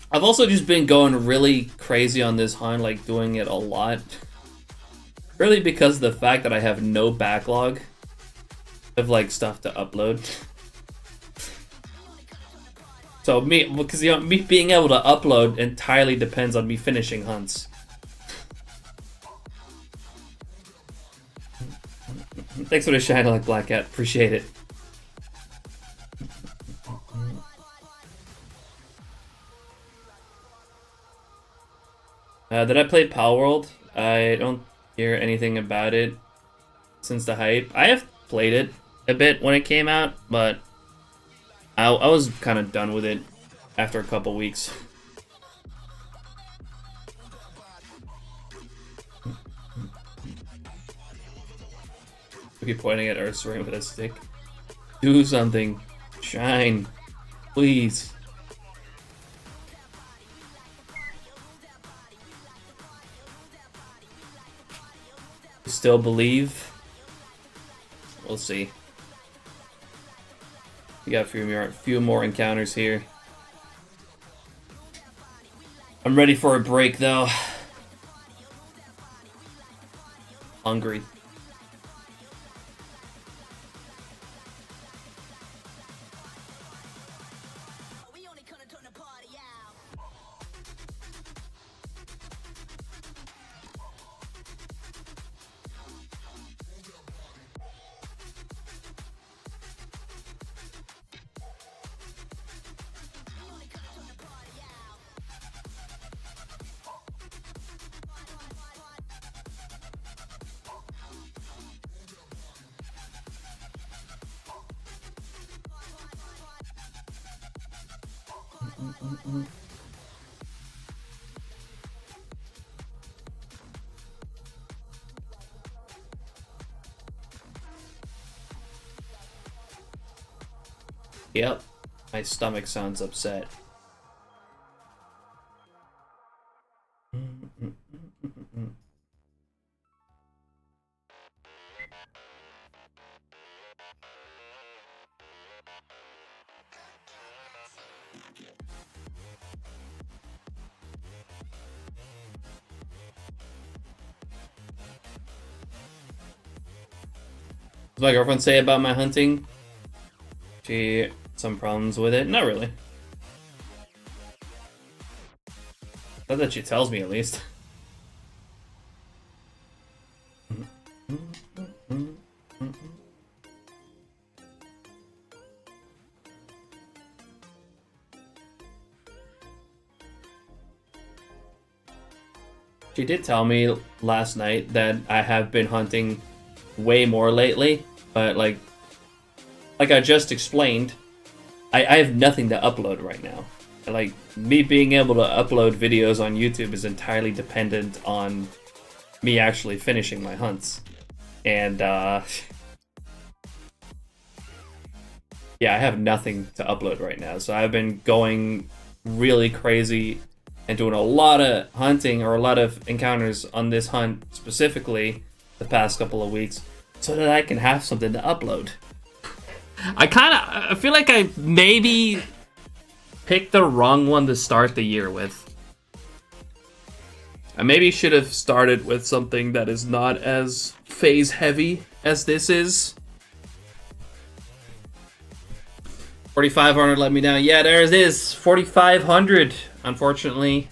I've also just been going really crazy on this hunt, like doing it a lot. Really because of the fact that I have no backlog of like stuff to upload. So because me being able to upload entirely depends on me finishing hunts. Thanks for the shine like Black Cat, appreciate it. Did I play Pal World? I don't hear anything about it since the hype. I have played it a bit when it came out, but I was kind of done with it after a couple weeks. We keep pointing at Ursaring with a stick. Do something. Shine. Please. Still believe? We'll see. We got a few more encounters here. I'm ready for a break though. Hungry. Yep, my stomach sounds upset. What's my girlfriend say about my hunting? She had some problems with it? Not really. Not that she tells me, at least. She did tell me last night that I have been hunting way more lately, but like I just explained, I have nothing to upload right now. Like, me being able to upload videos on YouTube is entirely dependent on me actually finishing my hunts. And, yeah, I have nothing to upload right now, so I've been going really crazy and doing a lot of hunting or a lot of encounters on this hunt specifically the past couple of weeks so that I can have something to upload. I feel like I maybe picked the wrong one to start the year with. I maybe should have started with something that is not as phase heavy as this is. 4,500 let me down. Yeah, there it is. 4,500. Unfortunately,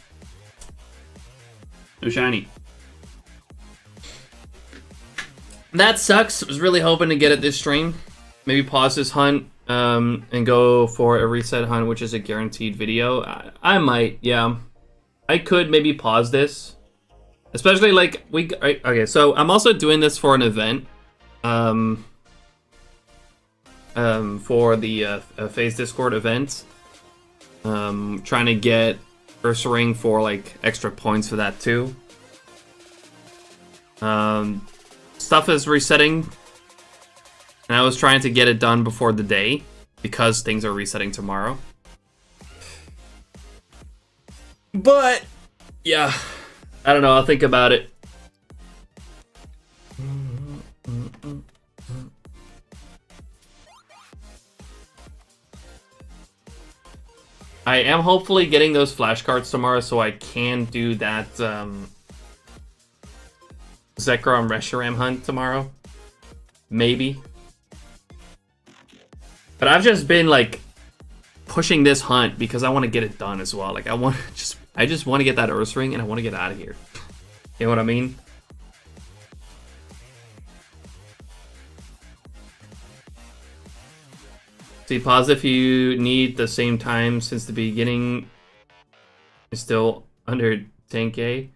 no shiny. That sucks. I was really hoping to get it this stream. Maybe pause this hunt and go for a reset hunt, which is a guaranteed video. I might, yeah. I could maybe pause this. Especially like okay, so I'm also doing this for an event. For the Phase Discord event. Trying to get Ursaring for like extra points for that too. Stuff is resetting, and I was trying to get it done before the day because things are resetting tomorrow. But yeah, I don't know. I'll think about it. I am hopefully getting those flashcards tomorrow so I can do that Zekrom Reshiram hunt tomorrow. Maybe. But I've just been like pushing this hunt because I want to get it done as well. Like I just want to get that Ursaring and I want to get out of here. You know what I mean? See, pause if you need the same time since the beginning is still under 10k.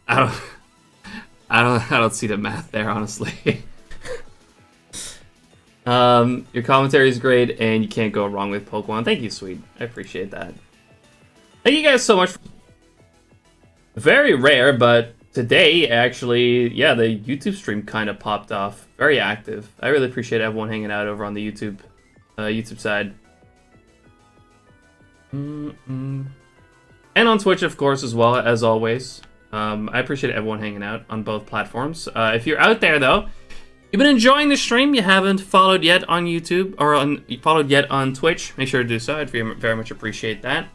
I don't see the math there, honestly. Your commentary is great and you can't go wrong with Pokemon. Thank you, sweet. I appreciate that. Thank you guys so much. Very rare, but today, actually, yeah, the YouTube stream kind of popped off. Very active. I really appreciate everyone hanging out over on the YouTube side. And on Twitch, of course, as well, as always. I appreciate everyone hanging out on both platforms. If you're out there, though, you've been enjoying the stream, you haven't followed yet on YouTube, or followed yet on Twitch, make sure to do so. I'd very much appreciate that.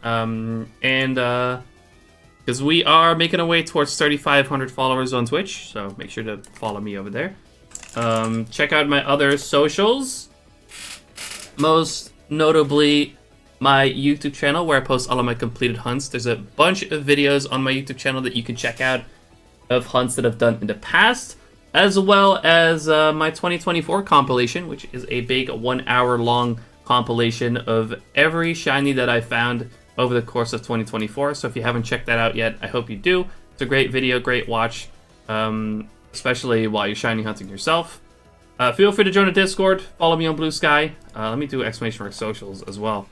Because we are making our way towards 3,500 followers on Twitch, so make sure to follow me over there. Check out my other socials, most notably my YouTube channel where I post all of my completed hunts. There's a bunch of videos on my YouTube channel that you can check out of hunts that I've done in the past, as well as my 2024 compilation, which is a big 1 hour long compilation of every shiny that I found over the course of 2024. So if you haven't checked that out yet, I hope you do. It's a great video, great watch, especially while you're shiny hunting yourself. Feel free to join the Discord, follow me on Blue Sky. Let me do exclamation mark socials as well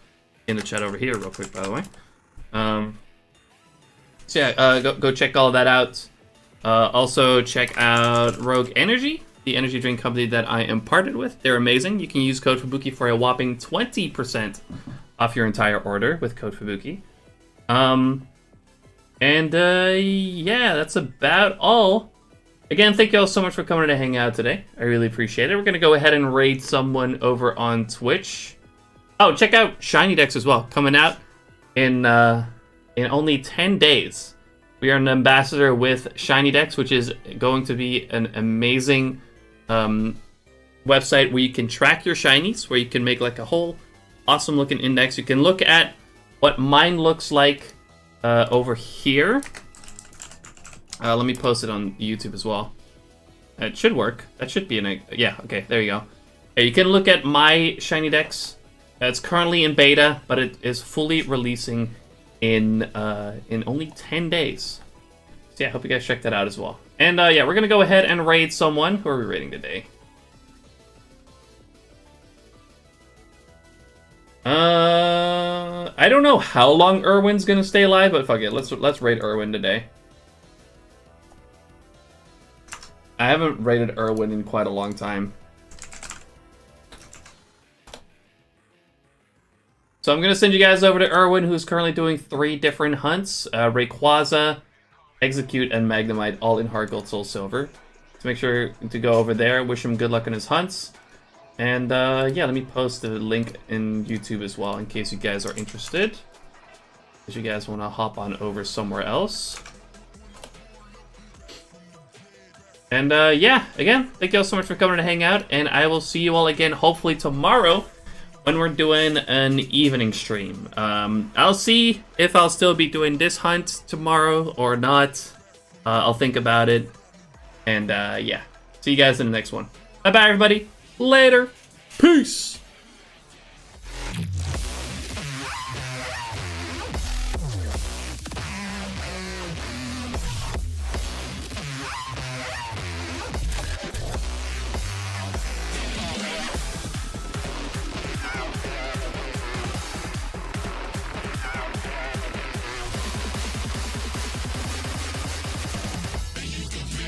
in the chat over here real quick, by the way. So yeah, go check all of that out. Also check out Rogue Energy, the energy drink company that I am partnered with. They're amazing. You can use code Fubuki for a whopping 20% off your entire order with code Fubuki. Yeah, that's about all. Again, thank you all so much for coming to hang out today. I really appreciate it. We're going to go ahead and raid someone over on Twitch. Oh, check out SHINYDEX as well, coming out in only 10 days. We are an ambassador with SHINYDEX, which is going to be an amazing website where you can track your shinies, where you can make like a whole awesome looking index. You can look at what mine looks like over here. Let me post it on YouTube as well. It should work. That should be yeah, okay, there you go. Yeah, you can look at my SHINYDEX. It's currently in beta, but it is fully releasing in only 10 days. So yeah, I hope you guys check that out as well. And yeah, we're gonna go ahead and raid someone. Who are we raiding today? I don't know how long Irwin's gonna stay alive, but fuck it, let's raid Irwin today. I haven't raided Irwin in quite a long time. So I'm gonna send you guys over to Irwin, who's currently doing 3 different hunts: Rayquaza, Execute, and Magnemite, all in Hard Gold, Soul Silver. So make sure to go over there. Wish him good luck on his hunts. And yeah, let me post the link in YouTube as well in case you guys are interested. If you guys want to hop on over somewhere else. And yeah, again, thank you all so much for coming to hang out. And I will see you all again hopefully tomorrow when we're doing an evening stream. I'll see if I'll still be doing this hunt tomorrow or not. I'll think about it. And yeah, see you guys in the next one. Bye-bye, everybody. Later. Peace.